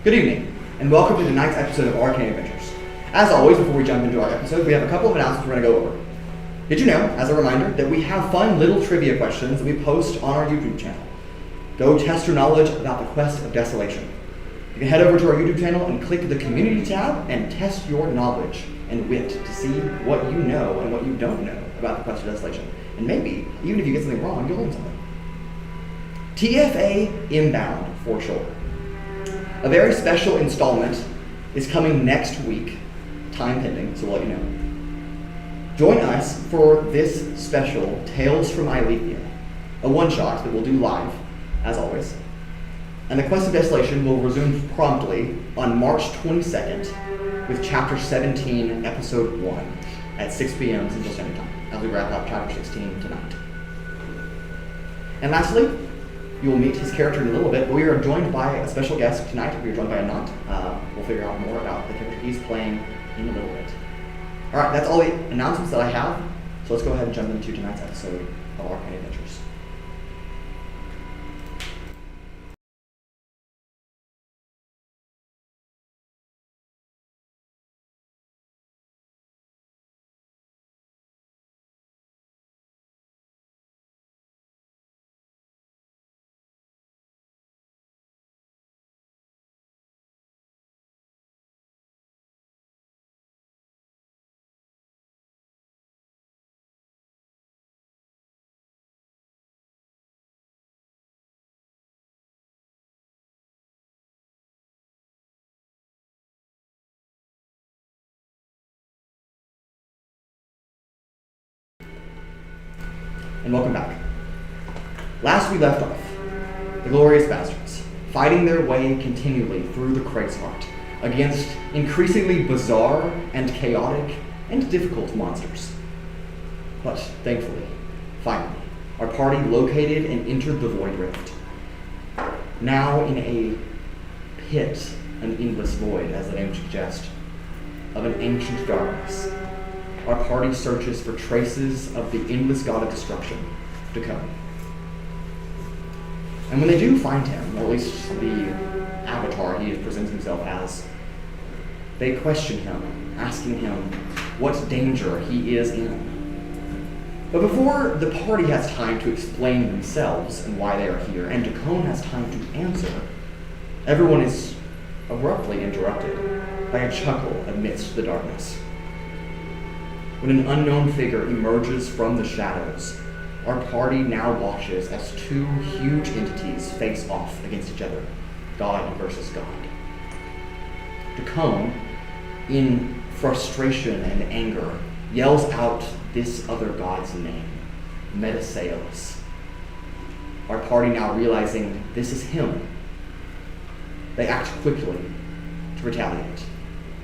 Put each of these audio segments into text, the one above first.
Good evening, and welcome to tonight's episode of Arcane Adventures. As always, before we jump into our episode, we have a couple of announcements we're going to go over. Did you know, as a reminder, that we have fun little trivia questions that we post on our YouTube channel? Go test your knowledge about the Quest of Desolation. You can head over to our YouTube channel and click the Community tab and test your knowledge and wit to see what you know and what you don't know about the Quest of Desolation. And maybe, even if you get something wrong, you'll learn something. TFA Inbound for sure. A very special installment is coming next week, time pending, so we'll let you know. Join us for this special Tales from Aelithia, a one-shot that we'll do live, as always. And the Quest of Desolation will resume promptly on March 22nd with Chapter 17, Episode 1 at 6 p.m. Central Standard Time, as we wrap up Chapter 16 tonight. And lastly, you will meet his character in a little bit, but we are joined by a special guest tonight. We are joined by Anant. We'll figure out more about the character he's playing in a little bit. All right, that's all the announcements that I have. So let's go ahead and jump into tonight's episode of Arcane Adventures. And welcome back. Last we left off, the glorious bastards, fighting their way continually through the Craig's Heart against increasingly bizarre and chaotic and difficult monsters. But thankfully, finally, our party located and entered the Void Rift. Now in a pit, an endless void, as the name suggests, of an ancient darkness. Our party searches for traces of the endless god of destruction, Dexter. And when they do find him, or at least the avatar he presents himself as, they question him, asking him what danger he is in. But before the party has time to explain themselves and why they are here, and Dexter has time to answer, everyone is abruptly interrupted by a chuckle amidst the darkness. When an unknown figure emerges from the shadows, our party now watches as two huge entities face off against each other, God versus God. Dexter, in frustration and anger, yells out this other god's name, Metasailus. Our party now realizing this is him. They act quickly to retaliate,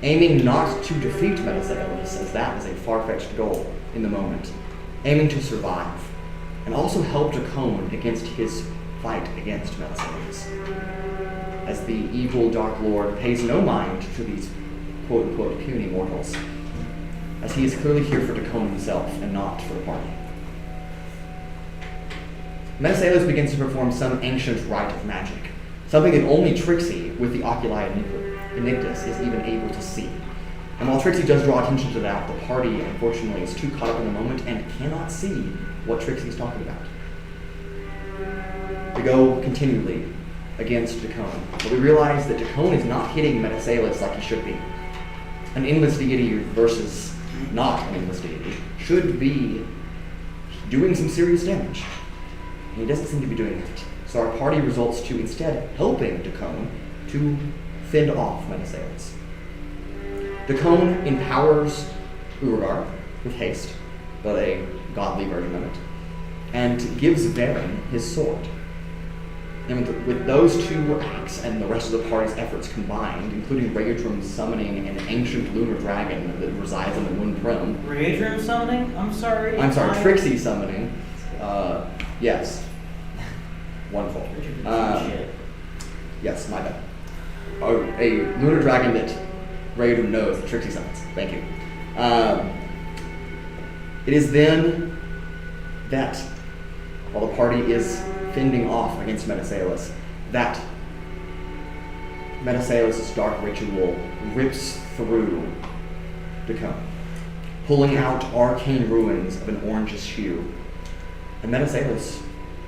aiming not to defeat Metasailus, as that is a far-fetched goal in the moment, aiming to survive, and also help Dexter against his fight against Metasailus, as the evil Dark Lord pays no mind to these quote-unquote puny mortals, as he is clearly here for Dexter himself and not for the party. Metasailus begins to perform some ancient rite of magic, something that only Trixi, with the Oculi Iniquitous, is even able to see. And while Trixi does draw attention to that, the party, unfortunately, is too caught up in the moment and cannot see what Trixi is talking about. We go continually against Dexter, but we realize that Dexter is not hitting Metasailus like he should be. An endless deity versus not an endless deity should be doing some serious damage, and he doesn't seem to be doing that. So our party results to instead helping Dexter to fend off Metasailus. Dexter empowers Urogar with haste, but a godly version of it, and gives Veron his sword. And with those two acts and the rest of the party's efforts combined, including Raudrem summoning an ancient lunar dragon that resides on the Moon Prim. Raudrem summoning? I'm sorry, Trixi summoning. Yes. Wonderful. Yes, my bad. A lunar dragon that Raudrem knows that Trixi summons. Thank you. It is then that, while the party is fending off against Metasailus, that Metasaeus' dark ritual rips through Decone, pulling out arcane ruins of an orangish hue. And Metasaeus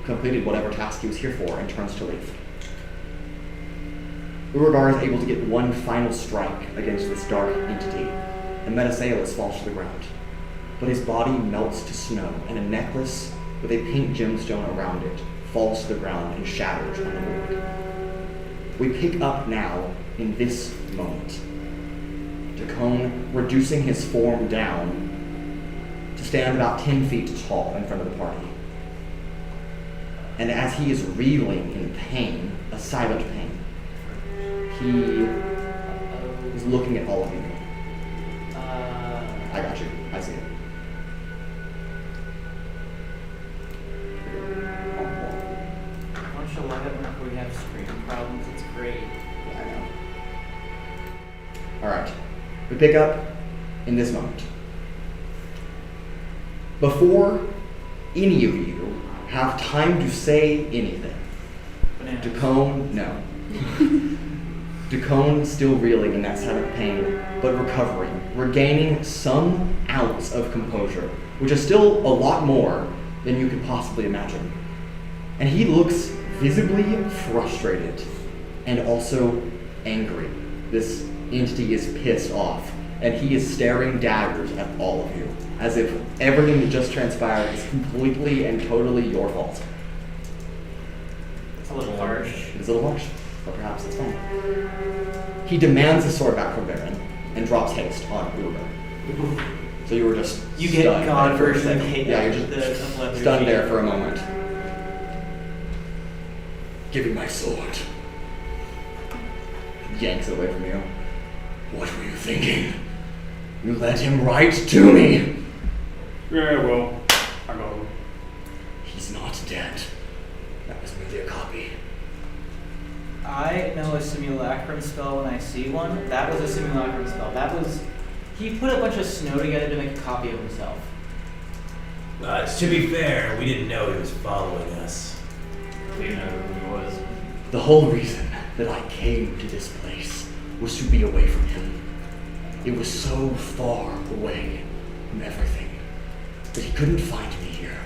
completed whatever task he was here for and turns to leave. Urogar is able to get one final strike against this dark entity, and Metasaeus falls to the ground. But his body melts to snow, and a necklace with a pink gemstone around it falls to the ground and shatters on the void. We pick up now in this moment. Decone reducing his form down to stand about 10 feet tall in front of the party. And as he is reeling in pain, a silent pain, he is looking at all of you. I got you. I see it. Don't you love it when we have screaming problems? It's great. Yeah, I know. Alright. We pick up in this moment. Before any of you have time to say anything, Bananas. Decone, no. Decone still reeling in that silent pain, but recovering, regaining some ounce of composure, which is still a lot more than you could possibly imagine. And he looks visibly frustrated and also angry. This entity is pissed off, and he is staring daggers at all of you, as if everything that just transpired is completely and totally your fault. It's a little harsh. It is a little harsh, but perhaps it's fine. He demands the sword back from Veron and drops haste on Urogar. So you were just You get stunned God there for a version of second. hate. Yeah, you're just stunned there for a moment. Give me my sword. Yanks it away from you. What were you thinking? You led him right to me. Yeah, well, I got him. He's not dead. That was merely a copy. I know a simulacrum spell when I see one. That was a simulacrum spell. That was... He put a bunch of snow together to make a copy of himself. To be fair, we didn't know he was following us. We didn't know who he was. The whole reason that I came to this place was to be away from him. It was so far away from everything that he couldn't find me here.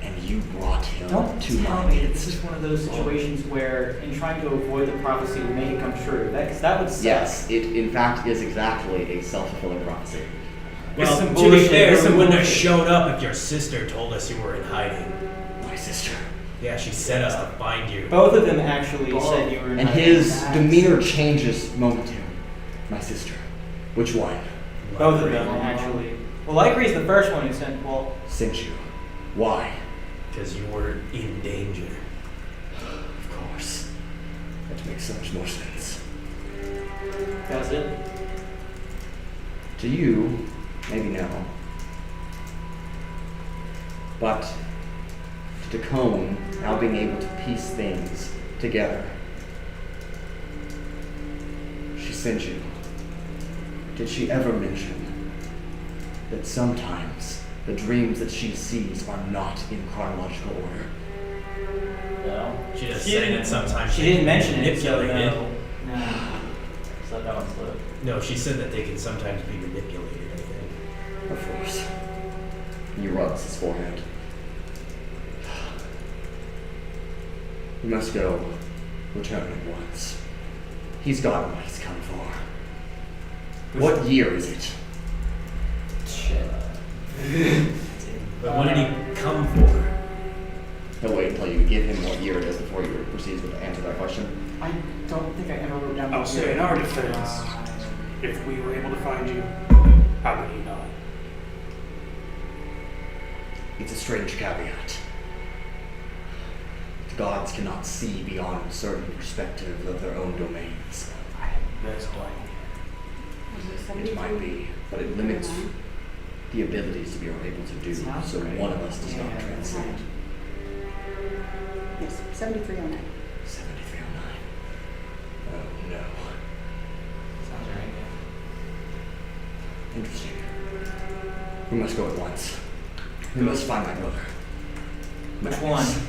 And you brought him Don't to tell my me midst. this is one of those situations where, in trying to avoid the prophecy, we make it come true. That would suck. Yes, it in fact is exactly a self-fulfilling prophecy. Well, some to be bullshit. fair, It's we some wouldn't have bullshit. showed up if your sister told us you were in hiding. My sister. Yeah, she sent us to find you. Both of them actually said you were. And his demeanor changes momentarily. My sister. Which one? Both of them actually. Well, Lycree's the first one who sent. Well, Sent you. Why? Because you were in danger. Of course. That makes so much more sense. that's it. To you, maybe no. But to Decone, now being able to piece things together. She sent you. Did she ever mention that sometimes the dreams that she sees are not in chronological order? No. She just saying that sometimes She they didn't can mention be it, so manipulated. no. No. So that one slipped. No, she said that they can sometimes be manipulated, I think. Of course. He rubs his forehead. We must go. Return at once. He's gotten what he's come for. What year is it? Shit. But what did he come for? He'll wait until you give him what year it is before you proceed with the answer to that question. I don't think I ever wrote down. I'll say in our defense, if we were able to find you, how would you die? It's a strange caveat. The gods cannot see beyond certain perspectives of their own domains. That's why. It might be, but it limits the abilities we are able to do, Sounds so right. one of us does not Yeah. transcend. Yes, 7309. 7309. Oh no. Sounds right. Interesting. We must go at once. We must find my brother. Which Magnus. one?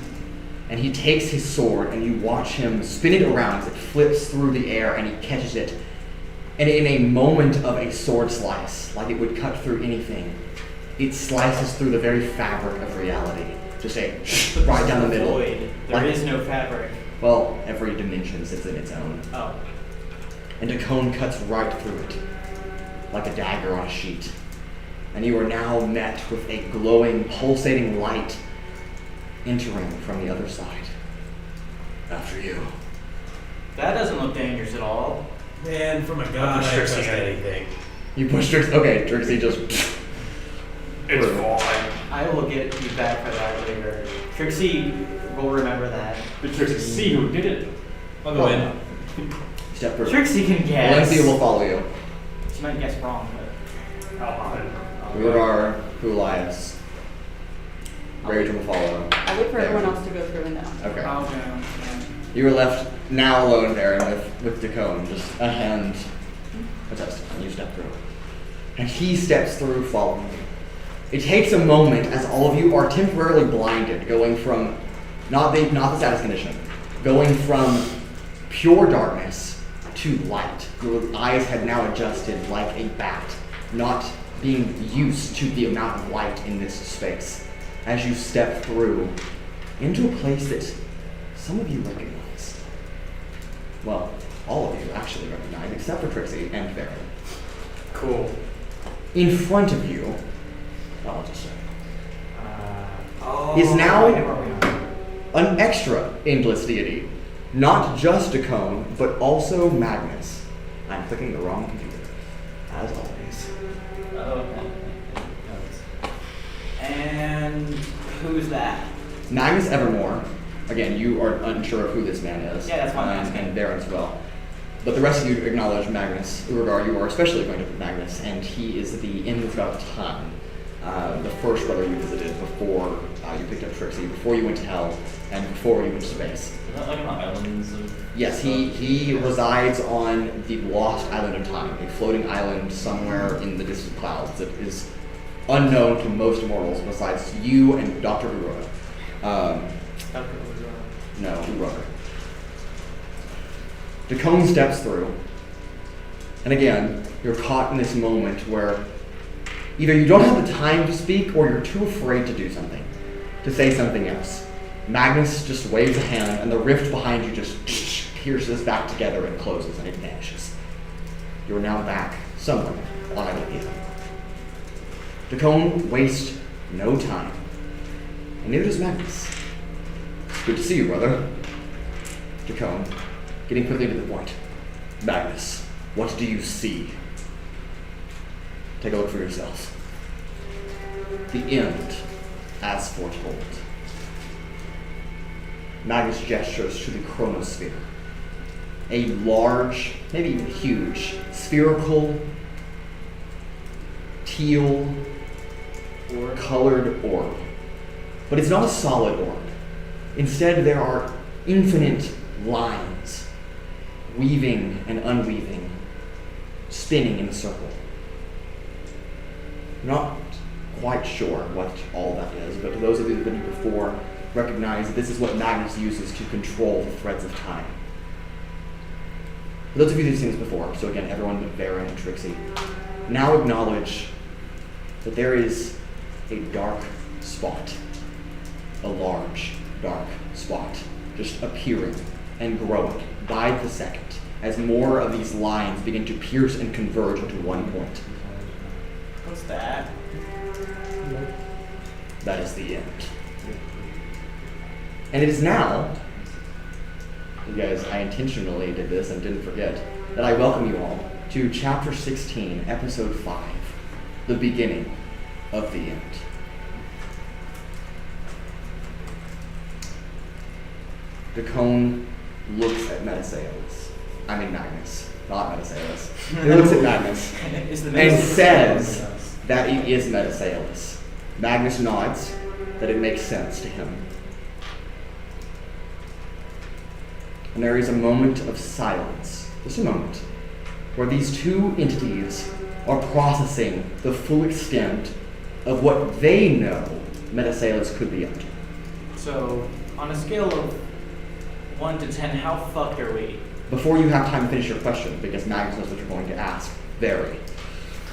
and he takes his sword, and you watch him spin it around as it flips through the air, and he catches it. And in a moment of a sword slice, like it would cut through anything, it slices through the very fabric of reality. Just right down the middle. Void. There is no fabric. Well, every dimension sits in its own. Oh. And a cone cuts right through it, like a dagger on a sheet. And you are now met with a glowing, pulsating light entering from the other side. After you. That doesn't look dangerous at all. Man, from a god, I trust anything. You push Trixi. Okay, Trixi just. It's falling. I will get you back for that later. Trixie will remember that. Did Trixi see who did it? I'll go in. Step through. Trixie can guess. Valencia will follow you. She might guess wrong, but I'll hop in. Urogar, Kuolias. Raudrem will follow. I'll wait for everyone else to go through and down. Okay. okay. You are left now alone, Veron, with Dacone, just a hand. And you step through. And he steps through following you. It takes a moment as all of you are temporarily blinded, going from, not the status condition, going from pure darkness to light. Your eyes had now adjusted like a bat, not being used to the amount of light in this space. As you step through into a place that some of you recognize. Well, all of you actually recognize, except for Trixi and Veron. Cool. In front of you, I'll just say, Oh. is now I know where we are. an extra endless deity. Not just Dacone, but also Magnus. I'm clicking the wrong computer, as always. Oh, okay. And who's that? Magnus Evermore. Again, you are unsure of who this man is. Yeah, that's why I'm asking. And Veron as well. But the rest of you acknowledge Magnus. Urogar, you are especially acquainted with Magnus, and he is the End God of Time. The first brother you visited before you picked up Trixie, before you went to Hell, and before you went to space. Is that like on the islands of... Yes, he resides on the Lost Island of Time, a floating island somewhere in the distant clouds that is unknown to most mortals besides you and Dr. Urogar. No, Urogar. Dacone steps through, and again, you're caught in this moment where either you don't have the time to speak or you're too afraid to do something, to say something else. Magnus just waves a hand, and the rift behind you just pierces back together and closes, and it vanishes. You are now back somewhere on Aelithia. Dacone wastes no time, and neither does Magnus. Good to see you, brother. Dacone, getting quickly to the point. Magnus, what do you see? Take a look for yourself. The end, as foretold. Magnus gestures to the chronosphere. A large, maybe even huge, spherical, teal, or colored orb. But it's not a solid orb. Instead, there are infinite lines, weaving and unweaving, spinning in a circle. Not quite sure what all that is, but to those of you who've been here before, recognize that this is what Magnus uses to control the threads of time. For those of you who've seen this before, so again, everyone but Veron and Trixi, now acknowledge that there is a dark spot, a large dark spot, just appearing and growing by the second as more of these lines begin to pierce and converge into one point. What's that? That is the end. And it is now, you guys, I intentionally did this and didn't forget, that I welcome you all to Chapter 16, Episode 5, the beginning of the end. Dacone looks at Magnus, not Metasailus. He looks at Magnus and says that it is Metasailus. Magnus nods, that it makes sense to him. And there is a moment of silence, just a moment, where these two entities are processing the full extent of what they know Metasailus could be up to. So, On a scale of 1 to 10, how fucked are we? Before you have time to finish your question, because Magnus knows what you're going to ask, very.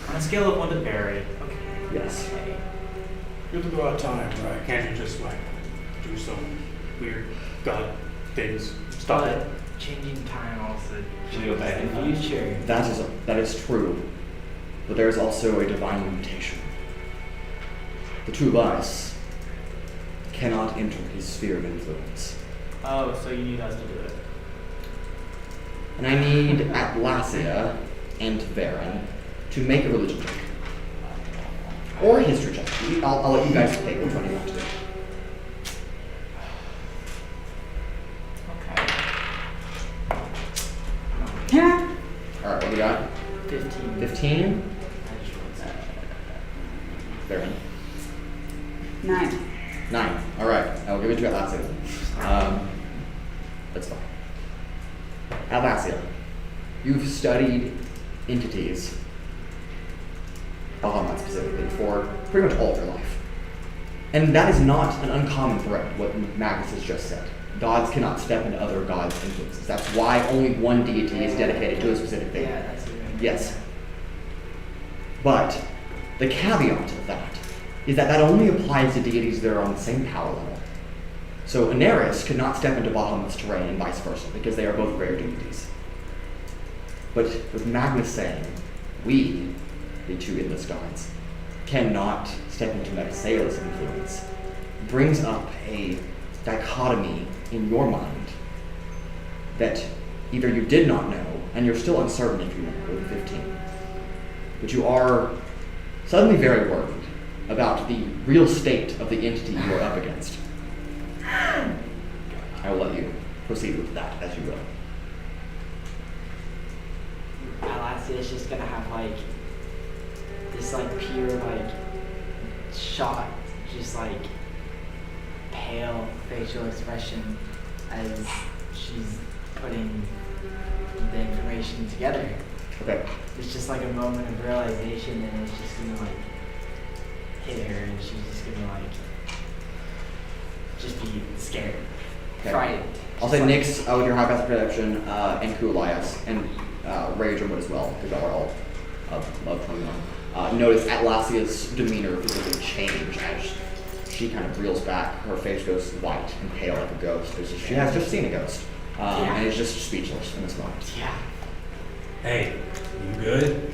On a scale of 1 to Barry. Okay. Yes. Okay. You have to go out of time, right? Can't you just like do some weird god things? Stop it. Changing time also. Should we go back in time? Future. That is true. But there is also a divine limitation. The two of us cannot enter his sphere of influence. Oh, so you need us to do it. And I need Atlasia and Veron to make a religion check. Or a history check. I'll let you guys pick which one you want to do. Okay. Alright, what do you got? 15. 15? Veron. 9. 9. Alright, I'll give it to Atlasia. That's fine. Atlasia, you've studied entities, Bahamut specifically, for pretty much all of your life. And that is not an uncommon threat, what Magnus has just said. Gods cannot step into other gods' influences. That's why only one deity is dedicated to a specific thing. Yeah, that's it. Yes. But the caveat of that is that that only applies to deities that are on the same power level. So Aneris could not step into Bahamut's terrain and vice versa, because they are both rare deities. But with Magnus saying, we, the two endless gods, cannot step into Metasailus' influence, brings up a dichotomy in your mind that either you did not know, and you're still uncertain if you know with 15, but you are suddenly very worried about the real state of the entity you are up against. I will let you proceed with that as you will. Atlasia is just gonna have like this like pure like shocked, just like pale facial expression as she's putting the information together. Okay. It's just like a moment of realization, and it's just gonna like hit her, and she's just gonna like just be scared, Okay. frightened. I'll say Nyx with your high passive perception, and Kuolias, and Raudrem would as well, because y'all are all above 21. Notice Atlasia's demeanor visibly change as she kind of reels back. Her face goes white and pale like a ghost. She has just seen a ghost, and is just speechless in this moment. Yeah. Hey, you good?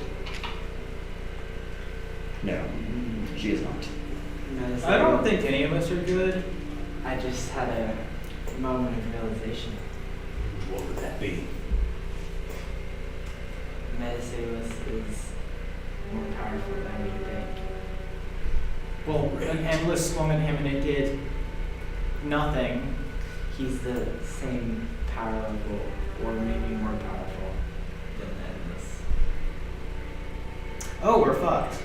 No, she is not. I don't think any of us are good. I just had a moment of realization. What would that be? Metasailus is more powerful than we think. Well, an endless woman did nothing. He's the same power level, or maybe more powerful than Endless. Oh, we're fucked.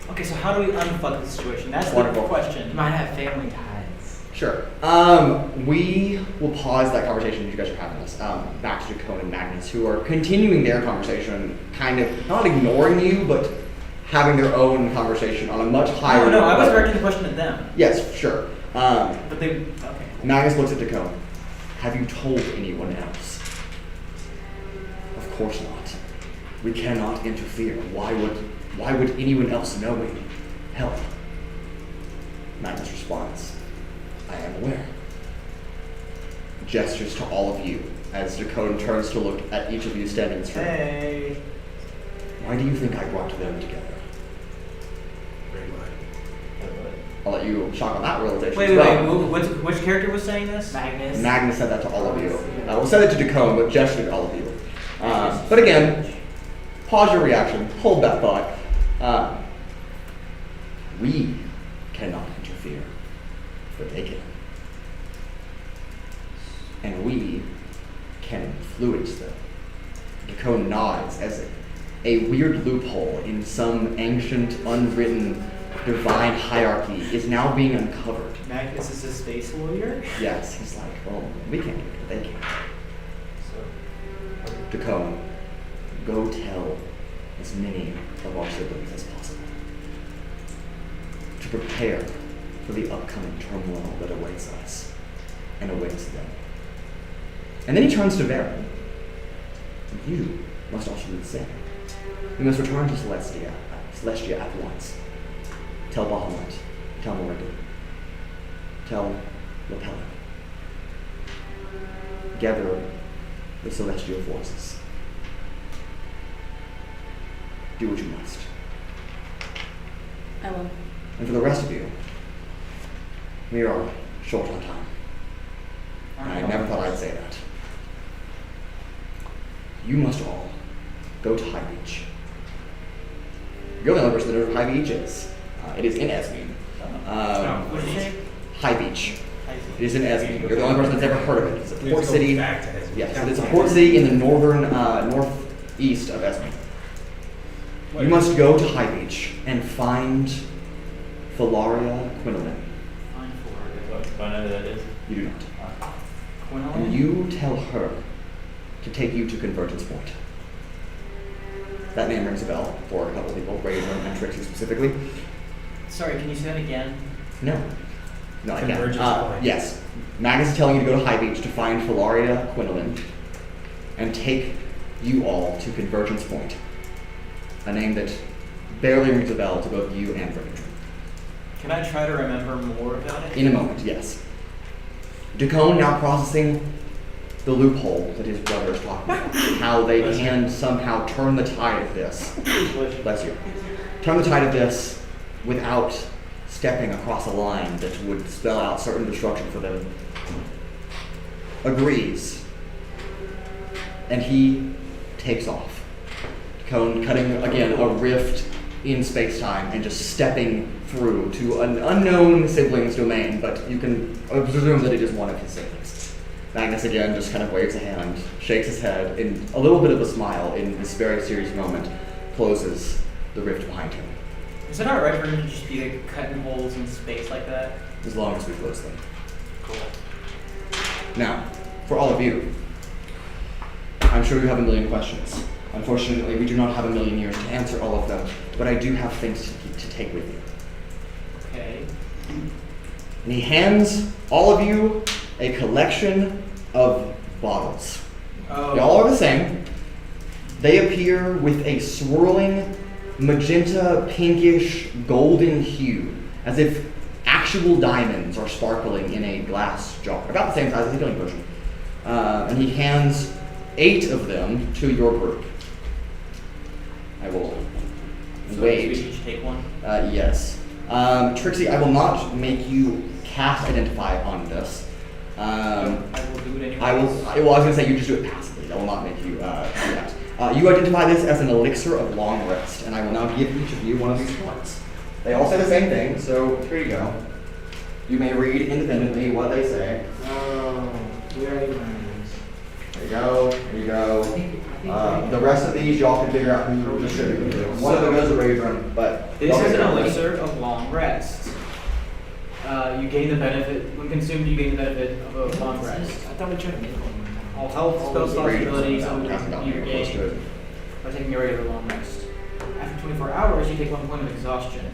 Okay, so how do we unfuck the situation? That's Wonderful. the question. He might have family ties. Sure. We will pause that conversation you guys are having this. Back to Cone and Magnus, who are continuing their conversation, kind of not ignoring you, but having their own conversation on a much higher No, I was level. directing the question at them. Yes, sure. But they, okay. Magnus looks at Decone. Have you told anyone else? Of course not. We cannot interfere. Why would anyone else knowing help? Magnus responds, I am aware. Gestures to all of you as Decone turns to look at each of you standing in this room. Hey. Why do you think I brought them together? Very much. I'll let you shock on that realization Wait, as wait, well. wait. Which character was saying this? Magnus. Magnus said that to all of you. We'll send it to Decone, but gestured to all of you. But again, pause your reaction, hold that thought. We cannot interfere, but they can. And we can influence them. Decone nods as a weird loophole in some ancient, unwritten, divine hierarchy is now being uncovered. Magnus is a space warrior? Yes, he's like, well, we can't do it, but they can. Decone, go tell as many of our siblings as possible to prepare for the upcoming turmoil that awaits us and awaits them. And then he turns to Veron. You must also do the same. We must return to Celestia at once. Tell Bahamut. Tell Morrigan. Tell Lapella. Gather the celestial forces. Do what you must. I will. And for the rest of you, we are short on time. And I never thought I'd say that. You must all go to High Beach. You're the only person that knows where High Beach is. It is in Esmeen. What'd you say? High Beach. I see. It is in Esmeen. You're the only person that's ever heard of it. It's a We have port to go city. back to Esmeen. Yes, it's a port city in the northeast of Esmeen. You must go to High Beach and find Filauria Quinlan. Fine for What? Find out who that is? You do not. Quinlan? And you tell her to take you to Convergence Point. That name rings a bell for a couple of people, Raudrem and Trixi specifically. Sorry, can you say that again? No. No, I can't. Convergence Point. Yes. Magnus is telling you to go to High Beach to find Filauria Quinlan and take you all to Convergence Point. A name that barely rings a bell to both you and Raudrem. Can I try to remember more about it? In a moment, yes. Dacone now processing the loophole that his brother is talking about. How they can somehow turn the tide of this. Bless you. Turn the tide of this without stepping across a line that would spell out certain destruction for them. Agrees. And he takes off. Dacone cutting, again, a rift in space-time and just stepping through to an unknown sibling's domain, but you can presume that it is one of his siblings. Magnus again just kind of waves a hand, shakes his head, in a little bit of a smile in this very serious moment, closes the rift behind him, Is it alright for him to just be like cutting holes in space like that? as long as we close them. Cool. Now, for all of you, I'm sure you have a million questions. Unfortunately, we do not have a million years to answer all of them, but I do have things to take with you. Okay. And he hands all of you a collection of bottles. Oh. They all are the same. They appear with a swirling magenta, pinkish, golden hue, as if actual diamonds are sparkling in a glass jar, about the same size as a healing potion. And he hands 8 of them to your group. I will So wait. we each take one? Yes. Trixi, I will not make you cast Identify on this. I will do it anyway. I was going to say you just do it passively. I will not make you do that. You identify this as an elixir of long rest, and I will now give each of you one of these cards. They all say the same thing, so here you go. You may read independently what they say. Oh, we already learned this. There you go. There you go. The rest of these y'all can figure out who distributed them to. One of them goes to Raudrem, but This y'all is figure an out which. elixir of long rest. You gain the benefit, when consumed, you gain the benefit of a long rest. I thought we tried to make one. All health, spell slots, Raudrem's abilities, not casting down you here close to gain it. by taking a regular long rest. After 24 hours, you take 1 point of exhaustion.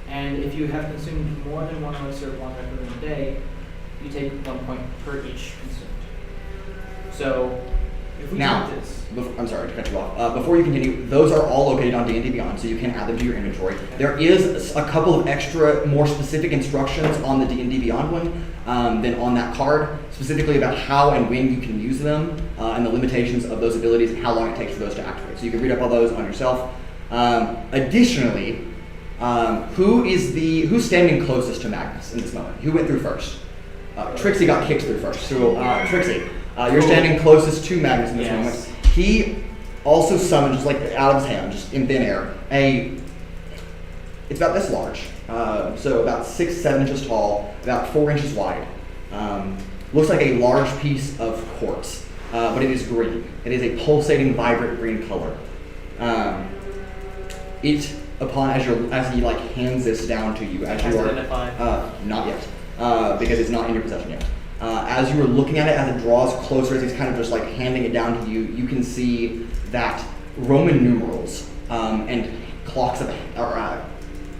And if you have consumed more than 1 elixir of long rest within a day, you take 1 point per each consumed. So, if we Now, do this, I'm sorry to cut you off. Before you continue, those are all located on D&D Beyond, so you can add them to your inventory. There is a couple of extra, more specific instructions on the D&D Beyond one than on that card, specifically about how and when you can use them, and the limitations of those abilities and how long it takes for those to activate. So you can read up all those on yourself. Additionally, who's standing closest to Magnus in this moment? Who went through first? Trixi got kicked through first. So Trixi, you're standing closest to Magnus in this Yes. moment. He also summoned, just like out of his hand, just in thin air, it's about this large, so about 6-7 inches tall, about 4 inches wide. Looks like a large piece of quartz, but it is green. It is a pulsating, vibrant green color. As he like hands this down to you, as Cast you are Identify. not yet, because it's not in your possession yet. As you are looking at it, as it draws closer, as he's kind of just like handing it down to you, you can see that Roman numerals and clocks of,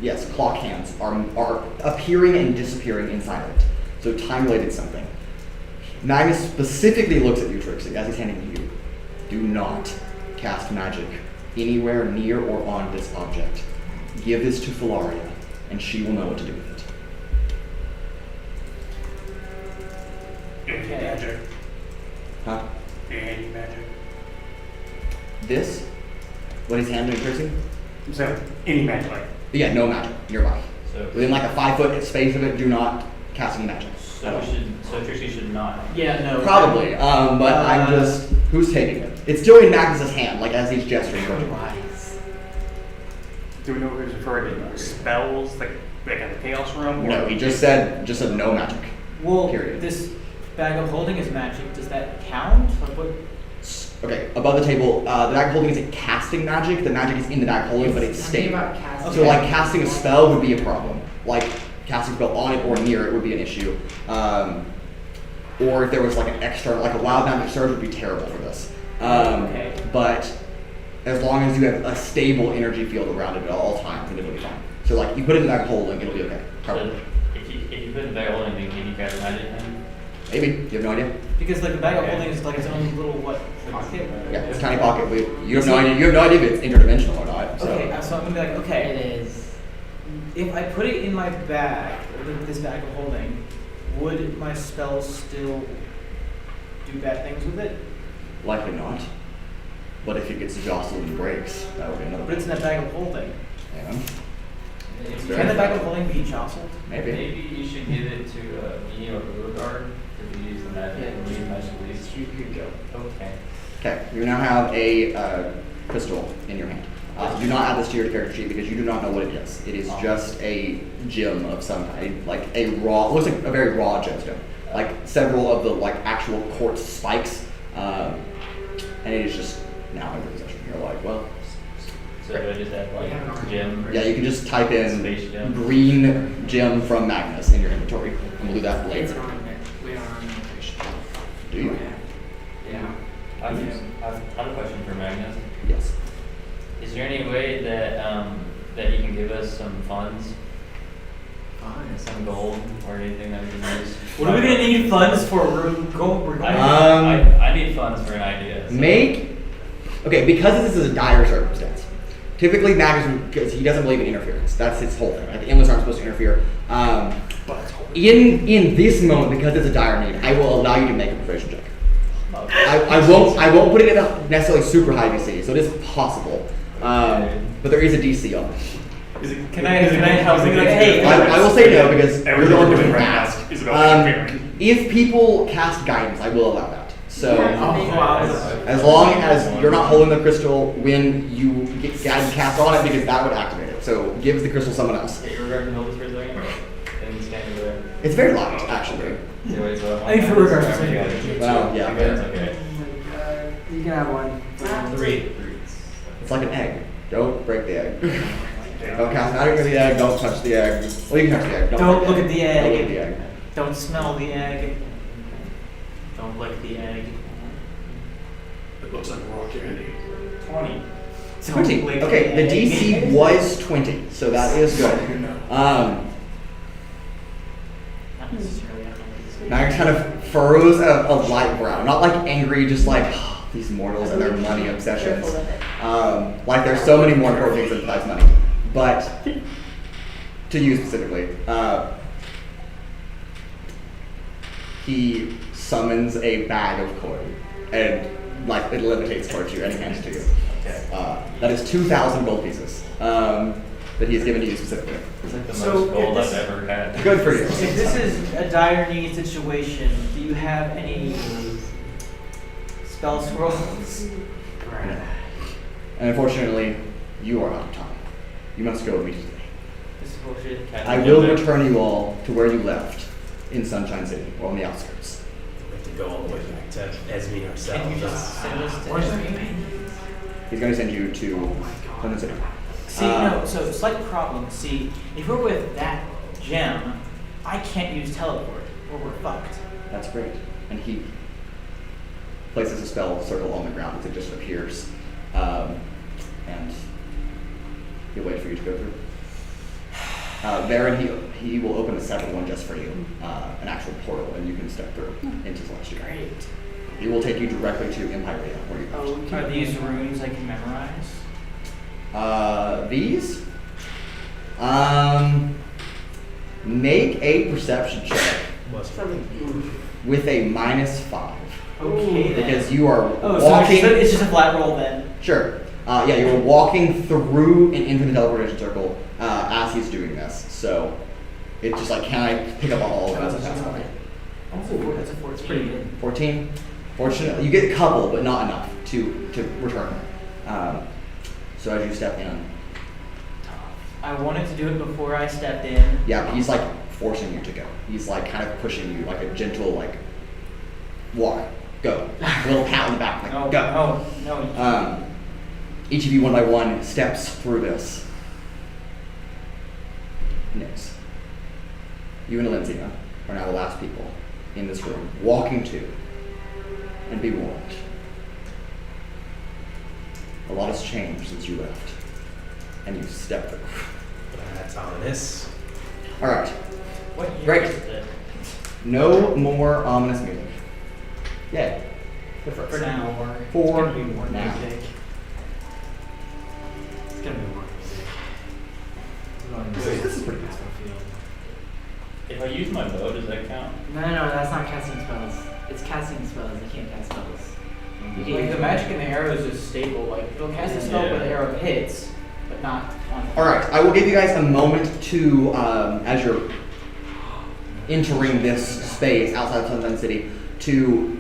yes, clock hands are appearing and disappearing inside of it. So time-related something. Magnus specifically looks at you, Trixi, as he's handing you. Do not cast magic anywhere near or on this object. Give this to Filauria, and she will know what to do with it. Any magic? Huh? Any magic? This? What he's handing Trixi? So, any magic, like, Yeah, no magic nearby. So, Within like a 5-foot space of it, do not cast any magic. so Trixi should not. Yeah, no. Probably, but I'm just... Who's taking it? It's still in Magnus's hand, like as he's gesturing. do we know who's referring to spells, like in the Chaos Room? No, he just said no magic. Well, Period. this bag of holding is magic. Does that count? Like what? Okay, above the table, the bag of holding isn't casting magic. The magic is in the bag of holding, but it's stable. casting. So like casting a spell would be a problem. Like casting a spell on it or near it would be an issue. Or if there was like an external, like a wild magic surge would be terrible for this. Okay. But as long as you have a stable energy field around it at all times, then it'll be fine. So like you put it in the bag of holding, it'll be okay. Probably. So if you put the bag of holding, can you cast magic then? Maybe. You have no idea? Because like the bag of holding is like its own little pocket. Yeah, it's a tiny pocket. You have no idea. You have no idea if it's interdimensional or not. So. Okay, so I'm gonna be like, okay, It is. if I put it in my bag, this bag of holding, would my spells still do bad things with it? Likely not. But if it gets jostled and breaks, that would be another But it's in that bag of holding. Yeah, Can the bag of holding be jostled? maybe. Maybe you should give it to me or Urogar to use the magic and use magic release. You could go. Okay. Okay, you now have a crystal in your hand. Do not add this to your character sheet because you do not know what it is. It is just a gem of some kind, like a raw, looks like a very raw gemstone. Like several of the like actual quartz spikes, and it is just now in your possession. You're like, well, So do I just add like gem? yeah, you can just type Space in gem. green gem from Magnus in your inventory, and we'll do that It's later. on there. We are on the Do you? Yeah. I have a question for Magnus. Yes. Is there any way that that you can give us some funds, Fine. some gold, or anything that we can use? What are we gonna need funds for? We're going. I need funds for an idea. So. Okay, because this is a dire circumstance. Typically, Magnus, because he doesn't believe in interference. That's his whole thing. Like the Inlets aren't supposed to interfere. In this moment, because it's a dire need, I will allow you to make a persuasion check. I won't put it in a necessarily super high DC, so it is possible. But there is a DC on it. Can I help? Hey, I will say no because you're the only one who right cast. now is about interfering. If people cast guidance, I will allow that. So wow. as long as you're not holding the crystal when you get guidance cast on it, because that would activate it. So give the crystal someone else. Okay, Urogar can hold this for a second, and stand over there. It's very light, actually. Yeah, wait, so I think for Urogar to say Well, yeah, Okay, that's okay. You can have one. 3. It's like an egg. Don't break the egg. Don't cast magic with the egg. Don't touch the egg. Well, you can touch the egg. Don't break look at the Don't look egg. at the egg. Don't smell the egg. Don't lick the egg. It looks like raw candy. 20. 20. lick Okay, the egg. DC was 20, so that is good. Not necessarily. Magnus kind of furrows a light brown, not like angry, just like these mortals and their money obsessions. Like there's so many more important things besides money, but to you specifically, he summons a bag of coin and like it levitates towards you and he hands it to you. Okay. That is 2,000 gold pieces that he has given to you specifically. It's like the So, most gold if I've this- ever had. Good for you. If this is a dire need situation, do you have any spell scrolls? And unfortunately, you are out of time. You must go immediately. This is bullshit. Can't I get will there. return you all to where you left in Sunshine City, or on the outskirts. We have to go all the way back to Esme ourselves. Can you just send us to Esme? He's going to send you to London City. See, no, so slight problem. See, if we're with that gem, I can't use teleport, or we're fucked. That's great. And he places a spell circle on the ground as it just appears. And he'll wait for you to go through. Veron, he will open a separate one just for you, an actual portal, and you can step through into Celestia. Great. It will take you directly to Empyrea, where you first. Are these runes I can memorize? These? Make a perception check with a -5. Okay then. Because you are Oh, so walking. it's just a flat roll then. Sure. Yeah, you were walking through an infinite teleportation circle as he's doing this. So it's just like, can I pick up on all of those at that point? That's a 14. Pretty good. 14? Fortunately, you get a couple, but not enough to return. So as you step in, I wanted to do it before I stepped in. yeah, but he's like forcing you to go. He's like kind of pushing you, like a gentle like walk, go, a little pat on the back, like No, go. no. Each of you, one by one, steps through this. Nix. You and Aelithia are now the last people in this room, walking to, and be warned. A lot has changed since you left, and you've stepped through. That's ominous. All right, What year Great. is it? no more ominous music. Yay. Good for us. For now. For It's gonna be more now. music. It's gonna be more music. This is pretty good. If I use my bow, does that count? No, that's not casting spells. It's casting spells. You can't cast spells. You Like can't the magic in the arrows is stable. Like it'll cast a spell Yeah. when the arrow hits, but not on. All right, I will give you guys a moment to, as you're entering this space outside of Sunshine City, to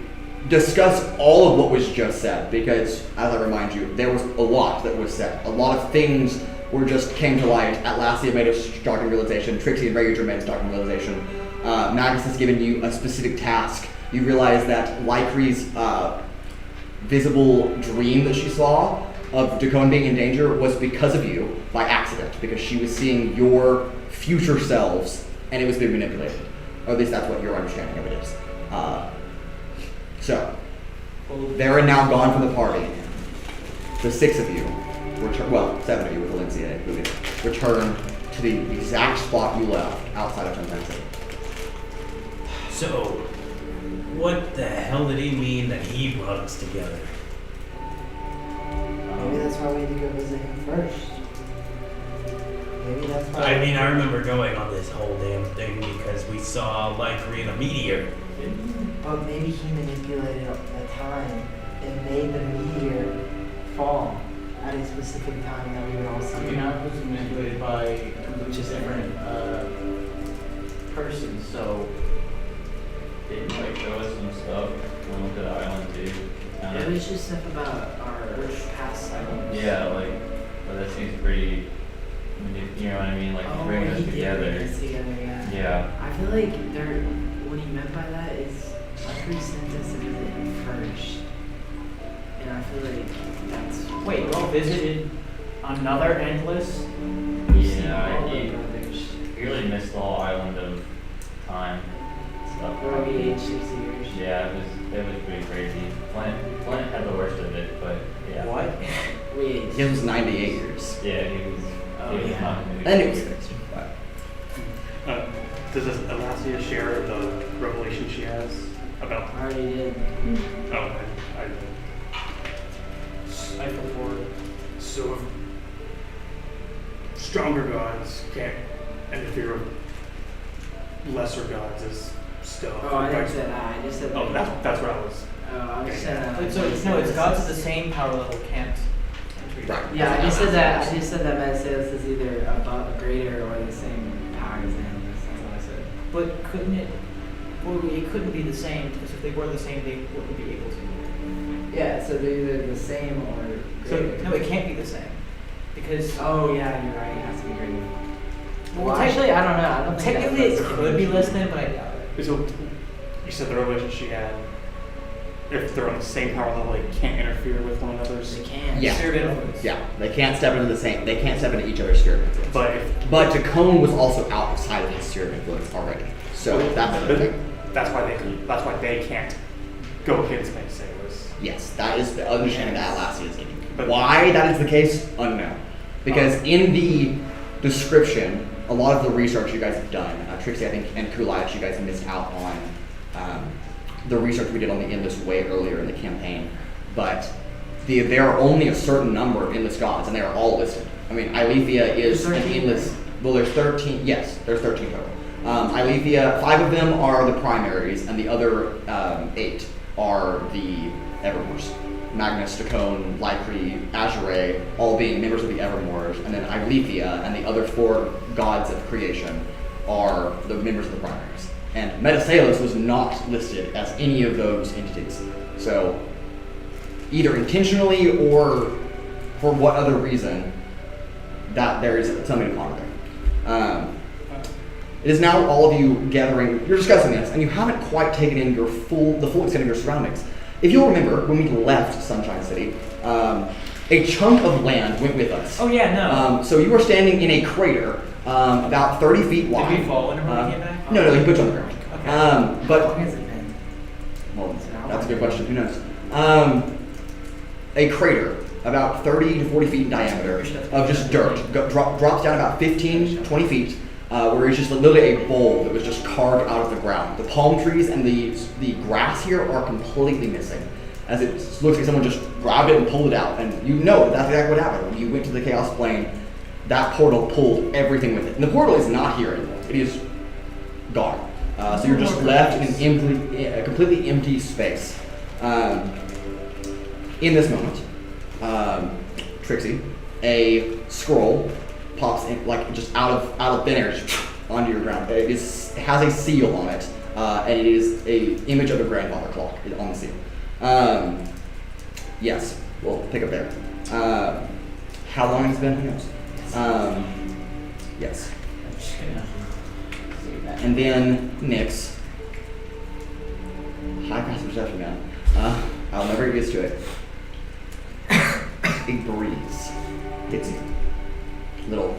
discuss all of what was just said. Because, as I remind you, there was a lot that was said. A lot of things were just came to light. Atlasia made a shocking realization. Trixi and Raudrem made a shocking realization. Magus has given you a specific task. You realize that Lycree's visible dream that she saw of Dakone being in danger was because of you, by accident, because she was seeing your future selves and it was being manipulated. Or at least that's what your understanding of it is. So, they're now gone from the party. The 6 of you, well, 7 of you with Aelithia included, return to the exact spot you left outside of Sunshine City. So, what the hell did he mean that he brought us together? Maybe that's why we need to go visit him first. Maybe that's why. I mean, I remember going on this whole damn thing because we saw Lycree in a meteor. But maybe he manipulated the time and made the meteor fall at a specific time that we would all see. You know, it was manipulated by completely different persons. So Didn't like show us some stuff when we went to the island too. It was just stuff about our past lives. Yeah, like, but that seems pretty. You know what I mean? Like bringing us he did together. bring us together, yeah. Yeah. I feel like what he meant by that is Lycree sent us to visit him first. And I feel like that's... wait, y'all visited another endless? Yeah, all he the brothers. really missed the whole island of time stuff. Where we aged 60 years. Yeah, it was pretty crazy. Flint had the worst of it, but yeah. What? We aged. It was 98 years. Yeah, he was. Oh, he was yeah. not. And it was fixed. But Does Atlasia share the revelation she has about? I already did. Oh, I I feel forward. so if stronger gods can't interfere with lesser gods as stuff. Oh, I didn't say that. I just said Oh, that's what I was. Oh, I was saying that. It's gods of the same power level can't enter. Right. Yeah, I just said that. I just said that Metastasis is either above, greater, or the same power as Endless. That's what I said. But couldn't it? Well, it couldn't be the same because if they were the same, they wouldn't be able to. Yeah, so they're either the same or greater. No, it can't be the same because. Oh yeah, you're right. It has to be greater. Well, tec- actually, I don't know. I don't think Technically, it that's could be less than, but I doubt it. So you said the revelation she had. If they're on the same power level, they can't interfere with one another's. They can. Yeah. Sphere of influence. yeah, they can't step into the same. They can't step into each other's sphere of influence. But if Dakone was also outside of his sphere of influence already. So that's the thing. that's why they can't go against Beastlayers. Yes, that is the understanding that Atlasia is giving. But- Why that is the case, unknown. Because in the description a lot of the research you guys have done, Trixi, I think, and Kuolias, you guys missed out on the research we did on the Endless Way earlier in the campaign. But there are only a certain number of Endless Gods, and they are all listed. I mean, Aelithia is an Endless... Well, there's 13. Yes, there's 13 total. Aelithia, 5 of them are the primaries, and the other 8 are the Evermores. Magnus, Stacone, Lycree, Azure, all being members of the Evermores, and then Aelithia and the other 4 gods of creation are the members of the primaries. And Metasalos was not listed as any of those entities. So, either intentionally or for what other reason, that there is something to ponder there. It is now all of you gathering, you're discussing this, and you haven't quite taken in the full extent of your surroundings. If you'll remember, when we left Sunshine City, a chunk of land went with us. Oh yeah, no. So you were standing in a crater about 30 feet wide. Did we fall whenever we came back? No, he put you on the ground. Okay. How But long has it been? well, that's a good question. Who knows? A crater about 30 to 40 feet in diameter of just dirt drops down about 15, 20 feet. Where it's just literally a bowl that was just carved out of the ground. The palm trees and the grass here are completely missing, as it looks like someone just grabbed it and pulled it out. And you know that's exactly what happened. When you went to the Chaos Plane, that portal pulled everything with it. And the portal is not here anymore. It is gone. So you're just left in a completely empty space. In this moment, Trixi, a scroll pops in, like just out of thin air, just onto your ground. It has a seal on it, and it is a image of a grandfather clock on the seal. Yes, we'll pick up there. How long has it been? Who knows? Yes. And then Nyx. High passive perception, man. I'll never get used to it. A breeze hits you. Little,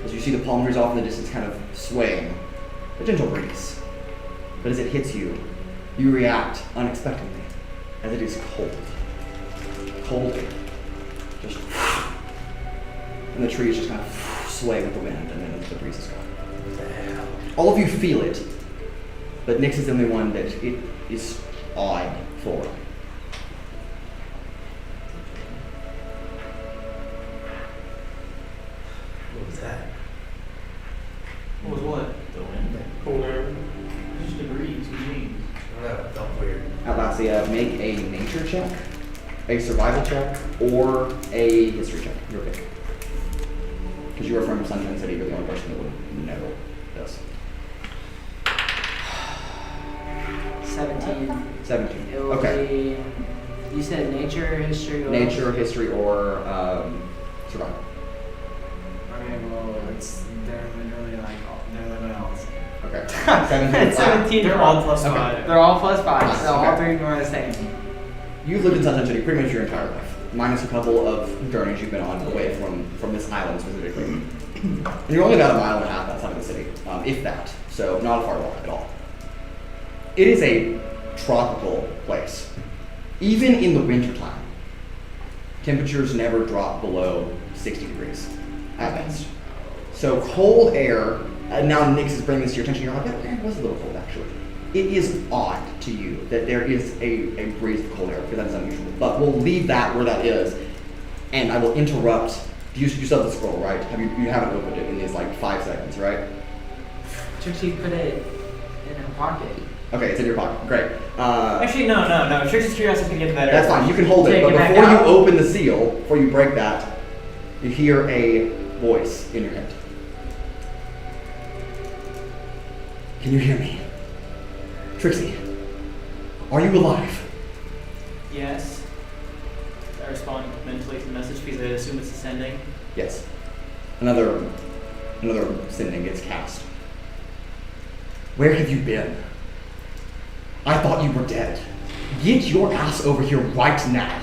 as you see the palm trees off in the distance kind of swaying, a gentle breeze. But as it hits you, you react unexpectedly, as it is cold. Cold air. Just, and the trees just kind of sway with the wind, and then the breeze is gone. All of you feel it, but Nyx is the only one that it is awed for. What was that? What was what? The wind. Cold air. Just a breeze. What do you mean? I don't know, it felt weird. Atlasia, make a nature check, a survival check, or a history check. Your pick. Because you are from Sunshine City, you're the only person that would know this. 17. 17. It will Okay. be, you said nature, history, or... Nature, history, or survival. Okay, well, they're literally all the same. Okay. 17. 17. They're all plus Okay. 5. They're all plus 5, Nice, so all okay. 3 are the same. You've lived in Sunshine City pretty much your entire life, minus a couple of journeys you've been on away from this island specifically. And you're only about a mile and a half outside of the city, if that, so not a far walk at all. It is a tropical place. Even in the wintertime, temperatures never drop below 60 degrees at best. So cold air, and now Nyx is bringing this to your attention, you're like, yeah, it was a little cold actually. It is odd to you that there is a breeze of cold air, because that is unusual. But we'll leave that where that is, and I will interrupt. You still have the scroll, right? You haven't opened it in these like 5 seconds, right? Trixie put it in her pocket. Okay, it's in your pocket. Great. Actually, no. Trixie's curiosity can get better. That's fine. You can hold it, Take but it back before you out. open the seal, before you break that, you hear a voice in your head. Can you hear me? Trixi, are you alive? Yes. I respond mentally to the message because I assume it's ascending. Yes. Another sending gets cast. Where have you been? I thought you were dead. Get your ass over here right now.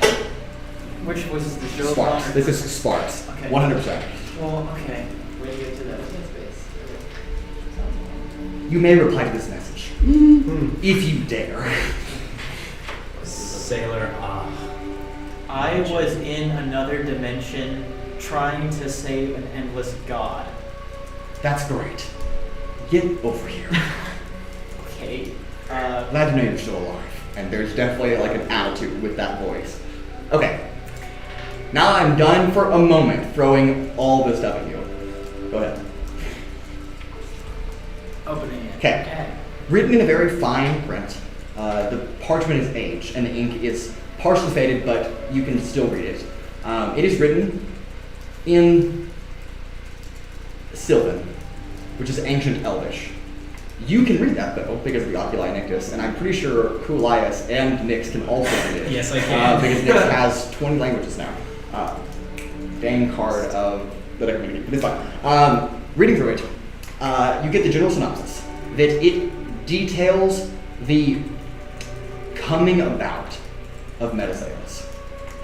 Which voice is the show? Sparks. This is Sparks. Okay. 100%. Well, okay. Way to get to that space. You may reply to this message. If you dare. Sailor, I was in another dimension trying to save an endless god. That's great. Get over here. Okay. Glad to know you're still alive. And there's definitely like an attitude with that voice. Okay. Now I'm done for a moment throwing all this stuff at you. Go ahead. Opening it. Okay. Written in a very fine print. The parchment is aged and the ink is partially faded, but you can still read it. It is written in Sylvan, which is ancient Elvish. You can read that though, because of the Oculi Nictus, and I'm pretty sure Kuolias and Nyx can also read it. Yes, I can. Because Nyx has 20 languages now. Dang card of that I can read, but it's fine. Reading through it, you get the general synopsis that it details the coming about of Metasailus,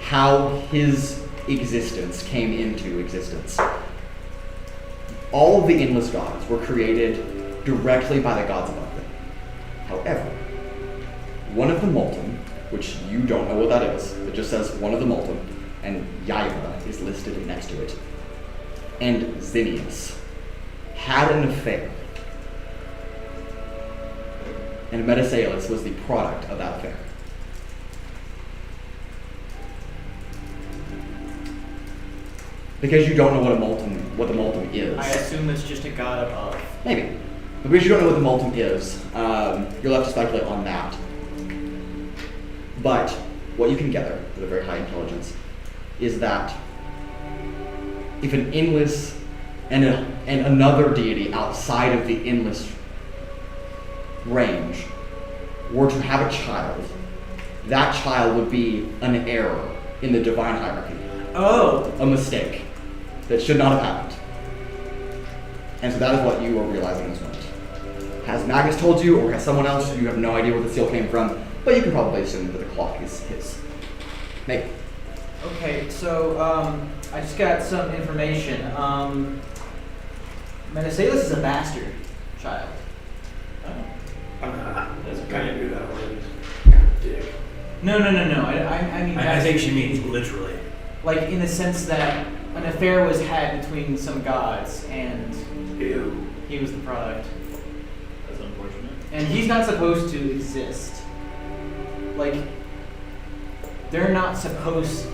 how his existence came into existence. All of the endless gods were created directly by the gods above them. However, one of the molten, which you don't know what that is, it just says one of the molten, and Yaiva is listed next to it, and Zinnius had an affair, and Metasailus was the product of that affair. Because you don't know what the molten is. I assume it's just a god above. Maybe. But because you don't know what the molten is, you're left to speculate on that. But what you can gather with a very high intelligence is that if an endless and another deity outside of the endless range were to have a child, that child would be an error in the divine hierarchy. Oh! A mistake that should not have happened. And so that is what you are realizing in this moment. Has Magnus told you, or has someone else? You have no idea where the seal came from, but you can probably assume that the clock is his. Maybe. Okay, so I just got some information. Metasailus is a bastard child. That's kind of do that already. Dick. No. I mean, I think she means literally. like in the sense that an affair was had between some gods, and Ew. he was the product. That's unfortunate. And he's not supposed to exist. Like, they're not supposed.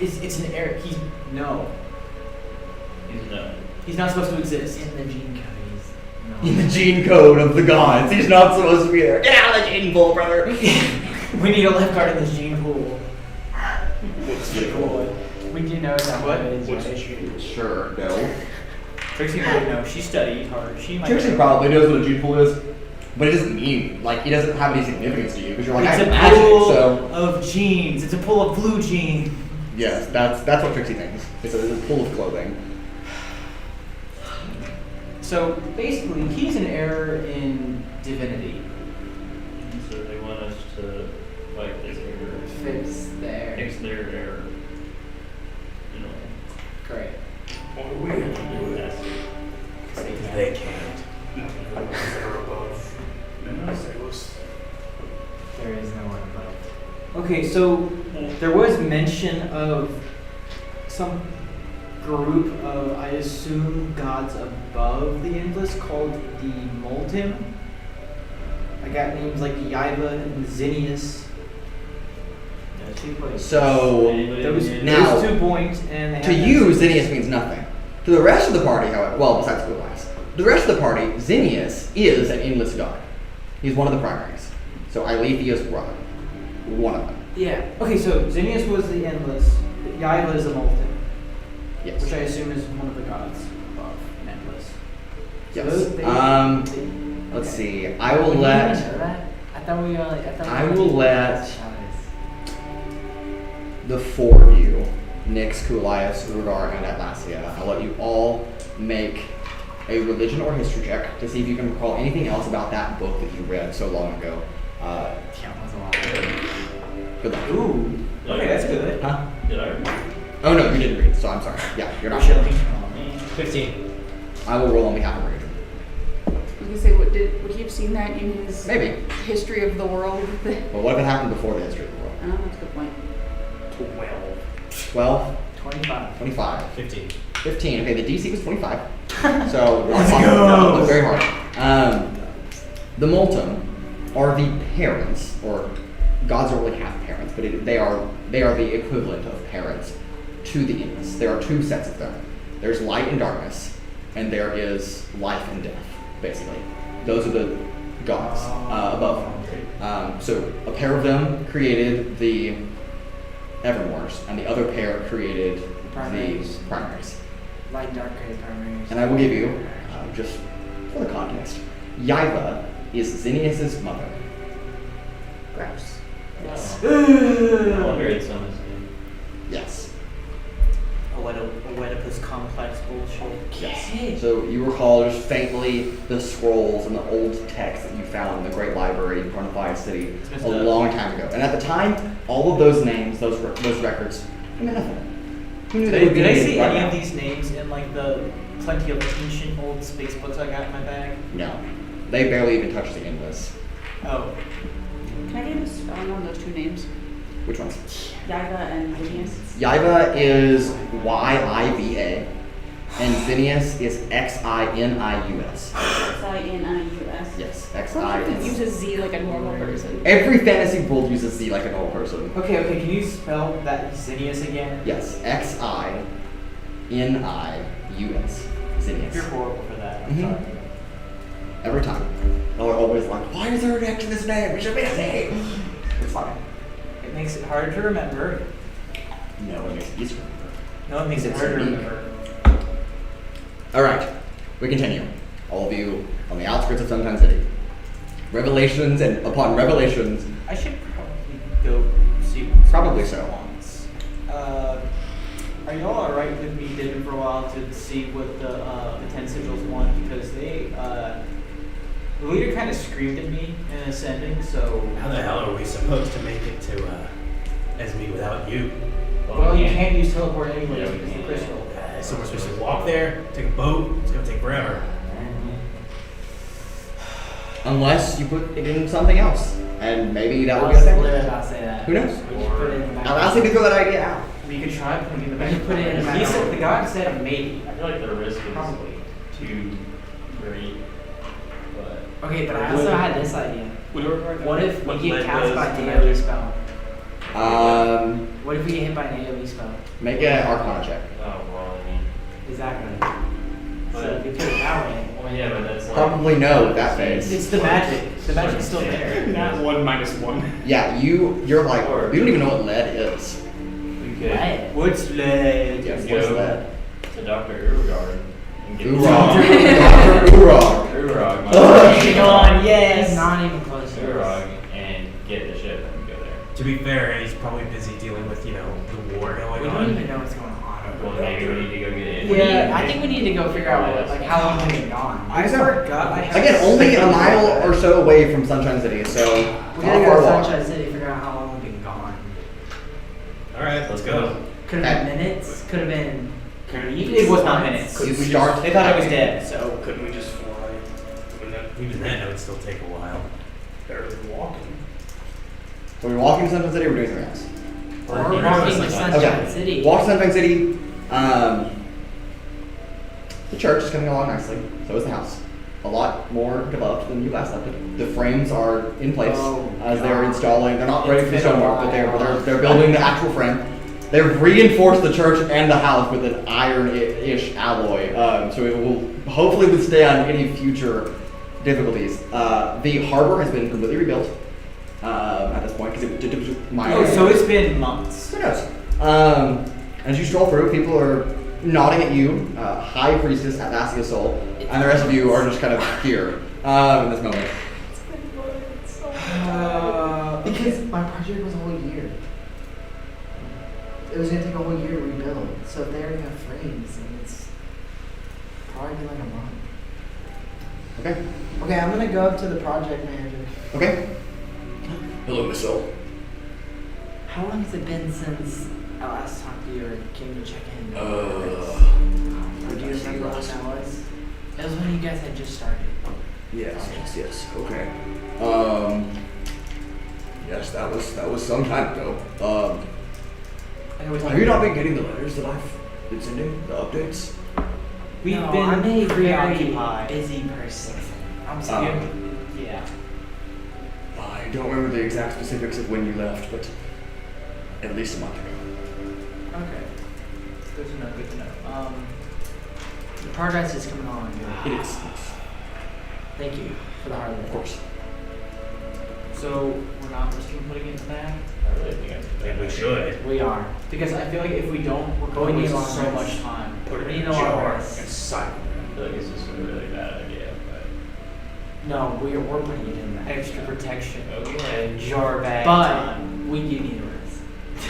It's an error. No. He's not supposed to exist. In the gene code, In the gene code of the gods, he's not supposed to be there. Get out of the gene pool, brother! We need a lifeguard in this gene pool. What's the cool? We do know that What? one is What's right. a gene? Sure, no. Trixi might know. She studied hard. She might Trixi know. probably knows what a gene pool is, but it doesn't mean, like, it doesn't have any significance to you, because you're like, It's I a have magic, pool so... of genes. It's a pool of blue gene. Yes, that's what Trixie thinks. It's a pool of clothing. So basically, he's an error in divinity. So they want us to fight this error. Fix there. Fix their error. You know. Great. What do we have to do with that? They can't. They're above. Metasailus. There is no one above. Okay, so there was mention of some group of, I assume, gods above the Endless called the Molten. I got names like Yaiva and Zinnius. Yeah, 2 points. So, Anybody now- Those 2 points, and they To have you, names. Zinnius means nothing. To the rest of the party, however, well, besides Kuolias, to the rest of the party, Zinnius is an endless god. He's one of the primaries. So Aelithia's brother. One of them. Yeah. Okay, so Zinnius was the Endless. Yaiva is a Molten, Yes. which I assume is one of the gods above an Endless. So Yes. those- they- Let's okay. see. I will We let... didn't know that? I thought we I will let- Shadows. the four of you, Nyx, Kuolias, Urogar, and Atlasia, I'll let you all make a religion or history check to see if you can recall anything else about that book that you read so long ago. Yeah, it was a lot. Good luck. Ooh. Okay, that's good. Huh? Did I read? Oh no, you didn't read, so I'm sorry. Yeah, you're not. Chilling. Oh, man. 15. I will roll on behalf of Raudrem. I was gonna say, would he have seen that in his Maybe. history of the world? But what if it happened before the history of the world? Oh, that's a good point. 12. 12? 25. 25. 15. 15. Okay, the DC was 25. So Let's go. Very hard. The Molten are the parents, or gods don't really have parents, but they are the equivalent of parents to the Endless. There are two sets of them. There's light and darkness, and there is life and death, basically. Those are the gods above them. So a pair of them created the Evermores, and the other pair created Primaries. the primaries. Light, dark, gray primaries. And I will give you, just for the context, Yaiva is Xenius' mother. Gross. Yes. I wonder it's on this game. Yes. Oedipus complex bullshit. Yes. So you recall just faintly the scrolls and the old text that you found in the Great Library in Korthals City messed a up. long time ago. And at the time, all of those names, those records, I mean nothing. Who knew they would be Did I needed see right any now? of these names in like the plenty of ancient old space books I got in my bag? No. They barely even touch the Endless. Oh. Can I get a spelling on those two names? Which ones? Yaiva and Xenius? Yaiva is Y-I-V-A, and Xenius is X-I-N-I-U-S. X-I-N-I-U-S. Yes, I X-I-N. could use a Z like a normal person. Every fantasy world uses Z like a normal person. Okay, can you spell that Xenius again? Yes, X-I-N-I-U-S. Xenius. You're horrible for that. I'm Mhm. sorry. Every time. They're always like, why is there an X in this name? It should be a Z. It's fine. It makes it harder to remember. No, it makes it easier. No, it makes it It's harder to unique. remember. Alright, we continue. All of you on the outskirts of Sunshine City. Revelations and upon revelations, I should probably go see what's Probably going so. on. Are y'all alright with me digging for a while to see what the 10 sigils want? Because they, the leader kind of screamed at me in ascending, so... How the hell are we supposed to make it to Esme without you? Well, you can't use teleport anyway, Yeah, we because the can't. crystal. So we're supposed to walk there, take a boat. It's gonna take forever. unless you put it in something else. And maybe that I would be was a thing. literally about to say that. Who knows? We just put it in the back. I was thinking to throw that idea out. We could try putting it in the We back. could put it in the back. He said, the guy said maybe. I feel like the risk is Probably. too great, but Okay, but I also had this idea. What if we What get led cast those by to an magic? AoE spell? What if we get hit by an AoE spell? Make an Arcana check. oh well, I mean, Exactly. So But- if you put it that way, well yeah, but that's like Probably no with that face. It's the magic. The magic's still there. Not 1 minus 1. Yeah, you're like, Or- we don't even know what lead is. we could right? What's lead? Yes, Go. what's lead? to Dr. Urogar and get Urog. Dr. Urog. Urog, my Go on, He's yes. not even close to Urog, us. and get the ship and go there. To be fair, he's probably busy dealing with, the war going We on. don't even know what's going on. Well, maybe we need to go get it. Yeah, I think we need to go figure out how long we've been gone. I forgot I had Again, only a mile or so away from Sunshine City, so We not gotta a go far to walk. Sunshine City, figure out how long we've been gone. Alright, let's go. Could have been minutes, could have been weeks. It was not months. minutes. You start. They thought I was dead, so. Couldn't we just fly? Wouldn't that Even then, it would still take a while. better than walking? So we're walking to Sunshine City or we're doing something else? Or we're walking to Sunshine Okay. City. Walk to Sunshine City. The church is coming along nicely. So is the house. A lot more developed than you last left it. The frames are in place Oh, as they're God. installing. They're not ready for the It's been a stonework, but while. they're building the actual frame. They've reinforced the church and the house with an iron-ish alloy, so it will hopefully withstand any future difficulties. The harbor has been completely rebuilt at this point because it was just minor. Oh, so it's been months. Who knows? As you stroll through, people are nodding at you, High Priestess Atlasia Sol, and the rest of you are just kind of here in this moment. Because my project was a whole year. It was gonna take a whole year to rebuild. So if they already have frames, then it's probably been like a month. Okay. Okay, I'm gonna go up to the project manager. Okay. Hello, Miss Sol. How long has it been since I last talked to you or came to check in? Do you remember when that was? It was when you guys had just started. Yes. Okay. Yes, that was some time ago. And we're Have you not been getting the letters that I've been sending? The updates? We've No, been I'm a very preoccupied. busy person. I'm Oh. sorry. Yeah. I don't remember the exact specifics of when you left, but at least a month ago. Okay. Good to know. Good to know. The progress is coming on. It is. Yes. Thank you for the hard work. Of course. So we're not risking putting it in the bag I really think I think we should. We are. because I feel like if we don't, we're going We to need waste so long much rest. time. Put it We in need a a long jar rest. and silent. I feel like it's just a really bad idea, but. No, we're putting it in there. Extra protection. Okay. Jar bag. But time. we do need a rest.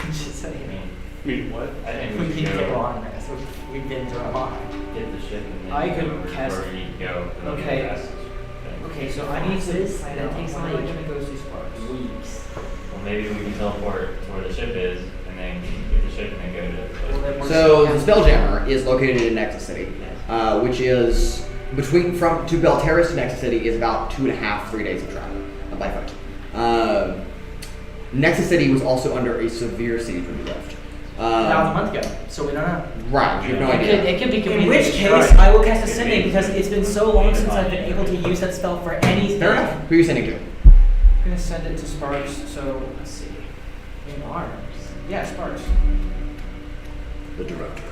Just I saying. mean, what? I think We we need should to get a go long rest. We've been through a lot. get the ship and then I go could over cast- where we need to go. and then Okay. get the passage. Okay, so I need to. This- I that know. takes When am I like gonna go see Sparks? Weeks. Well, maybe we can teleport to where the ship is and then get the ship and then go to the Well, then we're So yeah. the Spelljammer is located in Nexus City, which is from Belterris to Nexus City is about 2.5-3 days of travel by foot. Nexus City was also under a severe siege when you left. That was a month ago, so we don't know. Right, you have no It idea. could be In completely which destroyed. case, I will cast Ascending because it's been so long since I've been able to use that spell for anything. Fair enough. Who are you sending to? I'm gonna send it to Sparks. So let's see. Mars. Yeah, Sparks. The director.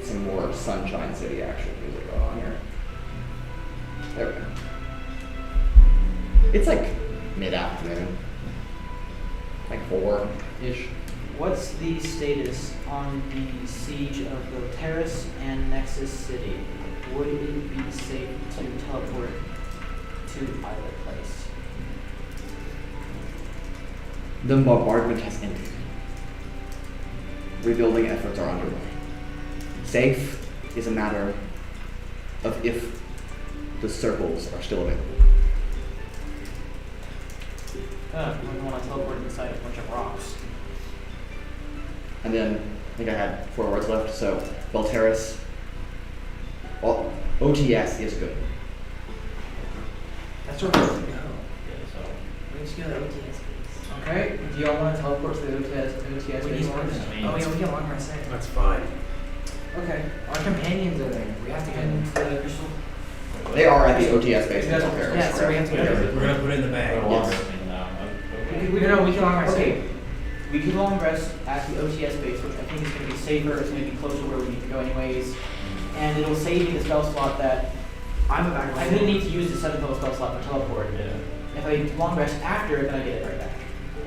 Some more Sunshine City action music going on here. There we go. It's like mid-afternoon. Like 4-ish. What's the status on the siege of the Terrace and Nexus City? Would it be safe to teleport to either place? The bombardment has ended. Rebuilding efforts are underway. Safe is a matter of if the circles are still available. We wouldn't want to teleport inside a bunch of rocks. And then I think I had 4 words left. So Belterris. Well, OTS is good. That's where we have to go. Yeah, so. We have to go to OTS base. Okay. Do y'all want to teleport to the OTS We base need first? to. Oh yeah, we get long rest there. That's fine. Okay. Our companions are there. We have to And go. the crystal. They are at the OTS base in Yeah, Belterris. Yeah, so we have to go. Yeah. We're gonna put it in the bag. Long Yes. resting now. Okay. We can long rest Okay. there. We could long rest at the OTS base, which I think is going to be safer. It's going to be closer to where we need to go anyways. And it'll save me the spell slot that I'm a back. I didn't need to use the 7th level spell slot for teleport. Yeah. If I long rest after, then I get it right back.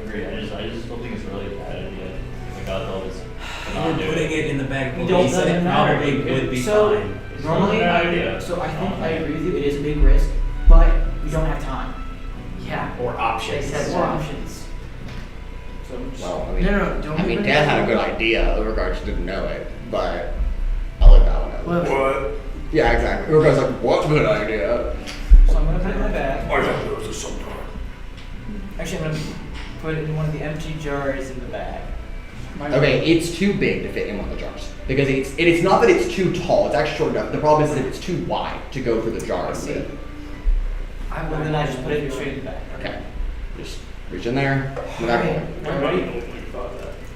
Agreed. I just don't think it's a really bad idea. Like I thought it's We're putting it in the bag. We Well, don't he said let it it matter. probably would be So- fine. It's Normally, not a bad idea. so I think I agree with you. It is a big risk, but we don't have time. Yeah. Or options. They said More that. options. So Well, No, no, don't. I mean, put it Dad in had a the- good idea. Urogar just didn't know it, but I'll let that one out. Well, What? Yeah, exactly. Urogar's like, what good idea? So I'm gonna put it in my bag. I thought there was a sonar. Actually, I'm gonna put it in one of the empty jars in the bag. Okay, it's too big to fit in one of the jars because it's not that it's too tall. It's actually short enough. The problem is that it's too wide to go through the jar. I see. I And would then I just put it straight in the bag. Okay, just reach in there. Come back. Okay, I'm ready.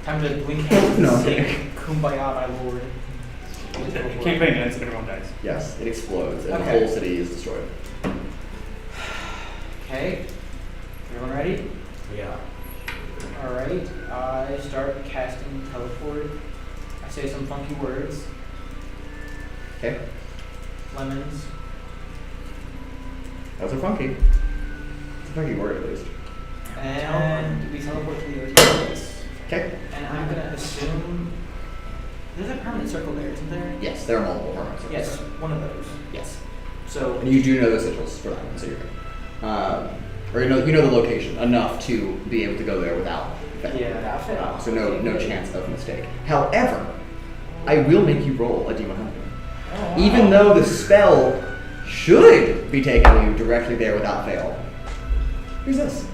Time to blink hands No, and okay. sing Kumbaya, my lord. Campaign ends and everyone dies. Yes, it explodes and Okay. the whole city is destroyed. Okay. Everyone ready? Yeah. Alright. I start casting teleport. I say some funky words. Okay, Lemons. those are funky. It's a funky word at least. And we teleport to the OTS base. Okay. And I'm gonna assume there's a permanent circle there, isn't there? Yes, there are multiple permanents. Yes, one of those. Yes. So And you do know the sigils for that one, so you're good. Or you know the location enough to be able to go there without fail. without fail. So no chance of mistake. However, I will make you roll a D100. Even though the spell should be taking you directly there without fail. Who's this?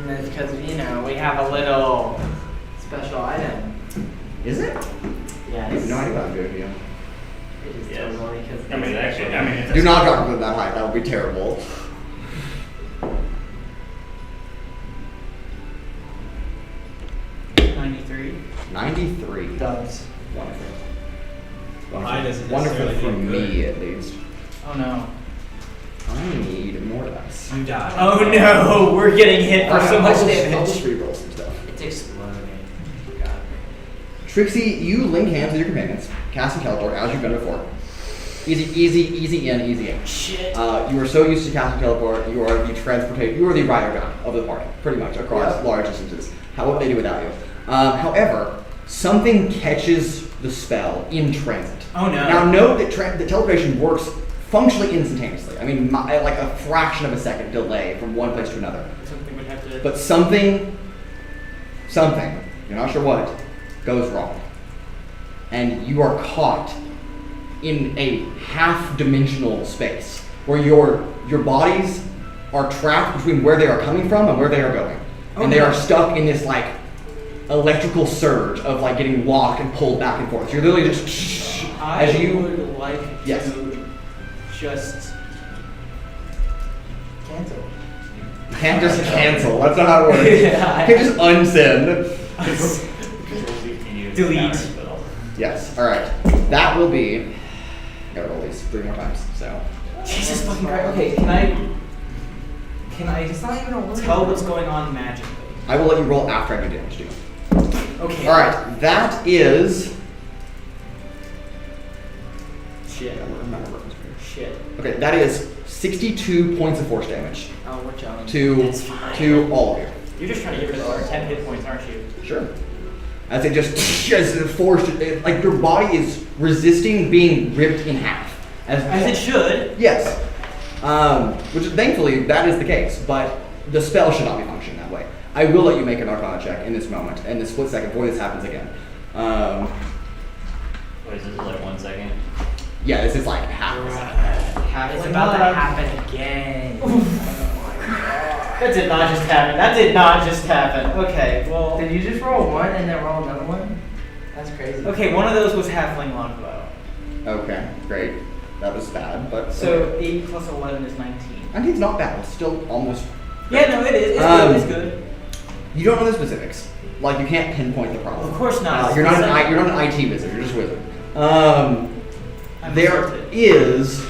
That's because we have a little special item. Is it? I have no idea what I'm doing to you. It is Yes. totally because I mean, actually, I mean, Do not drop it that high. That would be terrible. '93. 93. Dubs. Wonderful. Mine isn't Wonderful necessarily for good. me, at least. Oh no. I need more dice. You die. Oh no, we're getting hit for so much I'll damage. just reroll some stuff. it's exploding. God. Trixi, you link hands with your companions, cast and teleport as you've done before. Easy in, easy out. Shit. You are so used to casting teleport, you are the rider gun of the party, pretty much, across large distances. How would they do without you? However, something catches the spell in transit. Oh no. Now note that that teleportation works functionally instantaneously. I mean, like a fraction of a second delay from one place to another. Something would have to. But something, you're not sure what, goes wrong. And you are caught in a half-dimensional space where your bodies are trapped between where they are coming from and where they are going. And they are stuck in this like electrical surge of like getting locked and pulled back and forth. So you're literally just as you would like Yes. to just Cancel. can't just cancel. That's not how it works. Yeah, You can't just unsend. Delete. Yes. All right. That will be. I gotta roll these 3 more times. So Jesus fucking Christ. Okay, can I It's not even a word. tell what's going on magically? I will let you roll after I do damage to you. Okay. All right. That is. Shit. Shit. Okay. That is 62 points of force damage Oh, we're chilling. to all of you. You're just trying to get rid of our 10 hit points, aren't you? Sure. As it just as it forced, like your body is resisting being ripped in half. As it should. Yes. Which is, thankfully that is the case, but the spell should not be functioning that way. I will let you make an Arcana check in this moment, in this split second before this happens again. Wait, is this like 1 second? Yeah, this is like half a second. It's about to happen again. That did not just happen. Okay, well. Did you just roll one and then roll another one? That's crazy. Okay, one of those was halfling longbow. Okay, great. That was bad, but So 8 plus 11 is 19. 19's not bad. It's still almost. Yeah, no, it is. It's good. It's good. You don't know the specifics. Like you can't pinpoint the problem. Of course not. You're not an IT wizard. You're just a wizard. I'm There insulted. is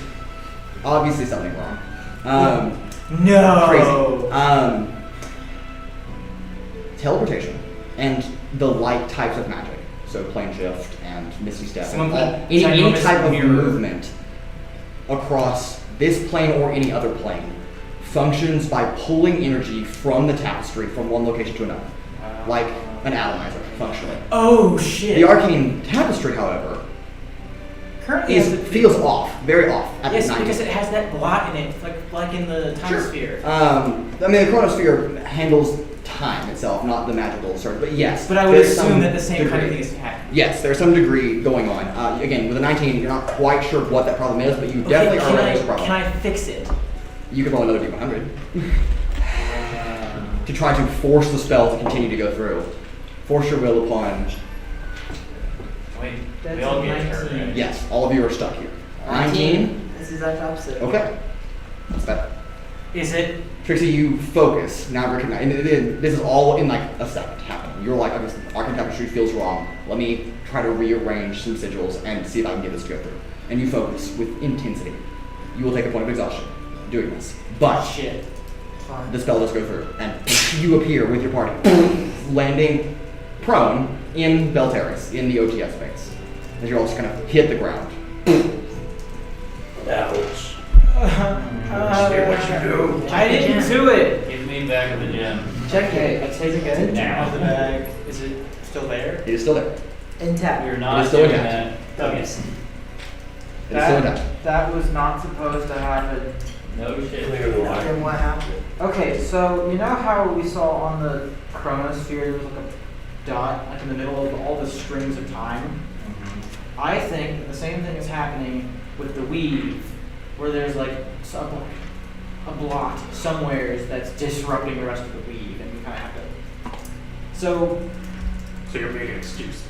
obviously something wrong. No. Crazy. Teleportation and the light types of magic. So plane shift and misty step. Someone And put any ginormous type of mirror. movement across this plane or any other plane functions by pulling energy from the tapestry from one location to another, like an atomizer, functionally. Oh shit. The arcane tapestry, however, Currently feels off, very off at yes, 90. because it has that blot in it, like in the time Sure. sphere. I mean, the chronosphere handles time itself, not the magical surge. But yes, But I would there's assume some that the same kind of degree. thing is happening. Yes, there's some degree going on. Again, with a 19, you're not quite sure what that problem is, but you definitely are aware of the problem. Can I fix it? You can roll another d100 to try to force the spell to continue to go through. Force your will upon. Wait, That's we all a get hurt, 19. right? Yes, all of you are stuck here. 19. This is exact opposite. Okay. That's better. Is it? Trixi, you focus, now recognize, and this is all in like a second happening. You're like, okay, Arcane Tapestry feels wrong. Let me try to rearrange some sigils and see if I can get this to go through. And you focus with intensity. You will take a point of exhaustion doing this. But Shit. Fine. the spell does go through, and you appear with your party, landing prone in Belteris, in the OTS space. As you're all just kind of hit the ground. Ouch. What you do? I didn't do it. Give me back of the gem. Check it. Is it good? Now. The bag. Is it still there? It is still there. Intact. You're It not is still doing intact. that. Okay. It is still intact. That was not supposed to happen. No shit. Clear the water. Then what happened? Okay, so you know how we saw on the chronosphere there was like a dot like in the middle of all the strings of time? I think that the same thing is happening with the weave, where there's like a blot somewhere that's disrupting the rest of the weave, and we kind of have to. So So you're making excuses.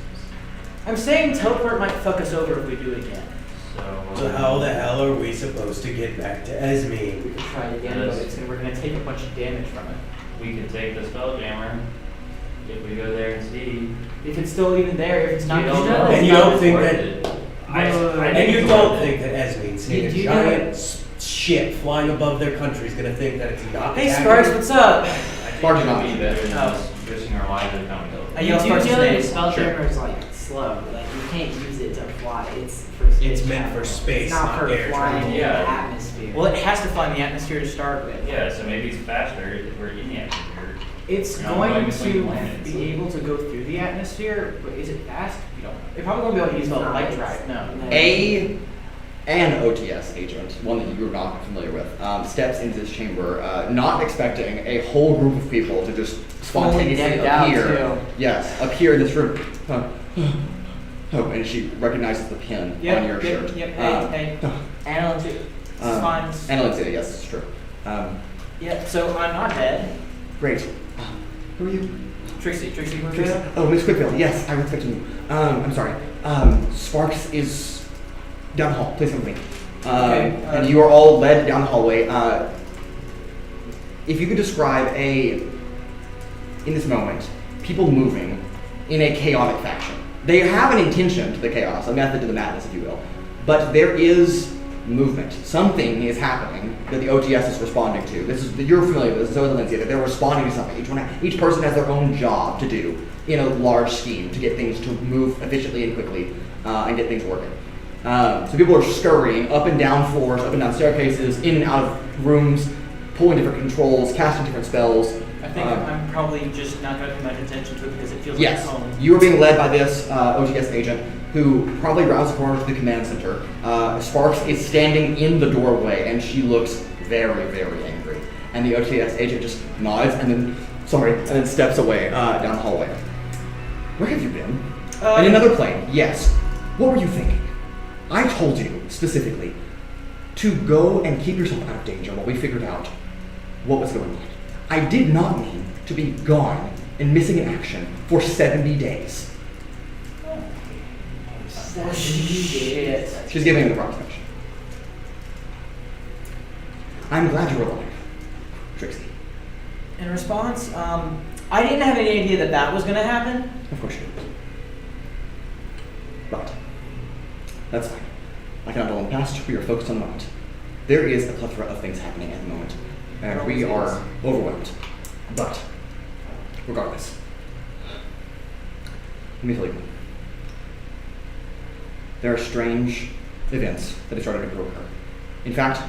I'm saying teleport might fuck us over if we do it again. So how the hell are we supposed to get back to Esme? We could try it again, but we're gonna take a bunch of damage from it. We could take the Spelljammer if we go there and see. If it's still even there, if it's not, You don't know. And you don't think that- And And you don't think that Esme, seeing a Do you giant ship flying above their country, is going to think that it's not Hey attacking? Sparks, what's up? I think Sparks it not. would be better than Oh. us risking our lives to come kill Hey, You yo, do Sparks' know that name. the Spelljammer is like slow. Like you can't use it to fly. It's for It's meant for travel. space, It's not not for air flying travel. in Yeah. the atmosphere. Well, it has to fly in the atmosphere to start with. Yeah, so maybe it's faster if we're in the atmosphere. It's You're not going going between to planets. be able to go through the atmosphere, but is it fast? We don't know. It probably won't be able to use the No, light it's- drive. No. An OTS agent, one that you're not familiar with, steps into this chamber, not expecting a whole group of people to just spontaneously decked out, appear. too. Yes, appear in this room. Oh, and she recognizes the pin on your Yep, shirt. yep, hey. Analyze it. It's fine. Analysia, yes, it's true. Yeah, so I'm not dead. Great. Who are you? Trixi, we're Trixi. good. Oh, Miss Quickvale, yes, I was expecting you. I'm sorry. Sparks is down the hall. Please come with me. Okay, and you are all led down the hallway. If you could describe in this moment, people moving in a chaotic fashion. They have an intention to the chaos, a method to the madness, if you will. But there is movement. Something is happening that the OTS is responding to. You're familiar with this, so is Aelithia, that they're responding to something. Each person has their own job to do in a large scheme to get things to move efficiently and quickly and get things working. So people are scurrying up and down floors, up and down staircases, in and out of rooms, pulling different controls, casting different spells. I think I'm probably just not going to pay much attention to it because it feels Yes, like home. you are being led by this OTS agent who probably rounds the corner to the command center. Sparks is standing in the doorway and she looks very, very angry. And the OTS agent just nods and then steps away down the hallway. Where have you been? In another plane, yes. What were you thinking? I told you, specifically, to go and keep yourself out of danger while we figured out what was going on. I did not mean to be gone and missing in action for 70 days. Oh, shit. She's giving him the approximation. I'm glad you're alive, Trixi. In response, I didn't have any idea that was going to happen. Of course you didn't. But that's fine. I cannot dwell on the past. We are focused on the moment. There is a plethora of things happening at the moment, and we are overwhelmed. But regardless, let me tell you. There are strange events that have started to occur. In fact,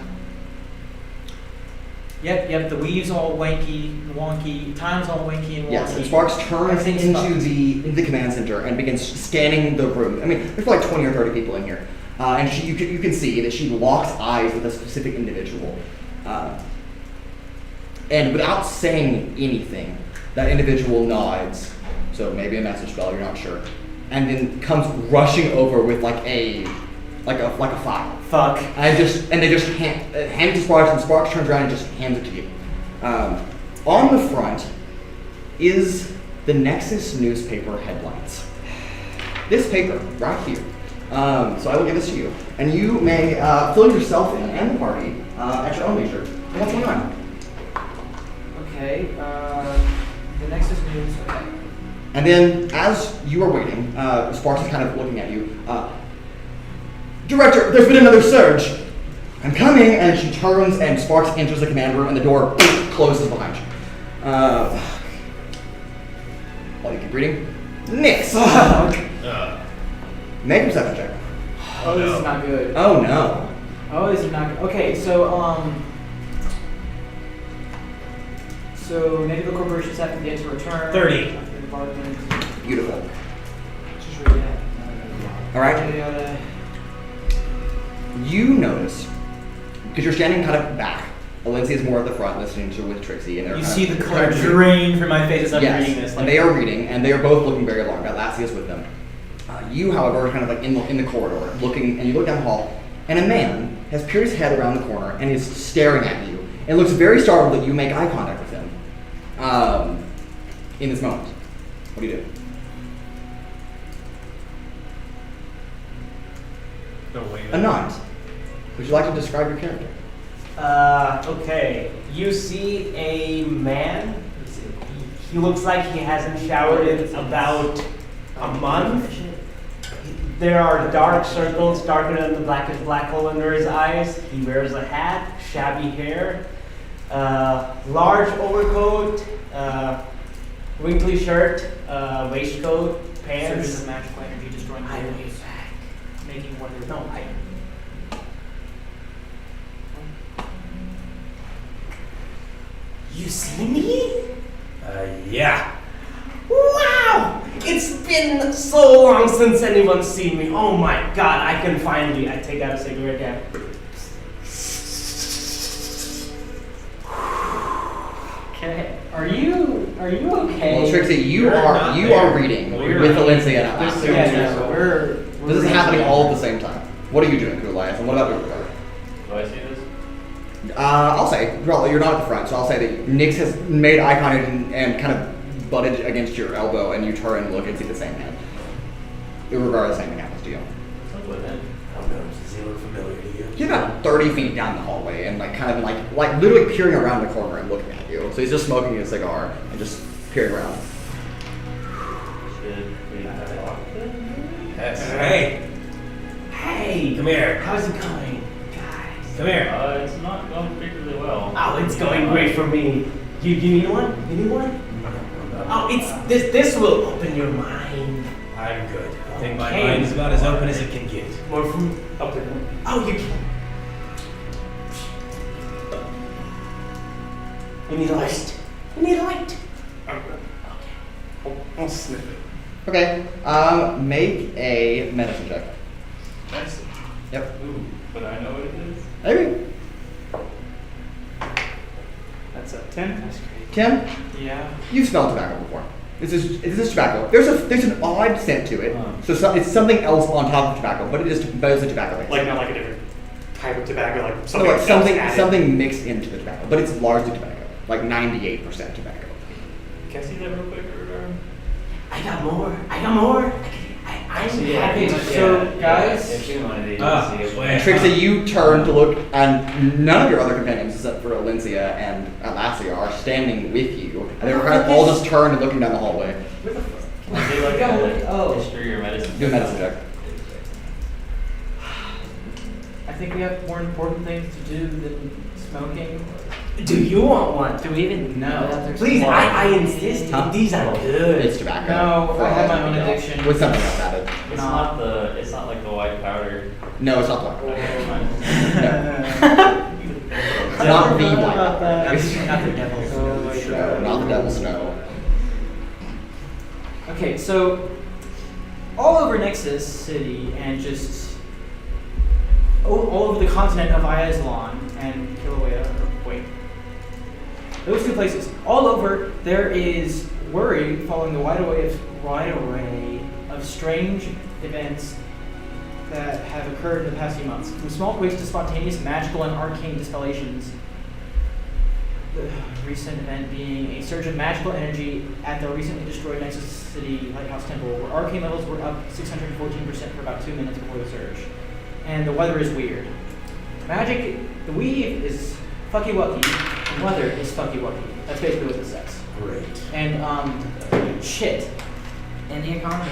Yep, the weave's all wonky, time's all wanky and wonky. yes, and Sparks turns Everything's into the command center and begins scanning the room. I mean, there's probably 20 or 30 people in here. And you can see that she locks eyes with a specific individual. And without saying anything, that individual nods, so maybe a message spell, you're not sure, and then comes rushing over with like a file. Fuck. And they just hand it to Sparks, and Sparks turns around and just hands it to you. On the front is the Nexus newspaper headlines. This paper right here. So I will give this to you, and you may fill yourself in and the party at your own leisure. What's going on? Okay, the Nexus News, okay. And then, as you are waiting, Sparks is kind of looking at you. Director, there's been another surge. I'm coming, and she turns, and Sparks enters the command room, and the door closes behind you. While you keep reading, Nix. Make a perception check. Oh, this is not good. Oh no. Oh, this is not good. Okay, so negative corporations have to get to return. 30. Beautiful. Just read that. All right. You notice, because you're standing kind of back, Aelithia is more at the front listening to with Trixi, and they're You kind see of, the color drain from my face as I'm yes, reading this. and they are reading, and they are both looking very alarmed. Atlasia is with them. You, however, are kind of like in the corridor, looking, and you look down the hall, and a man has peered his head around the corner and is staring at you, and looks very startled that you make eye contact with him. In this moment, what do you do? No way. Anant, would you like to describe your character? Okay. You see a man. He looks like he hasn't showered in about a month. There are dark circles, darker than the blackest black hole under his eyes. He wears a hat, shabby hair, large overcoat, wrinkly shirt, waistcoat, pants. Surges of magical energy destroying I will be buildings, back. making wonders. No, You see me? Yeah. Wow! It's been so long since anyone's seen me. Oh my god, I can finally. I take out a cigarette again. Okay. Are you okay? Well, Trixie, you You're are not you there. are reading We're with not. Aelithia and This, Atlasia. yeah, no, we're This is happening all at the same time. What are you doing, Kuolias? And what about Urogar? Do I see this? I'll say, well, you're not at the front, so I'll say that Nyx has made eye contact and kind of butted against your elbow, and you turn and look and see the same hand. Urogar, the same thing happens to you. What's with it? I don't know. Does he look familiar to you? He's about 30 feet down the hallway and like kind of like literally peering around the corner and looking at you. So he's just smoking a cigar and just peering around. Should we talk to him? Yes. Hey, Hey! come here. How's it going, guys? Come here. It's not going particularly well. Oh, it's going great for me. You need one? You need one? Oh, it's this will open your mind. I'm good. I think my Okay. mind is about as open as it can get. More from up there. Oh, you can. You need a light. You need a light. I'll sniff it. Okay. Make a medicine check. Medicine. Yep. Ooh, but I know what it is. Maybe. That's a 10. That's great. Tim, Yeah. you've smelled tobacco before. This is tobacco. There's an odd scent to it. So it's something else on top of tobacco, but it's a tobacco mix. Like not like a different type of tobacco, like No, something like else something added. something mixed into the tobacco, but it's largely tobacco, like 98% tobacco. Can I see that real quick, or? I got more. I'm happy. So, guys- if you want to see it. wait. Trixie, you turn to look, and none of your other companions, except for Aelithia and Atlasia, are standing with you. And they were kind of all just turned and looking down the hallway. Can I do like a Oh. history or medicine? Do a medicine check. I think we have more important things to do than smoking. Do you want one? Do we even know that there's Please, more? I insist. Huh? These are good. It's tobacco. No, for I have all my own you know. addiction. With something else added. It's not like the white powder. No, it's not black. Okay, never mind. It's not the black. Not the devil's No, not the devil's snow. Okay, so all over Nexus City and just all over the continent of Ayazlan and Kilauea, those two places, all over there is worry following the wide array of strange events that have occurred in the past few months. From small quakes to spontaneous magical and arcane dispelations. The recent event being a surge of magical energy at the recently destroyed Nexus City Lighthouse Temple, where arcane levels were up 614% for about 2 minutes before the surge. And the weather is weird. Magic, the weave is fucky wucky, and weather is fucky wucky. That's basically what this says. Great. And, shit. And the economy.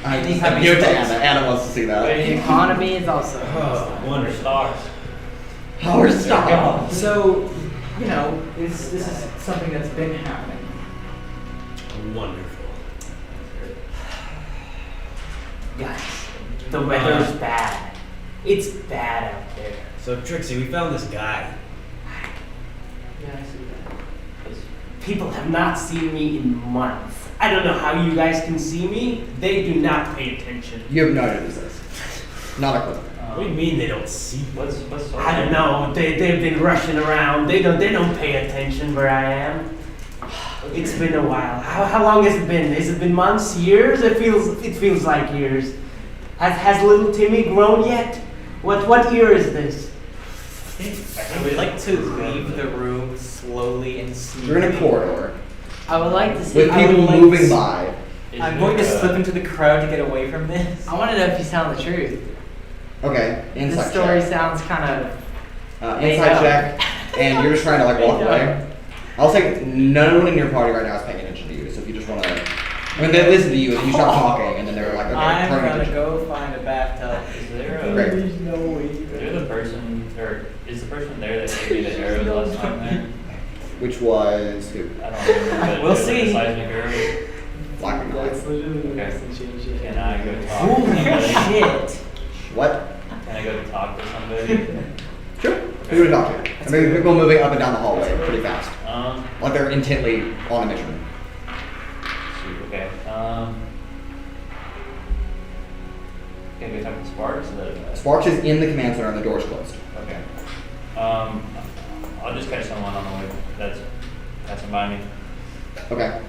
I These give have it to stocks. Anna. Anna wants to see that. The economy is also. Oh, Wonder wonderful. stocks. Our stop. So, you know, this is something that's been happening. Wonderful. Guys, the weather's bad. It's bad out there. So Trixie, we found this guy. Yeah, I see that. People have not seen me in months. I don't know how you guys can see me. They do not pay attention. You have no idea who this is. Not a clue. What do you mean they don't see you? What's I don't know. They've been rushing around. They don't pay attention where I am. It's been a while. How long has it been? Has it been months, years? It feels like years. Has little Timmy grown yet? What year is this? I would like to leave the room slowly and sneakily. You're in a corridor I would like to see. with I would people like moving to- by. I'm going to slip into the crowd to get away from this. I want to know if he's telling the truth. Okay, This insight story check. sounds kind of. Insight check, and you're just trying to like walk away. I'll say no one in your party right now is paying attention to you, so if you just want to, I mean, they listen to you, and you start talking, and then they're like, okay, I'm turn gonna attention. go find a bathtub. Is there a, Great. is there the person, or is the person there that gave me the arrows last time there? Which was who? I don't remember, but We'll there was see. the seismic arrows. Black and white. Okay. Can I go talk to Holy somebody? shit! What? Can I go talk to somebody? Sure. Who would talk to? I mean, people moving up and down the hallway pretty fast, like they're intently on a mission. Shoot, okay. Can I go talk to Sparks? Is that Sparks is in the command center, and the door's closed. okay. I'll just catch someone on the way that's passing by me. Okay.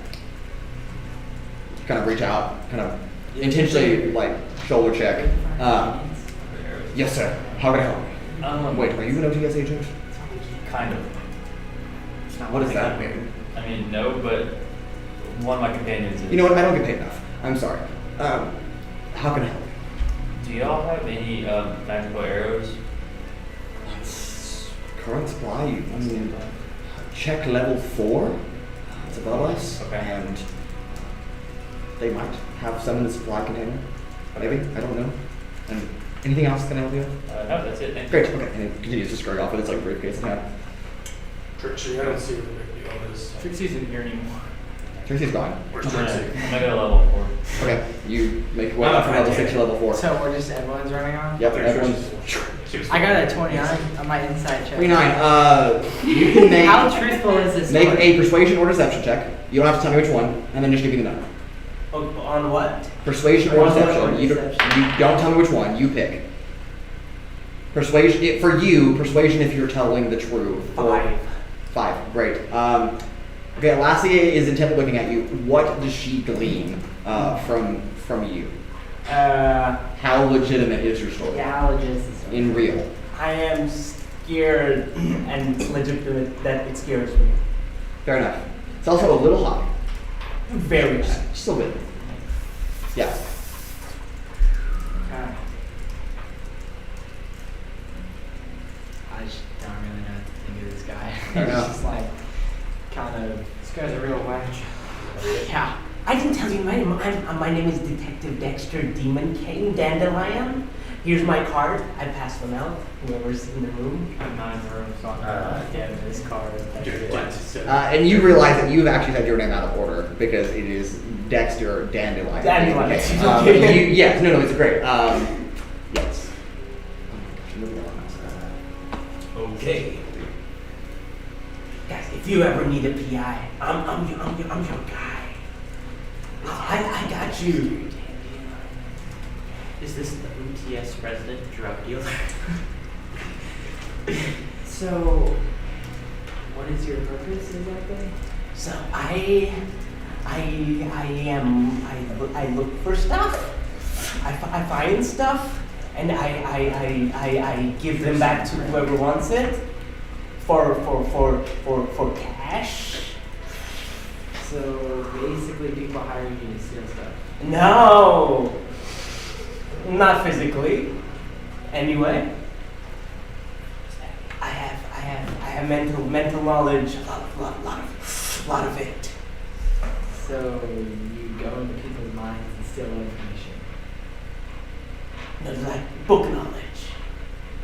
Kind of reach out, kind of intentionally like shoulder check. Yes, sir. How can I help? Wait, are you an OTS agent? Kind of. What does that mean? I mean, no, but one of my companions is. You know what? I don't get paid enough. I'm sorry. How can I help? Do y'all have any magical arrows? Current supply. I mean, check level 4. It's above us, Okay. and they might have some in the supply container. Maybe, I don't know. And anything else can I help you? No, that's it. Thank you. Great. Okay. And it continues to scurry off with its like briefcase in hand. Trixi, I don't see what the big deal is. Trixie's in here anymore. Tracy's gone. Where's I'm gonna Trixi? go to level 4. Okay. You make your way up from level 6 to level 4. So we're just everyone's running on? Yep. There's Everyone's. Trixi. I got a 29 on my insight check. 29. You can make. How truthful is this? Make story? a persuasion or deception check. You don't have to tell me which one, and then just give me the number. On what? Persuasion or Persuasion deception. or You deception. don't tell me which one. You pick. Persuasion for you. Persuasion if you're telling the truth. 5. 5. Great. Okay. Atlasia is intently looking at you. What does she glean from you? How legitimate is your story? Yeah, just In real. I am scared and legitimate that it scares me. Fair enough. It's also a little high. Very much. Just a bit. Yeah. Okay. I just don't really know what to think of this guy. Fair It's enough. just like kind of. This guy's a real wench. Yeah. I didn't tell you my name. My name is Detective Dexter Demon King Dandelion. Here's my card. I pass them out. Whoever's in the room. I'm not in the room, so I'm Yeah, this card. And you realize that you've actually said your name out of order because it is Dexter Dandelion. Dandelion. Yes, no, it's great. Yes. Okay. Guys, if you ever need a PI, I'm your guy. I got you. Is this the OTS resident drug dealer? So, what is your purpose exactly? So I look for stuff. I find stuff, and I give them back to whoever wants it for cash. So, basically, people hire you to steal stuff. No, not physically. Anyway, I have mental knowledge. A lot of it. So, you go into people's minds and steal information. No, like book knowledge.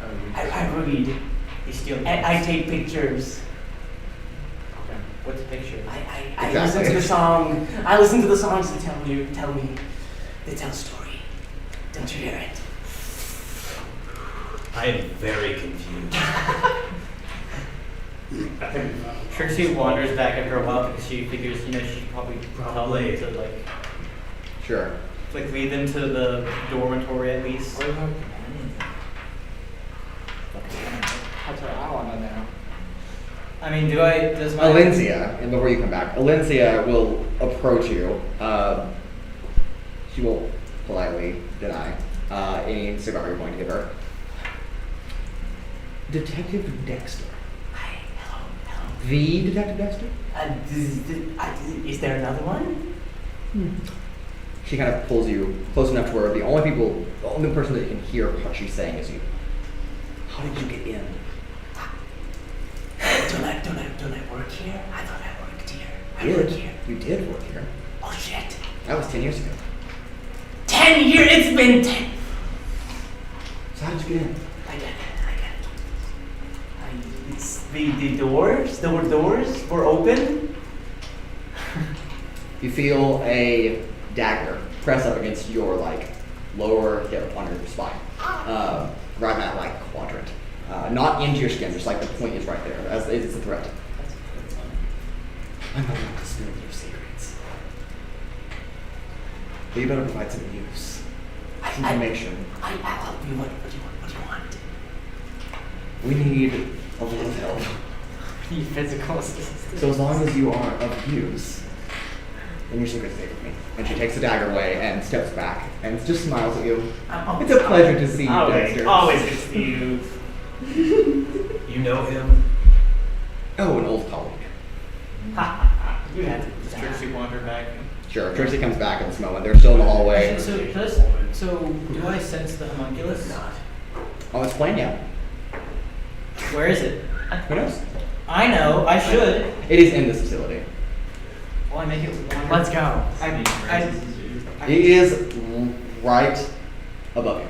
Oh, I read. you steal I take pictures. Okay. What's a picture? I Exactly. listen to the song. I listen to the songs that tell me. They tell a story. Don't you hear it? I am very confused. Trixie wanders back after a while because she figures, she should probably tell them to Sure. lead them to the dormitory at least. What about companions? That's what I want to know. I mean, does my... Aelithia, and before you come back, Aelithia will approach you. She will politely deny any cigar you're going to give her. Detective Dexter. Hi, hello. The Detective Dexter? Is there another one? She kind of pulls you close enough to where the only person that can hear what she's saying is you. How did you get in? Don't I work here? I thought I worked here. You did work here. Oh shit. That was 10 years ago. 10 years? It's been 10. So how did you get in? I get it. It's the doors were open. You feel a dagger press up against your lower hip on your spine, right in that quadrant. Not into your skin, just the point is right there, as it's a threat. I'm not going to spill your secrets. But you better provide some use, some information. I'll help you. What do you want? We need a little help. Need physical assistance. So as long as you are of use, then your secret's safe with me. And she takes the dagger away and steps back and just smiles at you. It's a pleasure to see you, Dexter. Always good to see you. You know him? Oh, an old colleague. You had to. Does Trixi wander back? Sure, Trixi comes back at this moment. They're still in the hallway. So do I sense the homunculus? I'll explain, yeah. Where is it? Who knows? I know, I should. It is in this facility. Will I make it wander? Let's go. It is right above you.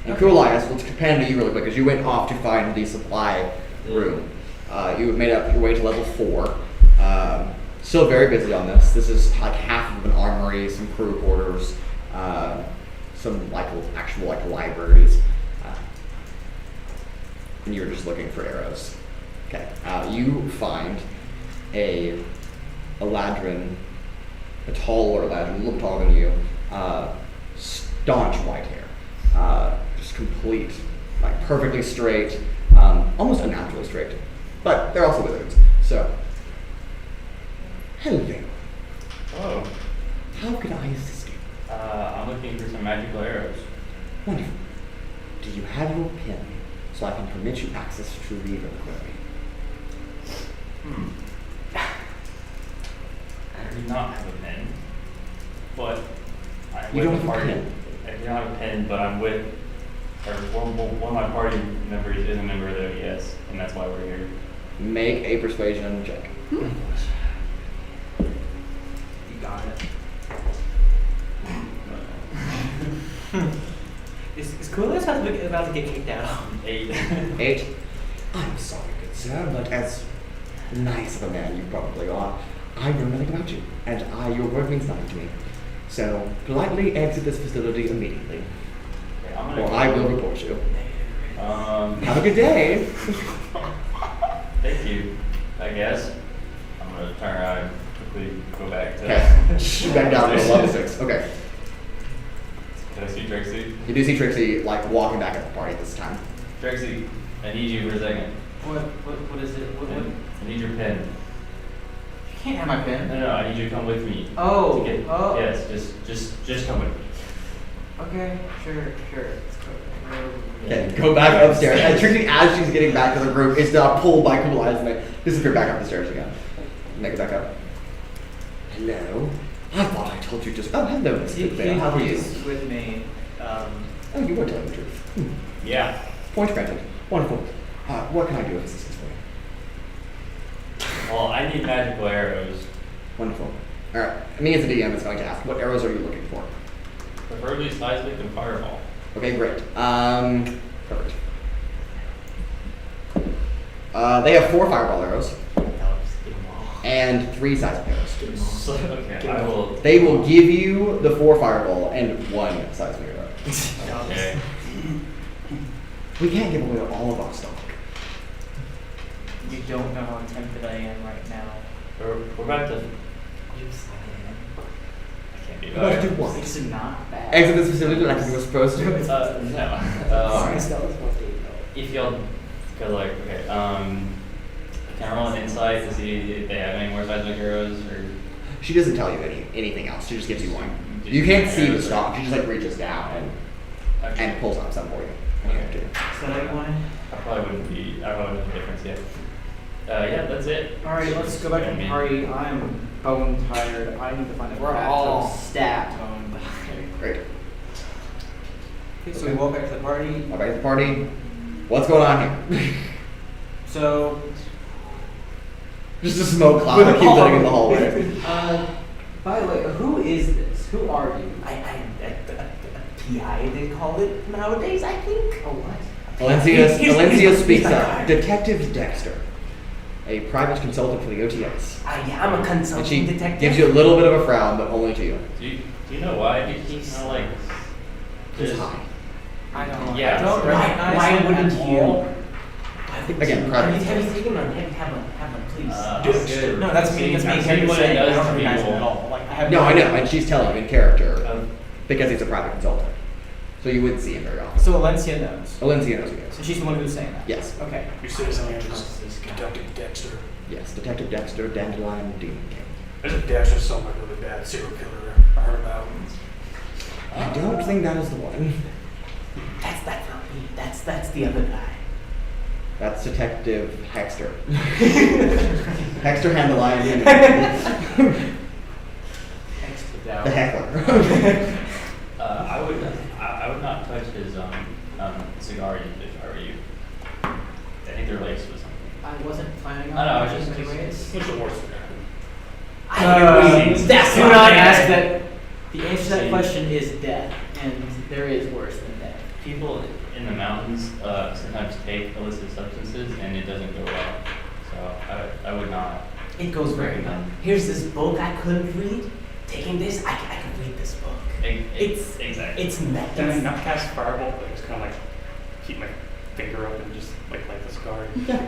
And Kuolias, let's pan to you really quick, because you went off to find the supply room. You have made up your way to level 4. Still very busy on this. This is half of an armory, some crew quarters, some actual libraries. And you're just looking for arrows. Okay. You find a ladrin, a taller ladrin, a little bit taller than you, staunch white hair, just complete, perfectly straight, almost unnaturally straight, but they're also wizards. So, hello. Oh, How can I assist you? I'm looking for some magical arrows. Wonderful. Do you have your pen so I can permit you access to read very quickly? I do not have a pen, but I'm You with don't a have a party. pen? I do not have a pen, but I'm with, or one of my party members is a member of the OES, and that's why we're here. Make a persuasion check. You got it. Is Kuolias about to get kicked out? 8. 8. I'm sorry, good sir, but as nice of a man you probably are, I know nothing about you, and your word means nothing to me. So politely exit this facility immediately, Okay, I'm or gonna I will report you. Have Have a good day. Thank you, I guess. I'm gonna turn around and quickly go back to. Okay. Back down to level 6. Okay. Can I see Trixi? You do see Trixi walking back at the party this time. Trixi, I need you for a second. What is it? I need your pen. You can't have my pen. No, I need you to come with me. Oh, To get- oh. Yes, just come with me. Okay, sure. Let's go. Okay, go back upstairs. And Trixi, as she's getting back to the group, is now pulled by Kuolias and they disappear back up the stairs again. Make it back up. Hello? I thought I told you just. Oh, hello, Miss Quickvale. How are you? He's with me. Oh, you were telling the truth. Yeah. Point granted. Wonderful. What can I do with assistance for you? Well, I need magical arrows. Wonderful. Alright, me as a DM is going to ask, what arrows are you looking for? Preferably seismic and fireball. Okay, great. Perfect. They have 4 fireball arrows and 3 seismic arrows. So, okay, I will. They will give you the 4 fireball and 1 seismic arrow. Okay. We can't give away all of our stock. You don't know how tempted I am right now. We're about to. You saying? I can't be We're about to do about what? It's not bad. Exit this facility like you were supposed to. No. That was what they know. If y'all go okay, can I roll an insight to see if they have any more seismic arrows or? She doesn't tell you anything else. She just gives you 1. Just You can't give see me the arrows, stock. She just reaches down and pulls out some for you. Okay. Is that what you wanted? I probably wouldn't know the difference yet. Yeah, that's it. Alright, let's go back to the party. I'm bone tired. I need to find a We're path all to- stacked bone tired. Great. Okay, so we walk back to the party. All back at the party. What's going on here? So Just a smoke cloud that keeps running in the hallway. By the way, who is this? Who are you? PI they call it nowadays, I think. Oh, what? Valencia speaks up. Detective Dexter, a private consultant for the OTS. Yeah, I'm a And consulting she detective. gives you a little bit of a frown, but only to you. Do you know why he's kind of like He's this? high. I don't. Yeah. I don't recognize Why him wouldn't at you? all. Again, private. Have you taken on him? Have one, please. Good. No, that's me. That's me. I've Him seen what it saying I does don't to recognize him people. at all. Like I have. No, I know, and she's telling you in character Um, because he's a private consultant. So you wouldn't see him very often. So Valencia knows. Valencia knows who he is. So she's the one who's saying that. Yes. Okay. Your citizen name is Detective Dexter. Yes, Detective Dexter, Dandelion Demon King. There's a Dexter somewhere really bad serial killer I heard about. I don't think that is the one. That's not me. That's the other guy. That's Detective Hexter. Hexter Dandelion Demon King. The heckler. I would not touch his cigar if I were you. I think they're laced with something. I wasn't planning on. I know, I was touching just- anyways. What's the worst thing? That's Do what not I ask asked. that. The answer to that question is death, and there is worse than death. People in the mountains sometimes take illicit substances and it doesn't go well. So I would not. It goes very well. Here's this book I couldn't read. Taking this, I can read this book. It's exactly. It's mad. Can I not cast Fireball, but just kind of like keep my finger up and just like light the cigar? Yeah.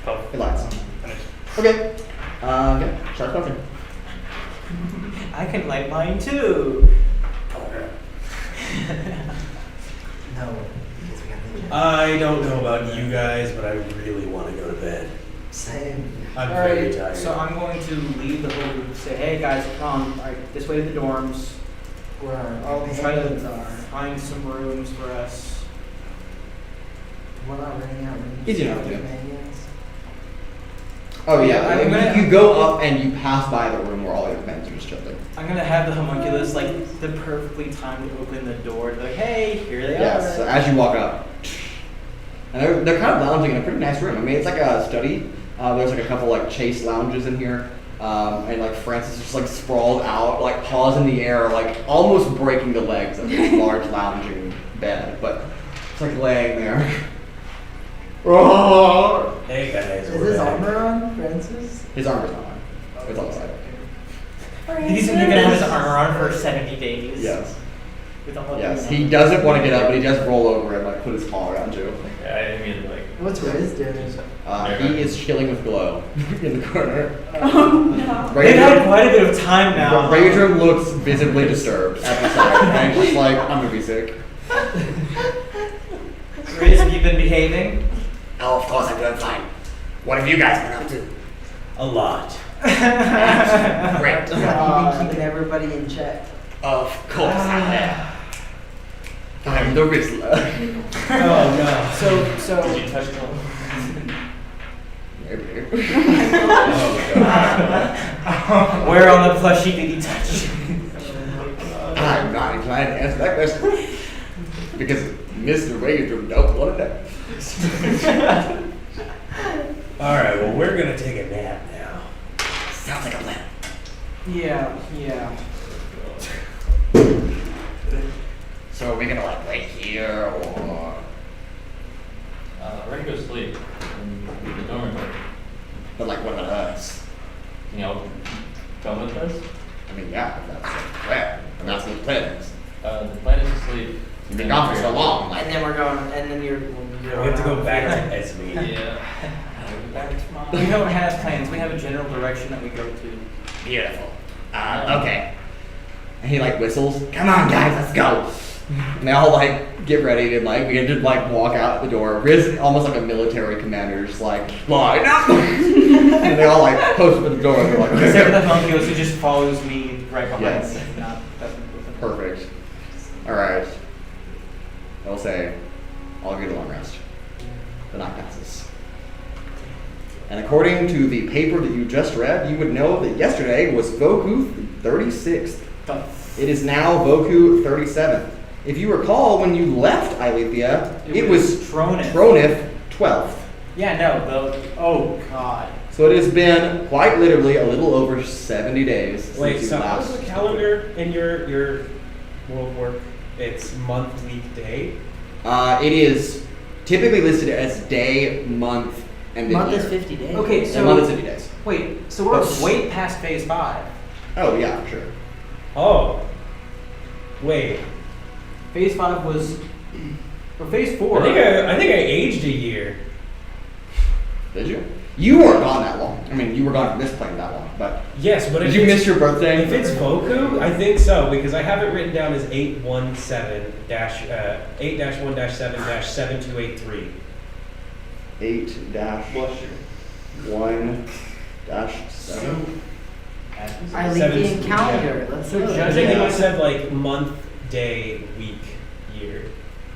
Puff. It lights. Finish. Okay. Yeah, start talking. I can light mine too. No, because we got the I don't know about you guys, but I really want to go to bed. same. I'm Alright, very tired. so I'm going to lead the whole group. Say, hey guys, come on. Alright, this way to the dorms. Where our I'll try companions to are. find some rooms for us. We're not renting out rooms. Easy for enough to do. companions. Oh yeah, I'm gonna- you go up and you pass by the room where all your friends are just chilling. I'm gonna have the homunculus like the perfectly timed to open the door. Like, hey, here they Yes, so are. as you walk up, and they're kind of lounging in a pretty nice room. I mean, it's like a study. There's like a couple like chase lounges in here, and like Francis is just like sprawled out, like paws in the air, like almost breaking the legs of this large lounging bed, but it's like laying there. Hey guys, Is we're his back. armor on, Francis? His armor's not on. It's on the side. He's gonna have his armor on for 70 days. Yes. With a whole Yes. thing He on. doesn't want to get up, but he does roll over and like put his paw around you. Yeah, I immediately like. What's Riz doing? He is chilling with Glow in the corner. Oh no. They've had quite a bit of time now. Raudrem looks visibly disturbed at the sight, and he's just like, I'm gonna be sick. Riz, have you been behaving? Oh, of course I'm doing fine. What have you guys been up to? A lot. Great. Yeah, you've been keeping everybody in check. Of course I have. I'm the Rizzler. Oh no. So Did you touch the Maybe. Oh god. where on the plushie did he touch you? I'm not inclined to answer that question. Because Mr. Raudrem don't want to know. Alright, well we're gonna take a nap now. Sounds like a plan. Yeah. So are we gonna like wait here or? We're gonna go sleep in the dormitory. But like what about us? You know, come with us. I mean, yeah, if that's the plan. And that's what the plan is. The plan is to sleep. You've been gone for so long. Like, And then we're going, and then you're. We have to go back to Esme. Yeah. We don't have plans. We have a general direction that we go to. beautiful. Okay. And he like whistles. Come on, guys, let's go. And they all like get ready and like begin to like walk out the door. Riz, almost like a military commander, just like line up. And they all like post up at the door. And they're like, Except for the okay. homunculus who just follows me right behind Yes. me. Doesn't listen. Perfect. All right. I'll say, I'll give you a long rest. The night passes. And according to the paper that you just read, you would know that yesterday was Voku 36th. It is now Voku 37th. If you recall, when you left Aelithia, it was Tronif 12th. Yeah, no, oh god. So it has been quite literally a little over 70 days Wait, since you so how's last. the calendar in your world work? It's month, week, day? It is typically listed as day, month, and Month year. is 50 days. Okay, And month is so 50 days. wait, so we're way past phase 5. Oh yeah, for sure. Oh. Wait. Phase 5 was, or phase 4. I think I aged a year. Did you? You weren't gone that long. I mean, you were gone from this plane that long, but Yes, but did if you it's- miss your birthday? If it's Voku, I think so, because I have it written down as 8-1-7-7283. 8-1-7. Aelithian calendar. Let's do I it. think it said like month, day, week, year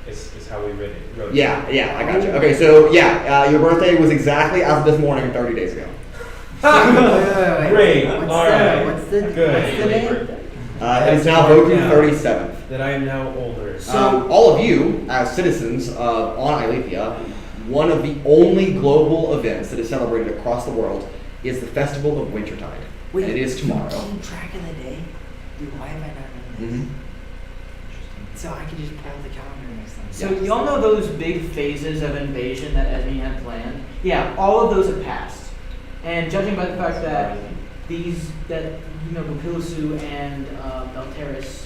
is how we wrote it. Yeah, I got you. Okay, so yeah, your birthday was exactly as of this morning 30 days ago. Wait. Great. What's All the, right. What's the Good. What's the name? It is now Voku 37th. That I am now older. All of you, as citizens on Aelithia, one of the only global events that is celebrated across the world is the Festival of Wintertide. Wait, And it is tomorrow. Keeping track of the day? Dude, why have I not known this? Mhm. So I can just pull up the calendar next time. So y'all know those big phases of invasion that Esme had planned? Yeah, all of those have passed. And judging by the fact that Bupilusu and Belteris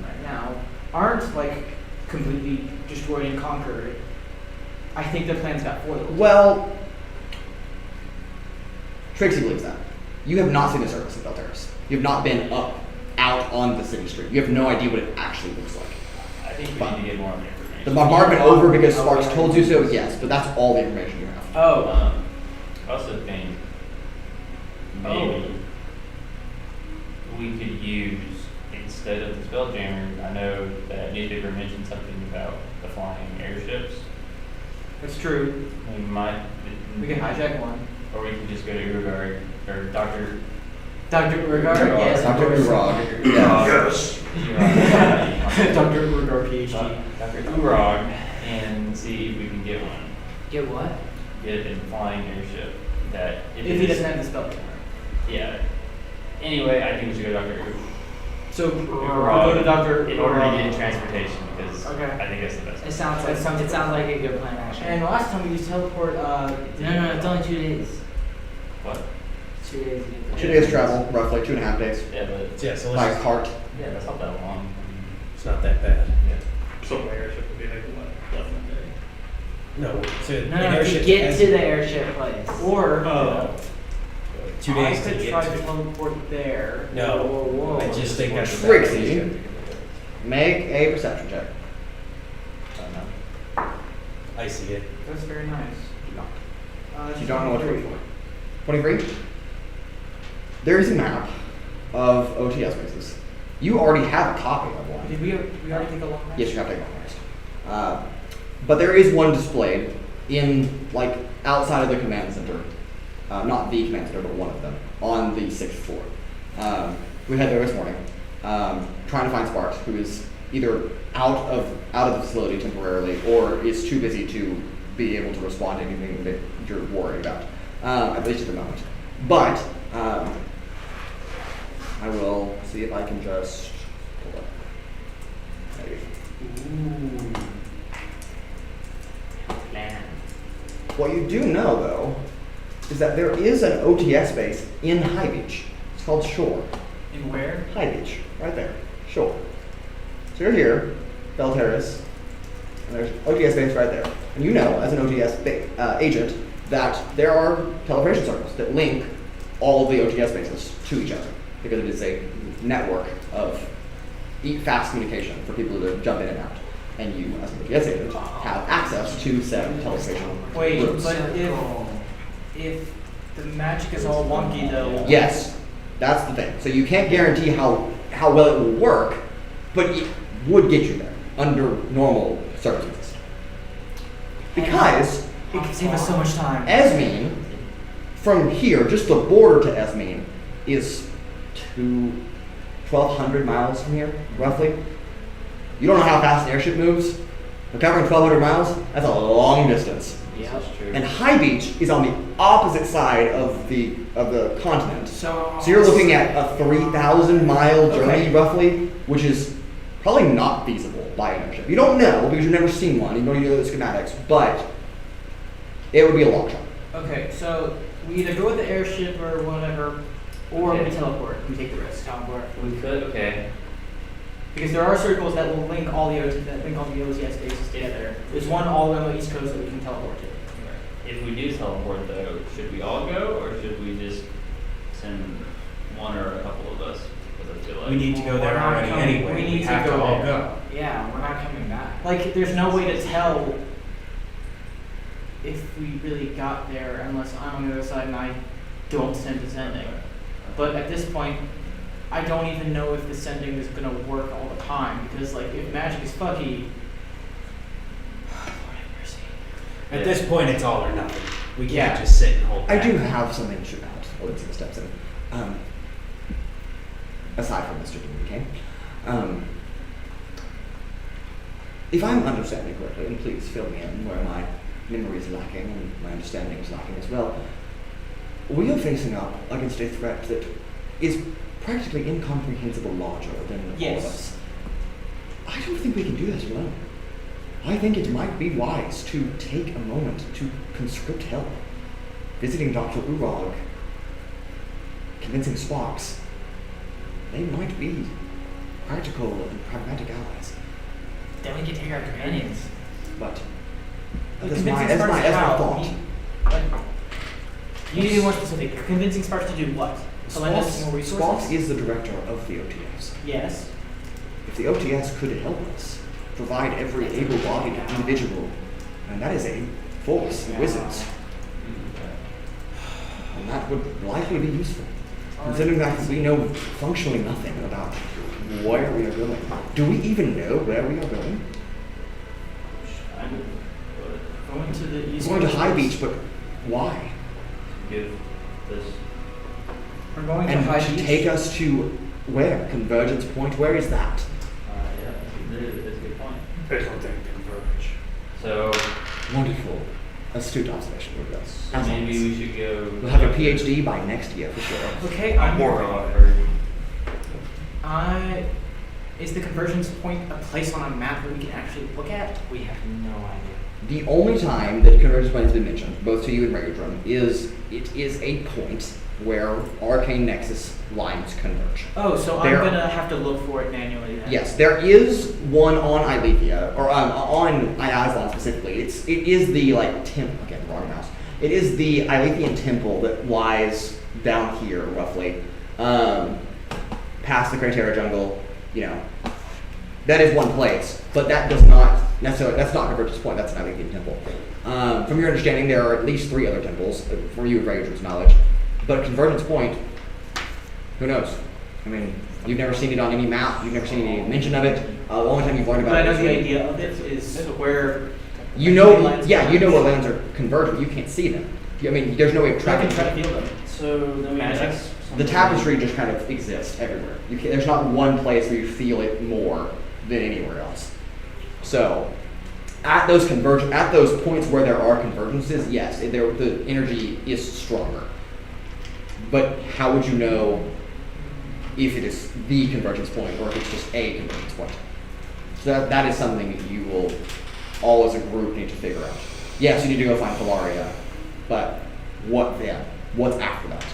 right now aren't like completely destroyed and conquered, I think their plans got foiled. Well, Trixi believes that. You have not seen the surface of Belteris. You have not been out on the city street. You have no idea what it actually looks like. I think we need to get more information. The bombardment over because Sparks told you so, yes, but that's all the information you have. I also think maybe we could use, instead of the Spelljammer, I know that newspaper mentioned something about the flying airships. That's true. We might. We can hijack one. Or we can just go to Urogar or Dr. Urogar? Yes. Dr. Urog. Yes. Dr. Urogar, PhD. Dr. Urog, and see if we can get one. Get what? Get a flying airship that If he doesn't have the spell jammer. Yeah. Anyway, I think we should go to Dr. Urog. So we'll go to Dr. In order to get transportation, because Okay. I think that's the best. It sounds That like sounds it sounds like a good plan actually. And last time we used teleport. No, it's only 2 days. What? 2 days to get there. 2 days travel, roughly 2.5 days. Yeah, but Yeah, so By let's just, cart. yeah, that's not that long. it's not that bad. So my airship would be like what, less than a day? No, to No, an to airship get as- to the airship place. Or 2 days I to could get try to to it. teleport there. No, Whoa. I just think that's Trixi. Make a perception check. I don't know. I see it. That's very nice. You don't know what to wait for. 23? There is a map of OTS bases. You already have a copy of one. Did we already take a long rest? Yes, you have to take one next. But there is one displayed in, like, outside of the command center. Not the command center, but one of them, on the 6th floor. We had there this morning, trying to find Sparks, who is either out of the facility temporarily, or is too busy to be able to respond to anything that you're worried about, at least at the moment. But I will see if I can just hold up. Man. What you do know, though, is that there is an OTS base in High Beach. It's called Shore. In where? High Beach, right there. Shore. So you're here, Belteris, and there's OTS base right there. And you know, as an OTS agent, that there are teleportation circles that link all of the OTS bases to each other, because it is a network of fast communication for people to jump in and out. And you, as an OTS agent, have access to said teleportation Wait, routes. but if the magic is all wonky though. Yes, that's the thing. So you can't guarantee how well it will work, but it would get you there under normal circumstances. Because It could save us so much time. Esmeen from here, just the border to Esmeen is 1,200 miles from here, roughly. You don't know how fast an airship moves, but covering 1,200 miles, that's a long distance. Yeah, that's true. And High Beach is on the opposite side of the continent. So So you're looking at a 3,000 mile journey, Okay. roughly, which is probably not feasible by an airship. You don't know because you've never seen one, you don't know the schematics, but it would be a long shot. Okay, so we either go with the airship or whatever, or Okay. we teleport. We take the risk. Teleport. We could, okay. Because there are circles that will link all the OTS bases together. There's one all the way on the East Coast that we can teleport to. If we do teleport though, should we all go or should we just send one or a couple of us? Because I feel like We need to go there We're not already coming- anyway. we need to have go to all there. go. Yeah, we're not coming back. Like, there's no way to tell if we really got there unless I'm on the other side and I don't send the sending. But at this point, I don't even know if the sending is gonna work all the time because, like, if magic is fucky, Lord have mercy. At this point, it's all or nothing. We can't Yeah. just sit and hold I back. do have something to shoot out. Well, it's steps in. Aside from Mr. Dean, okay? If I'm understanding correctly, and please fill me in where my memory is lacking and my understanding is lacking as well, we are facing up against a threat that is practically incomprehensible larger than the four of us. I don't think we can do that alone. I think it might be wise to take a moment to conscript help. Visiting Dr. Urogar, convincing Sparks, they might be practical and pragmatic allies. Then we can take our companions. But But that's convincing my Sparks how? thought. You need to be more specific. Convincing Sparks to do what? To lend us more resources? Sparks is the director of the OTS. Yes. If the OTS could help us provide every able-bodied individual, and that is a force of wizards, and that would likely be useful. Considering that we know functionally nothing about where we are going. Do we even know where we are going? Going to the east. We're going to Coast. High Beach, but why? give this. We're going to And High to Beach. take us to where? Convergence Point? Where is that? Yeah, that's a good point. There's one thing, converge. So, Wonderful. Astute observation, we're good. so As maybe always. we should go. We'll have a PhD by next year for sure. Okay, I'm More More on on. Is the convergence point a place on a map that we can actually look at? We have no idea. The only time that Convergence Point has been mentioned, both to you and Raudrem, is it is a point where Arcane Nexus lines converge. Oh, so There- I'm gonna have to look for it manually then. Yes, there is one on Aelithia, or on Aslan specifically. It is the temple. Again, wrong mouse. It is the Aelithian temple that lies down here, roughly, past the Cratera jungle. You know, that is one place, but that does not necessarily. That's not Convergence Point. That's an Aelithian temple. From your understanding, there are at least 3 other temples, from you and Raudrem's knowledge. But Convergence Point, who knows? I mean, you've never seen it on any map. You've never seen any mention of it. The only time you've learned But about I know it the is idea of it is where you know. lands Yeah, you know converge. where lands are convergent. You can't see them. I mean, there's no way of I can tracking try to them. feel them. So then we Magic. that's The something- tapestry just kind of exists everywhere. There's not one place where you feel it more than anywhere else. So, at those points where there are convergences, yes, the energy is stronger. But how would you know if it is the convergence point or if it's just a convergence point? So that is something that you will all as a group need to figure out. Yes, you need to go find Filauria, but what then? What's after that?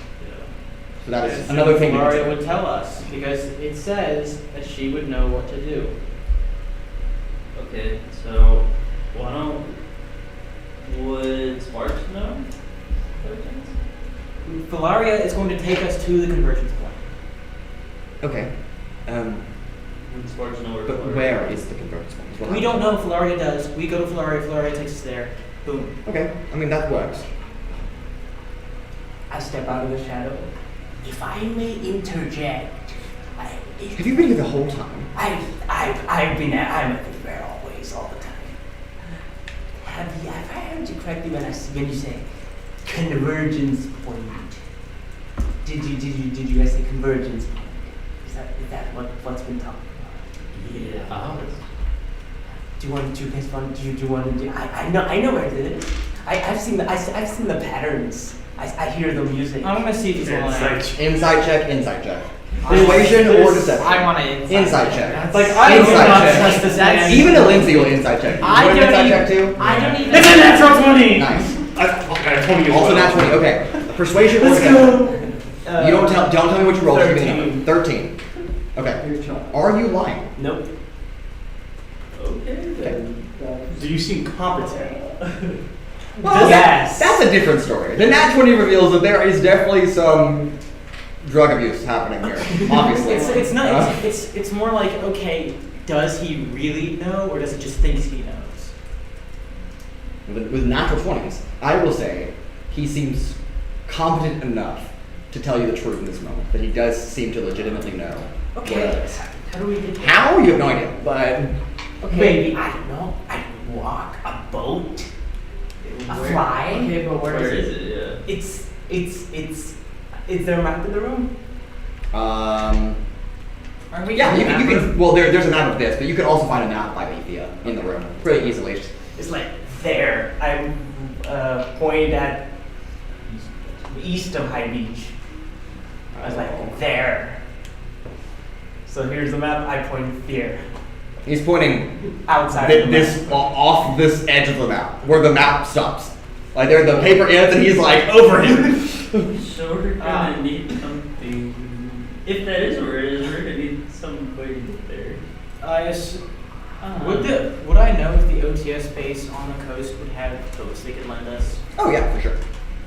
So that is another thing to Filauria consider. would tell us because it says that she would know what to do. Okay, so would Sparks know? Filauria is going to take us to the convergence point. Okay. Would Sparks know where? But Flores where is? is the convergence point? Is what We I'm- don't know if Filauria does. We go to Filauria, Filauria takes us there. Boom. Okay, I mean that works. I step out of the shadow. If I may interject, Have you been here the whole time? I'm at the fair always, all the time. Have I heard you correctly when you say convergence point. Did you guys say convergence point? Is that what's been talked about? Yeah. Do you guys want? Do you want to do? I know where it is. I've seen the patterns. I hear the music. I'm gonna see if he's lying. Insight check. Persuasion or deception? I want to Insight check. Like, I do Insight not check. trust this man. Even a Lindsay will insight check. I You want don't an insight even- check too? I don't even. It's a natural 20! Nice. I told you. Also nat 20. Okay. Persuasion or Let's deception? go. You don't tell me what you rolled. Just give me the 13. number. 13. Okay. Are you lying? Nope. Okay. Do you seem competent? Well, Yes. that's a different story. The nat 20 reveals that there is definitely some drug abuse happening here. Obviously. It's not. It's more like, okay, does he really know, or does he just think he knows? With natural 20s, I will say he seems competent enough to tell you the truth in this moment. That he does seem to legitimately know what it is. How do we get there? How? You have no idea. But Maybe I don't know. I can walk a boat, a fly. Okay, but Where is it? Yeah. It's. Is there a map in the room? Are we? yeah, you can. Well, there's a map of this, but you can also find a map of Aelithia in the room pretty easily. It's like there. I'm pointed at east of High Beach. I was like there. So here's the map. I point here. He's pointing Outside of the this map. off this edge of the map where the map stops. Like there, the paper ends, and he's like over him. So we're gonna need something. If that is where it is, we're gonna need some way to get there. Would I know if the OTS base on the coast would have boats they could lend us? Oh yeah, for sure.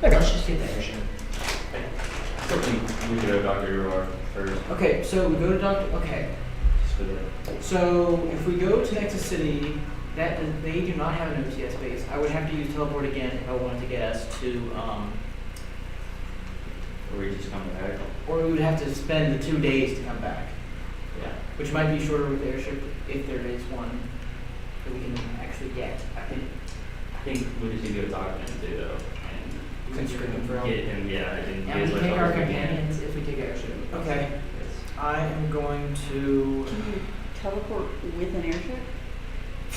Okay. Let's just get the airship. We could go Dr. Urogar first. Okay, so we go to Doctor. Okay, Just for the. so if we go to Nexus City, that they do not have an OTS base. I would have to use teleport again if I wanted to get us to, Or we just come back. or we would have to spend the 2 days to come back, Yeah. which might be shorter with the airship if there is one that we can actually get. I think we just need to go talk to him too, though. And Since you're looking for help. get him, yeah. And And get we as much take help our as we can. companions if we take airship. Okay, Yes. I am going to. Can you teleport with an airship?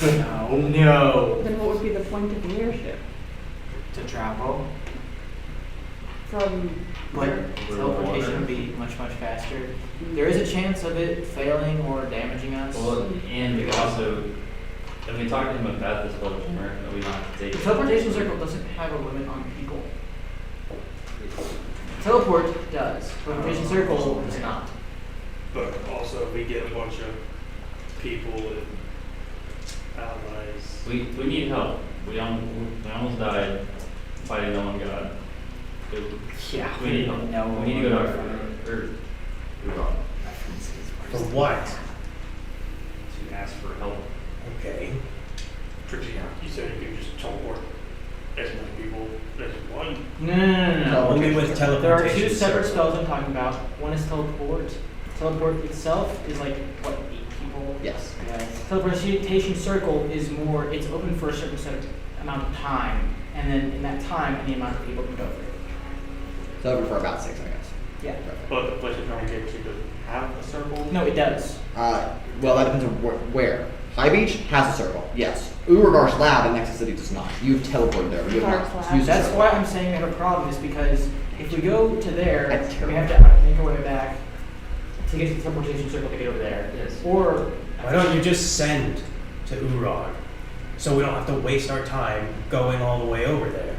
No. Then what would be the point of the airship? To travel. From Like, where? teleportation would be much faster. There is a chance of it failing or damaging us. Well, and we also, if we talk to him about this whole rumor, that we don't have to take The it. teleportation circle doesn't have a limit on people. Teleport does. Teleportation circle does not. But also, if we get a bunch of people and allies. We need help. We almost died fighting the one god. Yeah. We need help. No. We need to go to our For what? to ask for help. Okay. Trixi, you said you could just teleport as many people as you want. No. Only with There are teleportation. two separate circle. spells I'm talking about. One is teleport. Teleport itself is like, what, 8 people? Yes. Teleportation circle is more, it's open for a certain set of amount of time, and then in that time, any amount of people can go through. It's over for about 6 minutes. Yeah. But the place that normally gets you doesn't have a circle. No, it does. Well, that depends on where. High Beach has a circle, yes. Urogar's lab in Nexus City does not. You've teleported there. You have Urogar's not lab. used the That's circle. why I'm saying we have a problem, is because if we go to there, That's we have terrible. to make our way back to get to the teleportation circle to get over there. Yes. Or, Why don't you just send to Urog, so we don't have to waste our time going all the way over there?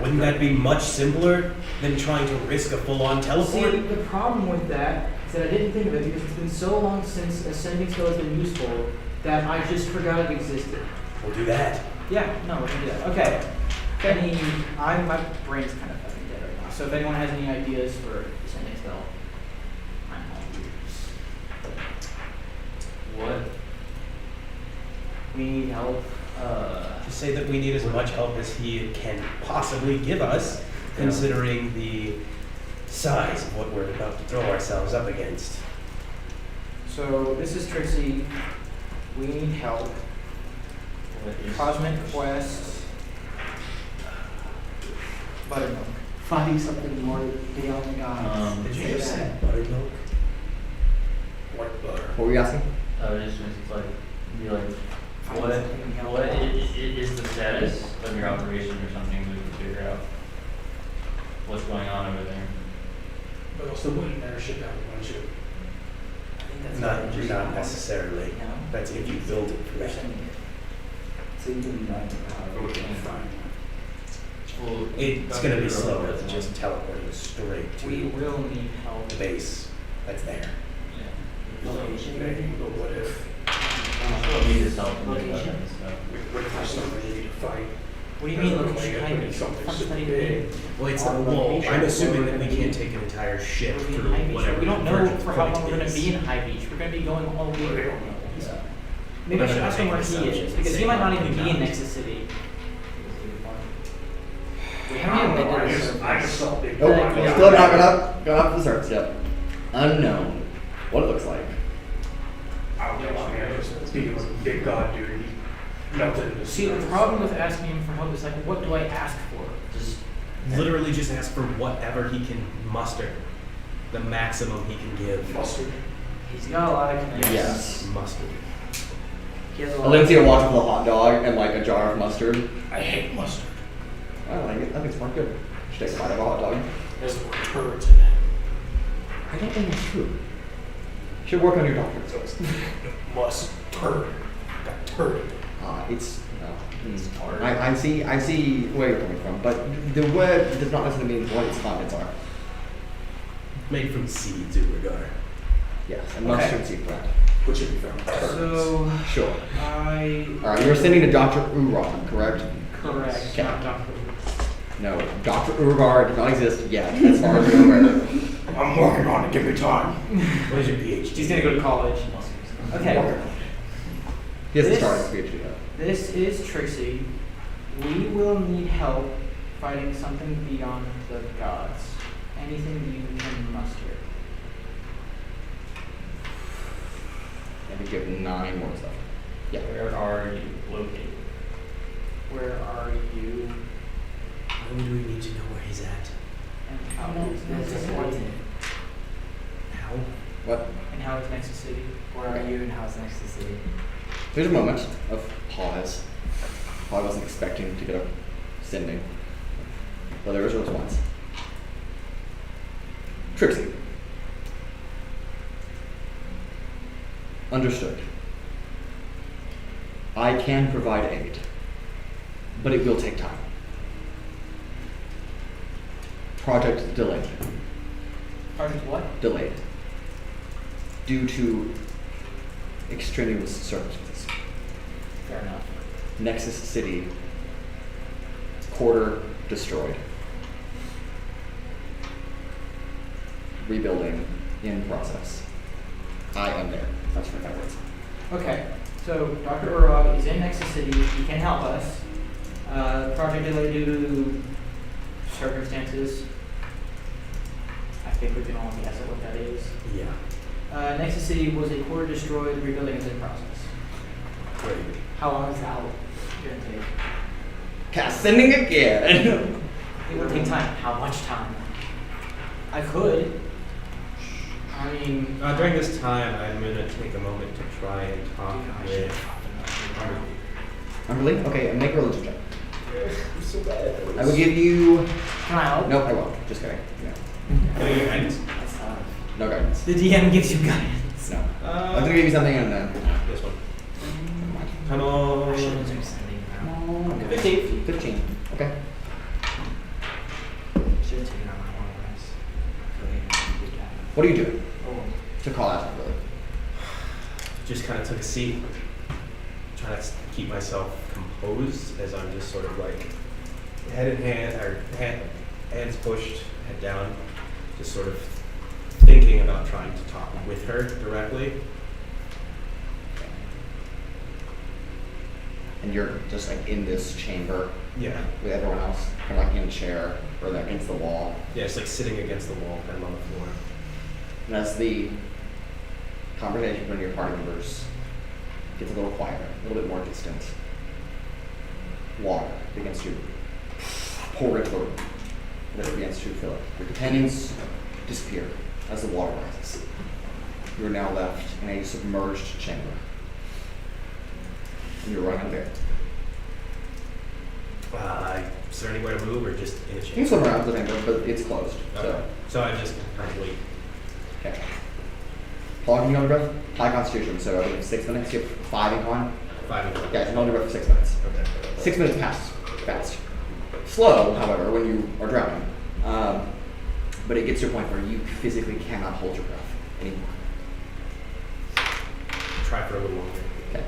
Wouldn't that be much simpler than trying to risk a full-on see, teleport? the problem with that is that I didn't think of it because it's been so long since ascending spell has been useful that I just forgot it existed. We'll do that. Yeah, no, we can do that. Okay. My brain's kind of fucking dead right now. So if anyone has any ideas for ascending spell, I'm all ears. What? We need help. Just say that we need as much help as he can possibly give us, considering the size of what we're about to throw ourselves up against. So this is Trixi. We need help. What is Cosmic Quest. Buttermilk. Finding something more beyond the gods. Did you Say just say that. buttermilk? What butter? What were you asking? It's just like, be like, Find what something beyond what the gods. is the status of your operation or something we can figure out what's going on over there? But also wouldn't never ship out one ship. I think that's Not, what not necessarily. No? That's if you build it You're correctly. sending it. So you can run But we can't find Well, It's gonna be slower than just teleporting straight to We will need help. the base that's there. Yeah. location. one. Maybe. But what if Still need his help and Location. weapons, so. what if there's something you need to fight? What do you mean Like, location? if High it's beach? something What's super that big. even mean? Well, it's On well, location, I'm assuming where that we we're can't gonna take an entire ship We're through in High Beach. whatever We don't the know Virgin's for how long point we're going to is. be in High Beach. We're going to be going all Well, they week. don't know. Yeah. Maybe I should ask him where he Assumptions. is, because he might not even be in Same. Nexus City. We I haven't don't even know, been I to the just, I just surface. saw big. Nope, Like, we're yeah. still not gonna up the search. Yep. Unknown. What it looks like. I don't know, man, just dealing with a big god dude. He melted into See, the problem with asking him for help is like, what do I ask for? Just Literally just ask for whatever he can muster. The maximum he can give. mustard. He's got a lot of connections. Yes. Mustard. He has a lot Aelithia walks with a hot dog and like a jar of mustard. I hate mustard. I like it. I think it's quite good. Should take a bite of a hot dog. There's the word turds in it. I don't think it's true. Should work on your doctorate skills. Mustard. Got turd in it. It's I see where you're coming from, but the word does not necessarily mean what its contents are. Made from seeds, Urogar. Yes, and Okay. mustard seed plant. Which should be found. Turds. So, Sure. I... Alright, you're sending to Dr. Urogar, correct? Correct, Okay. not Dr. No, Dr. Urogar does not exist yet, as far as you're aware. I'm working on it. Give me time. What is your PhD? He's gonna go to college. Okay, He hasn't This- started his PhD yet. this is Trixi. We will need help fighting something beyond the gods. Anything you can muster. I think you have 9 more stuff. Yeah. where are you located? Where are you? Why do we need to know where he's at? And how No, is that's Nexus important. City? How? What? And how is Nexus City? Where are you and how's next to city? There's a moment of pause. I wasn't expecting to get a sending. But there was a response. Trixie. Understood. I can provide aid, but it will take time. Project delayed. Project what? Delayed. Due to extraneous circumstances. Fair enough. Nexus City, quarter destroyed. Rebuilding in process. I am there. That's for that words. Okay, so Dr. Urog is in Nexus City. He can help us. Project delayed due to circumstances. I think we can all guess at what that is. Yeah. Nexus City was a quarter destroyed. Rebuilding is in process. Great. How long is that going to take? Cast sending again. It would take time. How much time? I could. I mean, During this time, I'm gonna take a moment to try and talk with. Underly? Okay, and make a religion check. I'm so bad at those. I will give you. can I help? Nope, I won't. Just kidding. No. Can I get guidance? That's tough. No guidance. The DM gives you guidance. No. I'm gonna give you something and then. This one. Come on. I should have been sending now. 15. 15. Okay. Should have taken out my one rest. Okay, good job. What are you doing Oh, to call out really? Just kind of took a seat, trying to keep myself composed as I'm just sort of like head in hand, or hands pushed, head down, just sort of thinking about trying to talk with her directly. And you're just like in this chamber Yeah. with everyone else, kind of like in a chair or like against the wall. Yeah, it's like sitting against the wall, kind of on the floor. And as the conversation between your party members gets a little quieter, a little bit more distant, water begins to pour into the room. that it begins to fill up. Your companions disappear as the water rises. You are now left in a submerged chamber. And you're running out of air. Is there anywhere to move or just in a You can chamber? swim around the chamber, but it's closed. Okay. So I just kind of wait. Okay. How long can you hold your breath? High constitution, so I believe 6 minutes. You have 5 in con. 5 minutes. Yeah, you can hold your breath for 6 minutes. Okay. 6 minutes pass fast. Slow, however, when you are drowning. But it gets to a point where you physically cannot hold your breath anymore. Try for a little longer. Okay.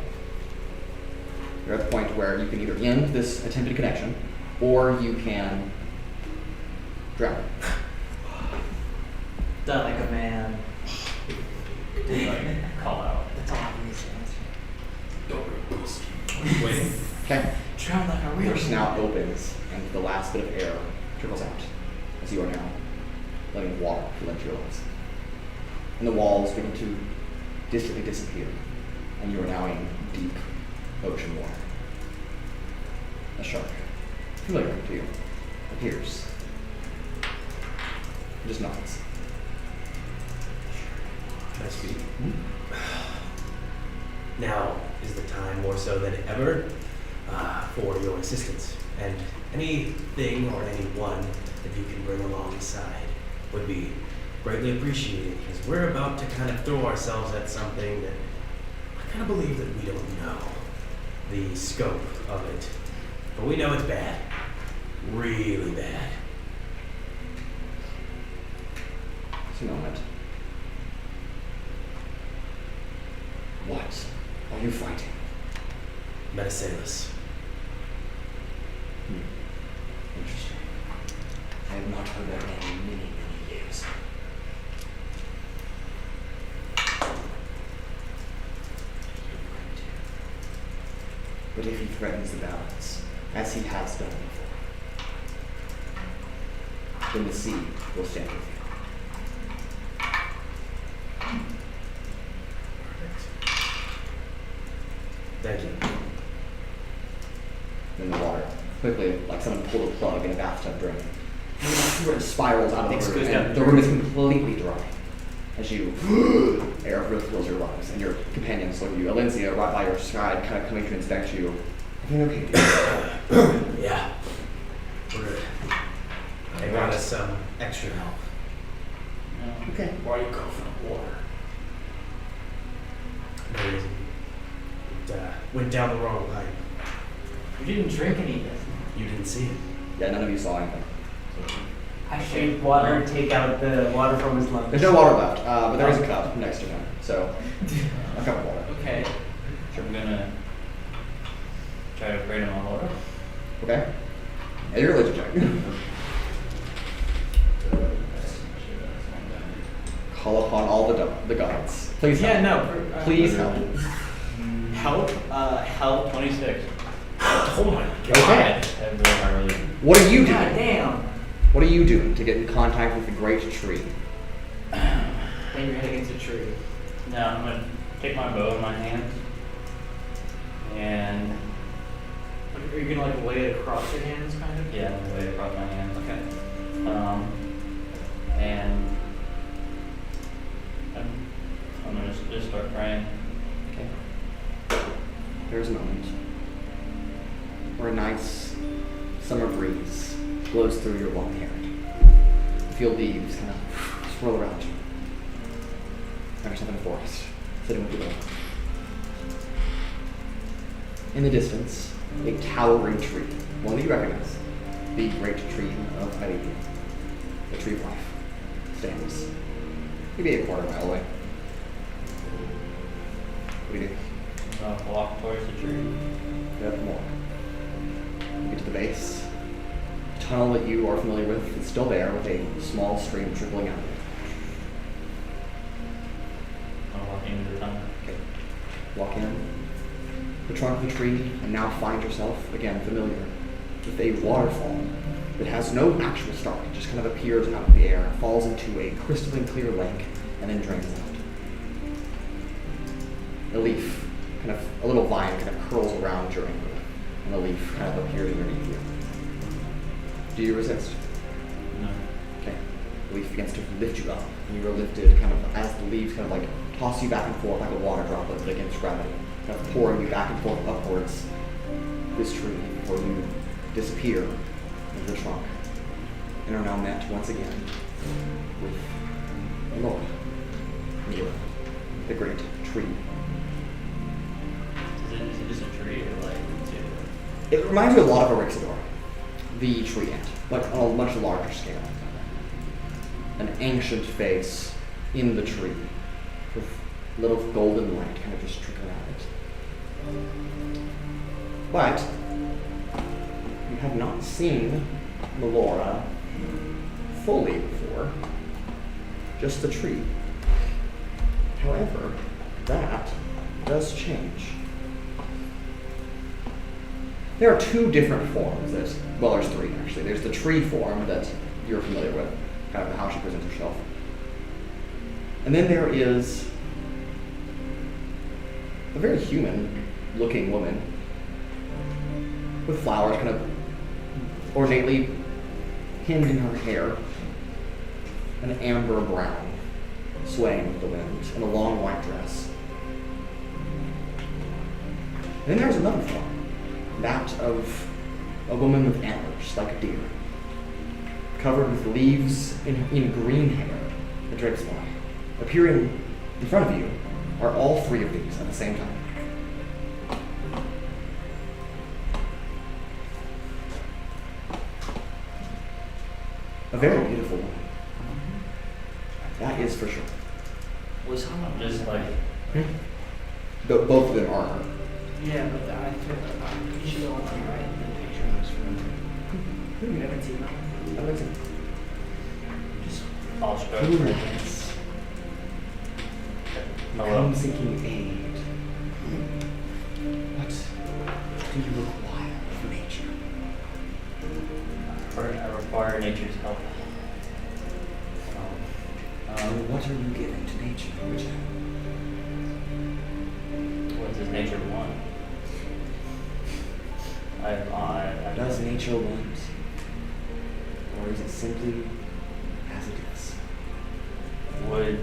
You're at the point where you can either end this attempted connection, or you can drown. Done like a man. Call out. That's all I can say. Waiting. Okay. Drown like a real Your man. snout opens, and the last bit of air trickles out as you are now letting water fill into your lungs. And the walls begin to distantly disappear, and you are now in deep ocean water. A shark, familiar to you, appears. It just nods. Can I speak? Now is the time more so than ever for your assistance. And anything or anyone that you can bring alongside would be greatly appreciated, because we're about to kind of throw ourselves at something that I kind of believe that we don't know the scope of it. But we know it's bad. Really bad. Just a moment. What are you fighting? Metasailus. Interesting. I have not heard that name in many, many years. But if he threatens the balance, as he has done before, then the sea will stand with you. Thank you. Then the water quickly, like someone pulled a plug in a bathtub drain, spirals out of the room, and the room is completely dry. As you, air really fills your lungs, and your companions look at you. Aelithia, right by your side, kind of coming to inspect you. Everything okay? Yeah. We're good. They got us some extra help. Okay. Why you go for the water? No reason. It went down the wrong pipe. You didn't drink anything. You didn't see it. Yeah, none of you saw anything. I shake water and take out the water from his lungs. There's no water left, but there is a cup next to him, so a cup of water. Okay. I'm gonna try to pray to my Lord. Okay? And your religion check. Call upon all the gods. Please help. Yeah, no. Please help. Help 26. Oh my god. Okay. Have my religion. What are you God doing? damn. What are you doing to get in contact with the great tree? Bang your head against a tree. Now I'm gonna take my bow in my hands and Are you gonna like lay it across your hands, kind of? yeah, I'm gonna lay it across my hands. Okay. And I'm gonna just start praying. Okay. There's a moment where a nice summer breeze blows through your long hair. You feel leaves kind of swirl around you. There's something in the forest, sitting with you there. In the distance, a towering tree, one that you recognize, the great tree of Aelithia, the tree of life, stands maybe a quarter mile away. What do you do? I'm gonna walk towards the tree. Get up more. You get to the base. The tunnel that you are familiar with is still there with a small stream trickling out of it. I'm gonna walk into the tunnel. Okay. Walk in the trunk of the tree and now find yourself, again, familiar with a waterfall that has no actual start. It just kind of appears out of the air, falls into a crystalline clear lake, and then drains out. A leaf, kind of, a little vine kind of curls around your ankle, and the leaf kind of appears underneath you. Do you resist? leaf begins to lift you up, and you are lifted kind of as the leaves kind of like toss you back and forth like a water droplet against gravity, kind of pouring you back and forth upwards this tree before you disappear into the trunk, and are now met once again with Laura, the great tree. Is it just a tree or like It reminds you a lot of Erixidor, the tree ant, but on a much larger scale. An ancient face in the tree, with little golden light kind of just trickling out of it. But you have not seen Melora fully before, just the tree. However, that does change. There are two different forms there's three actually. There's the tree form that you're familiar with, kind of how she presents herself. And then there is a very human-looking woman with flowers kind of ornately pinned in her hair, an amber brown swaying with the wind, and a long white dress. And then there's another form, that of a woman with antlers, like a deer, covered with leaves in green hair, a drake's fly. Appearing in front of you are all three of these at the same time. A very beautiful woman. That is for sure. Was I'm just like, Both of them are her. Yeah, but I took you should go on to right the picture was from. You haven't seen that one? I like it. Just awestruck. Kuolias. Hello. I'm seeking aid. What do you require of nature? I require nature's help. What are you giving to nature, Richard? What does nature want? I Does nature want? Or is it simply as it is? would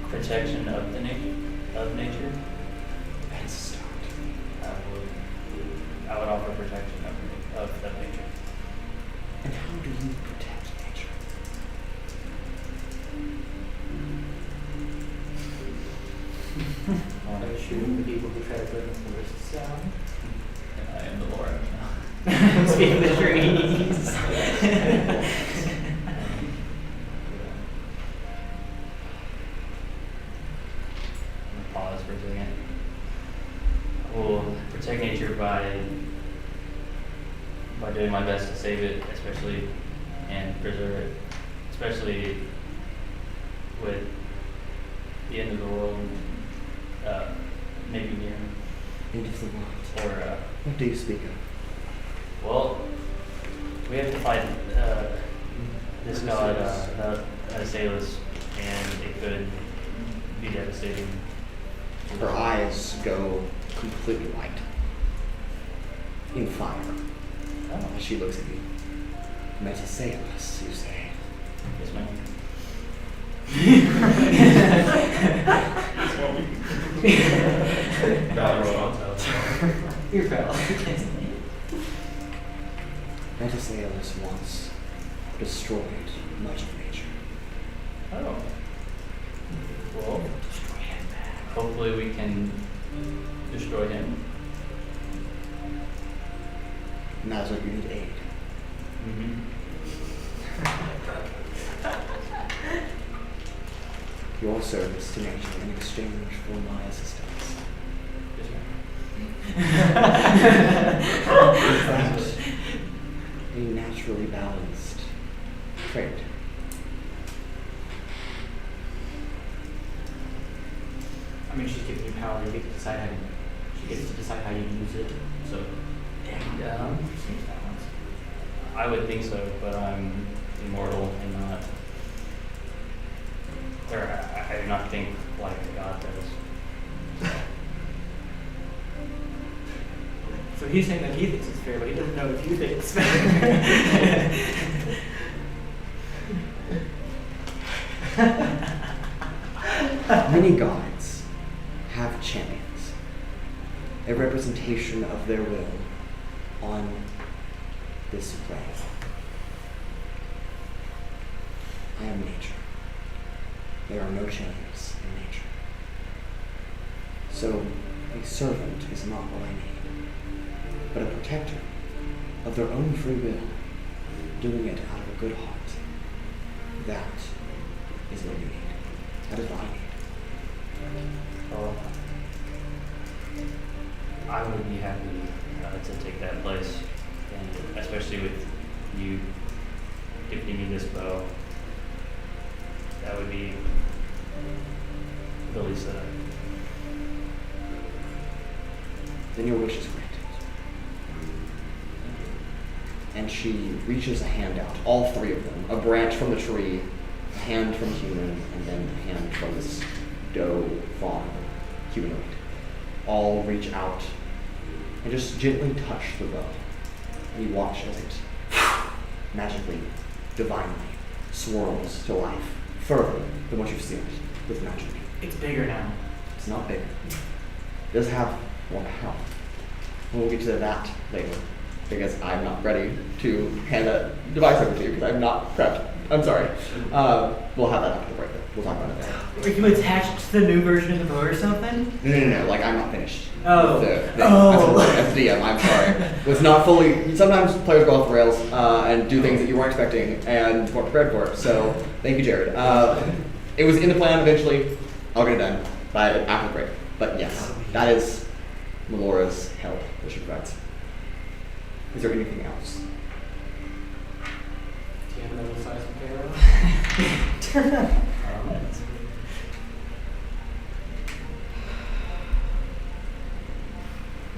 protection of the nature Let's start. I would offer protection of nature. And how do you protect nature? Are you shooting the people who try to burn the forests down? I am the Lord now. Speaking of the trees. Pause for a second. I will protect nature by doing my best to save it, especially and preserve it, especially with the end of the world maybe near. End of the world. Or What do you speak of? well, we have to fight this god Salus, and it could be devastating. Her eyes go completely white. In fire. Oh, As she looks at you. Metasailus, you say. yes, ma'am. You're pal. Metasailus once destroyed much of nature. Oh. Well, hopefully we can destroy him. And that's what you need aid. Mm-hmm. Your service to nature in exchange for my assistance. Yes, ma'am. Is that a naturally balanced trait? I mean, she's giving you power. You get to decide how she gets to decide how you use it. So, And seems balanced. I would think so, but I'm immortal and not. Or I do not think like a god does. So he's saying that he thinks it's fair, but he doesn't know if you think it's fair. Many gods have champions, a representation of their will on this plane. I am nature. There are no chains in nature. So a servant is not what I need, but a protector of their own free will, doing it out of a good heart. That is what you need. That is what I need. Well, I would be happy to take that place, and especially with you gifting me this bow. That would be the least that I. Then your wish is granted. And she reaches a hand out, all three of them, a branch from the tree, a hand from human, and then a hand from this doe fawn humanoid. All reach out and just gently touch the bow. And you watch as it magically, divinely swirls to life, further than what you've seen it with magic. It's bigger now. It's not big. It does have more power. We'll get to that later, because I'm not ready to hand that device over to you, because I'm not prepped. I'm sorry. We'll have that after the break. We'll talk about it there. Are you attached to the new version of the bow or something? No. Like, I'm not finished. Oh. With the thing. Oh. As DM, I'm sorry. Was not fully. Sometimes players go off the rails and do things that you weren't expecting and weren't prepared for. So, thank you, Jared. It was in the plan eventually. I'll get it done by after the break. But yes, that is Melora's help that she provides. Is there anything else? Do you have another size arrow?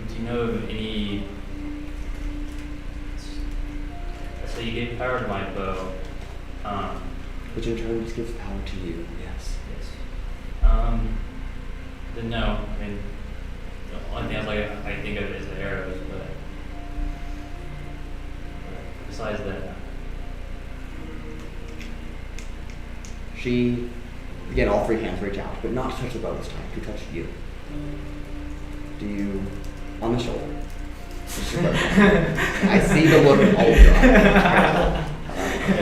Do you know of any? So you gave power to my bow. Which in turn just gives power to you. Yes. Then no. I mean, the only thing I think of is the arrows, but besides that. She, again, all three hands reach out, but not to touch the bow this time, to touch you. Do you, on the shoulder? I see the look in all of your eyes.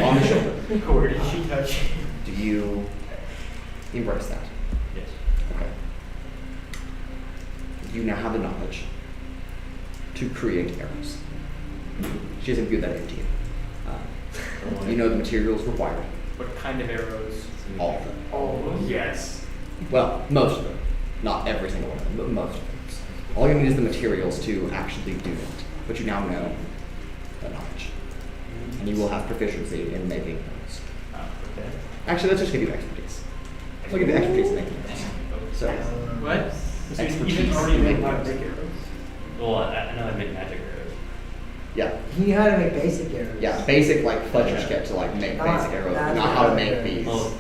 On the shoulder. Where did she touch you? Do you embrace that? Yes. Okay. You now have the knowledge to create arrows. She has imbued that into you. You know the materials required. What kind of arrows? All of them. Oh, Yes. Well, most of them. Not every single one of them, but most of them. All you need is the materials to actually do it. But you now know the knowledge. And you will have proficiency in making those. Okay. Actually, let's just give you expertise. We'll give you expertise in making those. So, what? So you expertise didn't already in make making my those. big arrows? Well, I know I make magic arrows. Yeah. You knew how to make basic arrows. Yeah, basic like Fletcher's kit to like make basic arrows, but not how to make these. Well,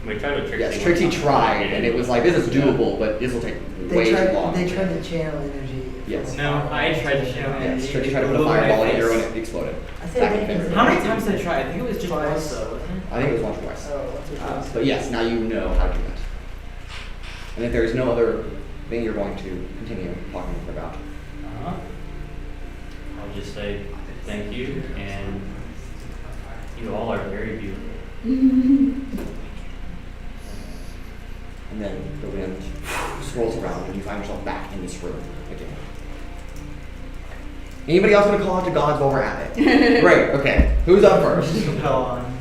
we tried with Trixi. Yes, Trixie tried, and it was like, this is doable, but this will take way too long. They tried to channel energy. Yes. No, I tried to show Yes, it. Trixie tried to put a fireball in the arrow and it exploded. I said Back in they- February. How many times did I try? I think it was just Twice. once though, wasn't it? I think it was once or twice. Oh, what's your choice? But yes, now you know how to do that. And if there is no other thing you're going to continue talking about, I'll just say thank you, and you all are very beautiful. and then the wind swirls around and you find yourself back in this room again. Anybody else want to call out to gods while we're at it? Great, okay. Who's up first? Lapel on.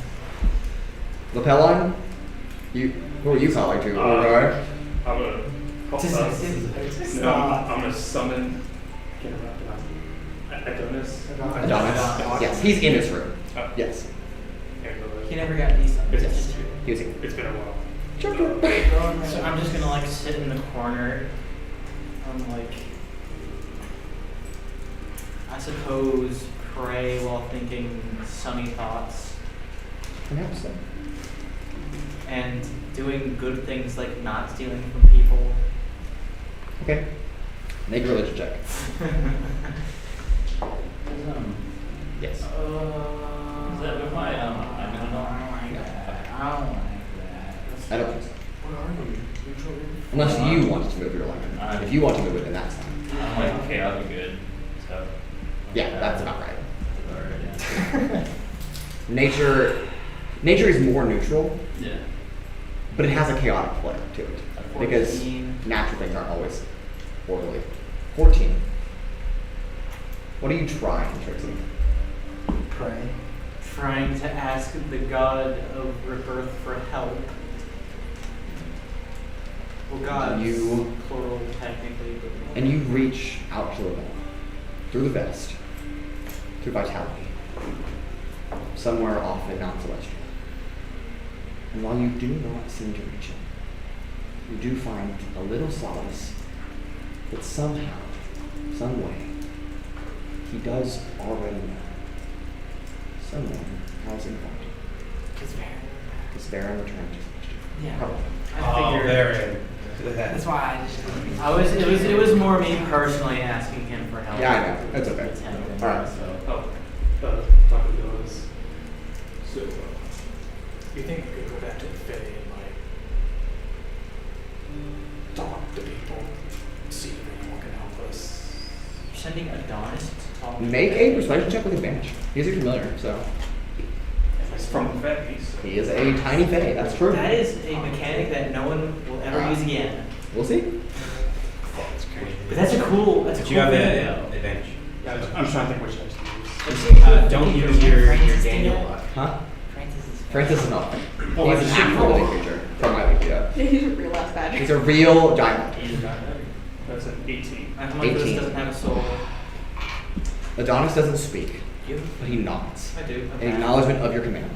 Lapel on? Who are you calling to? Urogar? I'm gonna. No, I'm gonna summon. Adonis. Adonis? Yes, he's in this room. Yes. He never got decent. It's, He was here. it's been a while. So I'm just gonna like sit in the corner. I'm like, I suppose, pray while thinking sunny thoughts Perhaps so. and doing good things like not stealing from people. Okay. Make a religion check. Yes. Is that with my, I don't know. I don't like that. I don't think so. What are you? Neutral? Unless you want to move your alignment. If you want to move it, then that's fine. I'm like chaotic good, so. Yeah, that's about right. Alright, Nature is more neutral, yeah. but it has a chaotic flair to it. Because 14. natural things aren't always orderly. 14. What are you trying, Trixi? Pray. Trying to ask the god of rebirth for help. Well, gods, You- plural technically, but And you reach out to the wall, through the vest, through vitality, somewhere off in Mount Celestial. And while you do not seem to reach him, you do find a little solace that somehow, some way, he does already know. Someone has informed him. Because Veron returned to Celestial. Yeah. Probably. I figured. Veron. That's why I just. It was more me personally asking him for help. Yeah, I know. That's okay. It's him. All right. So. Dr. Billis. So, you think you could go back to the Fae and like talk to people, see if anyone can help us? You're sending Adonis to talk to Make a persuasion check with advantage. He's a familiar, so It's from the Faes. he is a tiny fae. That's true. That is a mechanic that no one will ever use again. We'll see. But that's a cool. That's a But cool you have thing. an advantage. Yeah, I'm just trying to think which dice to use. Don't use your Daniel luck. Huh? Francis Francis is not. Oh, He's a I super see. living creature from Aelithia. Yeah, he's a real ass badger. He's a real giant. That's an 18. And how much of this 18. doesn't have a soul? Adonis doesn't speak, You? but he nods. I do. An acknowledgement of your command.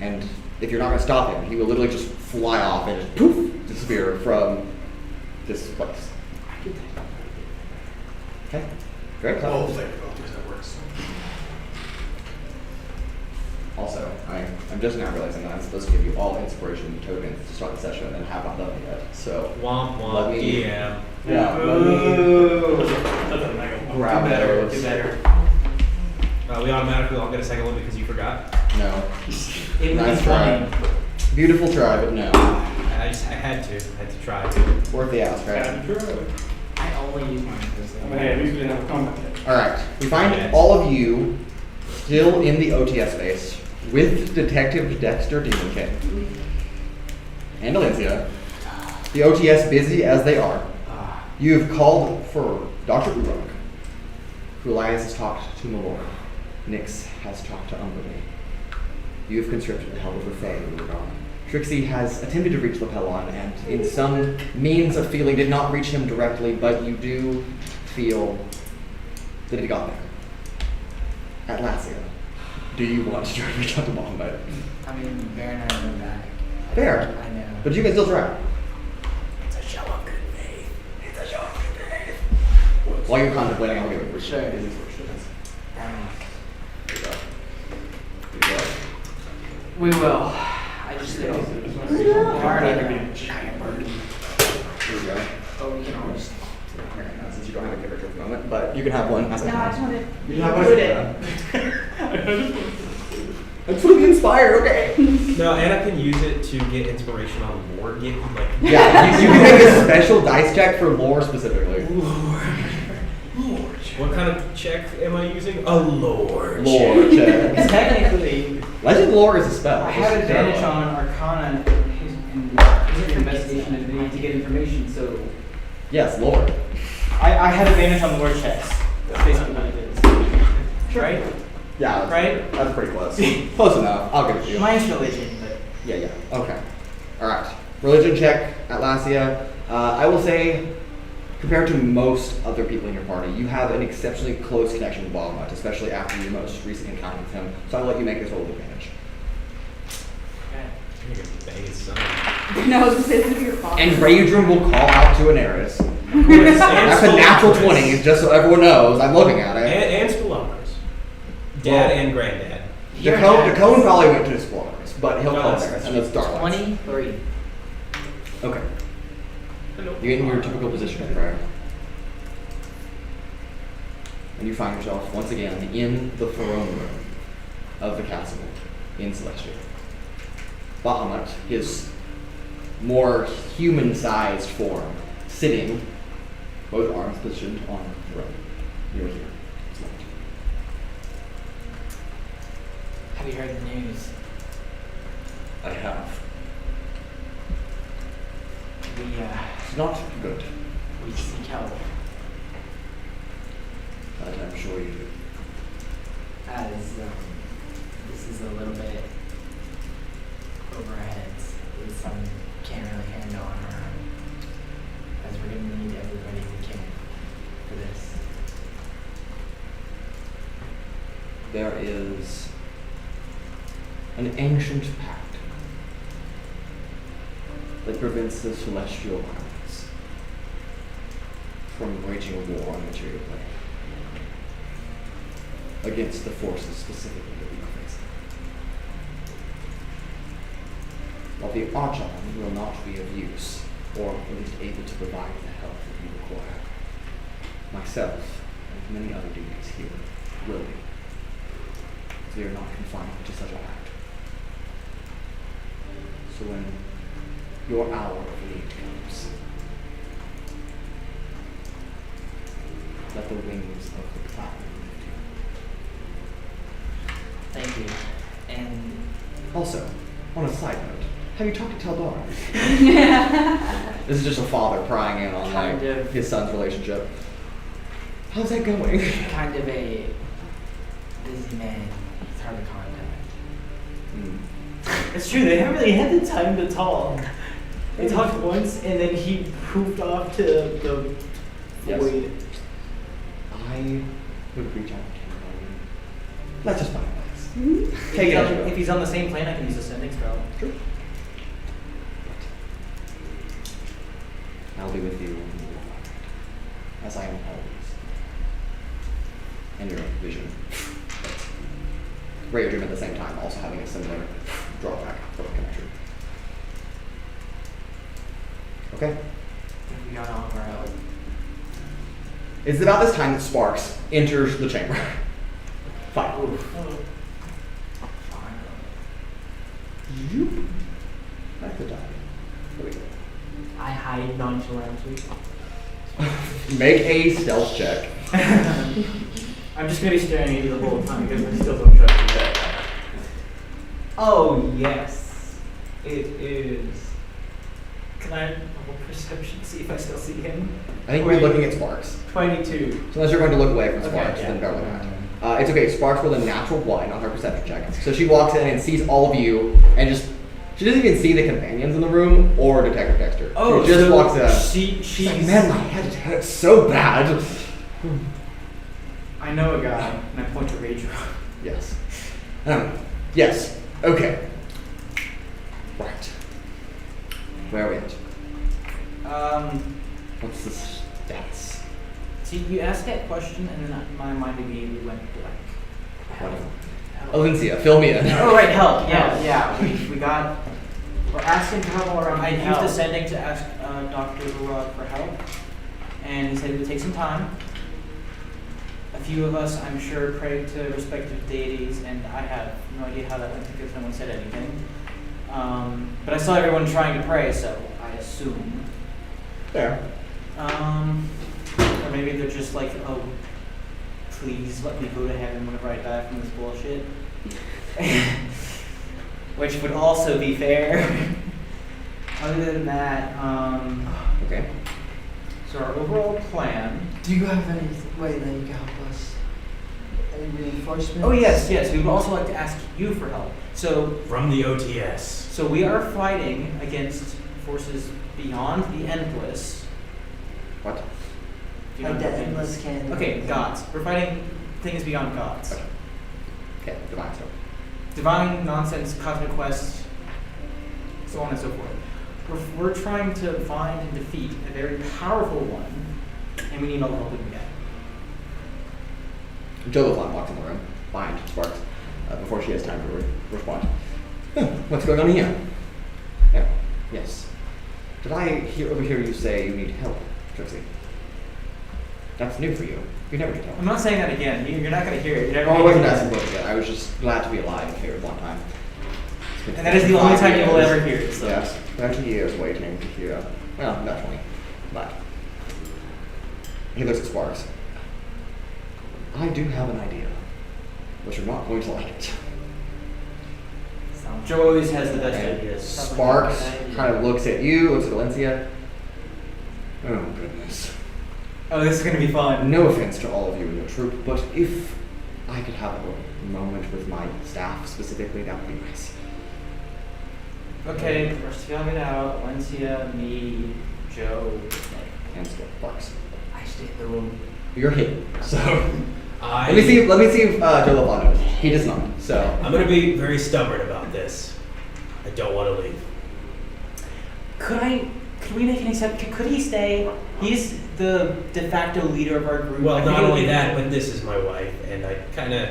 And if you're not going to stop him, he will literally just fly off and just poof, disappear from this place. Okay. Very clever. Oh, there we go. That works. Also, I'm just now realizing that I'm supposed to give you all inspiration tokens to start the session and have not done it yet. So Womp Let womp. me- Yeah. yeah, let me That's a mega one. grab Do better. those. Do better. We automatically all get a second one because you forgot. No. It would Nice be try. funny. Beautiful try, but no. I had to try. Worth the ask, right? I only use mine for this. I mean, hey, at least we didn't have a combat yet. Alright, we find Yes. all of you still in the OTS space with Detective Dexter Demon King and Aelithia. The OTS busy as they are. You've called for Dr. Urogar. Kuolias has talked to Malor. Nyx has talked to Umberly. You have conscripted the help of the Fae in Urogar. Trixi has attempted to reach Lapellon and in some means of feeling did not reach him directly, but you do feel that he got there. Atlasia, do you want to try to reach out to Mohammed? I mean, Baron and I went back. Fair. I know. But you can still try. It's a show of good faith. It's a show of good faith. While you're contemplating, I'll give it for Sure. Busy solutions. There you go. There you go. We will. I just think. There you go. Oh, we can always. Here, now, since you don't have a character at the moment, but you can have one as a No, I just wanted. You can have one as a I just want to be inspired, okay? No, and I can use it to get inspiration on lore. Like Yeah, you can make a special dice check for lore specifically. what kind of check am I using? A lore. Lore check. Technically, Legend lore is a spell. I have It's advantage terrible. on Arcana and investigation and ability to get information, so Yes, lore. I have advantage on lore checks. That's basically what it is. Right? Yeah, that's, Right? that's pretty close. Close enough. I'll give it to you. Mine's religion, but Yeah. Okay. All right. Religion check, Atlasia. I will say, compared to most other people in your party, you have an exceptionally close connection with Bahamut, especially after your most recent encounter with him. So I'll let you make this roll with advantage. You're gonna bang his son. No, I was gonna say this is your father. And Raudrem will call out to Anaris. That's a natural 20, just so everyone knows. I'm looking at it. And Spelunks. Dad Well, and granddad. Dacone probably went to Explorers, but he'll No, call that's- Anaris, and it's Dark Lights. 23. Okay. You get in your typical position of prayer. And you find yourself once again in the throne room of the castle in Celestia. Bahamut, his more human-sized form, sitting, both arms positioned on the throne. You're here. Have you heard the news? I have. We Not good, we seek help but I'm sure you do. as this is a little bit over our heads. It's something we can't really handle on our own. As we're gonna need everybody we can for this. There is an ancient pact that prevents the celestial armies from waging a war on the material plane against the forces specifically that we are facing. While the Archon will not be of use, or at least able to provide the help that you require, myself and many other deities here will be. We are not confined to such a pact. So when your hour of need comes, let the wings of the platinum lift you. Thank you. And Also, on a side note, have you talked to Teldar? This is just a father prying in on Kind of. his son's relationship. How's that going? kind of a busy man. It's hard to contact. It's true, they haven't really had the time to talk. They talked once and then he poofed off to the Yes. void. I would reach out to him. That's just my advice. Take it as you will. If he's on the same plane, I can use a sending spell. True. I'll be with you when you arrive, as I am always. And your vision. Raudrem at the same time, also having a similar drawback for the connection. Okay. If we got all of our own. It's about this time that Sparks enters the chamber. Fine. Yoop. Back to die. There we go. I hide nonchalantly. Make a stealth check. I'm just gonna be staring at you the whole time because I still don't trust you yet. Oh, yes. It is. Can I roll perception, see if I still see him? I think we're looking at Sparks. 22. So unless you're going to look away from Okay, Sparks, yeah. then bear with that. It's okay. Sparks rolled a natural 1 on her perception check. So she walks in and sees all of you, and she doesn't even see the companions in the room or Detective Dexter. Oh, she just so walks in. she's She's like, man, my head hurts so bad. I know a guy, and I point to Raudrem. Yes. Yes. Okay. Right. Where are we at? What's the stats? See, you asked that question, and then my mind immediately went blank. What? Aelithia, fill me in. Oh, right, help. Yeah. We're asking for help all around. I used the sending to ask Dr. Urogar for help, and he said it would take some time. A few of us, I'm sure, prayed to respective deities, and I have no idea how that went because no one said anything. But I saw everyone trying to pray, so I assume. Fair. Or maybe they're just like, oh, please let me go to heaven whenever I die from this bullshit. Which would also be fair. Other than that, Okay. so our overall plan. Do you have any way that you can help us? Any reinforcements? Oh yes. We would also like to ask you for help. So From the OTS. So we are fighting against forces beyond the Endless. What? Like the endless can. Okay, gods. We're fighting things beyond gods. Okay, divine stuff. Divine nonsense, cosmic quests, so on and so forth. We're trying to find and defeat a very powerful one, and we need all the help we can get. Jolofon walks in the room, behind Sparks, before she has time to respond. What's going on here? Yeah. Yes. Did I overhear you say you need help, Trixi? That's new for you. You never need help. I'm not saying that again. You're not going to hear it. You're never Oh, I gonna wasn't hear it. asking both again. I was just glad to be alive here at one time. And that is the only time you will ever hear it. So. Yes, 30 years waiting to hear. Well, not 20, but he looks at Sparks. I do have an idea, but you're not going to like it. Sounds Joe always has the best And ideas. Sparks kind of looks at you, looks at Aelithia. Oh goodness. Oh, this is gonna be fun. No offense to all of you in your troop, but if I could have a moment with my staff specifically, that would be nice. Okay, first figure it out. Valencia, me, Joe. And Sparks. I stay in the room. You're hidden, so I, let me see if Joe LaFon knows. He does not. So I'm going to be very stubborn about this. I don't want to leave. Could we make an exception? Could he stay? He's the de facto leader of our group. Well, Like, not we only don't- that, but this is my wife, and I kind of,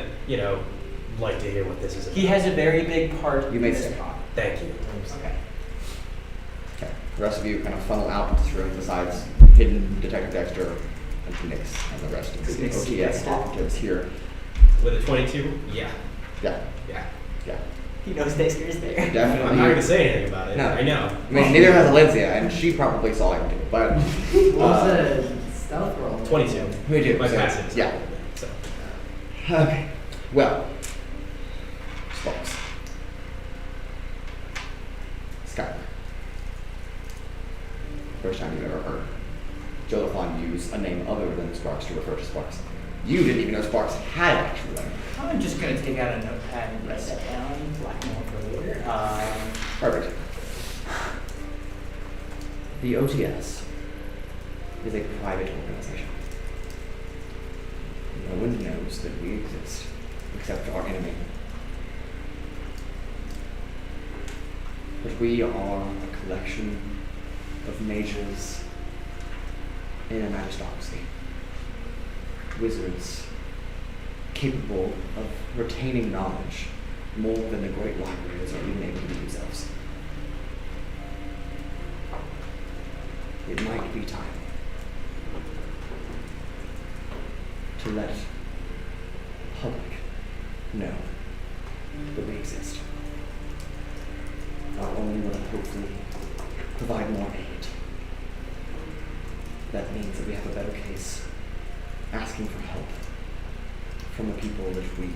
like to hear what this is about. He has a very big part You may in this say. con. Thank you. Okay. okay. The rest of you kind of funnel out into this room besides hidden Detective Dexter and Phoenix and the rest of the Phoenix, OTS Dexter. operatives here. With a 22? Yeah. Yeah, Yeah. yeah. He knows Dexter's there. Definitely. I'm not going to say anything about it. No. I know. I mean, neither has Aelithia, and she probably saw him too, but What was the stealth roll? 22. we do. My so, passive. is Yeah. a little bit, So. Okay. Well, Sparks. Skylar. First time you've ever heard Joe LaFon use a name other than Sparks to refer to Sparks. You didn't even know Sparks had an actual name. I'm just gonna take out a notepad and write that down. Black and white for later. Perfect. The OTS is a private organization. No one knows that we exist except our enemy. But we are a collection of mages in a magistocracy. Wizards capable of retaining knowledge more than the great libraries are even able to do themselves. It might be time to let the public know that we exist. Not only will it hopefully provide more aid, that means that we have a better case asking for help from the people that we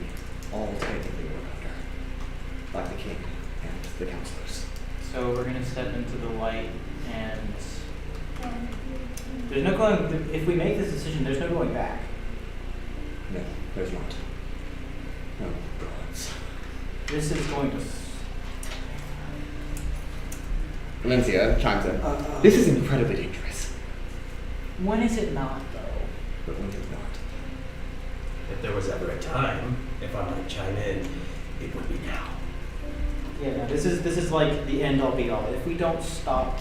all technically work under, like the king and the counselors. So we're gonna step into the light, and there's no going. If we make this decision, there's no going back. No, there's not. No gods. This is going to. Valencia chimes in. This is incredibly dangerous. When is it not, though? But when it's not. If there was ever a time, if I might chime in, it would be now. Yeah, no, this is like the end all be all. If we don't stop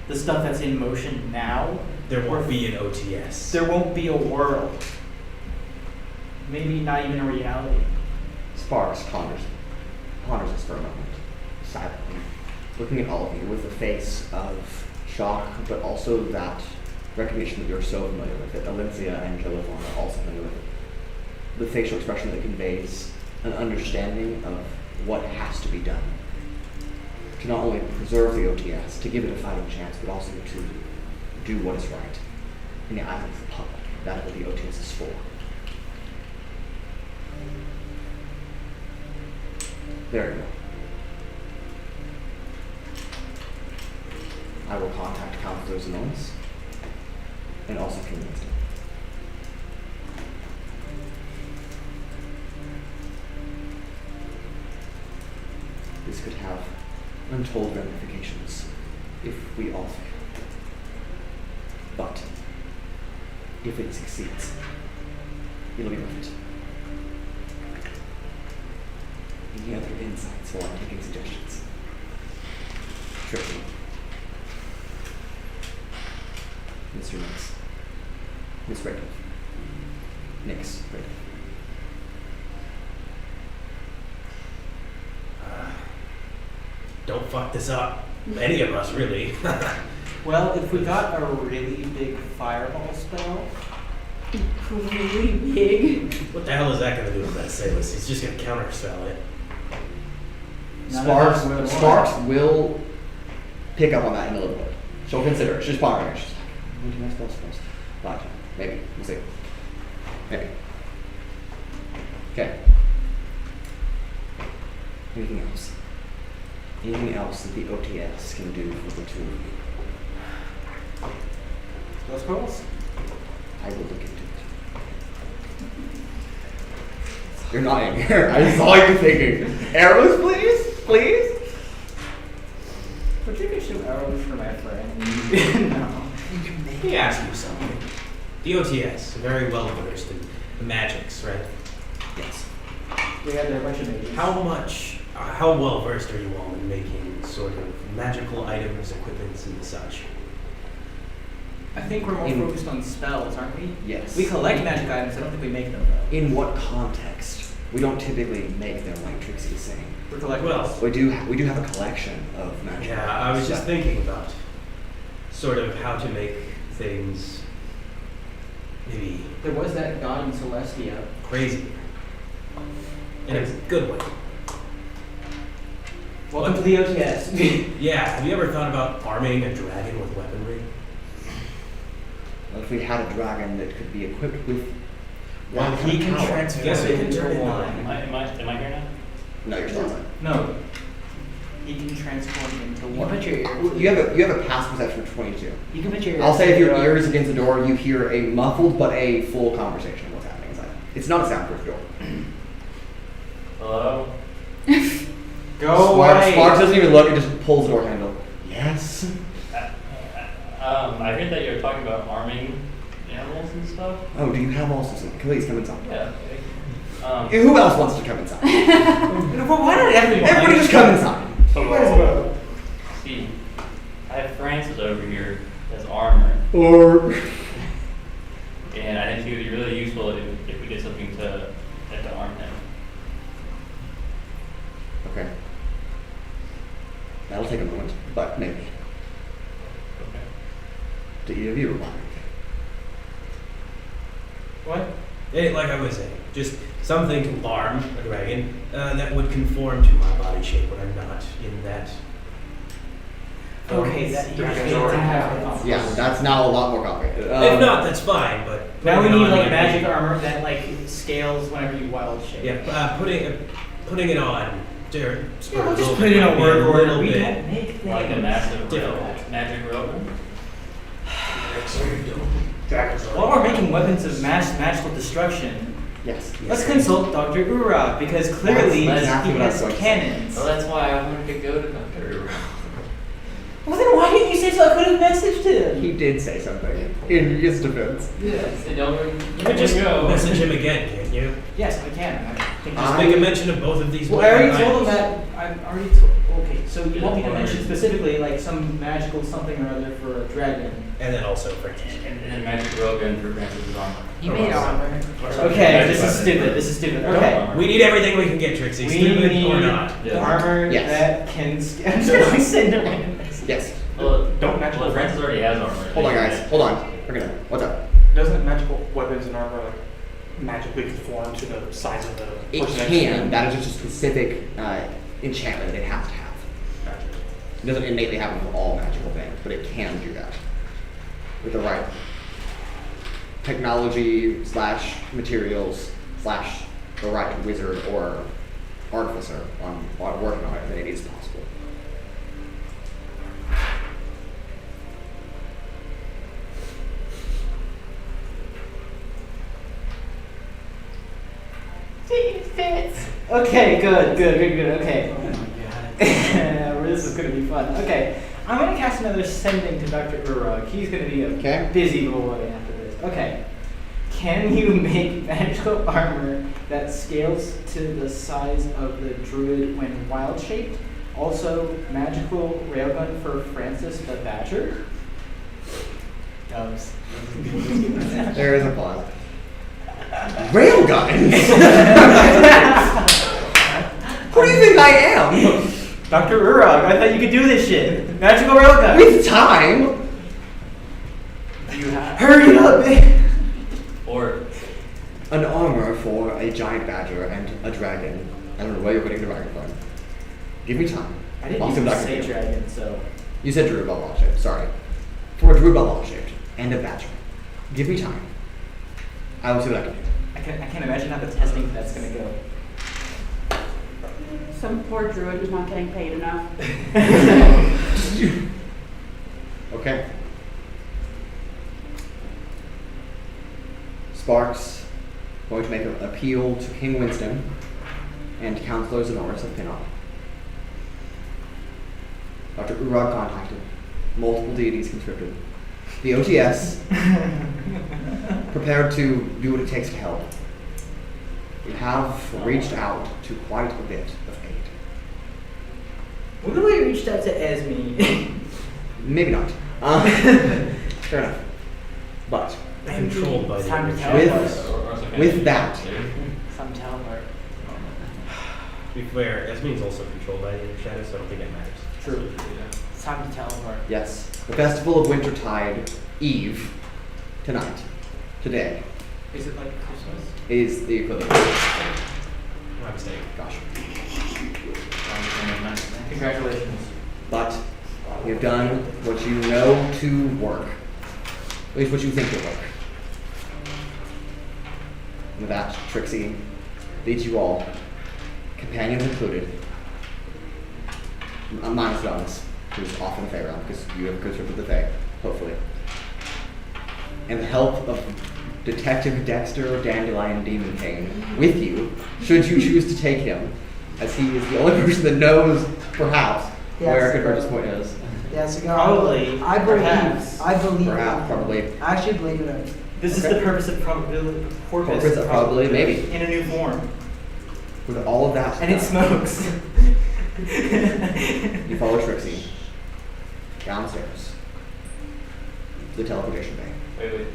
the stuff that's in motion now, There won't be an OTS. there won't be a world. Maybe not even a reality. Sparks ponders this for a moment, silently, looking at all of you with a face of shock, but also that recognition that you're so familiar with it. Aelithia and Joe LaFon are also familiar with it. The facial expression that conveys an understanding of what has to be done to not only preserve the OTS, to give it a fighting chance, but also to do what is right in the eyes of the public. That is what the OTS is for. There you go. I will contact Counselor Zenonis and also King Winston. This could have untold ramifications if we all fail. But if it succeeds, it'll be worth it. Any other insights while I'm taking suggestions? Trixi. Mr. Nix. Miss Radcliffe. Nix Radcliffe. Don't fuck this up. Any of us, really. Well, if we got a really big fireball spell, Really big. What the hell is that going to do with that Salus? He's just going to counterspell it. Sparks will pick up on that in a little bit. She'll consider it. She's pondering it. She's like, what do I spell spells? Gotcha. Maybe. We'll see. Maybe. Okay. Anything else? Anything else that the OTS can do for the two of you? Those calls? I will look into it. You're not in here. I saw you thinking. Arrows, please? Please? Would you get some arrows for my friend? No. Let me ask you something. The OTS, very well versed in the magics, right? Yes. We had a bunch of mages. How well versed are you all in making sort of magical items, equipments, and such? I think we're more focused on spells, aren't we? Yes. We collect magic items, I don't think we make them though. In what context? We don't typically make them like Trixie is saying. We're collecting. Well, We do have a collection of magic. Yeah, I was just thinking about sort of how to make things maybe There was that god in Celestia. crazy. In a good way. Welcome to the OTS. Yeah, have you ever thought about arming a dragon with weaponry? Well, if we had a dragon that could be equipped with Well, that he kind of can power. transform Yes, it we can into turn it wine. Am I here now? No, you're still not. No. He can transform into You can put your wine. ear. You have a pass perception of 22. You can put your. I'll say if your ear is against the door, you hear a muffled but a full conversation of what's happening inside. It's not a soundproof door. Hello? Go away. Sparks doesn't even look, it just pulls the door handle. Yes. I heard that you're talking about arming animals and stuff. Oh, do you have also something? Please come inside. Yeah. Who else wants to come inside? Well, why did everyone? Everybody just come inside. See, I have Francis over here as armor, Or and I think it would be really useful if we did something to arm him. okay. That'll take a moment, but maybe. Okay. Do either of you reply? What? Like I was saying, just something to arm a dragon that would conform to my body shape when I'm not in that. Okay, that you Dragons need to already have. Yeah, that's now a lot more complicated. If not, that's fine. But Now we putting it need on like the- magic armor that like scales whenever you wild shape. Yeah, putting it on. Yeah, we'll just put it in a word order. We don't make things. Like a massive Difficult. magic railgun. Dragons are While we're making weapons of magical destruction, Yes. let's consult Dr. Urag because clearly That's he exactly what I was has going to say. cannons. Well, that's why I wanted to go to Dr. Well, then why didn't you say so? I could have messaged him. He did say something in his defense. Yes. You could just go. message him again, can't you? Yes, I can. I think Just make a mention of both of these. Well, I already weapon told him items. that. I've already told. Okay, so you want me to mention specifically like some magical something or other for a dragon? And then also Francis. And then magic railgun for Francis' armor. He made armor. Okay, this is stupid. This is stupid. Okay. We need everything we can get, Trixie, We stupid need or not. Yeah. armor Yes. that can. I'm just gonna send a random message. Yes. Well, Don't match well, the Francis already has armor. Hold on, guys. Hold on. We're gonna. What's up? Doesn't magical weapons and armor like magically conform to the size of the It person next to can. them? That is just a specific enchantment that it has to have. It doesn't innately happen for all magical things, but it can do that with the right technology / materials / the right wizard or artificer on working on it. Then it is possible. Okay, good. Okay. This is gonna be fun. Okay, I'm gonna cast another sending to Dr. Urag. He's gonna be a Okay. busy boy after this. Okay. Can you make magical armor that scales to the size of the druid when wild shaped? Also, magical railgun for Francis the Badger. Dubs. There is a pause. Railguns? Who do you think I am? Dr. Urag, I thought you could do this shit. Magical railgun. With time. Hurry up, man. Or An armor for a giant badger and a dragon. I don't know where you're putting the dragon from. Give me time. I didn't I'll see even what I can say do. dragon, so. You said druid ball shaped, sorry. For a druid ball shaped and a badger. Give me time. I will see what I can do. I can't imagine how the testing that's gonna go. Some poor druid who's not getting paid enough. Okay. Sparks going to make an appeal to King Winston and counselors and Norris of Pinnock. Dr. Urag contacted. Multiple deities conscripted. The OTS prepared to do what it takes to help. We have reached out to quite a bit of aid. When we reached out to Esme, Maybe not. Fair enough. But Controlled by it's the time to undershadows. teleport. with that, Some teleport. To be fair, Esme's also controlled by the Undershadow, so I don't think it matters. True. It's time to teleport. yes, the Festival of Wintertide Eve, tonight, today, Is it like Christmas? is the equivalent. My mistake. Gosh. Congratulations. But you've done what you know to work. At least what you think will work. And with that, Trixi leads you all, companions included, minus Jonas, who's off in the Fae realm, because you have a good trip with the Fae, hopefully. And the help of Detective Dexter Dandelion Demon King with you, should you choose to take him, as he is the only person that knows, perhaps, where Convergence Point is. Yes, Probably, I believe. perhaps. I believe. Perhaps, probably. I actually believe in it. This Okay. is the purpose of probability. Purpose of probability, maybe. In a new form. With all of that, And it smokes. you follow Trixie downstairs to the teleportation bay. Wait.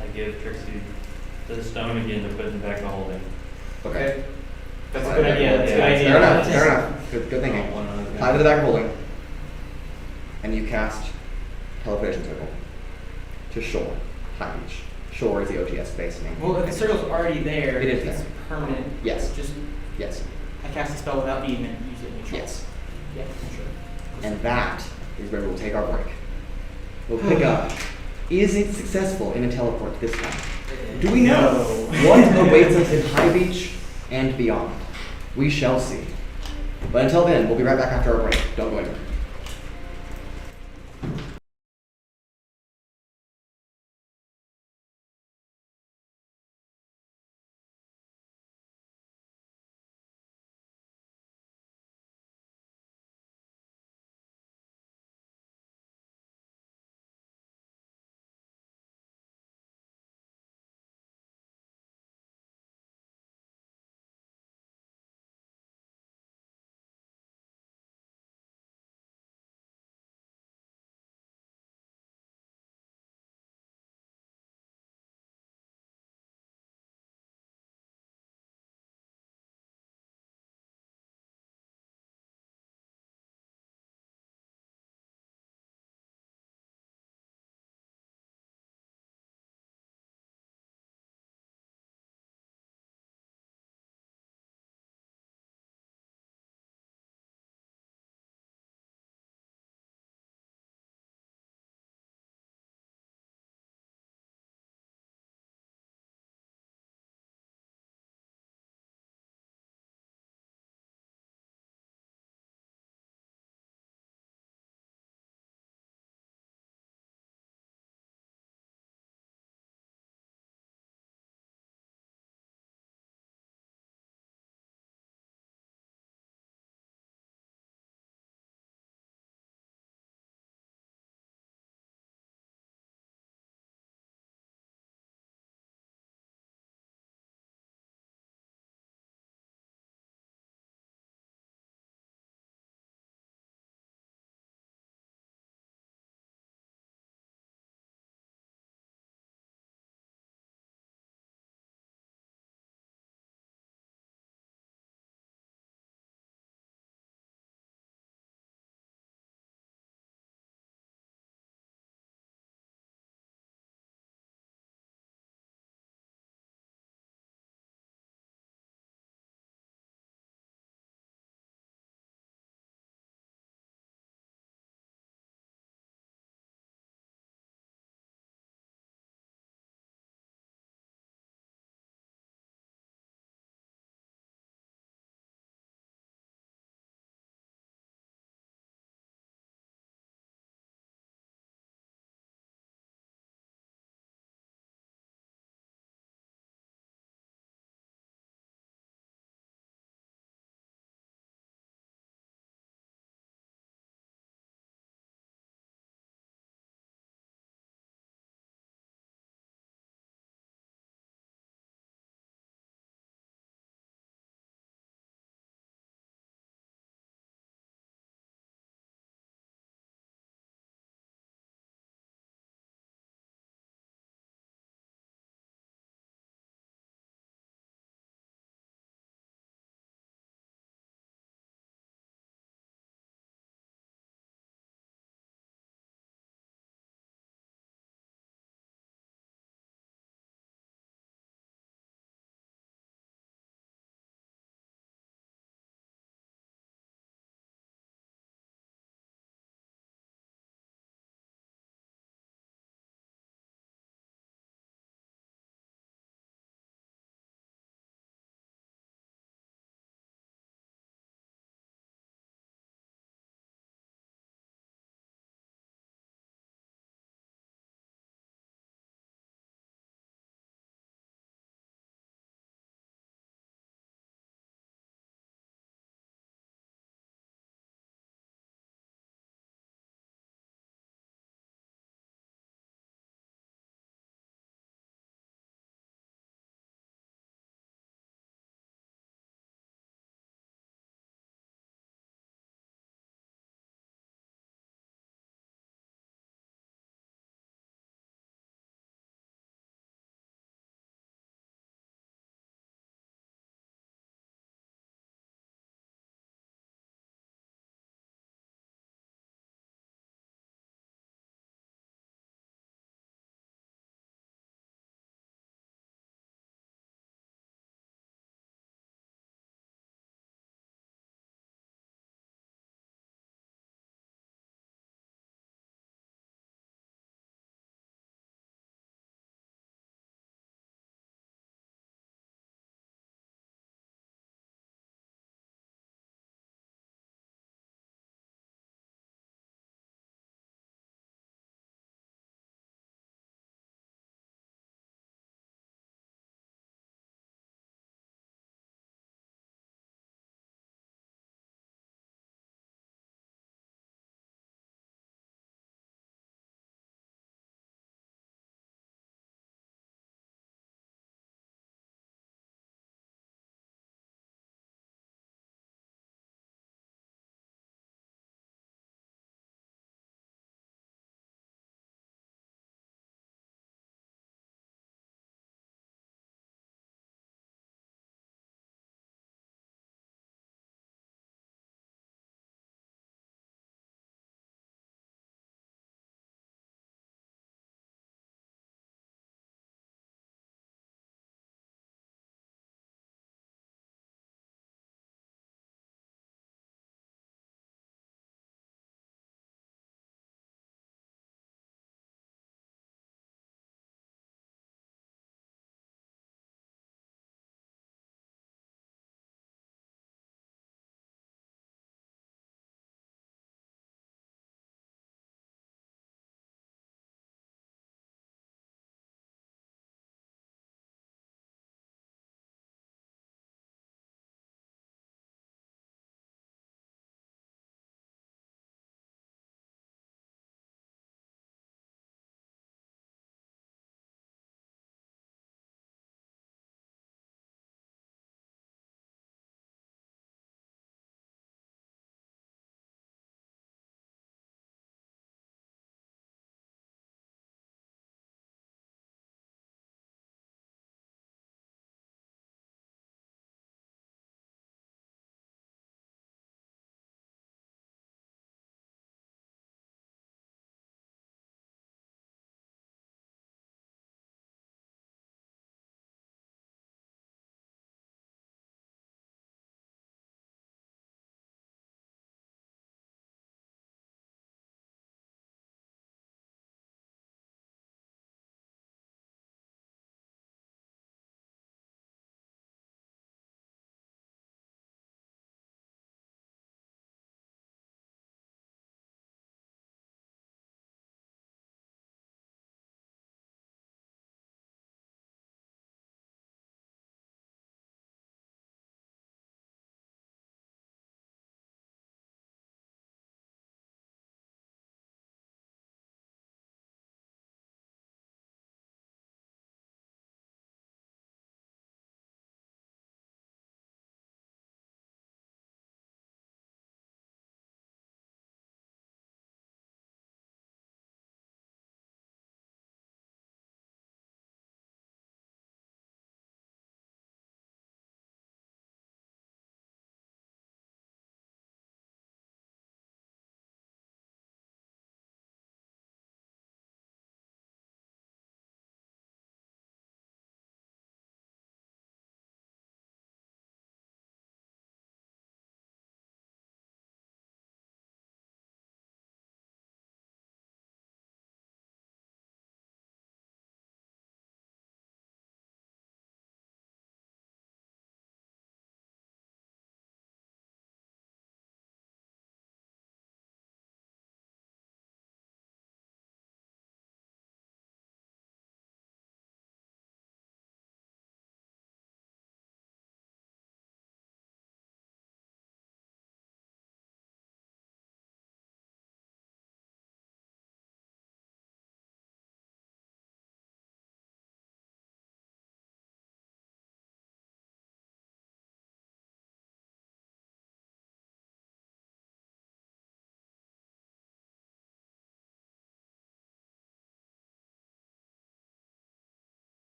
I give Trixie the stone again to put in the back of holding. Okay. That's a good idea. That's a good idea. Fair enough. Fair enough. Good thinking. One other guy. Tie to the back of holding, and you cast teleportation circle to shore, high beach. Shore is the OTS base name. Well, if the circle's already there, It is it's there. permanent. Yes. Just Yes. I cast a spell without even using neutral. Yes. Yeah, sure. And that is where we'll take our break. We'll pick up. Is it successful in a teleport this time? Do we know what awaits us in High Beach and beyond? We shall see. But until then, we'll be right back after our break. Don't go anywhere.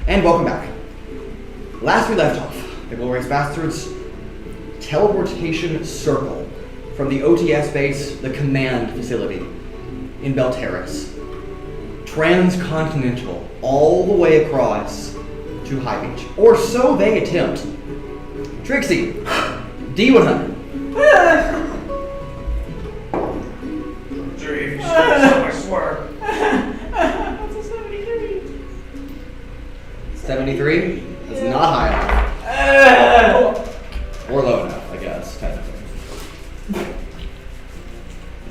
And welcome back. Last we left off, the Glorious Bastards teleportation circle from the OTS base, the command facility in Belterris, transcontinental, all the way across to High Beach. Or so they attempt. Trixi, D100. I swear. That's a 73. 73? That's not high enough. Or low enough, I guess, technically.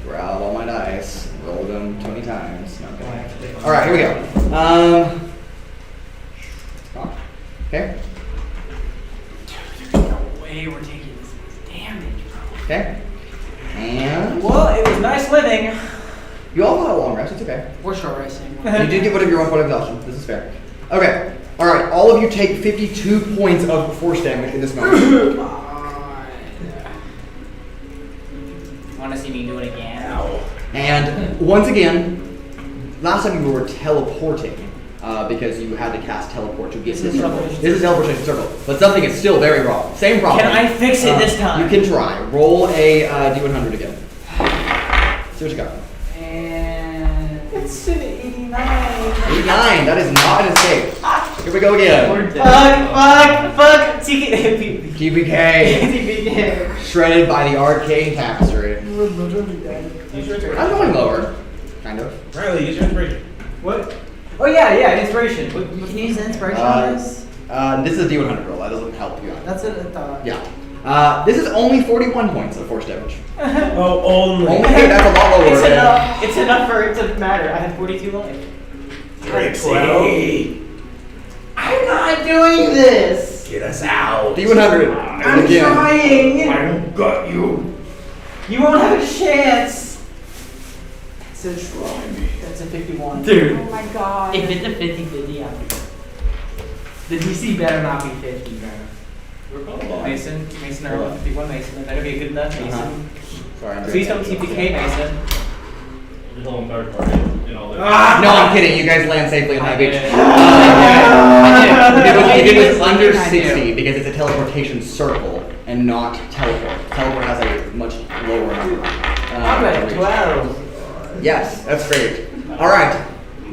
Grab all my dice, roll them 20 times. No, okay. Alright, here we go. Okay. No way we're taking this damage, bro. Okay. And Well, it was nice living. you all got a long rest, it's okay. We're short resting. You did get rid of your 1 point of exhaustion. This is fair. Okay. Alright, all of you take 52 points of force damage in this moment. Want to see me do it again? And once again, last time you were teleporting because you had to cast teleport to get to the circle. This is teleportation circle, but something is still very wrong. Same problem. Can I fix it this time? You can try. Roll a D100 again. See what you got. And it's an 89. 89. That is not an escape. Here we go again. Fuck. TPK. TPK. Shredded by the arcane tapestry. We're literally dead. I'm going lower. Kind of. Riley, use your inspiration. What? Oh yeah, inspiration. Can you use inspiration on this? This is a D100 roll. That doesn't help you out. That's it, I thought. Yeah. This is only 41 points of force damage. Oh, only. Only that's a lot lower. It's than- enough. It's enough for it to matter. I had 42 life. Trixi, I'm not doing this! get us out. D100. I'm Again. trying! I got you. You won't have a chance. So try me. That's a 51. Dude. Oh my god. If it's a 50-50, I'll be the DC better not be 50, bro. Mason, Earl, 51 Mason. That'll be a good enough Mason. Sorry, I'm Please doing don't that. TPK Mason. You're holding third party in all this. No, I'm kidding. You guys land safely in High Beach. Yeah. It was under 60 because it's a teleportation circle and not teleport. Teleport has a much lower number. I'm at 12. Yes, that's great. All right,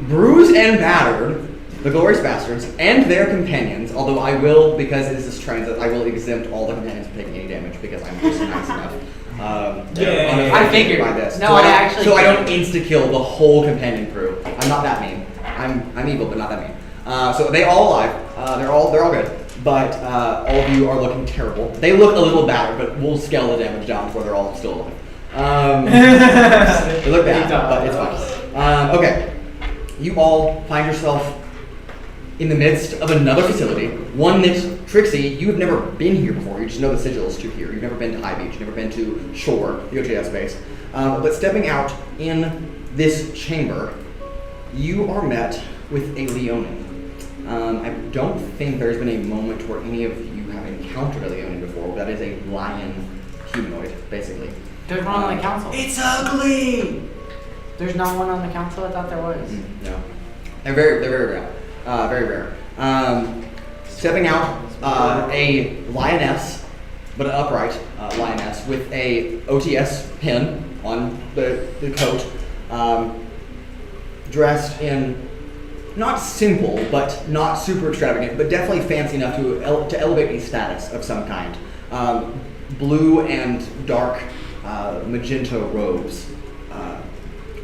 bruised and battered, the Glorious Bastards and their companions. Although I will, because this is transit, I will exempt all the companions from taking any damage because I'm just nice enough. They're Yeah, unaffected I figured. by this. No, so I actually So I don't insta kill the whole companion crew. I'm not that mean. I'm evil, but not that mean. So they all alive. They're all good. But all of you are looking terrible. They look a little battered, but we'll scale the damage down before they're all still alive. They look bad, but it's fine. Okay, you all find yourself in the midst of another facility, one that, Trixi, you've never been here before. You just know the sigils to here. You've never been to High Beach. You've never been to Shore, the OTS base. But stepping out in this chamber, you are met with a Leonin. I don't think there's been a moment where any of you have encountered a Leonin before. That is a lion humanoid, basically. There's one on the council. It's ugly. There's not one on the council? I thought there was. No. They're very rare. Very rare. Stepping out, a lioness, but an upright lioness with a OTS pin on the coat, dressed in not simple, but not super extravagant, but definitely fancy enough to elevate a status of some kind. Blue and dark magenta robes,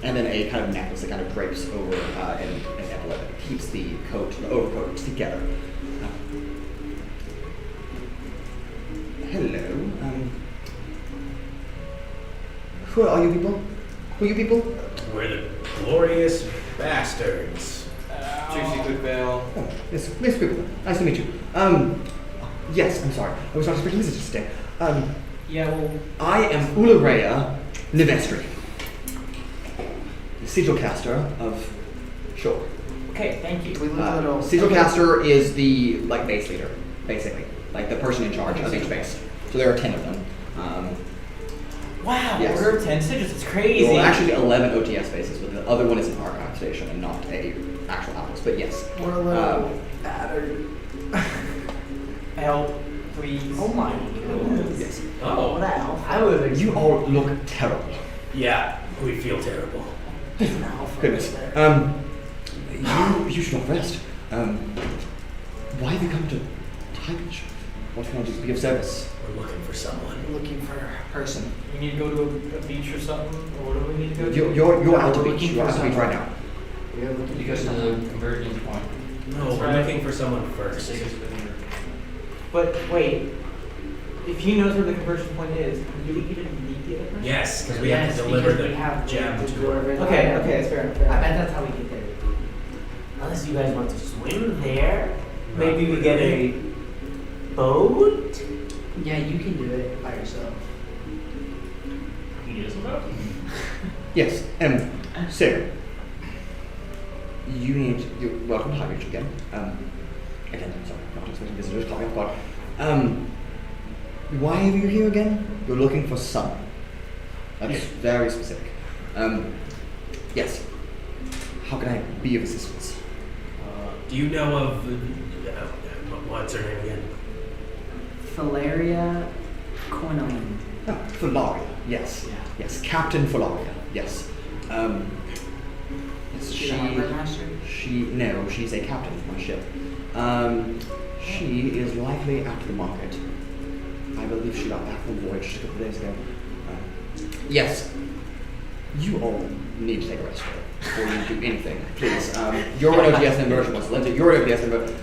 and then a kind of necklace that kind of drapes over an epaulette that keeps the overcoat together. Hello. Who are you people? Who are you people? We're the Glorious Bastards. Trixi, Quickvale. Oh, yes, nice people. Nice to meet you. Yes, I'm sorry. I was not expecting visitors today. Yeah, well, I am Urogar Nivestri, sigil caster of Shore. Okay, thank you. We look a little. Sigil caster is the base leader, basically, like the person in charge of each base. So there are 10 of them. wow, Yes. we're 10 sigils. It's crazy. Well, actually 11 OTS bases, but the other one is an Arcane station and not a actual outpost. But yes. We're a little battered. Help, please. Oh my goodness. Yes. Oh. What the hell? I was You all look terrible. Yeah, we feel terrible. Goodness. You should not rest. Why have you come to Tigers? What can I do to be of service? We're looking for someone. Looking for a person. We need to go to a beach or something, or what do we need to go to? You're out to we're beach. looking You're for out to beach right now. We are looking Because for of someone. the convergence point. No, That's we're right. looking for someone first. But wait, if he knows where the conversion point is, do we even need the other person? Yes, because we Yes, have to deliver because the we have gem to to deliver her. the Okay, gem. okay, it's fair. I bet that's how we get there. Unless you guys want to swim there, maybe we get a boat. Yeah, you can do it by yourself. He is about. Yes. So you need. You're welcome to High Beach again. Again, I'm sorry, not expecting visitors. Call me off guard. Why are you here again? You're looking for someone. That's Yeah. very specific. Yes. How can I be of assistance? Do you know of what's her name again? Filauria Cornelin. Oh, Filauria. Yes. Yeah. Yes. Captain Filauria. Yes. Yes. She's a harbor master? No, she's a captain of my ship. She is likely at the market. I believe she got back from the voyage just a couple of days ago. Yes. You all need to take a rest before you do anything. Please. You're an OTS member. She wants to lend it. You're an OTS member.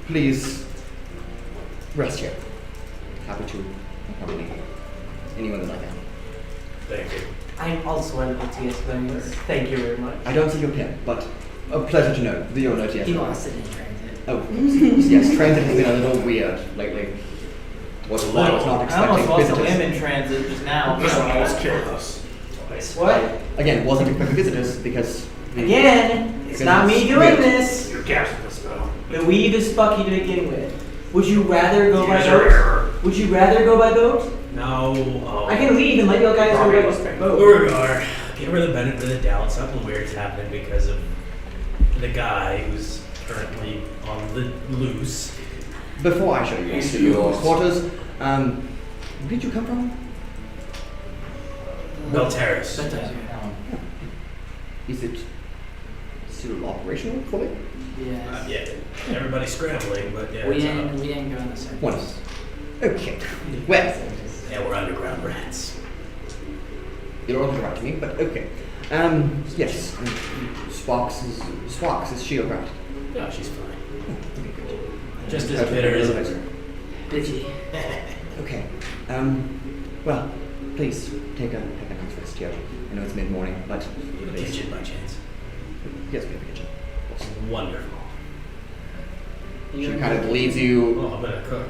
Please rest here. Happy to accompany anyone that I can. Thank you. I'm also an OTS member. Thank you very much. I don't see your pin, but a pleasure to know that you're an OTS He member. lost it in transit. Oh, yes, transit has been a little weird lately. Was a lot. I was not I expecting almost lost a visitors. limb in transit just now. This one almost killed us. What? Again, wasn't expecting visitors because Again, it's Because not it's me doing weird. this. You're gasping the spell. The weave is Spucky to begin with. Would you rather go by User boat? error. Would you rather go by boat? No. I can leave and let you guys go by boat. Urogar, give her the benefit of the doubt. Something weird's happening because of the guy who's currently on the loose. Before I show you to your quarters, where did you come from? Bell Terrace. Is it still operational fully? Yes. Yeah, everybody's scrambling, but yeah, We it's didn't go on the surface. Wonderful. Okay. Well, yeah, we're underground rats. you don't want to interrupt me, but okay. Yes. Sparks is shield right. No, she's fine. Okay, good. Just as That's bitter as very ever. nice. Busy. Okay. Well, please take a night's rest here. I know it's mid-morning, but In the kitchen by chance. yes, we have a kitchen. Wonderful. She kind of leads you. Oh, I'm gonna cook.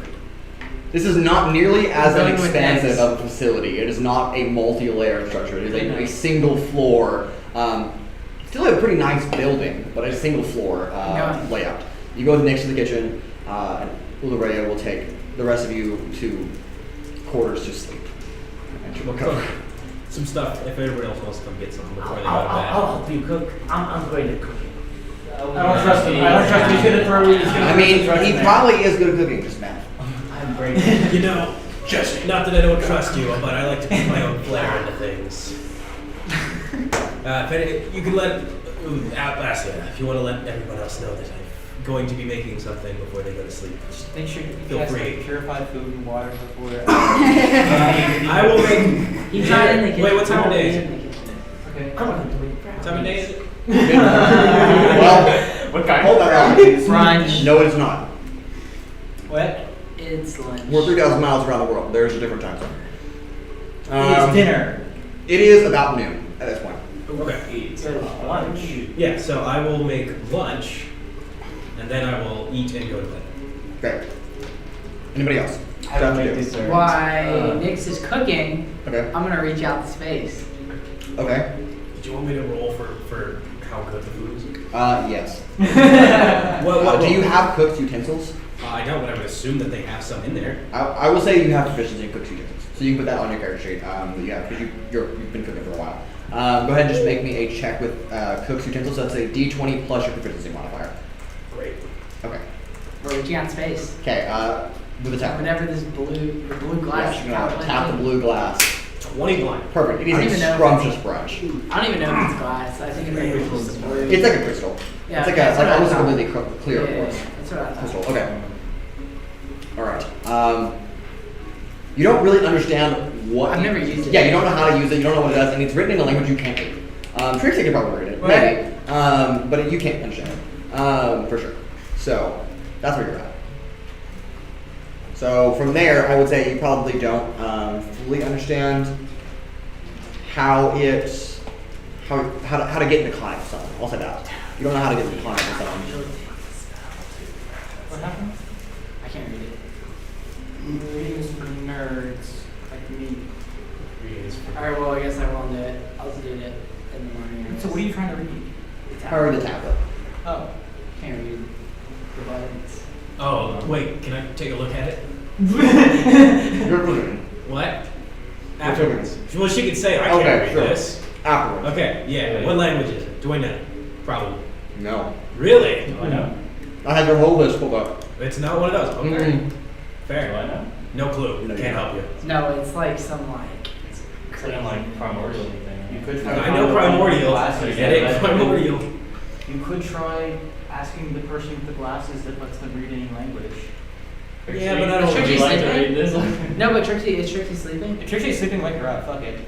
This is not nearly as Going with expansive eggs. of a facility. It is not a multi-layered structure. It is a single floor. Still a pretty nice building, but a single floor Yeah. layout. You go next to the kitchen, and Ulraya will take the rest of you to quarters to sleep. And she will We'll cook. cook some stuff if everyone else wants to come get some before they go to I'll bed. help you cook. I'm going to cook it. I don't trust him. I don't trust him. He's gonna throw you. I mean, he probably is good at cooking, just math. I'm great. You know, just not that I don't trust you, but I like to put my own flair into things. You can let Atlasia, if you want to let everyone else know that I'm going to be making something before they go to sleep. Just make sure you Feel guys free. have purified food and water before. I will make. He's not in the kitchen. Wait, what time of day is He's it? in the kitchen. Okay. I'm going to What time of day is it? Well, What kind? hold that on. Brunch. No, it's not. What? It's lunch. We're 3,000 miles around the world. There's a different time zone. It's dinner. It is about noon at this point. Okay. It's lunch. Yeah, so I will make lunch, and then I will eat and go to bed. Great. Anybody else? I will Stuff to make do. dessert. While Nix is cooking, Okay. I'm gonna reach out to space. Okay. Did you want me to roll for how good the food is? Yes. What Do you have cooked utensils? I don't, but I would assume that they have some in there. I will say you have proficiency in cooked utensils. So you can put that on your character sheet. Yeah, because you've been cooking for a while. Go ahead and just make me a check with cooked utensils. So that's a D20 plus your proficiency modifier. Great. Okay. what you got in space? Okay, with the tablet. Whenever this blue glass Yes, you're gonna tap the blue glass. 20 blind. Perfect. It I don't is even know a if scrumptious brush. I don't even know if it's glass. I think it's just blue. It's like a crystal. Yeah, it's like that's a what I almost a thought. really clear Yeah, quartz that's what I thought. crystal. Okay. All right. You don't really understand what. I've never used it. Yeah, you don't know how to use it. You don't know what it does, and it's written in a language you can't read. Trixie can probably read it, Right. maybe, but you can't understand it for sure. So that's where you're at. So from there, I would say you probably don't fully understand how to get into contact with someone. I'll say that. You don't know how to get into contact with someone. What happened? I can't read it. Readings for nerds like me. Alright, well, I guess I won't do it. I'll just do it in the morning. So what are you trying to read? How to the tablet. Oh. Can't read the buttons. Oh, wait, can I take a look at it? You're clear. What? Afterwards. Well, she could say, I Okay, can't read sure. this. Afterwards. Okay, yeah. What language is it? Do I know? Probably. No. Really? Do I know? I had your whole list pulled up. It's not one of those. Okay. Mhm. Fair. Do I know? No clue. No, you Can't don't. help you. No, it's like some like. It's like I'm like primordial thing. You could try. I know primordial. Glasses. Get it? Primordial. You could try asking the person with the glasses that lets them read any language. Yeah, but I don't Trixie really like to sleeping? read this. No, but is Trixie sleeping? If Trixi's sleeping, wake her up. Fuck it.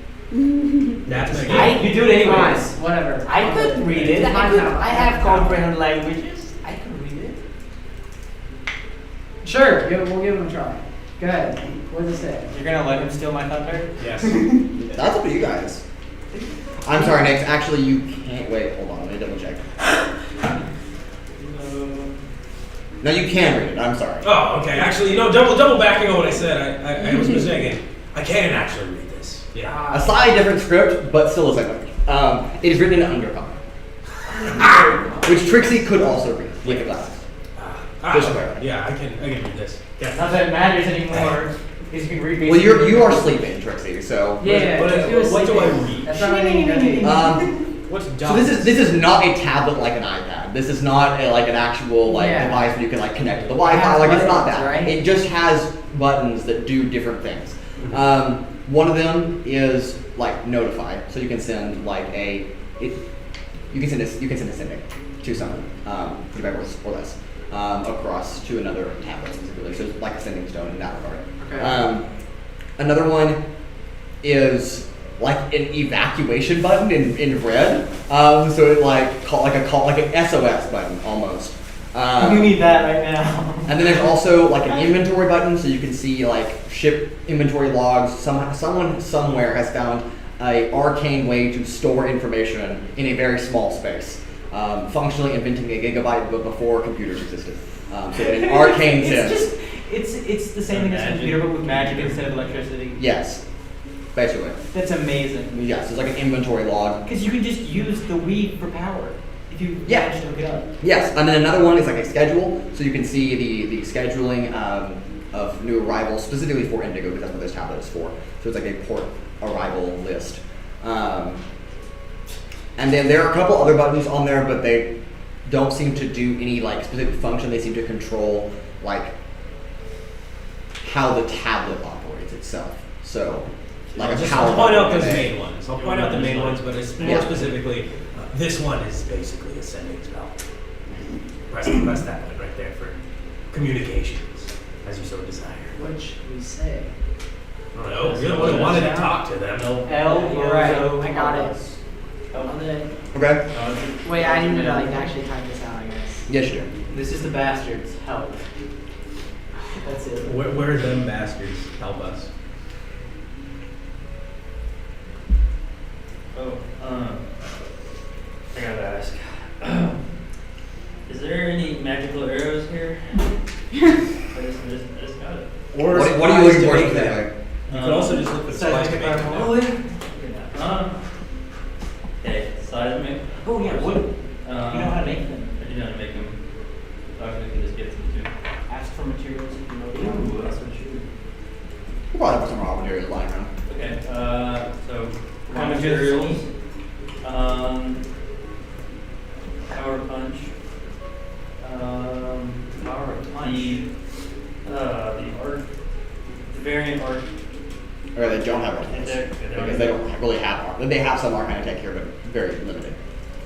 That's my I- game. You do it anyways. Fine, whatever. I could read it. I have comprehend languages. I could read it. Sure, we'll give him a try. Go ahead. What does it say? You're gonna let him steal my thunder? Yes. That's up to you guys. I'm sorry, Nick. Actually, you can't. Wait, hold on. Let me double check. No, you can read it. I'm sorry. Oh, okay. Actually, double backing on what I said. I was mistaken. I can actually read this. Yeah. A slightly different script, but still the same language. It is written in Undercommon, which Trixie could also read with the glasses. Just okay. clarify. Yeah, I can read this. Yeah. Not that it matters anymore. Because you can read Well, basically. you are sleeping, Trixie. So. Yeah, What- if he was what do I sleeping, read? That's not what I need. What's So this is not a tablet like an iPad. This is not like an actual Yeah. device where you can connect to the It Wi-Fi. has Like it's not buttons, that. right? It just has buttons that do different things. One of them is like notify, so you can send you can send a sending to someone, 25 words or less, across to another tablet specifically. So it's like a sending stone in that regard. Okay. Another one is like an evacuation button in red. So it like an SOS button almost. You need that right now. And then there's also like an inventory button, so you can see like ship inventory logs. Someone somewhere has found a arcane way to store information in a very small space, functionally inventing a gigabyte, but before computers existed. So in an arcane sense. It's the same thing as a computer, but with magic instead of electricity. Yes, basically. That's amazing. Yes, it's like an inventory log. Because you can just use the Wii for power if you manage to hook it up. Yes, and then another one is like a schedule, so you can see the scheduling of new arrivals, specifically for Indigo, because that's what this tablet is for. So it's like a port arrival list. And then there are a couple other buttons on there, but they don't seem to do any like specific function. They seem to control like how the tablet operates itself. So like a power I'll point out button those and a- main ones. I'll point out the main ones, but it's more Yeah. specifically, this one is basically a sending spell. Press that one right there for communications, as you so desire. What should we say? I don't know. You're the one who wanted to talk to them. L, You're right. I got it. Okay. Wait, I need to like actually type this out, I guess. Yes, you do. This is the bastards. Help. That's it. Where them bastards help us? I gotta ask. Is there any magical arrows here? I just got it. Or What are you looking for spies to make them. specifically? You could also just look for spies to make them. Okay, seismic. Oh yeah, what? You know how to make them. I do know how to make them. Actually, I can just get some too. Ask for materials if you know the Ooh, that's what you. We'll probably have some raw materials lying around. Okay, so raw How much materials. is Power punch. Power of punch. the variant arc. Or they don't have arcanes. Because they don't really have arc. They have some arcane tech here, but very limited.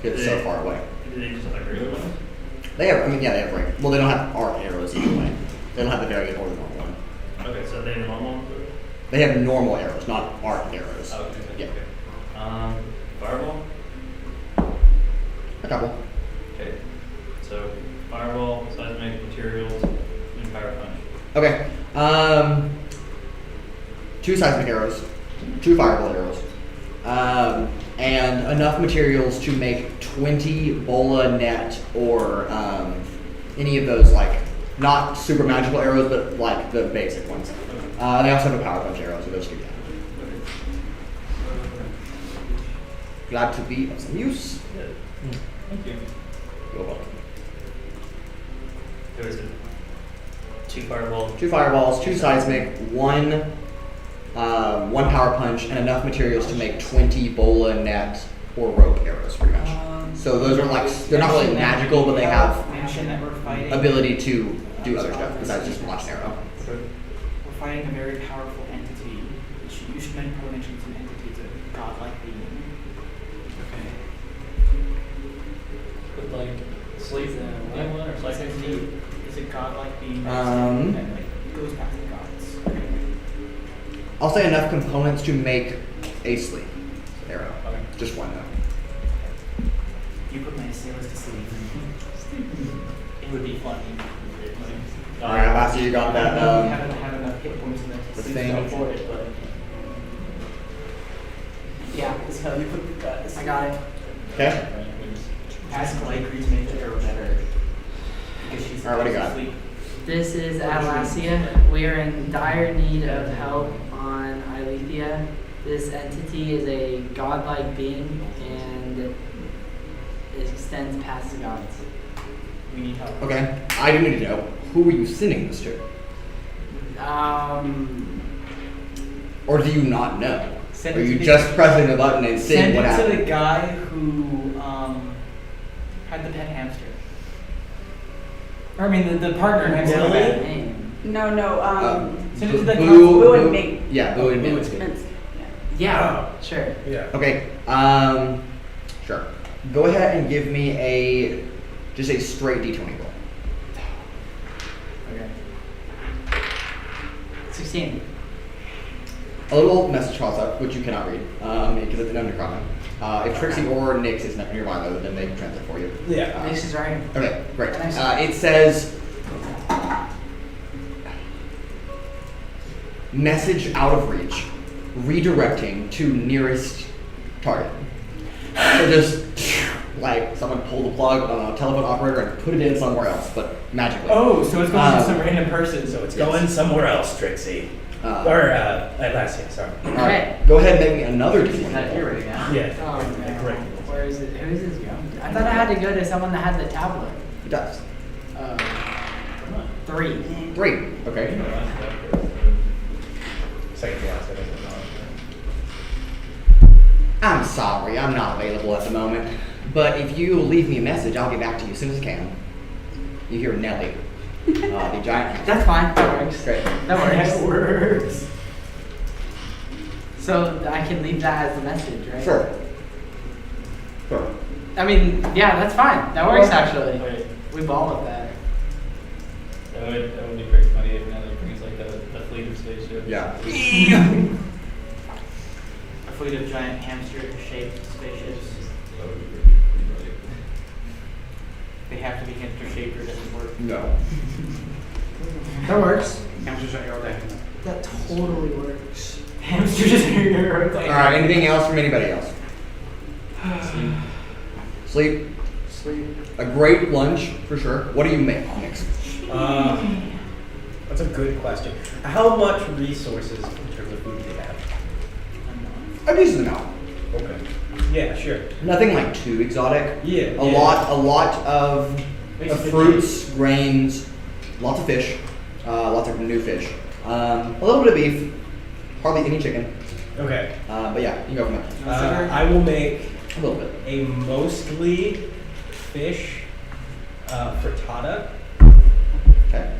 Because it's so far away. Do they just have like regular ones? They have, they have right. Well, they don't have arc arrows either way. They don't have the variant or the normal one. Okay, so they have normal ones? They have normal arrows, not arc arrows. Okay. Yeah. Fireball? A couple. Okay. So, fireball, seismic, materials, and fire punch. Okay. 2 seismic arrows, 2 fireball arrows, and enough materials to make 20 bola net or any of those, like, not super magical arrows, but like the basic ones. They also have a power punch arrow, so those do that. Glad to be of some use. Good. Thank you. You're welcome. There was 2 fireballs. 2 fireballs, 2 seismic, 1 power punch, and enough materials to make 20 bola net or rope arrows, pretty much. So those are like, they're not really magical, but they have mentioned that we're fighting. ability to do other stuff besides just launch an arrow. We're fighting a very powerful entity. You should probably mention it's an entity, it's a godlike being. With like sleep one or It's psychic indeed. It's a godlike being Um, that like goes past the gods. I'll say enough components to make a sleep arrow. Okay. Just 1 though. You put my sailors to sleep. It would be funny. Alright, last year you got that. I haven't had enough hit points in that the sleep thing. spell for it, but yeah, this is how you put the guys. I got it. Okay. Ask Lycree to make the arrow better. Because she's Alright, what do you got? asleep. This is Atlasia. We are in dire need of help on Aelithia. This entity is a godlike being and it extends past the gods. We need help. Okay. I do need to know, who are you sending this to? Or do you not know? Send Are it to you the- just pressing the button and seeing Send what it to happens? the guy who had the pet hamster. Or I mean the partner hamster. Really? had. Name. No, Send it to the Boo and Mink. Yeah, Boo and Mink. Minsk. Yeah, sure. Yeah. Okay. Sure. Go ahead and give me just a straight D20 roll. Okay. 16. A little message pops up, which you cannot read, because it's an undercommon. If Trixi or Nyx is nearby, though, then they can translate for you. Yeah. This is right. Okay, great. Nice. It says, message out of reach, redirecting to nearest target. So just, like, someone pull the plug on a telephone operator and put it in somewhere else, but magically. Oh, so it's going to some random person. So it's going somewhere else, Trixie. Or Atlasia, sorry. Alright, go ahead and make me another He's not here D20. right now. Yeah. Oh, no. Great. Where is it? Who is this going? I thought I had to go to someone that had the tablet. It does. 3. 3. Okay. Second class, I think. I'm sorry, I'm not available at the moment. But if you leave me a message, I'll get back to you as soon as I can. You hear Nelly, the giant. That's fine. That works. Great. That works. So I can leave that as the message, right? Sure. Sure. I mean, yeah, that's fine. That works Okay. actually. Wait, We ball with that. that would be pretty funny if Nelly brings like a fleet of spaceships. Yeah. A fleet of giant hamster-shaped spaceships. That would be pretty funny. They have to be hamster-shaped or it doesn't work. No. That works. Hamsters at your day. That totally works. Hamsters are your Alright, anything else from anybody else? Sleep. Sleep. A great lunch, for sure. What do you make next? That's a good question. How much resources in terms of food do they have? A decent amount. Okay. Yeah, sure. Nothing like too exotic. Yeah. A lot of fruits, grains, lots of fish, lots of new fish. A little bit of beef, hardly any chicken. Okay. But yeah, you can go from there. I will make A little bit. a mostly fish frittata. Okay.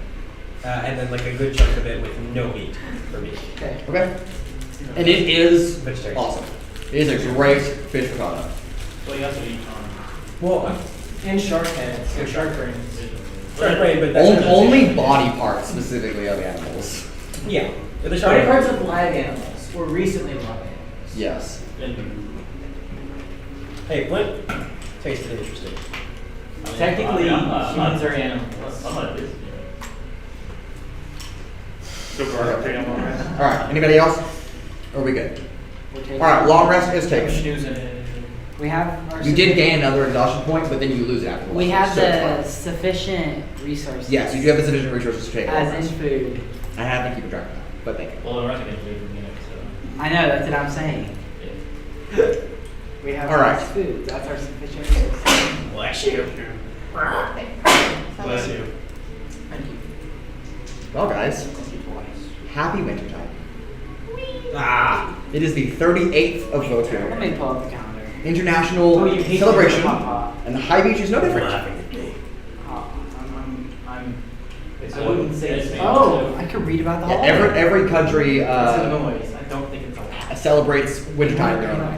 and then like a good chunk of it with no meat for me. Okay. Okay. And it is Vegetarian. awesome. It is a great fish ricotta. Well, you also eat Well, And shark heads. And shark brains. shark brain, but that's not Only a- body parts specifically of animals. Yeah. The Body shark parts of live animals, or recently live animals. Yes. Hey, Flint. Tasted interesting. Technically, humans are animals. I'm not this. So far, I've taken a long rest. All right. Anybody else? Or are we good? We're taking- All right. Long rest is I'm taken. snoozing. We have our You did gain another exhaustion point, but then you lose it after. We one, have so it's the fine. sufficient resources. Yes, you do have the sufficient resources to take a long As in rest. food. I have to keep track of that, but thank you. Well, we're not going to do it from here, so. I know, that's what I'm saying. Yeah. We have All right. less food. That's our sufficient resources. Bless you. Bless you. Thank you. Well, guys, Thank you twice. happy wintertime. Ah. It is the 38th of Let Voto. me pull up the calendar. International Oh, you hate celebration, hot pot. and the High Beach is no different. Laughing at me. I wouldn't say it's Oh, I could read about the Yeah, holiday. every country It's a noise. I don't think it's a lot. celebrates wintertime in their own way.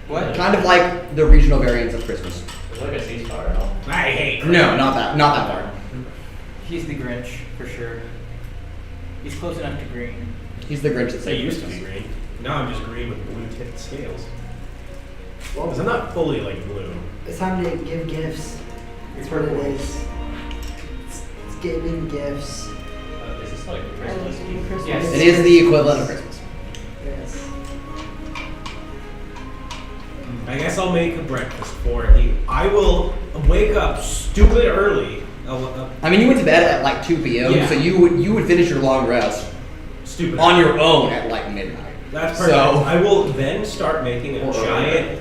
What? Kind of like the regional variants of Christmas. Is it like a ceasefire at all? I hate. No, not that far. He's the Grinch, for sure. He's close enough to green. He's the Grinch that They saved used to Christmas. be green. Now I'm just green with blue tipped scales. Because I'm not fully like blue. It's time to give gifts. That's what it is. It's giving gifts. Is this like Christmas? Yes. It is the equivalent of Christmas. Yes. I guess I'll make a breakfast for you. I will wake up stupid early. I mean, you went to bed at like 2 p.m., Yeah. so you would finish your long rest Stupid. on your own at like midnight. That's perfect. So- I will then start making a Or giant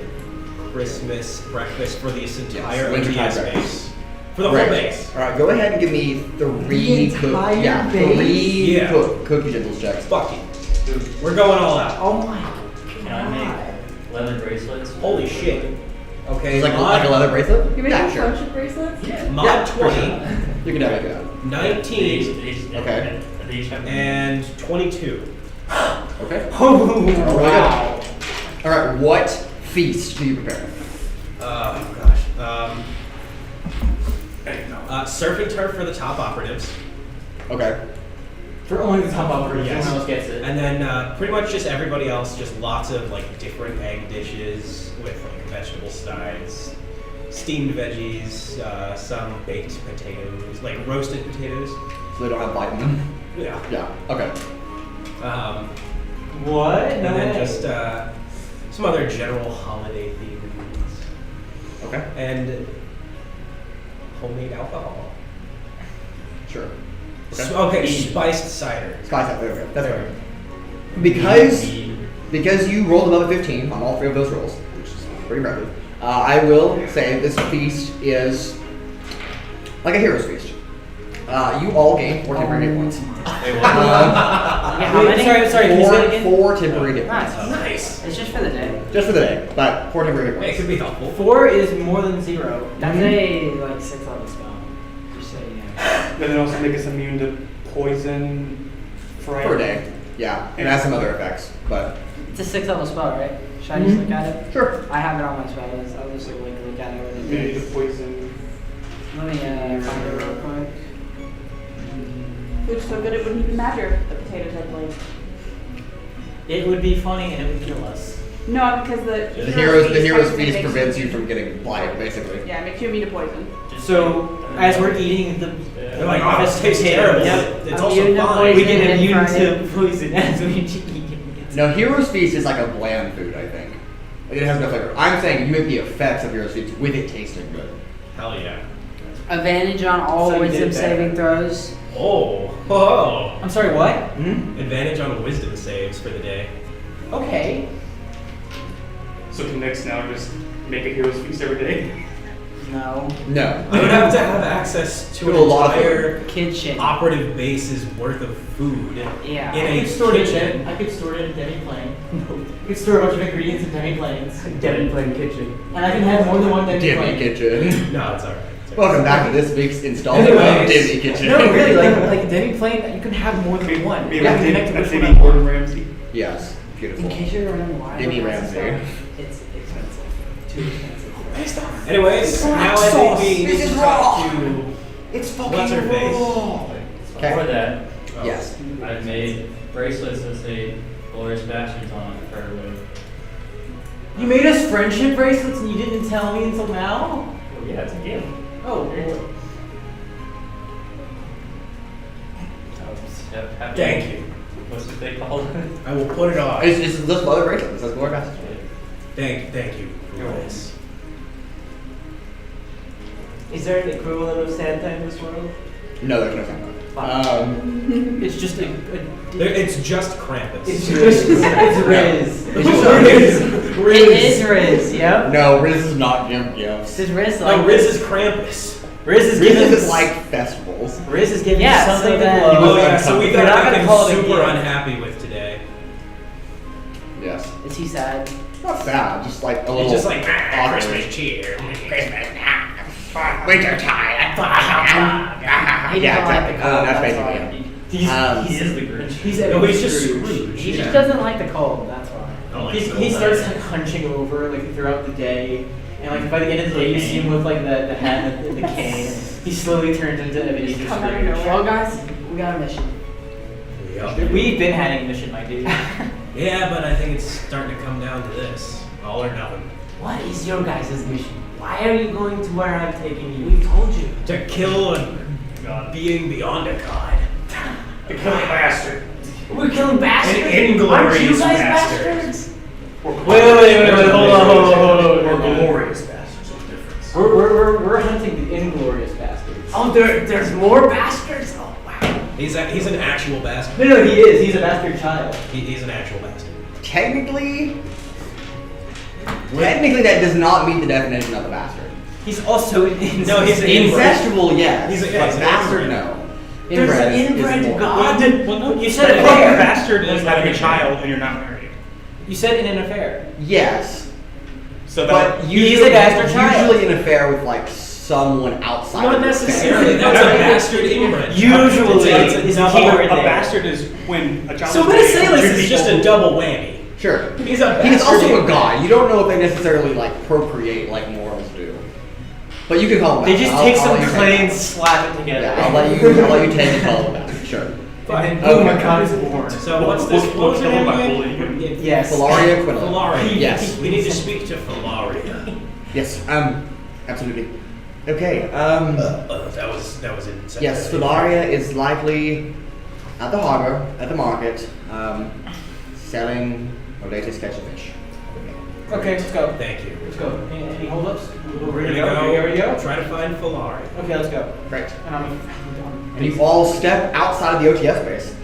Christmas breakfast for this entire wintertime OTS breakfast. base. For the Great. whole base. All right, go ahead and give me three entire base? three Yeah. cookie gentles checks. Fuck you. We're going all out. Oh my Can I make leather bracelets? Holy shit. Okay, It's like mod, a leather bracelet. You're making Yeah, a sure. bunch of bracelets? Yeah. mod Yeah, for 20, sure. You can definitely do that. 19, Okay. They each have and 22. Okay. Oh, wow. All right, what feast do you prepare? Oh gosh. Surf and turf for the top operatives. Okay. For only the top operators, Yes. no one else gets it. And then pretty much just everybody else, just lots of like different egg dishes with like vegetable sides, steamed veggies, some baked potatoes, like roasted potatoes. So they don't have bite in them. Yeah. Yeah. Okay. What? And No then way. just some other general holiday themes. Okay. And homemade alcohol. Sure. Okay, spiced cider. Spice up. There we go. That's There. right. Because you rolled above a 15 on all three of those rolls, which is pretty impressive. I will say this feast is like a hero's feast. You all gain 4 temporary hit points. Wait, what? Yeah, how many? Sorry, can you say it again? 4 temporary hit points. Nice. Nice. It's just for the day. Just for the day, but 4 temporary hit It points. could be helpful. 4 is more than 0. That's a like 6 level spell. Just so you know. But then also make us immune to poison For a day. Yeah. It has some other effects, but It's a 6 level spell, right? Should I just look at it? sure. I have it on my spells. I'll just look at it when it immunity to is. poison. Let me find it real quick. Which so good it wouldn't even matter if the potatoes had blades. It would be funny and it would kill us. No, because The hero's technically feast makes prevents you from getting blighted, basically. Yeah, it makes you immune to poison. So, as we're eating the They're like, oh, this tastes terrible. Yep. It's I'm also immune to fine. poison. We get and immune Friday. to poison as we eat. No, hero's feast is like a bland food, I think. Like, it has no flavor. I'm saying you make the effects of hero's feast with it tasting good. Hell yeah. Advantage on all So you wisdom did saving throws. Oh. I'm sorry, what? Mm-hmm. Advantage on wisdom saves for the day. Okay. So can Nyx now just make a hero's feast every day? No. No. I would have to have access to To an a lot of entire Kitchen. operative base's worth of food Yeah. in I a could store it kitchen. in. I could store it in demi-plane. I could store a bunch of ingredients in demi-planes. Demi-plane kitchen. And I can have more than one Dimmy demi-plane. kitchen. No, it's alright. Welcome back to this week's installment Anyways. of Disney Kitchen. No, really, like Demi plane, you can have more than one. Maybe You have to connect to that's which maybe one I want. Gordon Ramsay. Yes, beautiful. In case you're wondering why. Demi we're doing this Ramsay. stuff, It's expensive. Too expensive. Anyways, now I think we need to talk to It's fucking what's her face. raw. Okay. Before that, Yes. I've made bracelets that say Glorious Bastards on it for everybody. You made us friendship bracelets and you didn't tell me until now? Oh, yeah, it's a gift. Oh, There you go. Happy- Thank you. What's the thing called? I will put it on. It's this leather bracelet. It says Glory Bastard. Thank you You're for welcome. this. Is there an equivalent of Santa in this world? No, there's no sound. it's just a It's just Krampus. it's Riz. It's just It is Riz, yep. No, Riz is not give gifts. Does Riz No, like Riz is Krampus. Riz is Riz giving is like festivals. Riz is giving Yeah, you something so to then- blow. Oh yeah, so we You're got not gonna nothing call it a super gift. unhappy with today. Yes. Is he sad? Not sad, just like a little. It's just like awkward. Christmas cheer. Winter time. He Yeah, doesn't like exactly. the cold, That's that's basically why. it. He's He is the Grinch. He's No, he's just Scrooge. He yeah. just doesn't like the cold, that's why. I don't like He Scrooge. starts like hunching over like throughout the day, and like by the end of the day you see him with like the hat and the cane. He slowly turns into Ebenezer Come out of Scrooge. nowhere. Well, guys, we got a mission. We've been having a mission, my dude. Yeah, but I think it's starting to come down to this. All or nothing. What is your guys' mission? Why are you going to where I'm taking you? We've told you. To kill a being beyond a god. To kill a bastard. We're killing bastards? An Aren't you inglorious guys bastard. bastards? Wait, hold on. Or glorious bastards. There's a difference. We're hunting the inglorious bastards. Oh, there's more bastards? Oh, wow. He's an actual bastard. No, he is. He's a bastard child. He's an actual bastard. Technically, that does not meet the definition of a bastard. He's also an No, he's an inbred. Incestual, yes. He's but an bastard, inbred. no. There's an is inbred more. god. Well, no, You said it A fair. bastard is having a child and you're not married. You said in an affair. Yes, So but that He's usually, a bastard child. usually an affair with like someone outside. Not of the necessarily. family. That's a bastard inbred. Usually, It's is now, the key word a there. bastard is when a child So is Venezuela married to is just people a double whammy. Sure. He's a bastard. He's also a inbred. god. You don't know if they necessarily like procreate like mortals do. But you can call him They bastard. just I'll- take I'll some let you clay take and that. slap it together. Yeah, I'll let you take and call him bastard. Sure. And then boom, Okay. a god is born. So what's this? We'll What was her kill him name by again? bullying him. Yes. Filauria Quinlan. Filauria. Yes. We need to speak to Filauria. Yes. Absolutely. Okay. That was insane. Yes, Filauria is likely at the harbor, at the market, selling her latest catch of fish. Okay, let's go. Thank you. Let's go. Any holdups? We're We're ready to gonna go. You ready to go? Try to find Filauria. Okay, let's go. Great. And I'm And you all step outside of the OTS base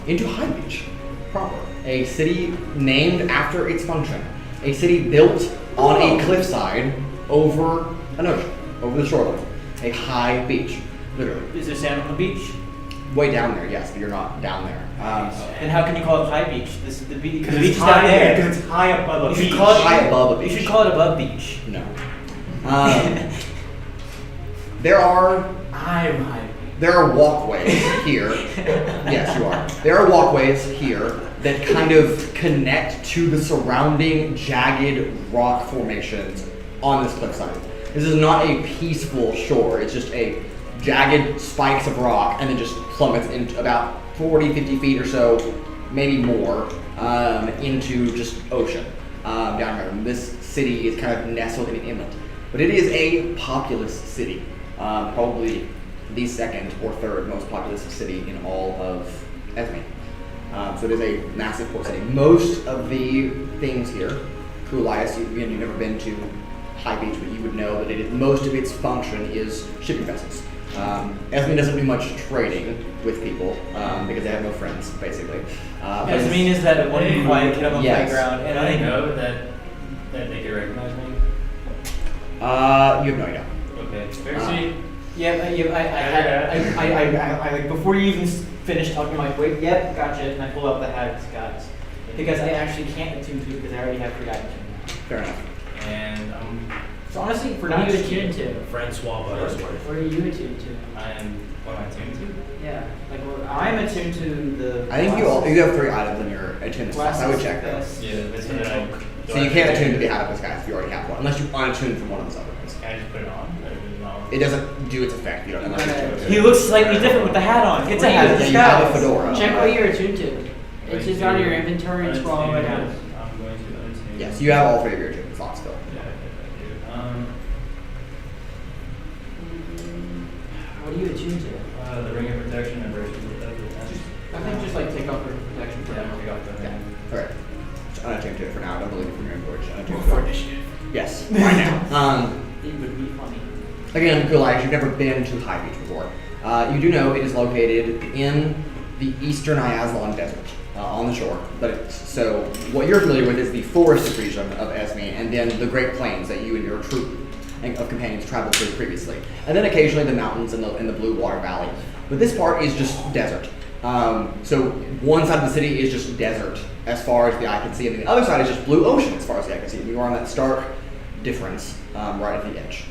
into High Beach proper, a city named after its function, a city built on a cliffside over an ocean, over the shoreline, a high beach, literally. Is there sand on the beach? Way down there, yes, but you're not down there. Then how can you call it high beach? The beach Because is it's down there. Because it's high above a You should beach. call it High above a You beach. should call it above beach. No. There are I'm high. There are walkways here. Yes, you are. There are walkways here that kind of connect to the surrounding jagged rock formations on this cliffside. This is not a peaceful shore. It's just a jagged spikes of rock and then just plummets into about 40, 50 feet or so, maybe more, into just ocean down here. And this city is kind of nestled in an inlet. But it is a populous city. Probably the second or third most populous city in all of Esme. So it is a massive port city. Most of the things here, Kuolias, you've never been to High Beach, but you would know that most of its function is shipping vessels. Esme doesn't do much trading with people because they have no friends, basically. Esmeen is that one quiet kid on the Yes. playground, And and I I know that they can recognize me. you have no idea. Okay. Trixi. I like before you even finish talking, I'm like, wait, yep, gotcha, and I pull out the hat guys because I actually can't attune to it because I already have free items. Fair enough. And I'm So honestly, for What are you next attuned year, to? Francois Buttersworth. What are you attuned to? What am I tuned to? yeah, like I'm attuned to the. I think you have 3 items in your attunement slots. I would check those. Yeah, that's what I. So you can't attune to the Habitus guy if you already have one, unless you unattune from one of those other ones. Can I just put it on? Or is it not? It doesn't do its effect. You don't unless you attune to it. He looks slightly different with the hat on. It's a hat of Yeah, you have a disguise. fedora. Check what you're attuned to. It's just on your inventory and scroll all the way down. I'm going to unattune. Yes, you have all 3 of your attunement slots still. Yeah, I What are you attuned to? do. The ring of protection and virtue of that. I think just like take off her protection for Yeah, now. take off the Yeah. ring. Okay. Just unattune to it for now. I don't believe it from your inventory. Just unattune For to it. initiative. Yes, right now. It would be funny. Again, Kuolias, you've never been to High Beach before. You do know it is located in the eastern Iazlan Desert, on the shore. So what you're familiar with is the forested region of Esme, and then the Great Plains that you and your troop of companions traveled through previously, and then occasionally the mountains in the Blue Water Valley. But this part is just desert. So one side of the city is just desert as far as the eye can see, and the other side is just blue ocean as far as the eye can see. You are on that stark difference right at the edge.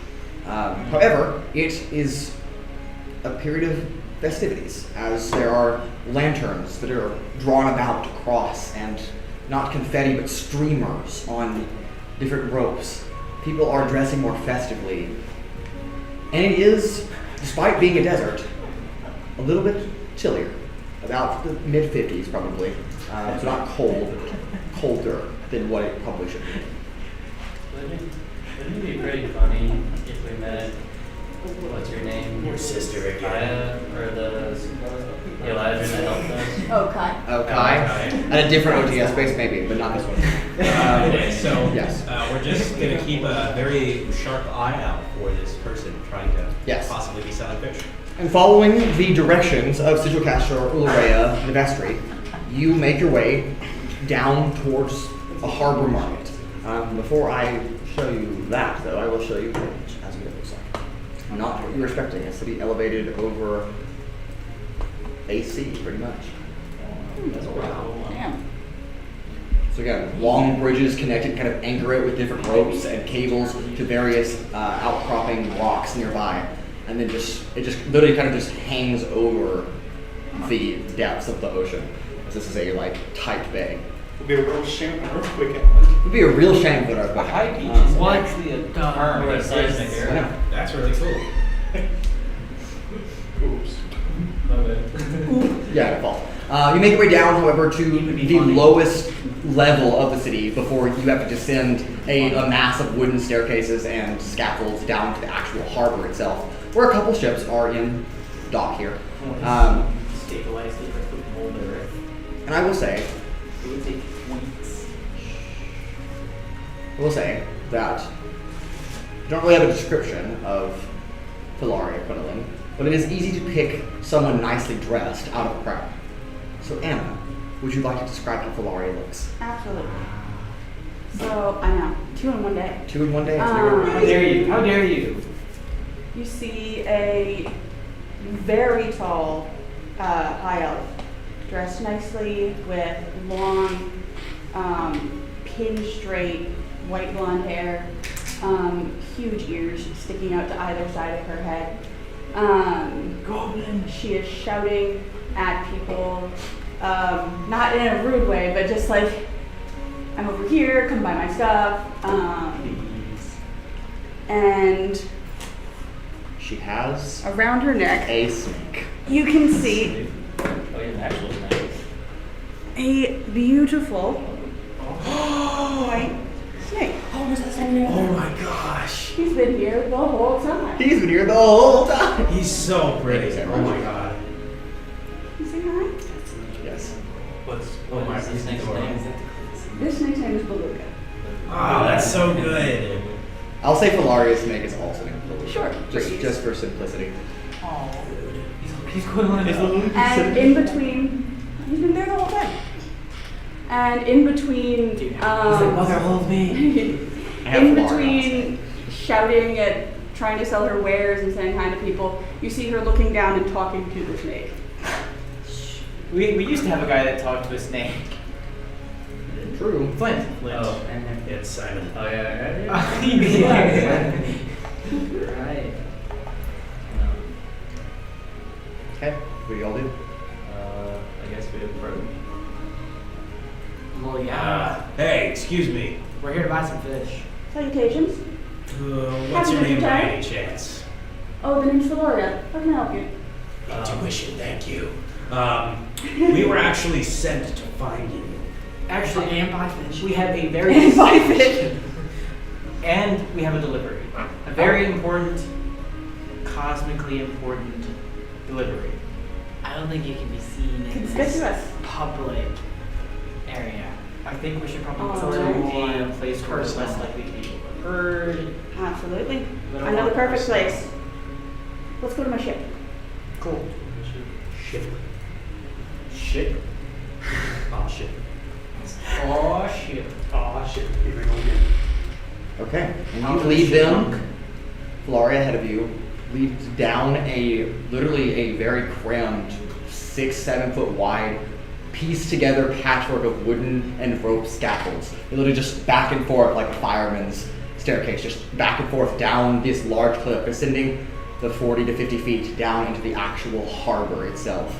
However, it is a period of festivities, as there are lanterns that are drawn about across, and not confetti but streamers on different ropes. People are dressing more festively, and it is, despite being a desert, a little bit chillier, about the mid-50s probably. So not cold, but colder than what it probably should be. Wouldn't it be pretty funny if we met, what's your name? Your sister again. Kaya, or the Elijah that helped us? Oh, Kai. Oh, Kai? At a different OTS space, maybe, but not this one. Anyway, so Yes. we're just going to keep a very sharp eye out for this person trying to Yes. possibly be selling fish. And following the directions of Sigilcaster Ulorea the Vestry, you make your way down towards a harbor market. Before I show you that, though, I will show you as it looks like. Not what you were expecting, a city elevated over AC, pretty much. That's a wow. Damn. So again, long bridges connected, kind of anchor it with different ropes and cables to various outcropping rocks nearby. And then it just literally kind of just hangs over the depths of the ocean. This is a tight bay. It'd be a real shame if an earthquake happened. It would be a real shame for an A high beach earthquake. is What? actually a term. Or a seismic I area. know. That's really cool. Oops. Okay. Yeah, it falls. You make your way down, however, to the lowest level of the city before you have to descend a mass of wooden staircases and scaffolds down to the actual harbor itself, where a couple ships are in dock here. Stabilize the earth with mold earth. And I will say It would take weeks. that you don't really have a description of Filauria, Quinlan, but it is easy to pick someone nicely dressed out of a crowd. So Anna, would you like to describe how Filauria looks? Absolutely. So, I know. 2 in one day. 2 in one day? Um, How dare you? How dare you? You see a very tall high elf, dressed nicely with long, pin-straight, white blonde hair, huge ears sticking out to either side of her head. Goblin. She is shouting at people, not in a rude way, but just like, I'm over here, come buy my stuff. And She has around her neck, a snake. you can see Oh, yeah, an actual snake. a beautiful white snake. Oh my gosh. He's been here the whole time. He's been here the whole time. He's so pretty. Oh my god. You say hi? Yes. What my is the snake's name? This snake's name is Beluga. Oh, that's so good. I'll say Filaria's snake is also named Beluga. Sure, please. Just for simplicity. Oh, he's Quinlan. And in between, he's been there the whole time. And in between, hold me. I have in Filauria between shouting at, trying to sell her wares and saying hi to people, you see her looking down and talking to the snake. We used to have a guy that talked to a snake. True. Flint. Oh, and then. It's Simon. Oh, yeah. Right. Okay. What do y'all do? I guess we approach. Well, yeah. Hey, excuse me. We're here to buy some fish. Salutations. What's your Happy name by birthday. any chance? Oh, the name's Filauria. How can I help you? Intuition, thank you. We were actually sent to find you. Actually, And buy fish. we have a very And buy fish. and we have a delivery. A very important, cosmically important delivery. I don't think it can be seen in this Conspicuous. public area. I think we should probably Oh, put it right. in a place where it's less likely to be overheard. Absolutely. Little I know the more perfect personal. place. Let's go to my ship. Cool. Ship. Shit. Oh, shit. Oh shit. Aw, shit. Here we go again. Okay. And How you does lead she them. look? Filauria ahead of you leads down literally a very crammed, 6-7 foot wide, pieced together patchwork of wooden and rope scaffolds. They literally just back and forth like a fireman's staircase, just back and forth down this large cliff, ascending the 40 to 50 feet down into the actual harbor itself,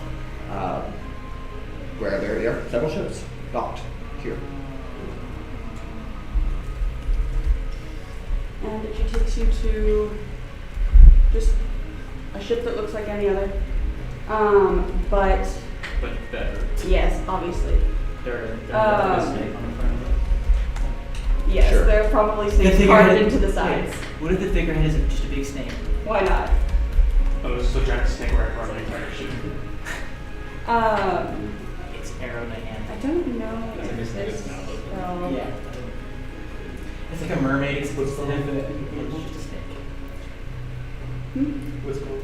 where there are several ships docked here. And she takes you to just a ship that looks like any other. But But better. yes, obviously. There's Um, a snake on the front of it. Yes, Sure. there are probably The snakes figurehead- carved into the sides. What if the figurehead is just a big snake? Why not? Oh, this is a giant snake right around the entire ship. It's aerodynamic. I don't know That's like a if snake this that's not open. spell. Yeah. It's like a mermaid explosive. It's just a snake. What's called?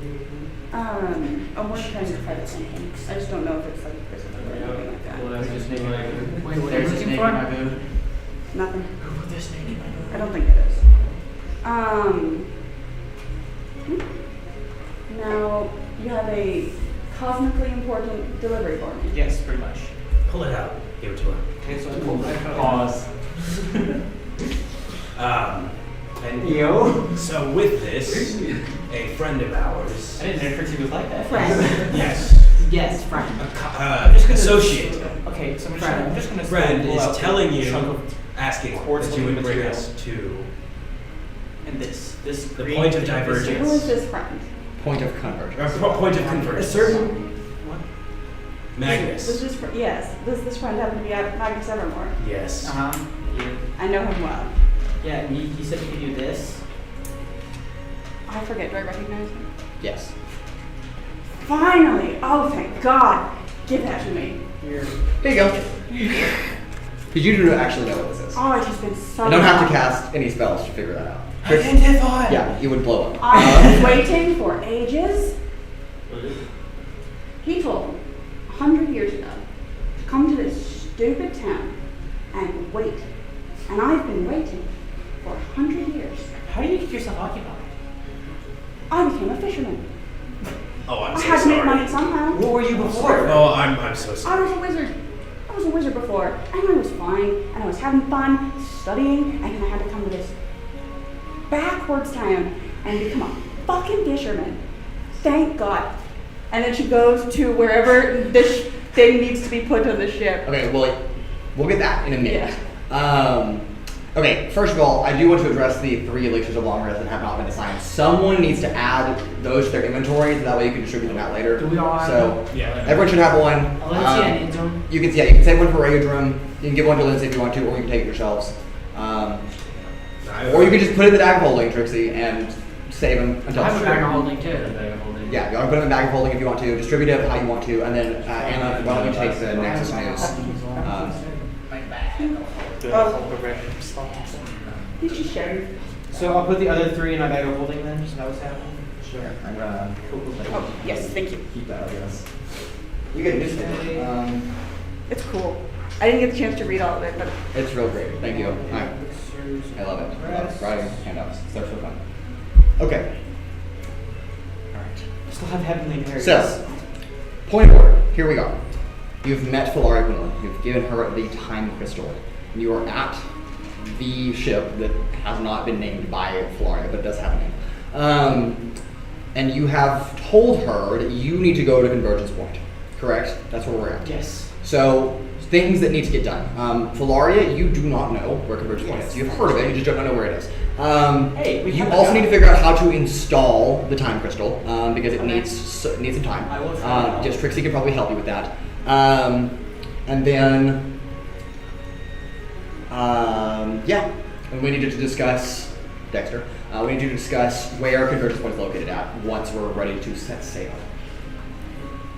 I'm working trying to try the same. I just don't know if it's like Christmas or anything like that. Well, that's There's a just snake in my boot. Wait, what are you There's a looking snake for? in my boot. Nothing. Who put this snake in my boot? I don't think it is. Now you have a cosmically important delivery for me. Yes, pretty much. Pull it out. Give it to her. Okay, so I pulled that out. Pause. And Yo. so with this, a friend of ours. I didn't know Trixi was like that. Friend. Yes. Yes, friend. Associate. Okay, so Friend. I'm just gonna Friend pull is out telling a you, chunk of asking quartz that you would bring material. us to and this the green point of thing, this divergence. Who is this friend? Point of convergence. point of A convergence. certain what? Magnus. Does this yes. Does this friend happen to be at Magnus Evermore? Yes. Uh-huh. Yeah. I know him well. Yeah, and he said he could do this. I forget. Do I recognize him? Yes. Finally! Oh, thank God! Give that to me. Here. Here you go. Because you do actually know what this is. Oh, it has been so You don't have to long. cast any spells to figure that out. Identify! Yeah, you would blow up. I've been waiting for ages. He told me 100 years ago to come to this stupid town and wait. And I've been waiting for 100 years. How do you keep yourself occupied? I became a fisherman. Oh, I'm I so had to make sorry. money somehow. What were you before? Oh, I'm so I sorry. was a wizard. I was a wizard before, and I was fine, and I was having fun, studying, and then I had to come to this backwards town and become a fucking fisherman. Thank God. And then she goes to wherever this thing needs to be put on the ship. Okay, well, we'll get that in a minute. Okay, first of all, I do want to address the 3 elixirs of long rest that have not been assigned. Someone needs to add those to their inventory, so that way you can distribute them out later. Do we all have So, Yeah. everyone should have one. Aelithia needs them. You can save one for Raudrem. You can give one to Lindsay if you want to, or you can take it yourselves. Or you can just put it in the bag of holding, Trixie, and save them until I have a bag of holding The too. bag of holding. Yeah, you want to put them in the bag of holding if you want to. Distribute it how you want to, and then Anna, why don't you take the Nexus news? Did she share? So I'll put the other 3 in my bag of holding then, is that what's happening? Sure. I'm gonna Oh, yes, thank you. keep that, I guess. You get this thing. It's cool. I didn't get the chance to read all of it, but It's real great. Thank you. I love it. I love writing handouts. They're so fun. Okay. All right. I still have Heavenly Inheritance. So, point of order. Here we go. You've met Filauria Quinlan. You've given her the time crystal. You are at the ship that has not been named by Filauria, but does have a name. And you have told her that you need to go to Convergence Point, correct? That's where we're at. Yes. So, things that need to get done. Filauria, you do not know where Convergence Point is. You've heard of it, you just don't know where it is. Hey, we you have a also guy. need to figure out how to install the time crystal, because it needs some time. I will try. Just Trixi can probably help you with that. And then, and we need to discuss Dexter. We need to discuss where Convergence Point is located at once we're ready to set sail.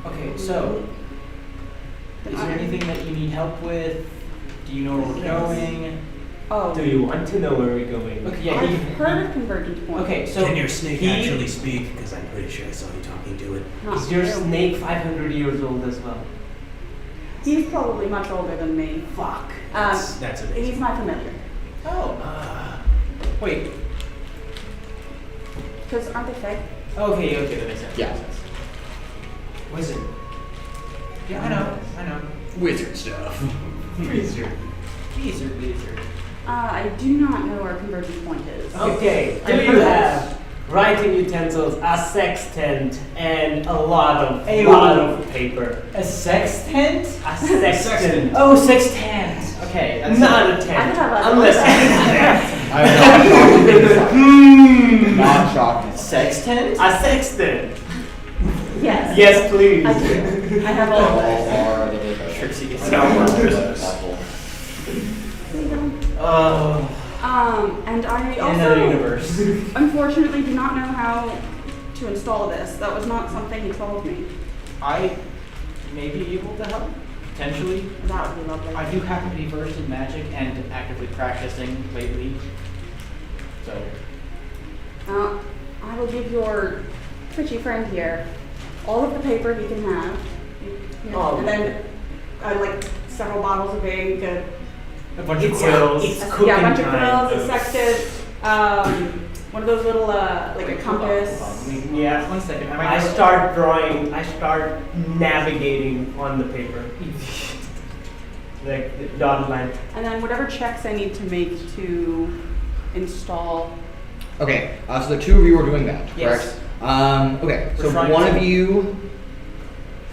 Okay, so is there anything that you need help with? Do you know where we're going? Oh, Do you want to know where we're going? Okay, yeah. I've heard of Convergence Point. Okay, so Can your snake he- actually speak? Because I'm pretty sure I saw you talking to it. Not Is your really. snake 500 years old as well? He's probably much older than me. Fuck. That's He's amazing. my familiar. Oh. Wait. Because aren't they fake? Okay, that makes sense. Yeah. Makes sense. Wizard. Yeah, I know. Wizard stuff. Wizard. Wizard. I do not know where Convergence Point is. Okay, Do do you you have writing utensils, a sextant, and a lot of paper? A sextant? A sextant. Oh, sextant. Okay, that's Not a I could tent. have a Unless I'm not shocked. sextant. a sextant. Yes. Yes, please. I do. I have all of those. Trixi gets And I in another also, universe. unfortunately, do not know how to install this. That was not something he told me. I may be able to help, potentially. That would be lovely. I do happen to be versed in magic and actively practicing lately. So, I will give your twitchy friend here all of the paper he can have. Oh, and then like several bottles of ink, a bunch of It's quills. a cooking bunch of time. quills, a sextant, one of those little like a compass. Yeah. 1 second. I start drawing. I start navigating on the paper. Like the dotted line. And then whatever checks I need to make to install. Okay, so the two of you are doing that, correct? Yes. Okay, We're so trying one to- of you.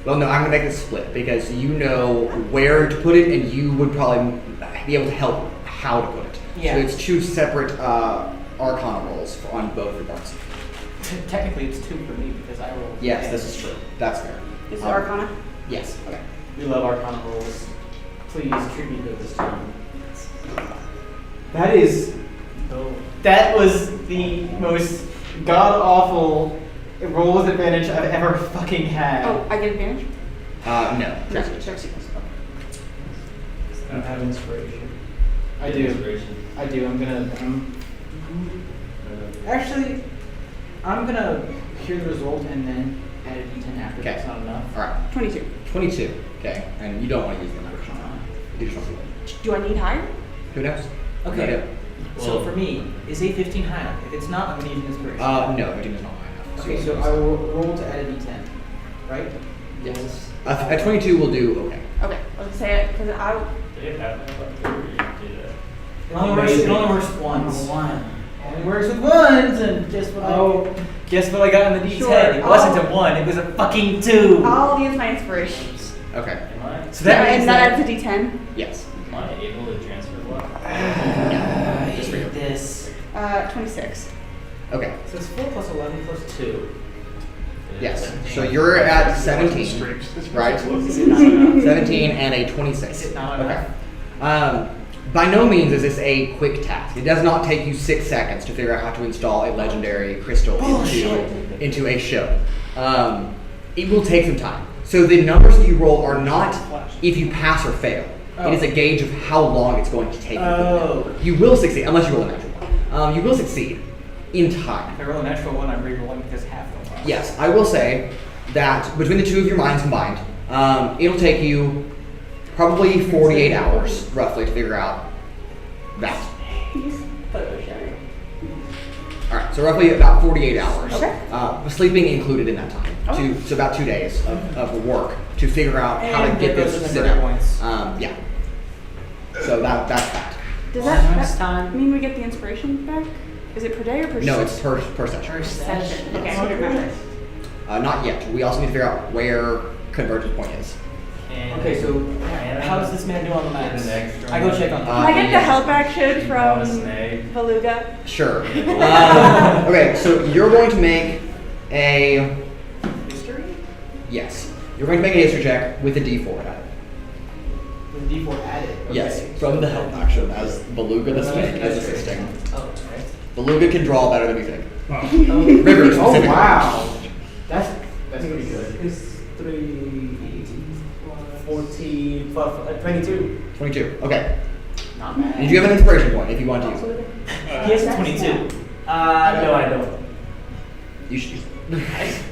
Well, no, I'm gonna make it split because you know where to put it, and you would probably be able to help how to put it. Yeah. So it's two separate Arcana rolls on both your parts. Technically, it's 2 for me because I rolled. Yes, this is true. That's fair. Is it Arcana? Yes. Okay. We love Arcana rolls. Please treat me to this time. That was the most god awful roll with advantage I've ever fucking had. Oh, I get advantage? No. No, Trixi. Trixi does. I have inspiration. I do. Actually, I'm gonna hear the result and then add a d10 after. Okay. That's not enough. All right. 22. 22. Okay, and you don't want to use the number. You just want to win. Do I need higher? Who knows? Okay. No idea. So for me, is a 15 high enough? If it's not, I'm gonna use an inspiration. No, 15 is not high enough. Okay, so I will roll to add a d10, right? Yes. At 22, we'll do okay. Okay, I was gonna say it because I. Did it happen where you did that? It only works once. It only works with ones, and guess what? Guess what I got on the d10? Sure, It wasn't a 1. It was a fucking 2. I'll use my inspirations. Okay. So that means and that adds a d10. Yes. Am I able to transfer what? I Just for you. hate this. 26. Okay. So it's 4 plus 11 plus 2. Yes. So you're at 17, right? Is it not enough? 17 and a 26. Is it not Okay. enough? By no means is this a quick task. It does not take you 6 seconds to figure out how to install a legendary crystal into a ship. It will take some time. So the numbers that you roll are not if you pass or fail. It is a gauge of how long it's going to take you. Oh. You will succeed, unless you roll a natural one. You will succeed in time. If I roll a natural 1, I'm re-rolling because half of them. Yes, I will say that between the two of your minds combined, it'll take you probably 48 hours, roughly, to figure out that. Alright, so roughly about 48 hours. Okay. Sleeping included in that time. so about 2 days of work to figure out how to And get those this as set memory up. points. Yeah. So that's that. Does Well, that next time. mean we get the inspiration back? Is it per day or per No, shift? it's per session. First Session. session. Okay, I remember. Not yet. We also need to figure out where convergence point is. And Okay, so and how does this man do on the get maps? an extra I go one. check on Can that. I get the yes. help action You want a from snake? Beluga? Sure. Okay, so you're going to make a History? yes. You're going to make a history check with a D4 added. With D4 added. Okay. Yes, from the help action as Beluga the snake is assisting. Oh, right. Beluga can draw better than you think. Oh, River oh specifically. wow. That's pretty good. It's 3, 14, 22. 22. Okay. Not bad. Did you have an inspiration point if you want to use it? He has 22. No, I don't. You should use it.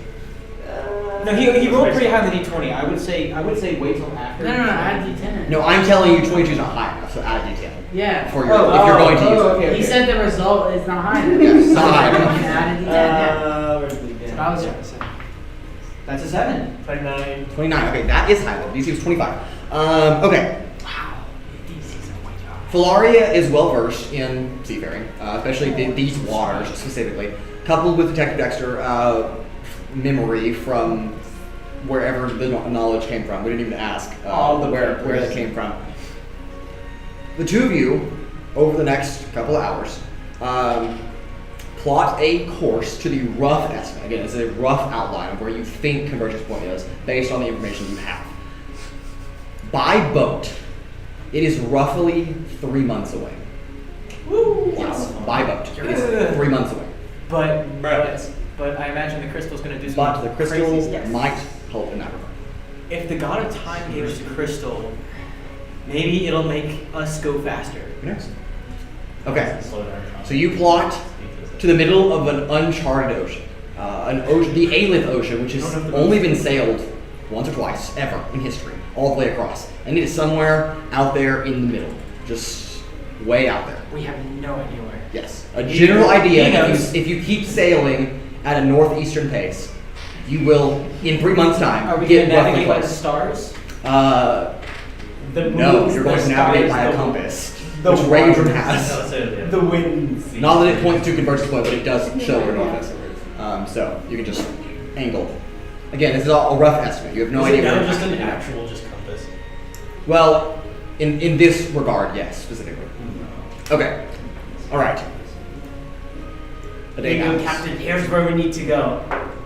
No, he rolled pretty high on the D20. I would say wait till after. No, add D10. No, I'm telling you 22 is not high enough, so add a D10. Yeah. For your, if you're going to use it. okay. He said the result is not high enough. Yeah, it's not high You enough. can add a D10, yeah. Where's the That's what I was trying to say. That's a 7. 29. 29. Okay, that is high enough. DC was 25. Okay. Wow. DC's a way job. Filauria is well versed in seafaring, especially these waters specifically, coupled with Detective Dexter memory from wherever the knowledge came from. We didn't even ask where that came from. The two of you, over the next couple of hours, plot a course to the rough estimate. Again, it's a rough outline of where you think convergence point is based on the information you have. By boat, it is roughly 3 months away. Woo! Yes, by boat. It is 3 months away. But I imagine the crystal's going to do some But the crystal crazy stuff. might help in that regard. If the god of time gave us the crystal, maybe it'll make us go faster. Who knows? Okay, Slow down. so you plot to the middle of an uncharted ocean. An ocean, the Aelith Ocean, which has only been sailed once or twice, ever, in history, all the way across. And it is somewhere out there in the middle. Just way out there. We have no idea where. Yes. A general idea, He knows. if you keep sailing at a northeastern pace, you will, in 3 months' time, Are we get going to roughly navigate by the close. stars? The No, moons, you're the going to navigate stars, by a the- compass, the which Raudrem waters. has. The winds. Not that it points to convergence point, but it does show where north is. So you can just angle. Again, this is all a rough estimate. You have no Is idea it where now it's just an actually- actual just compass? Well, in this regard, yes, specifically. Okay. All right. A day There you go, passes. Captain. Here's where we need to go.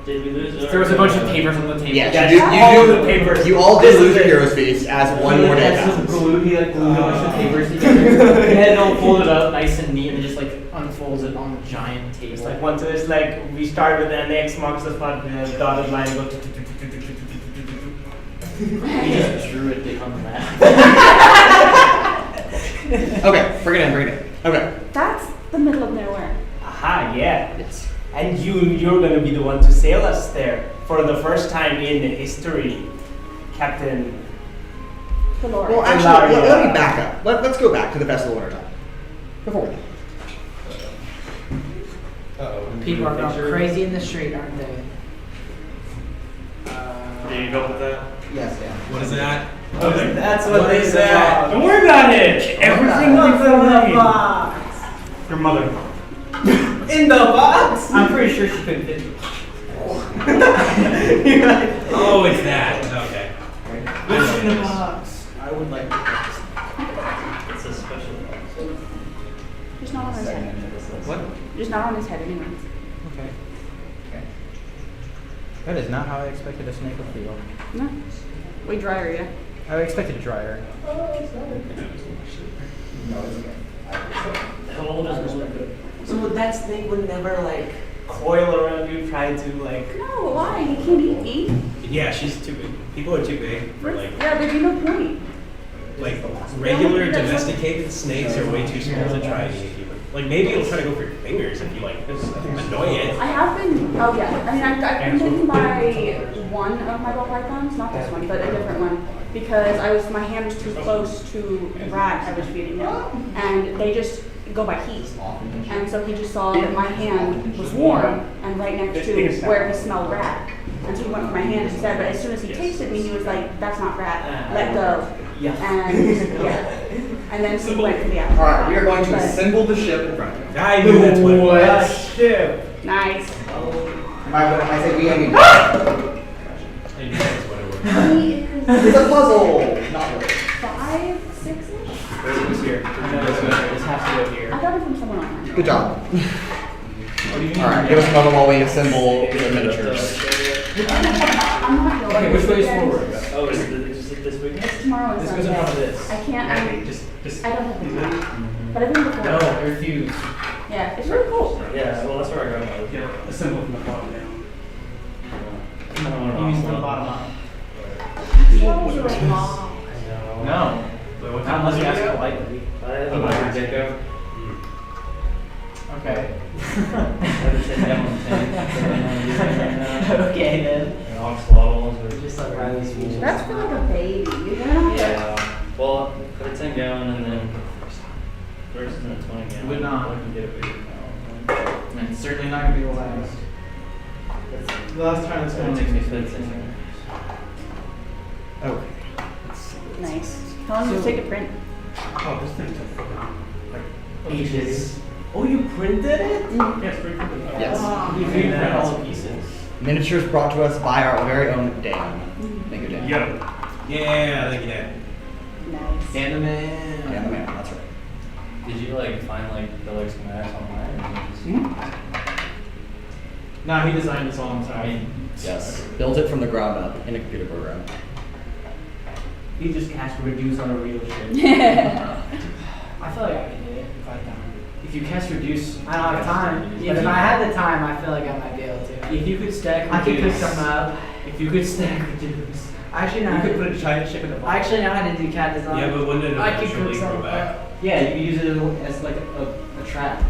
Did we lose our... There was a bunch of papers on the table. Yes, That's you all do. the papers. You all did This lose is your it. hero's feast as one more day That's some passes. glue. He like glued a bunch of papers together. He had it all folded up nice and neat and just like unfolds it on the giant table. It's like once it's like we start with an X marks the spot, the dotted line go. He just drew a dick on the map. Okay, bring it in. Okay. That's the middle of nowhere. Aha, yeah. Yes. And you're gonna be the one to sail us there for the first time in history, Captain. Flores. Well, actually, let me back up. Let's go back to the Festival of Wintertime. Before we People are going crazy in the street, aren't they? Did you go with that? Yes, yeah. What is that? That's What is that? Don't worry about it. Everything will be fine. Your mother. In the box. I'm pretty sure she couldn't fit. You're like, Oh, it's that. Okay. What's in the box? I would like to. It's a special box. Just not on his head. What? Just not on his head, anyways. Okay. That is not how I expected a snake to feel. No. Way drier, yeah. I expected a dryer. How old is Beluga? so that snake would never like coil around you, try to like. No, why? He can't eat me. Yeah, she's too big. People are too big for like Yeah, there'd be no point. regular domesticated snakes are way too small to try to eat a human. Like maybe it'll try to go for your fingers if you like annoy it. I have been, oh yeah, I mean, I've been bitten by one of my ball pythons, not this one, but a different one, because my hand was too close to the rat I was feeding him, and they just go by heat. And so he just saw that my hand was warm and right next to where he smelled rat. And so he went for my hand instead, but as soon as he tasted me, he was like, that's not rat, let go. Yeah. And yeah. And then he went for the apple. Alright, we are going to But- assemble the ship in front of you. I knew that's what it was. Ship. Nice. Am I say we, I mean, I knew that's what it was. He is it's a puzzle! Not really. 5, 6-ish? Who's here? This has to go here. I got it from someone online. Good job. What do you mean? Alright, give us a moment while we assemble the miniatures. I'm not going. Okay, which way is forward? Oh, is it this weekend? It's tomorrow and This goes in Sunday. front of this. I can't, I don't have the time. But I've been before. No, I refuse. Yeah, it's really cool. Yeah, well, that's where I got Yeah, assemble from the bottom down. You mean from the bottom up? Shovels are long. No. Not unless you ask politely. I have a minor Jacob. Okay. Okay then. And oxalotls or Just like Riley's features. That's for like a baby. You're gonna have to. Yeah. Well, put a 10 gallon and then first and then 20 gallon. Would not. I can get a bigger gallon. And it's certainly not gonna be the last. The last time it's gonna That make makes me me feel fit. Okay. Let's see. Nice. How long does it take to print? Oh, this thing took fucking, like, ages. Oh, you printed it? yes, pretty quickly. Yes. You can print all the pieces. Miniatures brought to us by our very own Dan. Thank you, Dan. Yeah. Yeah, thank you, Dad. Nice. Dan the man. Dan the man, that's right. Did you like find like the like schematics online or just? No, he designed this all himself. I mean, Yes. Built it from the ground up in a computer program. He just cast reduce on a real ship. Yeah. I feel like I could do it if I had time. If you cast reduce, I don't have time. If But if you- I had the time, I feel like I might be able to. If you could stack I could reduce, cook something up. if you could stack reduce, I actually know you how could to, put a giant ship in the I bottom. actually know how to do CAD design. Yeah, but wouldn't it I could eventually cook grow something back? up. Yeah, you could use it as like a trap.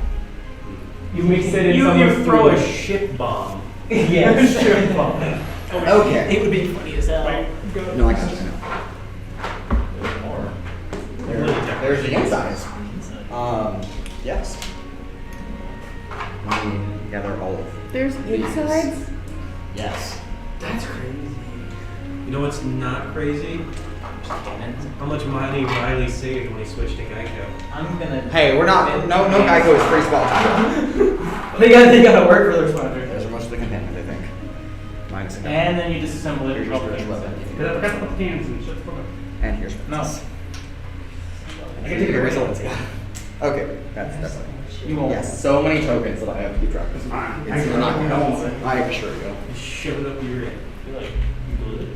You mix it in You someone's throw a food. ship bomb. Yes, ship bomb. Okay. It would be funny as hell. No, I got you. there's more. There's the insides. Yes. Let me gather all of There's insides. Yes. That's crazy. You know what's not crazy? How much money Riley saved when he switched to Geico. I'm gonna. Hey, we're not. No Geico is free spell time. They gotta work for their sponsor. Those are most of the companions, I think. Minus a And then you disassemble it. Here's your spiritual weapon. Because I forgot to put the cans and shit. And here's No. I can take your results, yeah. Okay, that's definitely. You won't. Yes, so many tokens that I have to keep track It's of. fine. It's not I I assure you. Just shove it up your ear. I feel like you glued it.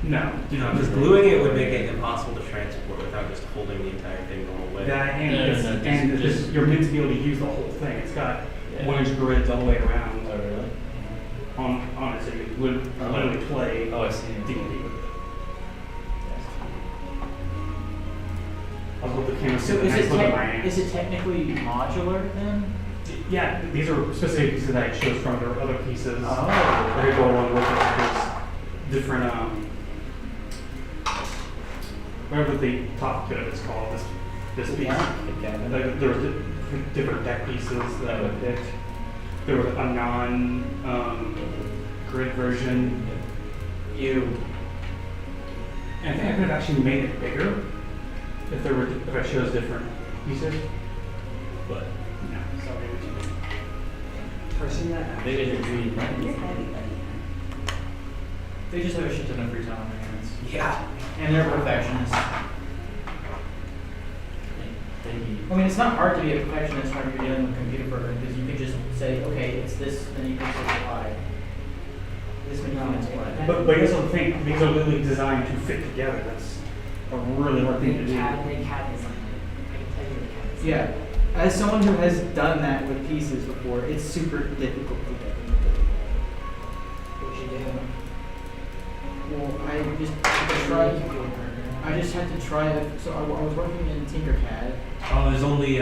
No. No, because gluing it would make it impossible to transport without just holding the entire thing the whole way. That No, no, no, and just- you're meant to be able to use the whole thing. It's got Yeah. 1-inch grids all the way around Oh, really? on it, so you can literally play Oh, I see. D&D. I'll put the camera So to the is next it, look at my hand. is it technically modular then? Yeah, these are specific pieces that I chose from. There are other pieces Oh. that go along with it. There's different, whatever the top bit of it's called, this piece. There were different deck pieces that I picked. There was a non-grid version. And I think I could have actually made it bigger if I chose different pieces. But no, sorry. Person that Big as your tree. You're heavy, buddy. They just have a shit ton of free time on their hands. Yeah. And they're perfectionists. I mean, it's not hard to be a perfectionist when you're dealing with a computer program because you can just say, okay, it's this, then you can simplify. This many lines what. But here's the thing, these are literally designed to fit together. That's a really hard thing to do. they CAD design it. I can tell you the CAD design. Yeah. As someone who has done that with pieces before, it's super difficult to get. What'd you do? Well, I just had to try it. So I was working in Tinkercad. Oh, there's only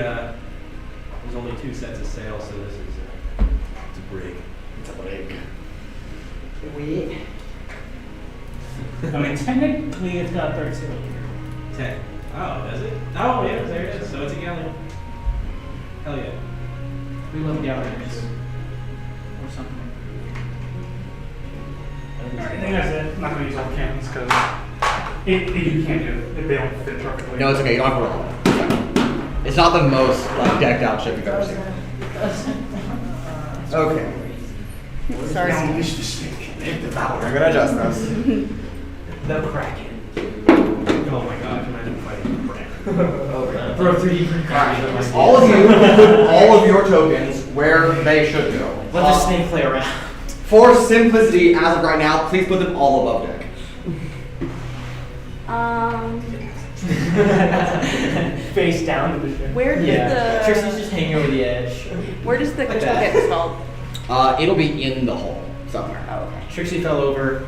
2 sets of sails, so this is it's a brig. It's a break. Wait. I mean, technically it's got 13. 10. Oh, does it? Oh, yeah, there it is. So it's a gallon. Hell yeah. We love galleries or something. I think that's it. I'm not gonna use all cannons because you can't do it. They don't fit perfectly. No, it's okay. You don't have to roll. It's fine. It's not the most like decked out ship you've ever seen. Okay. Sorry. Now unleash the snake. They devour. We're gonna adjust this. The Kraken. Oh my gosh, imagine fighting a Kraken. For a 3D print card. All of you put all of your tokens where they should go. Let the snake play around. For simplicity, as of right now, please put them all above deck. Face down to the ship. Where does Trixi's just hanging over the edge. where does the crystal get installed? It'll be in the hole somewhere. Oh, okay. Trixie fell over.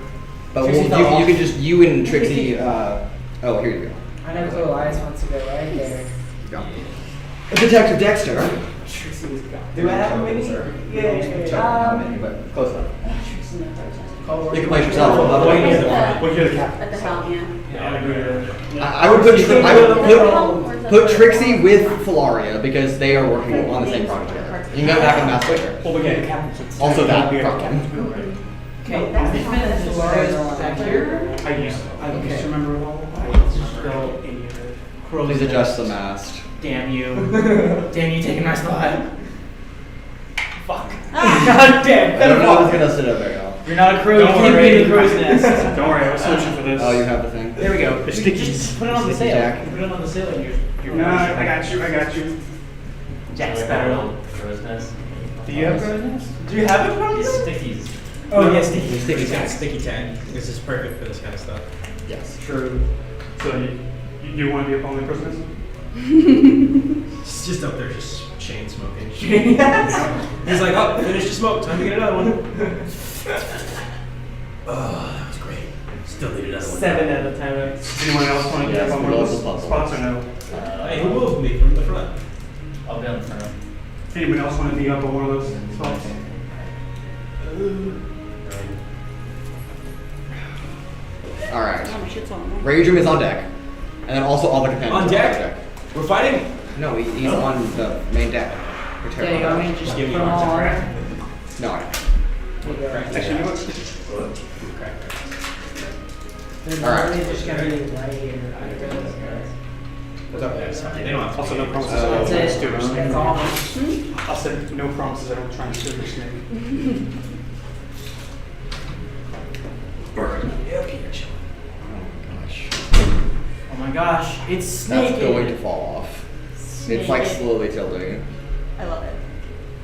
But Trixie you fell off. can just, you and Trixie, oh, here you go. I know Kuolias wants to go right there. Go. Detective Dexter. Trixie was gone. Do I have a mini? Yeah. But close enough. Trixie knows where it is. You can place yourself above Wait, it. Well, you're the captain. At the helm, yeah. Yeah, I agree with that. I would put Trixie with Filauria because they are working on the same project together. You can go back and mass later. Well, we get the captain. Also that problem. Okay, That's if fine. it's Flores back here. I used Okay. to remember it all. I just go in your Please adjust the mast. Damn you. Damn you taking my spot. Fuck. God damn. I don't know who's gonna sit up there, y'all. You're not a crow, you Don't can't worry. be in the crow's nest. Don't worry, I was searching for this. Oh, you have the thing. There we go. The You stickies. Just put it on the Sticky sail. jack. Put it on the sail and you're No, I got you. I got you. Jack Do we Sparrow. have a crow's nest? Do you have crow's? Do you have it from It's this? stickies. Oh, yes, Steve. Sticky tag, sticky tag. This is perfect for this kind of stuff. Yes. true. So you want to be up on the prisoners? It's just up there, just chain smoking. He's like, oh, finish the smoke. Time to get another one. Oh, that was great. Still need another one. 7 at a time. Anyone else want to get Yes, up on one we of love those the spots or no? Hey, who moved me from the front? I'll be on the front. Anyone else want to be up on one of those spots? Alright. Oh, my shit's on. Raudrem is on deck. And then also all the companions On are deck? We're fighting? No, he's on the main deck. We're Yeah, you want me to just Give put me them all on? No, Actually, you know what? They're Alright. literally just gonna be right here. After those guys. What's up, guys? They don't have to. Also, no promises. Uh, I don't try and That's steal your it. snake. That's all. I said no promises. I don't try and steal your snake. Oh my gosh, it's snake. That's going to fall off. It's like slowly tilting. I love it.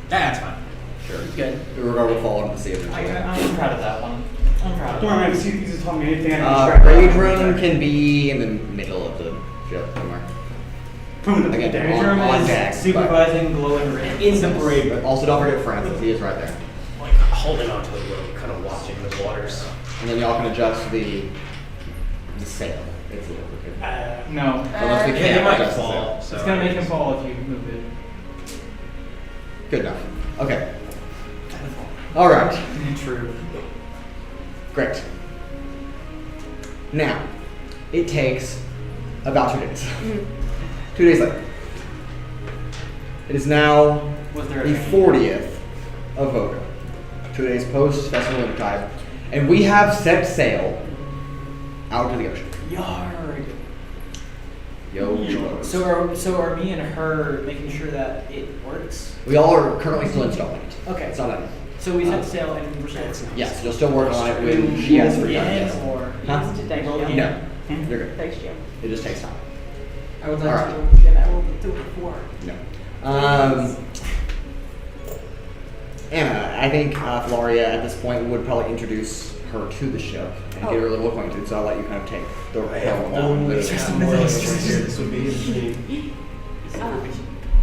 That's fine. Sure. Good. Urogar will fall into the sea eventually. I'm proud of that one. I'm proud of Don't that worry, one. man. These have taught me anything I can Raudrem can be in the middle of the ship somewhere. Again, on deck. Supervising glowing ring. In the parade. But also don't forget Francis, he is right there. Like holding onto the rope, kind of watching the waters. And then y'all can adjust the sail. It's a little crooked. No. Unless we Yeah, can't it might adjust the fall. sail. So It's gonna make him fall if you move it. Good enough. Okay. Alright. True. Great. Now, it takes about 2 days. 2 days later. It is now Was there the 40th of Voga. 2 days post Festival of Wintertide. And we have set sail out to the ocean. Yard. Yo. So are me and her making sure that it works? We all are currently still installing it. Okay. It's not done. So we set sail and we're still. Yes, you'll still work on it when she has free time. In Yes. or Huh? Thanks, roll Joe. in? No, you're good. Thanks, Joe. It just takes time. I would like Alright. to. Yeah, I will do it before. No. Anna, I think Filauria at this point would probably introduce her to the ship and get her a little acquainted. So I'll let you kind of take the helm down. This would be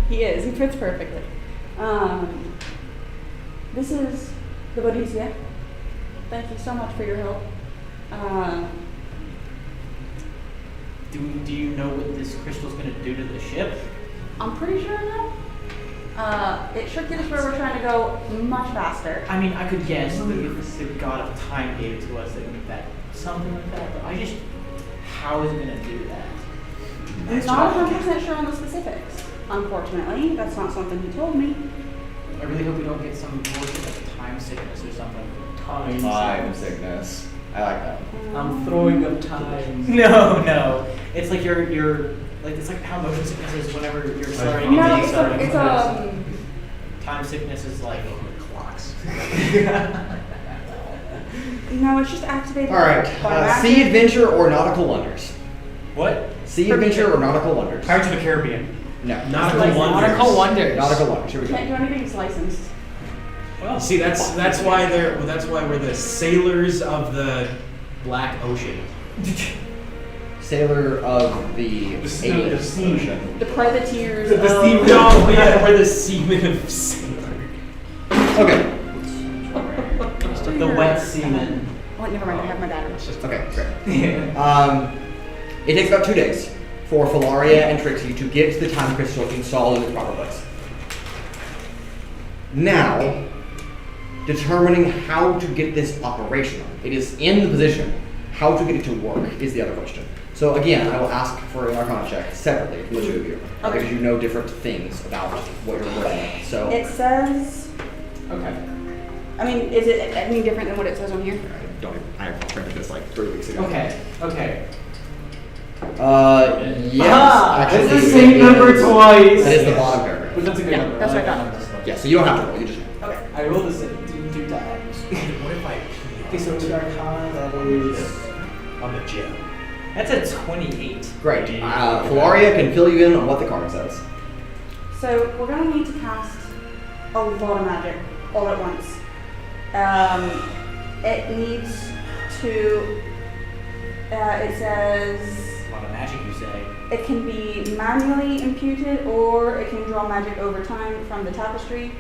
He is. He fits perfectly. This is the Upadhyay. Thank you so much for your help. Do you know what this crystal's gonna do to the ship? I'm pretty sure I know. It should get us where we're trying to go much faster. I mean, I could guess that if the god of time gave it to us, that something like that. But I just, how is it gonna do that? I'm not 100% sure on the specifics. Unfortunately, that's not something he told me. I really hope we don't get some bullshit like time sickness or something. Time sickness. I like that. I'm throwing up time. No. It's like it's like how motion sickness is whenever you're accelerating No, and it's decelerating. a Time sickness is like Clocks. no, it's just activated. All right. by magic. Sea adventure or nautical wonders? what? Sea adventure or nautical wonders? Pirates of the Caribbean. No. Nautical wonders. Nautical wonders. Nautical wonders. Here we Can't go. do anything. It's licensed. Well, See, that's why we're the sailors of the Black Ocean. Sailor of the The sea. Ocean. The privateers. The of- sea- No, yeah, we're the seamen of sailor. Okay. the wet seaman. Oh, never mind. I have my battery. Okay. Great. It takes about 2 days for Filauria and Trixi to get the time crystal installed in its proper place. Now, determining how to get this operational. It is in the position. How to get it to work is the other question. So again, I will ask for an Arcana check separately from the two of you, Okay. because you know different things about what you're working on. So It says. Okay. I mean, is it any different than what it says on here? I printed this like 3 weeks ago. Okay. Yes. Actually, It's the same it number is- twice. That is the bottom paragraph. But that's a good Yeah, number. that's I what I like thought. that number. Yeah, so you don't have to roll. You just Okay. I rolled this 2 times. What if I Okay, so with Arcana, that is. on the gem? That's a 28. great. Filauria can fill you in on what the card says. So we're gonna need to cast a lot of magic all at once. It needs to. It says A lot of magic, you say. it can be manually imputed or it can draw magic over time from the tapestry.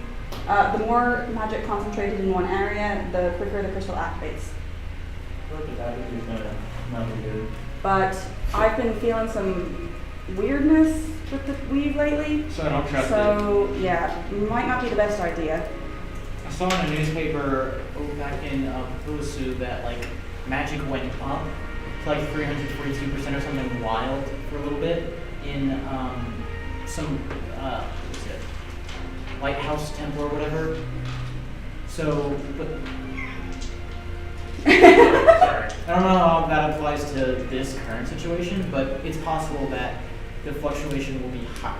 The more magic concentrated in one area, the quicker the crystal activates. But I've been feeling some weirdness with the weave lately. So I don't trust it. So yeah, might not be the best idea. I saw in a newspaper back in Ulusu that like magic went up to like 342% or something wild for a little bit in some what is it? Lighthouse temple or whatever. So, but I don't know how that applies to this current situation, but it's possible that the fluctuation will be higher.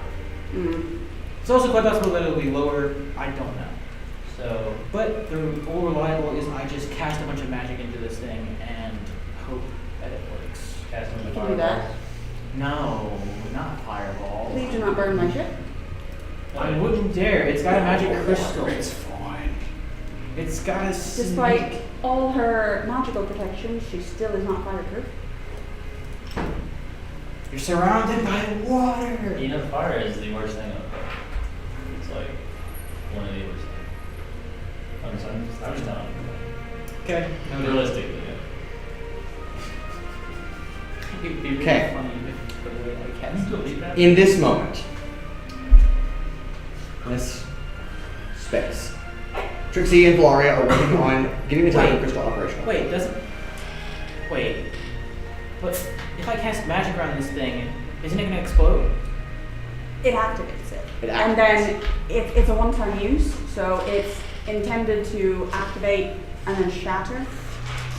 Mm. It's also quite possible that it'll be lower. I don't know. So, but the more reliable is I just cast a bunch of magic into this thing and hope that it works. Cast You can do that. No, not fireball. Please do not burn my ship. I wouldn't dare. It's got a magic crystal. It's fine. It's got a. Despite all her magical protection, she still is not fireproof. You're surrounded by water. You know, fire is the worst thing out there. It's like one of the worst things. I'm just telling you. Okay. Realistically, It'd be really Okay. funny if the way I Can you cast believe that? In this moment, this space, Trixi and Filauria are working on getting the time crystal operational. Wait, but if I cast magic around this thing, isn't it gonna explode? It activates it. It And then it's a one-time use, so it's intended to activate and then shatter,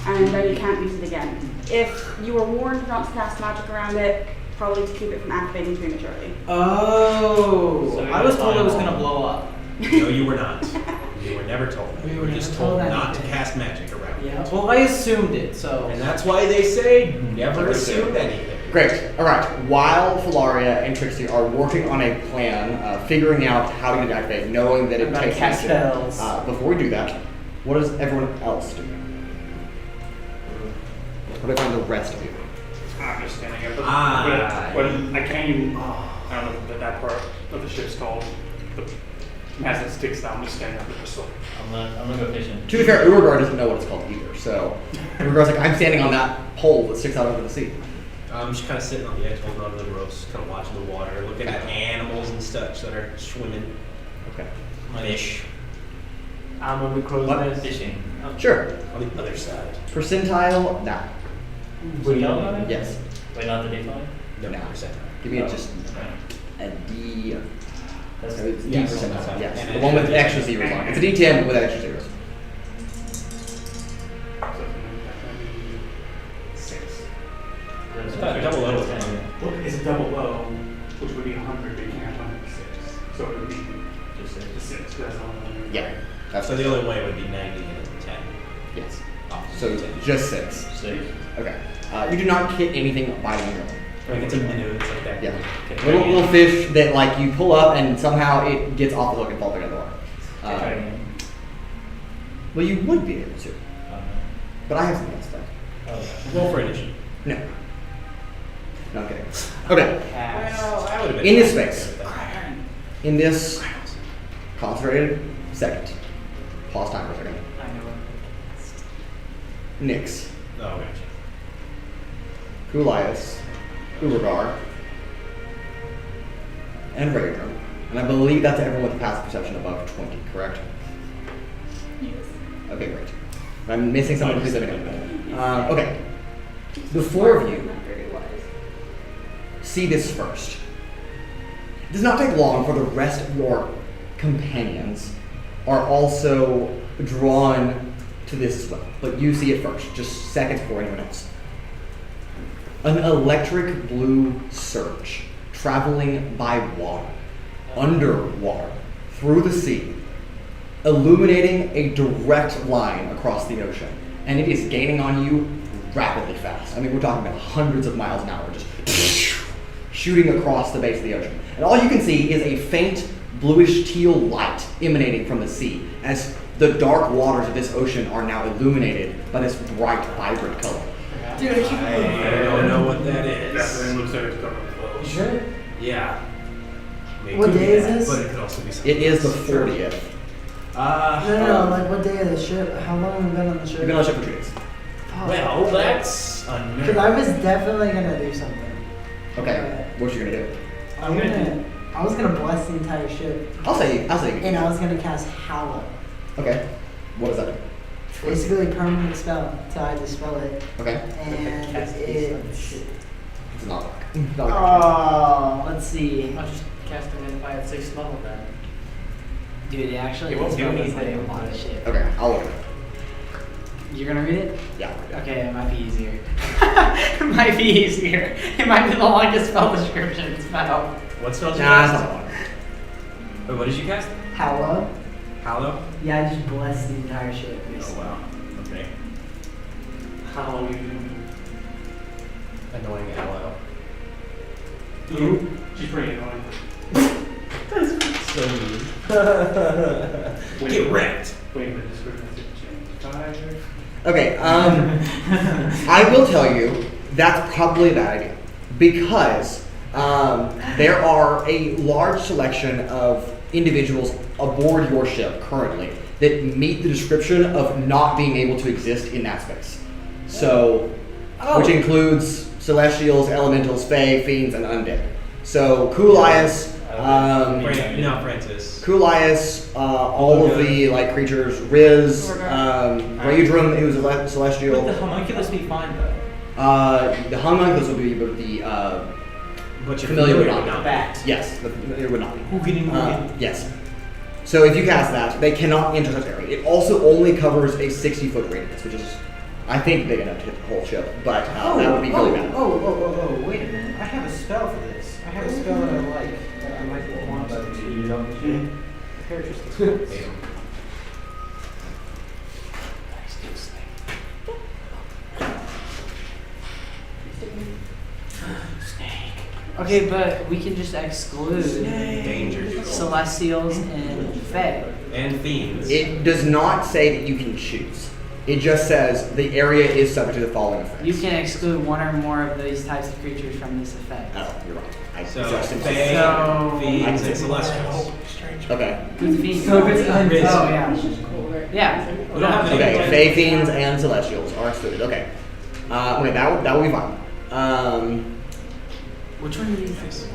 and then you can't use it again. If you were warned not to cast magic around it, probably to keep it from activating prematurely. Oh, So I was told it was fireball. gonna blow up. No, you were not. You were never told that. We You were were just never told told not to anything. cast magic around. Yeah. Well, I assumed it, so. And that's why they say never assume anything. Great. All right. While Filauria and Trixi are working on a plan, figuring out how to get it activated, knowing that it I'm gonna takes cast action, spells. before we do that, what does everyone else do? What about the rest of you? I'm just standing up. Ah. When I can't even, I don't know what that part of the ship's called. But as it sticks out, I'm just standing up with the pistol. I'm gonna go fishing. To be fair, Urogar doesn't know what it's called either. So Urogar's like, I'm standing on that pole that sticks out over the sea. I'm just kind of sitting on the edge, holding onto the ropes, kind of watching the water, looking at animals and such that are swimming. Okay. Fish. I'm on the crow's What? nest. Fishing. Sure. On the other side. Percentile? Nah. What do you know about it? Yes. Wait, not the D5? No, No. percentile. Give me Oh, just okay. a D. That's It's D yes. percentile. Yes. And The one with it's- extra zeros on it. It's a D10 with extra zeros. Double low. Well, it's a double low, which would be 100, but you can't have 106. So it would be Just six. the 6. That's the only one. Yeah. That's So the only way would be 90 and 10. Yes. Off So 10. just 6. 6. Okay. You do not hit anything biting you. Like it's a minute, it's like that. Yeah. Okay. Little fish that like you pull up and somehow it gets off the hook and falls back in the water. Try it again. Well, you would be able to, Oh, but I have something else done. no. Oh, Roll for initiative. No. No, I'm kidding. Okay. Well, I would have been. In this fine space. with that. In this concentrated second. Pause time for a second. I know Nyx, Oh, gotcha. Kuolias, Urogar, and Raudrem. And I believe that's everyone with passive perception above 20, correct? Yes. Okay, great. If I'm missing something, please let me know. Okay. The four of you Not very wise. see this first. It does not take long for the rest of your companions are also drawn to this as well. But you see it first, just seconds before anyone else. An electric blue surge traveling by water, underwater, through the sea, illuminating a direct line across the ocean. And it is gaining on you rapidly fast. I mean, we're talking about hundreds of miles an hour, just shooting across the base of the ocean. And all you can see is a faint bluish teal light emanating from the sea as the dark waters of this ocean are now illuminated by this bright, vibrant color. Dude, I can't I don't know what that That is. then looks like it's double flow. You sure? Yeah. I mean, it What could be day is that, this? But it could also be something It is the else. 40th. No, like what day of the ship? How long have we been on the ship? You've been on ship for 2 days. Well, that's Because I was definitely gonna do something. Okay, what you gonna do? I was gonna bless the entire ship, I'll say you and I was gonna cast Hallow. Okay. What does that do? Basically, a permanent spell till I dispel it, Okay. and Cast it's. It's not work. Not work. Oh, let's see. I'll just cast it in by at 6th level then. Dude, it actually It won't do does like anything. a lot of shit. Okay, I'll look at it. You're gonna read it? Yeah. Okay, it might be easier. It might be easier. It might be the longest spell description spell. What spell did you Nah, it's cast? not long. Wait, what did you cast? Hallow? Hallow? Yeah, I just blessed the entire ship. Oh Basically. wow. Okay. Halloween. Annoying Hallow. Ooh, she's pretty annoying. So mean. Wait, Get wrecked. Wait, the description has to change. Fire. Okay, I will tell you that's probably a bad idea because there are a large selection of individuals aboard your ship currently that meet the description of not being able to exist in that space. So, which includes celestials, elementals, fae, fiends, and undead. So, Kuolias, Francis. Kuolias, all of the like creatures, Riz, Raudrem, who's a celestial. Would the homunculus be fine though? The homunculus would be, but the But your familiar would familiar not. The bat. Yes, the familiar would not be. Hoogity Yes. So if you cast that, they cannot enter such area. It also only covers a 60-foot radius, which is, I think, big enough to hit the whole ship. But that would be really bad. Oh, wait a minute. I have a spell for this. I have a spell that I like. That I might want to use on the ship. Characteristics. Okay, but we can just exclude Danger. celestials and fae. And fiends. It does not say that you can choose. It just says the area is subject to the following effects. You can exclude one or more of these types of creatures from this effect. Oh, you're right. I So, just fae, So- fiends, and celestials. Okay. Who's fiends? So if it's Riz. Oh, yeah. Yeah. We don't have any. Okay, fae, fiends, and celestials are excluded. Okay. Okay, that would be fine. Which one do you think?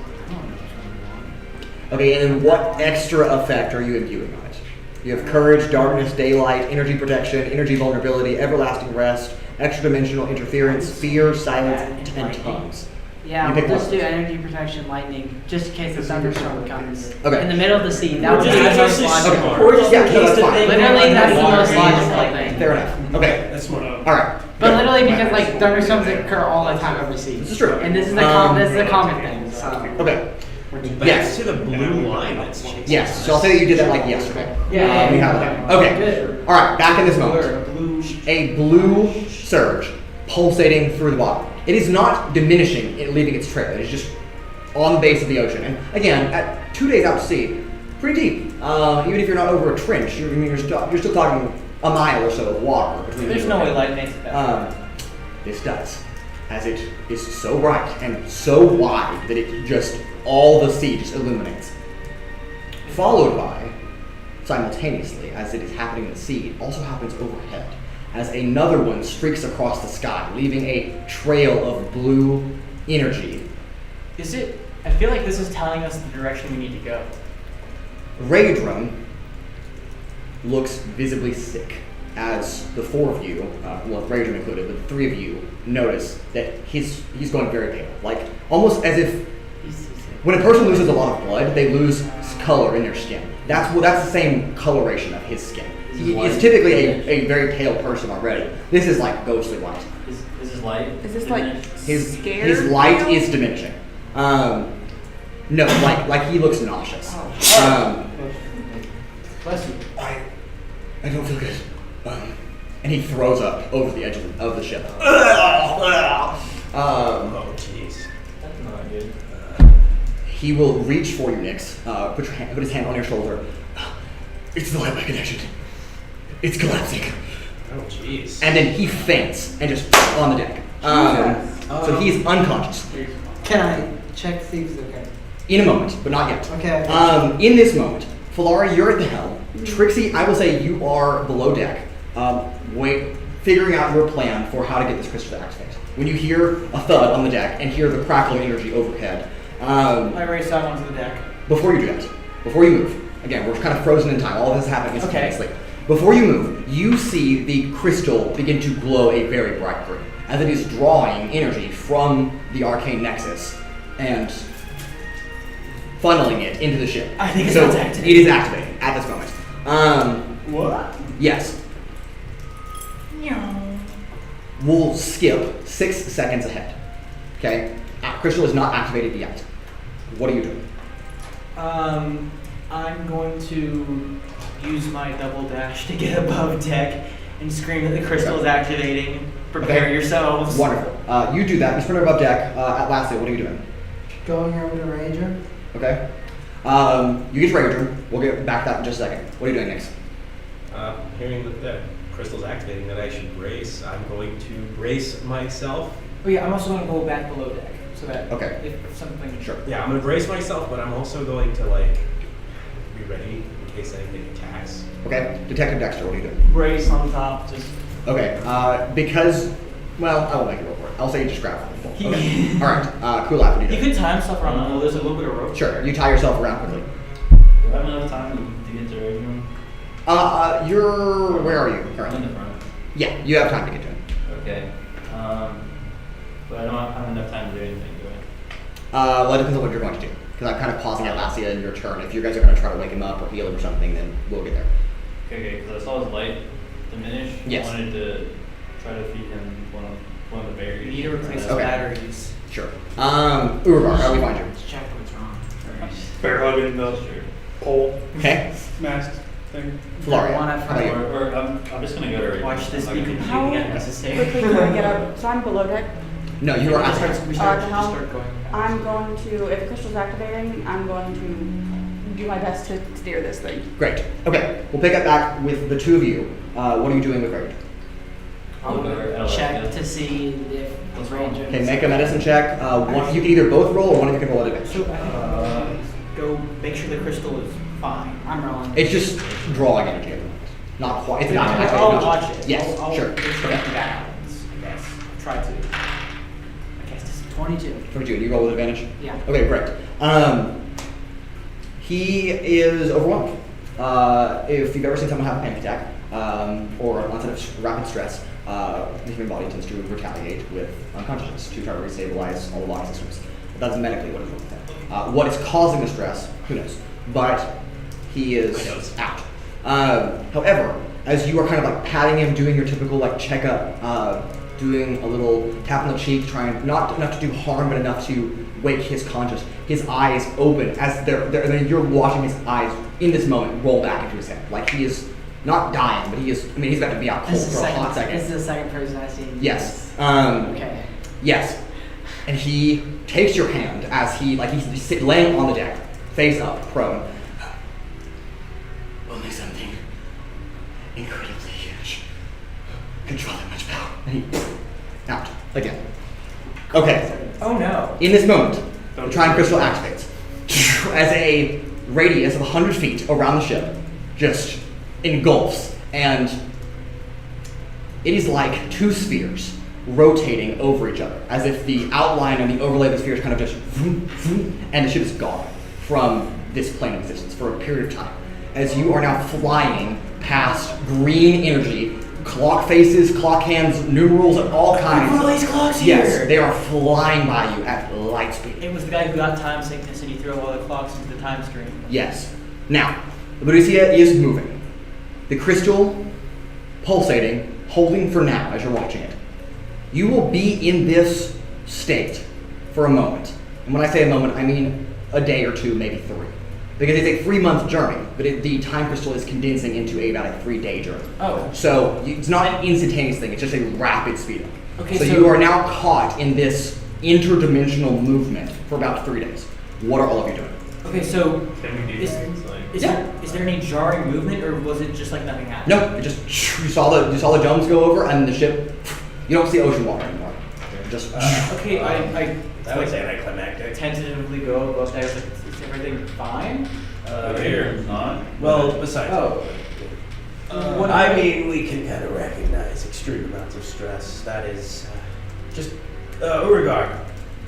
Okay, and then what extra effect are you imbuing on it? You have courage, darkness, daylight, energy protection, energy vulnerability, everlasting rest, extra dimensional interference, fear, silence, and tongues. Yeah, You we'll pick just one. do energy protection, lightning, just in case the thunderstorm comes. Okay. In the middle of the sea. That would be the That's most actually logical. smart. Or just Yeah, in no, case that's the fine. thing. Literally, that's the most Water. logical thing. Fair enough. Okay. That's smart. All right. But literally because like thunderstorms occur all the time overseas. This is true. And this is a common thing. So. Okay. Back Yes. to the blue line that's chasing Yes. us. So I'll say that you did that like yesterday. Yeah. We have that. Okay. All right. Back in this moment, a blue surge pulsating through the water. It is not diminishing, leaving its trail. It is just on the base of the ocean. And again, at 2 days out to sea, pretty deep. Even if you're not over a trench, you're still talking a mile or so of water between There's you no and way it. light makes it better. This does, as it is so bright and so wide that it just, all the sea just illuminates. Followed by, simultaneously, as it is happening in the sea, it also happens overhead, as another one streaks across the sky, leaving a trail of blue energy. Is it? I feel like this is telling us the direction we need to go. Raudrem looks visibly sick as the four of you, well, Raudrem included, but the three of you notice that he's going very pale, like almost as if when a person loses a lot of blood, they lose color in their skin. That's the same coloration of his skin. He is typically a very pale person already. This is like ghostly white. Is his light? Is this like His scared light pale? is diminishing. No, like he looks nauseous. Bless you. I don't feel good. And he throws up over the edge of the ship. Oh, jeez. That's not good. He will reach for you, Nyx. Put his hand on your shoulder. It's the Wi-Fi connection. It's collapsing. Oh, jeez. And then he faints and just on the deck. So he's unconscious. Can I check to see if he's okay? In a moment, but not yet. Okay. In this moment, Filauria, you're at the helm. Trixi, I will say you are below deck. Figuring out your plan for how to get this crystal to activate. When you hear a thud on the deck and hear the crackling energy overhead, I race out onto the deck. before you do that, before you move, again, we're kind of frozen in time. All of this is happening instantaneously. Before you move, you see the crystal begin to glow a very bright green, as it is drawing energy from the Arcane Nexus and funneling it into the ship. I think it's so about to activate. it is activating at this moment. What? Yes. We'll skip 6 seconds ahead. Okay? Crystal is not activated yet. What are you doing? I'm going to use my double dash to get above deck and scream that the crystal is activating. Prepare yourselves. Wonderful. You do that. You sprint above deck. Atlasia, what are you doing? Going over to Ranger. Okay. You get to Ranger. We'll get back to that in just a second. What are you doing next? Hearing that the crystal's activating, that I should brace, I'm going to brace myself. Oh yeah, I'm also going to go back below deck so that Okay. if something. Sure. Yeah, I'm going to brace myself, but I'm also going to, like, be ready in case anything attacks. Okay. Detective Dexter, what are you doing? Brace on top, just. Okay. Because, well, I will make you roll for it. I'll say you just grab it. Okay. All right. Cool. What are you You doing? could tie himself around the pole. There's a little bit of rope. Sure. You tie yourself around quickly. Do I have enough time to get to Raudrem? You're. Where are you I'm in currently? the front. Yeah. You have time to get to him. Okay. But I don't have enough time to do anything, do I? Well, it depends on what you're going to do. Because I'm kind of pausing Atlasia in your turn. If you guys are going to try to wake him up or heal him or something, then we'll get there. Okay, because I saw his light diminish. Yes. I wanted to try to feed him one of the berries. You need to replace the Okay. batteries. Sure. Urogar, how do we find you? Let's check what's wrong. Bear hugging the Sure. pole Okay. mast thing. Floria, One how at about you? Or I'm just gonna go to Raudrem. Watch this I'm be not gonna- How completely unnecessary. quickly can I get up? So I'm below deck. No, you are We at start, the we start, the just helm. start going. I'm going to, if the crystal's activating, I'm going to do my best to steer this thing. Great. Okay, we'll pick up back with the two of you. What are you doing with Raid? I'll go to Check Aelithia. to see if Let's the roll. Ranger. Okay, make a medicine check. You can either both roll or one of you can roll at advantage. So I think go make sure the crystal is fine. I'm rolling. It's just drawing energy at the moment. Not quite. It's not activated. I'll not- watch it. Yes, I'll sure. make sure Okay. that happens. I guess. Try to. I guess this 22. 22, you roll with advantage? Yeah. Okay, great. He is overwhelmed. If you've ever seen someone have a panic attack or an onset of rapid stress, the human body tends to retaliate with unconsciousness to try to restabilize all the body systems. But that's medically what is wrong with him. What is causing the stress, who knows? But he is out. However, as you are kind of like patting him, doing your typical like checkup doing a little tap on the cheek, trying not enough to do harm, but enough to wake his conscience. His eyes open as you're watching his eyes in this moment roll back into his head. Like he is not dying, but he is. I mean, he's about to be out cold for a hot second. This is the second person I've seen. Yes. Okay. Yes. And he takes your hand as he's laying on the deck, face up, prone. Only something incredibly huge. Control that much power. And he out again. Okay. Oh no. In this moment, the Trine Crystal activates as a radius of 100 feet around the ship just engulfs, and it is like two spheres rotating over each other, as if the outline and the overlay of the spheres kind of just vroom, vroom, and the ship is gone from this plane of existence for a period of time. As you are now flying past green energy, clock faces, clock hands, numerals of all kinds. What are these clocks here? Yes, they are flying by you at light speed. It was the guy who got time sickness and he threw all the clocks into the time stream. Yes. Now, the Upadhyay is moving. The crystal pulsating, holding for now as you're watching it. You will be in this state for a moment. And when I say a moment, I mean a day or two, maybe 3. Because it's a 3-month journey, but the time crystal is condensing into about a 3-day journey. Oh. So it's not an instantaneous thing, it's just a rapid speed up. Okay, so you are now caught in this interdimensional movement for about 3 days. What are all of you doing? Okay, so Can we do is, things like? is there any jarring movement, or was it just like nothing happened? No, it just you saw the domes go over and the ship. You don't see ocean water anymore. Just Okay, I That was anticlimactic. tentatively go look. I was like, is everything fine? Here, not. Well, besides. Oh. What- I mean, we can kind of recognize extreme amounts of stress. That is just Urogar.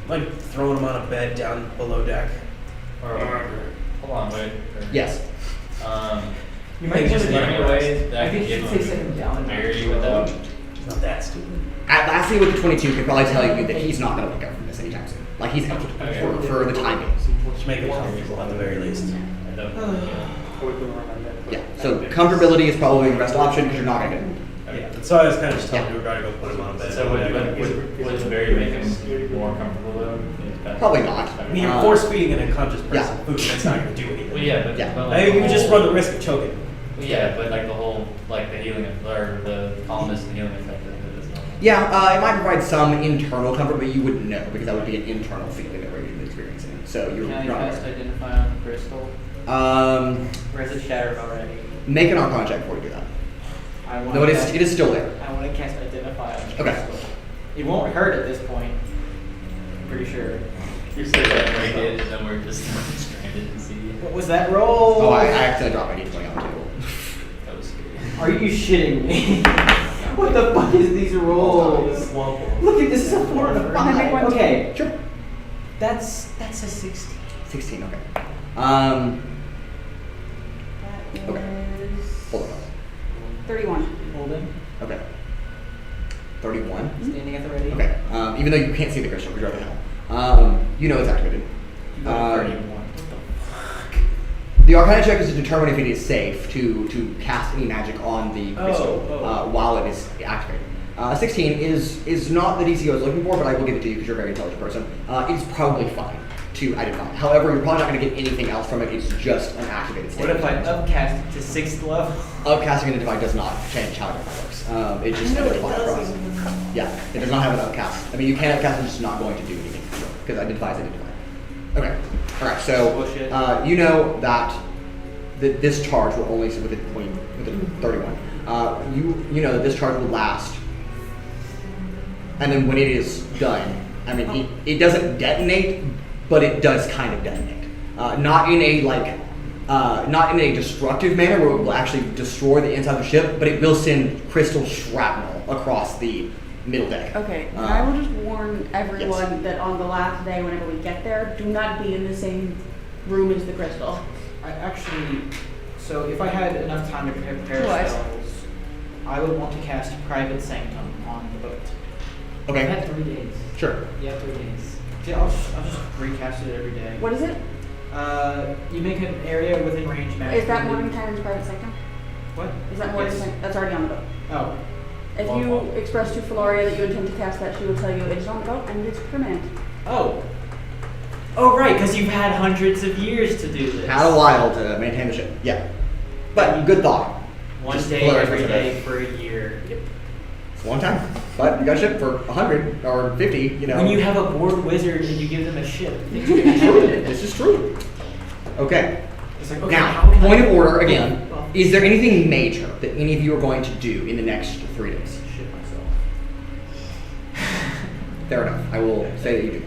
Like throwing him on a bed down below deck. Or, hold on, wait. yes. You Like, might just just learn a way that I I think can you give should say him something down. Mary without. It's not that stupid. Atlasia with the 22 can probably tell you that he's not going to wake up from this anytime soon. Like he's out Okay. for the time being. Just make it comfortable at the very least. I don't. Yeah. So comfortability is probably the best option because you're not going to get it. Yeah. So I was kind of just telling Urogar to go put him on a bed. So would Barry make him more comfortable though? Probably not. I mean, you're force feeding an unconscious person Yeah. food. That's not going to do anything. Well, yeah, but Yeah. but I like mean, you the would just whole- run the risk of choking. Well, yeah, but like the whole like the healing or the calmness and healing effect of it is not. Yeah, it might provide some internal comfort, but you wouldn't know because that would be an internal feeling that we're experiencing. So you're Can I not. cast Identify on the crystal? Or is it shattered already? Make an Arcana check before you do that. I want No, it to is still there. I want to cast Identify on the Okay. crystal. It won't hurt at this point. I'm pretty sure. You say that break it, and then we're just stranded and see. What was that roll? Oh, I accidentally dropped my D20 on the table. That was scary. Are you shitting me? What the fuck is these rolls? Look at this, is a 4 and a 5. Okay, Sure. that's a 16. 16. Okay. Okay. Hold on. 31. Holding, Okay. 31. standing at the ready. Okay. Even though you can't see the crystal, because you're at the helm, you know it's activated. You got a 31. The Arcana check is to determine if it is safe to cast any magic on the crystal while it is activated. 16 is not the DC I was looking for, but I will give it to you because you're a very intelligent person. It's probably fine to identify. However, you're probably not going to get anything else from it. It's just an activated state. What if I upcast it to 6th level? Upcasting Identify does not change how it works. It just identifies across. Yeah, it does not have an upcast. I mean, you can upcast, it's just not going to do anything because Identify is Identify. Okay. All right. So Bullshit. you know that this charge will only with the 31. You know that this charge will last, and then when it is done, I mean, it doesn't detonate, but it does kind of detonate. Not in a destructive manner where it will actually destroy the inside of the ship, but it will send crystal shrapnel across the middle deck. Okay, I will just warn everyone that on the last day, whenever we get there, do not be in the same room as the crystal. I actually, so if I had enough time to prepare What? spells, I would want to cast Private Sanctum on the boat. I Okay. had 3 days. Sure. Yeah, 3 days. Yeah, I'll just recast it every day. What is it? You make an area within range magic. Is that Mordenkainen's private sanctum? What? Is that Yes. Mordenkainen? That's already on the boat. Oh. If you express to Filauria that you intend to cast that, she will tell you it is on the boat and it's permanent. Oh. Oh, right, because you've had hundreds of years to do this. Had a while to maintain the ship. Yeah. But good thought. One Just day, Filauria every thinks of day it. for a year. Yep. It's a long time. But you got a ship for 100 or 50, you know. When you have a bored wizard and you give them a ship, things are gonna It's true. happen. This is true. Okay. It's like, okay, how Now, can point I- of order again. Well, Is there anything major that any of you are going to do in the next 3 days? shit myself. Fair enough. I will say that you do.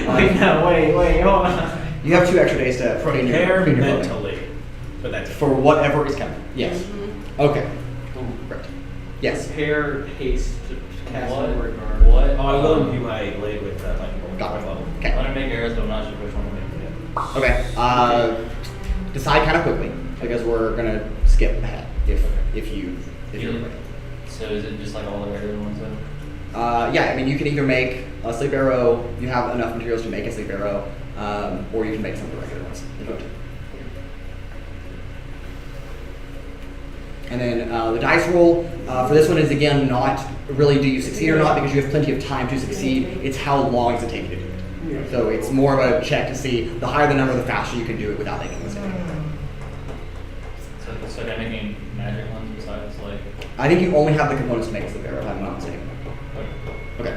Wait, no, wait, hold on. You have 2 extra days to clean your Prepare clothing. mentally. But that's For whatever is coming. Yes. Okay. Great. Yes. Prepare haste to cast What? Urogar. What? Oh, I will imbue my blade with lightning bolt. Got it. I Okay. want to make arrows, but I'm not sure which one to make yet. Okay. Decide kind of quickly because we're gonna skip ahead if you're ready. So is it just like all the regular ones though? Yeah, I mean you can either make a sleep arrow. You have enough materials to make a sleep arrow, or you can make some of the regular ones. if you want. And then the dice roll for this one is again not really do you succeed or not because you have plenty of time to succeed. It's how long does it take you to do it. So it's more of a check to see the higher the number, the faster you can do it without making a mistake. So can I make any magic ones besides like? I think you only have the components to make a sleep arrow, if I'm not mistaken. Okay.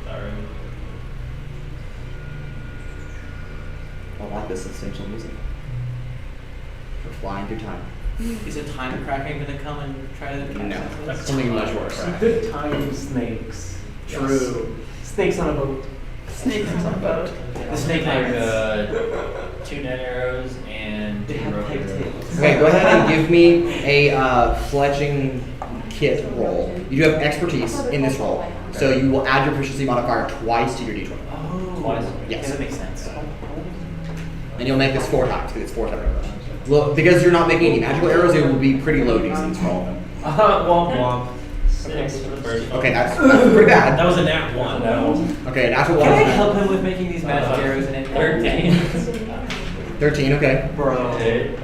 Sorry. I like this essential music. For flying through time. Is it time cracking gonna come and try to cast No, this? that's something much worse. Good time snakes. True. Snakes on a boat. Snakes on a boat. The snake Like knights. 2 net arrows and 2 They have rope peg arrows. tails. Okay, go ahead and give me a fletching kit roll. You do have expertise in this roll, so you will add your proficiency modifier twice to your d20. Oh. Twice? Yes. Yeah, that makes sense. And you'll make this 4 times, because it's 4 type arrows. Well, because you're not making any magical arrows, it will be pretty low DCs for all of them. Womp womp. 6 for the first one. Okay, that's pretty bad. That was a nat 1. Okay, natural Can I one. help him with making these magic arrows and 13. 13, okay. Bro. Okay,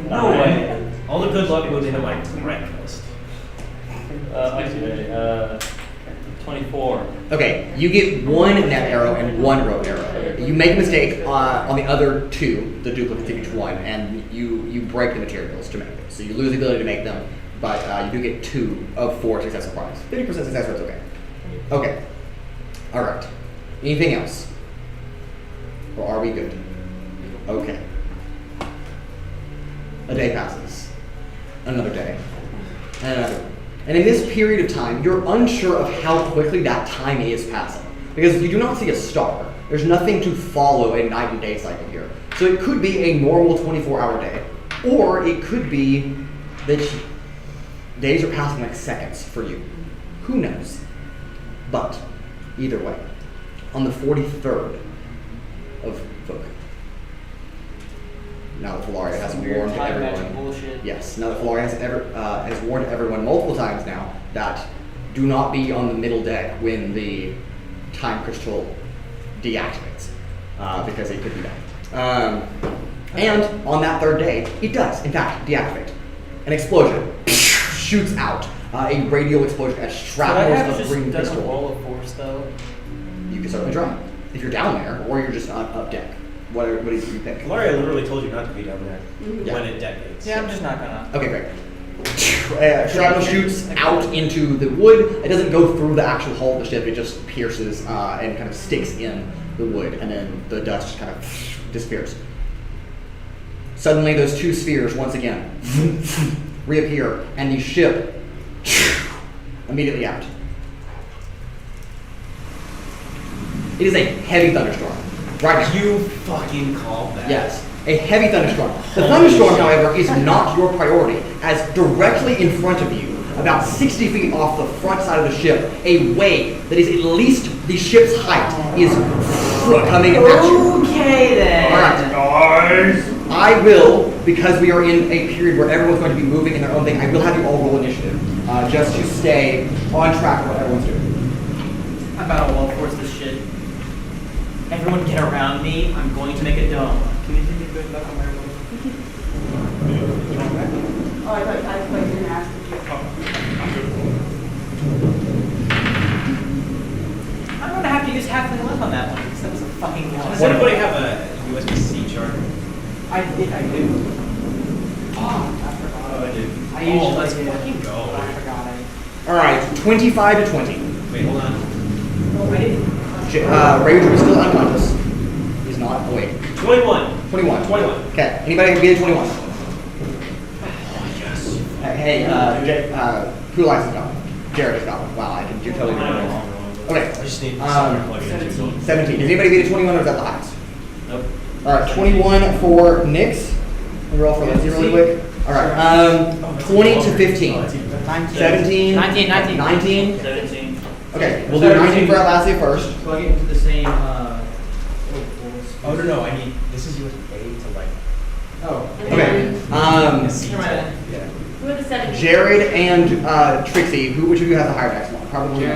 No way. All the good luck goes into my breakfast. actually, 24. Okay, you get 1 net arrow and 1 rope arrow. You make a mistake on the other 2, the duplicates of each one, and you break the materials to make them. So you lose the ability to make them, but you do get 2 of 4 successful parties. 50% success rate is okay. Okay. Alright. Anything else? Or are we good? Okay. A day passes. Another day. And another. And in this period of time, you're unsure of how quickly that time is passing. Because you do not see a star. There's nothing to follow a night and day cycle here. So it could be a normal 24-hour day. Or it could be that days are passing like seconds for you. Who knows? But, either way, on the 43rd of Folk, now that Filauria has warned Time magic everyone. bullshit. Yes, now that Flores has warned everyone multiple times now that do not be on the middle deck when the time crystal deactivates, because it could be done. And on that 3rd day, it does, in fact, deactivate. An explosion shoots out, a radial explosion as Could I have shrapnels of just green done a crystal. roll of force though? You can certainly try. If you're down there, or you're just up deck. What do you pick? Gloria literally told you not to be down there Yeah. when it detonates. Yeah, I'm just not gonna. Okay, great. Shrapnel shoots out into the wood. It doesn't go through the actual hull of the ship. It just pierces and kind of sticks in the wood, and then the dust just kind of disappears. Suddenly, those 2 spheres once again reappear, and the ship immediately out. It is a heavy thunderstorm. Right now. You fucking called that. Yes, a heavy thunderstorm. The thunderstorm, however, is not your priority, as directly in front of you, about 60 feet off the front side of the ship, a wave that is at least the ship's height is coming at you. Okay then. All right. I will, because we are in a period where everyone's going to be moving in their own thing, I will have you all roll initiative, just to stay on track with what everyone's doing. I'm about to wall force this shit. Everyone get around me. I'm going to make a dome. Can you think of back on my roll? Oh, I thought you were gonna ask if you. I'm gonna have to use halfling life on that one because that was a fucking Does anybody have a USB-C charger? I think I do. Oh, I forgot. Oh, I do. I usually let's do. fucking go. I forgot. All right, 25 to 20. Wait, hold on. Oh, I didn't. Raudrem is still unconscious. He's not. Oh, wait. 21. 21. 21. Okay. Anybody beat a 21? Oh, yes. Hey, Kuolias is gone. Jared is gone. Wow, you're totally wrong. Okay. I just need something to plug it into. 17. Does anybody beat a 21 or is that the highest? Nope. All right, 21 for Nyx. We roll for Lindsay really quick. All right, 20 to 15. 17. 19. 19. 17. Okay, we'll do 19 for Atlasia first. Plug it into the same. Oh, no, I need, this is USB-A to like. Oh. Okay. Never mind. Who are the 17? Jared and Trixi, which of you has the higher dex one? Probably you.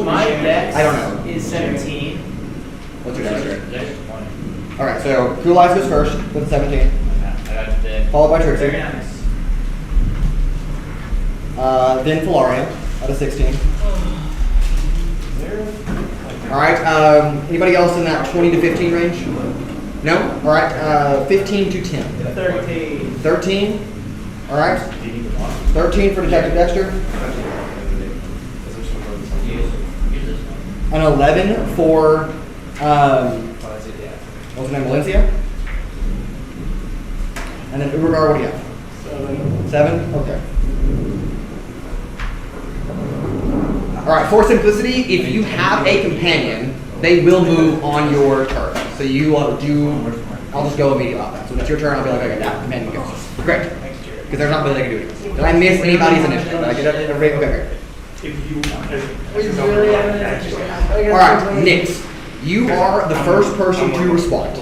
My dex I don't know. is 17. What's your dex, Jared? Dex 20. All right, so Kuolias goes first with a 17, I got the. followed by Trixi. Very nice. Then Filauria at a 16. All right, anybody else in that 20 to 15 range? No? All right, 15 to 10. 13. 13. All right. 13 for Detective Dexter. Use this one. An 11 for, what's the name, Valencia? And then Urogar, what do you have? 7? Okay. All right, for simplicity, if you have a companion, they will move on your turn. So you will do, I'll just go immediately off that. So when it's your turn, I'll be like, okay, that companion goes. Great. Because there's not really they can do anything. Did I miss anybody's initiative? Did I get it? Everybody? Okay, great. If you All right, Nyx, you are the first person to respond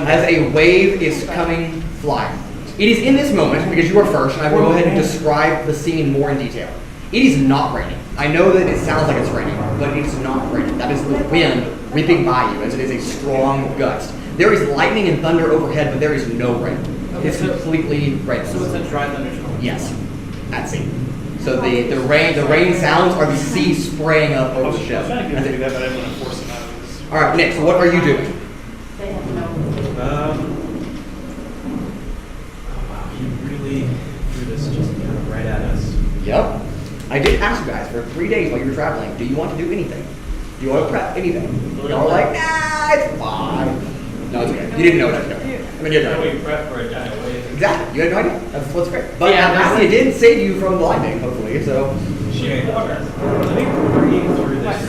as a wave is coming flying. It is in this moment, because you are first, and I will go ahead and describe the scene more in detail. It is not raining. I know that it sounds like it's raining, but it's not raining. That is the wind ripping by you, as it is a strong gust. There is lightning and thunder overhead, but there is no rain. It's completely rainless. So it's a dry thunderstorm. Yes, at sea. So the rain sounds are the sea spraying up I over was the ship. trying to get to do that, but I didn't want to force it out of this. All right, Nick. So what are you doing? They have no. Oh wow, you really threw this just kind of right at us. Yep. I did ask you guys for 3 days while you were traveling. Do you want to do anything? Do you want to prep anything? Y'all were like, nah, it's fine. No, it's okay. You didn't know what I was doing. I mean, you had no idea. We prep for a giant wave. Exactly. You had no idea. That's what's great. But Yeah, Atlasia did save you from the lightning, hopefully. So. Shit. Let me breathe through this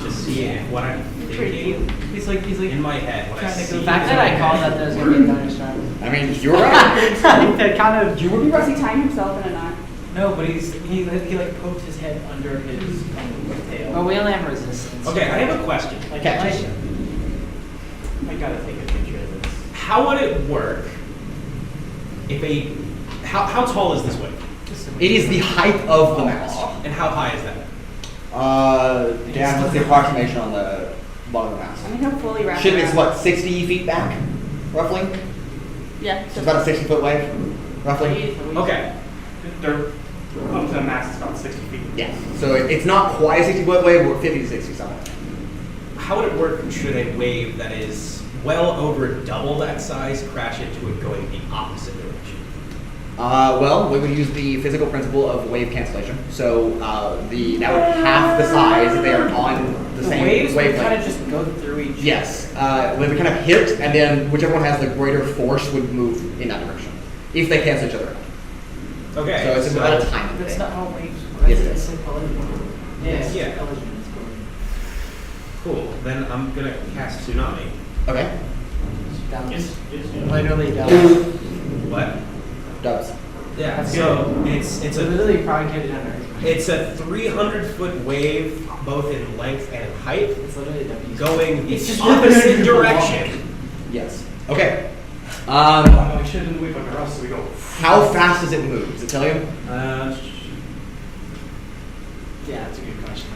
to see what I'm thinking. He's like In my head, what I trying to see. go back that I called that there's gonna be a thunderstorm. I mean, you're right. That kind of. You would be Was right. he tying himself in a knot? No, but he like poked his head under his tail. But we only have resistance. Okay, I have a question. Like, Catch. I gotta take a picture of this. How would it work if how tall is this wave? It is the height of the mast. And how high is that? Dan, what's the approximation on the bottom of the mast? I mean, he'll fully wrap Ship it is up. what, 60 feet back, roughly? Yeah. So it's about a 60-foot wave, roughly. Okay. They're up to the max is about 60 feet. Yeah. So it's not quite a 60-foot wave, but 50 to 60 something. How would it work should a wave that is well over double that size crash into it going the opposite direction? Well, we would use the physical principle of wave cancellation. So that would half the size if they are on the same waves would wavelength. kind of just go through each. Yes, when they kind of hit, and then whichever one has the greater force would move in that direction, if they cancel each other out. Okay. So it's about a time That's thing. not how waves. Yes, it is. Yes. Yeah. Cool. Then I'm gonna cast tsunami. Okay. Literally down. What? Dubs. Yeah. That's So it's So a literally probably get it under. it's a 300-foot wave, both in length and height, It's literally a W. going the It's just opposite really direction. Yes. Okay. Oh, no, we should have done the wave under us, so we go. How fast does it move? Does it tell you? Yeah, that's a good question.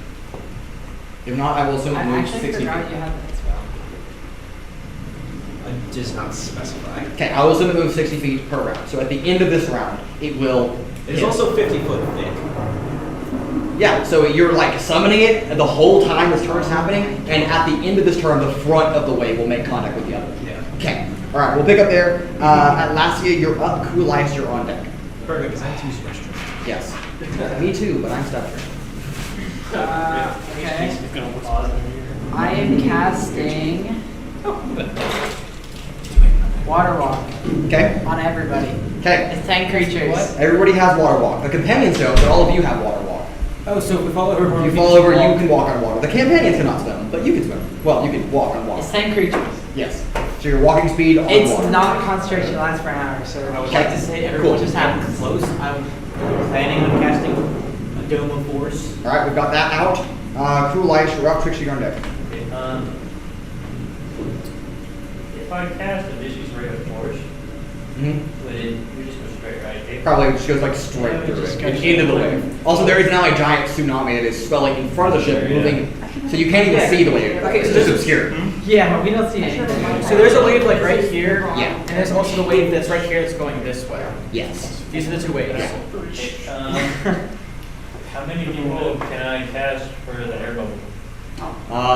If not, I will assume it I moves actually 60 feet. forgot you had that spell. does not specify. Okay, I will assume it moves 60 feet per round. So at the end of this round, it will. It is hit. also 50 foot thick. Yeah, so you're like summoning it the whole time this turn is happening, and at the end of this turn, the front of the wave will make contact with the other. Yeah. Okay, all right, we'll pick up there. Atlasia, you're up. Kuolias, you're on deck. Perfect, because I have 2 special. Yes. Me too, but I'm stubborn. Okay. Gonna pause in here. I am casting Water Walk Okay. on everybody. Okay. It's 10 creatures. What? Everybody has water walk. The companions don't, but all of you have water walk. Oh, so if we fall over, You fall over, you can walk on water. The companions cannot swim, but you can swim. Well, you can walk on water. It's 10 creatures. Yes. So your walking speed on It's water. not concentration lasts for an hour, so I would Okay. like to say everyone Cool. just have close. I'm planning on casting a Dome of Force. All right, we've got that out. Kuolias, you're up. Trixi, you're on deck. Okay, if I cast a Vicious Ray of Force, Mm-hmm. would it, we just go straight, right? Okay. Probably just goes like straight Yeah, through just it, goes into the straight. wave. Also, there is now a giant tsunami that is swelling in front of the ship, Yeah. moving, so you can't even Yeah. see the wave. Okay, It's so just this- obscure. yeah, we don't see anything. So there's a wave like right here, Yeah. and there's also the wave that's right here that's going this way. Yes. These are the two waves. Yeah. How many people can I cast for the air bubble?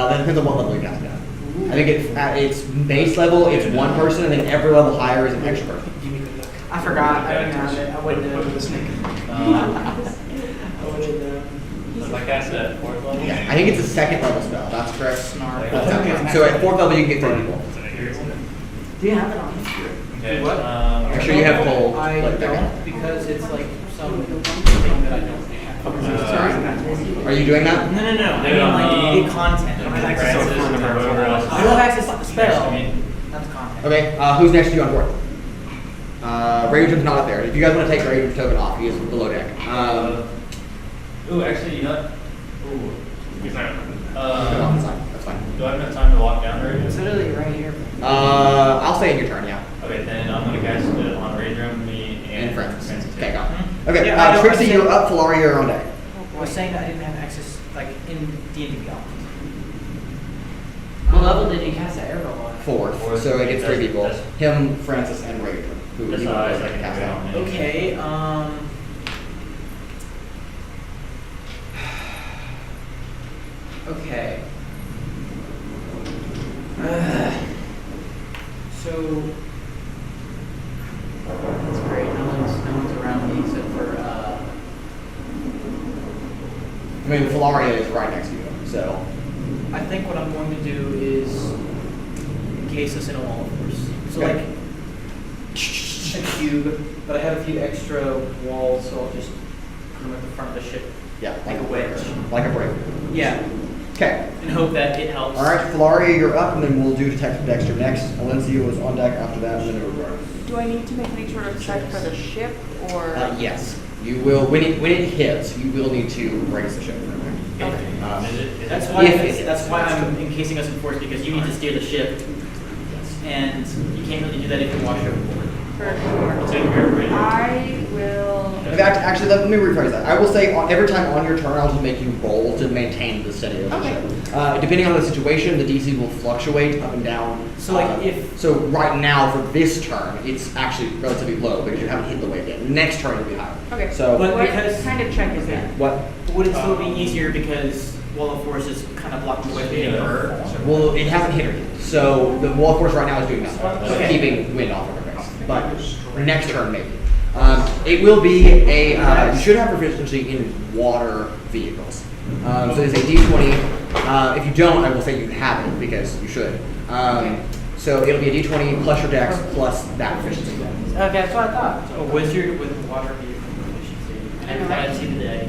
That depends on what level you cast it at. I think at its base level, it's one person, and then every level higher is an extra person. I forgot. I didn't have it. I wouldn't know. I wouldn't know. So if I cast it at 4th level? Yeah, I think it's a second level spell. That's correct. Snark. So at 4th level, you can get 3 people. Do you have it on? Okay. What? Make sure you have cold. I like that. don't because it's like something that I don't have. Are you doing that? No. I mean like the content. I don't have access to the spell. I don't have access to the spell. That's content. Okay, who's next to you on board? Raudrem's not up there. If you guys want to take Raudrem's token off, he is below deck. Ooh, actually, you know. Ooh. He's not. That's fine. Do I have enough time to walk down there? It's literally right here. I'll say in your turn, yeah. Okay, then I'm gonna cast it on Raudrem, me, And and Francis. Francis. Okay, got it. Mhm. Okay, Yeah, I know, Trixi, I'm you're saying- up. Filauria, you're on deck. I was saying that I didn't have access like in D&D Beyond. What level did you cast that airball on? Fourth, so it gets 3 people. That's- Him, Francis, and Raudrem. Who That's you not guys a second cast out. round. Okay, okay. So that's great. No one's around me except for I mean, Filauria is right next to you, so. I think what I'm going to do is encase us in a wall of force. So Okay. like a cube, but I have a few extra walls, so I'll just put them at the front of the ship. Yeah, Like a wedge. Like a break. Yeah, Okay. and hope that it helps. All right, Filauria, you're up, and then we'll do Detective Dexter next. Aelithia was on deck after that, and then Urogar. Do I need to make any sort of check for the ship, or? Yes, you will. When it hits, you will need to raise the ship. Okay. That's why If that's why I'm encasing us in force, because you need to steer the ship, and you can't really do that if you wash overboard. For sure. Take care of it. I will. In fact, actually, let me rephrase that. I will say every time on your turn, I'll just make you roll to maintain the steady of the Okay. ship. Depending on the situation, the DC will fluctuate up and down. So, like, if- so right now for this turn, it's actually relatively low because you haven't hit the wave yet. Next turn it'll be higher. Okay. So But What because- kind of check is that? what? Would it still be easier because Wall of Force is kind of blocking the way of hitting her? Well, it hasn't hit her yet. So the wall force right now is doing nothing, Okay. keeping wind off of her face. But next turn maybe. It will be a. You should have proficiency in water vehicles. So it's a D20. If you don't, I will say you have it because you should. So it'll be a D20 plus your dex plus that proficiency. Okay, that's what I thought. A wizard with water vehicle proficiency. And Okay. I've seen the day.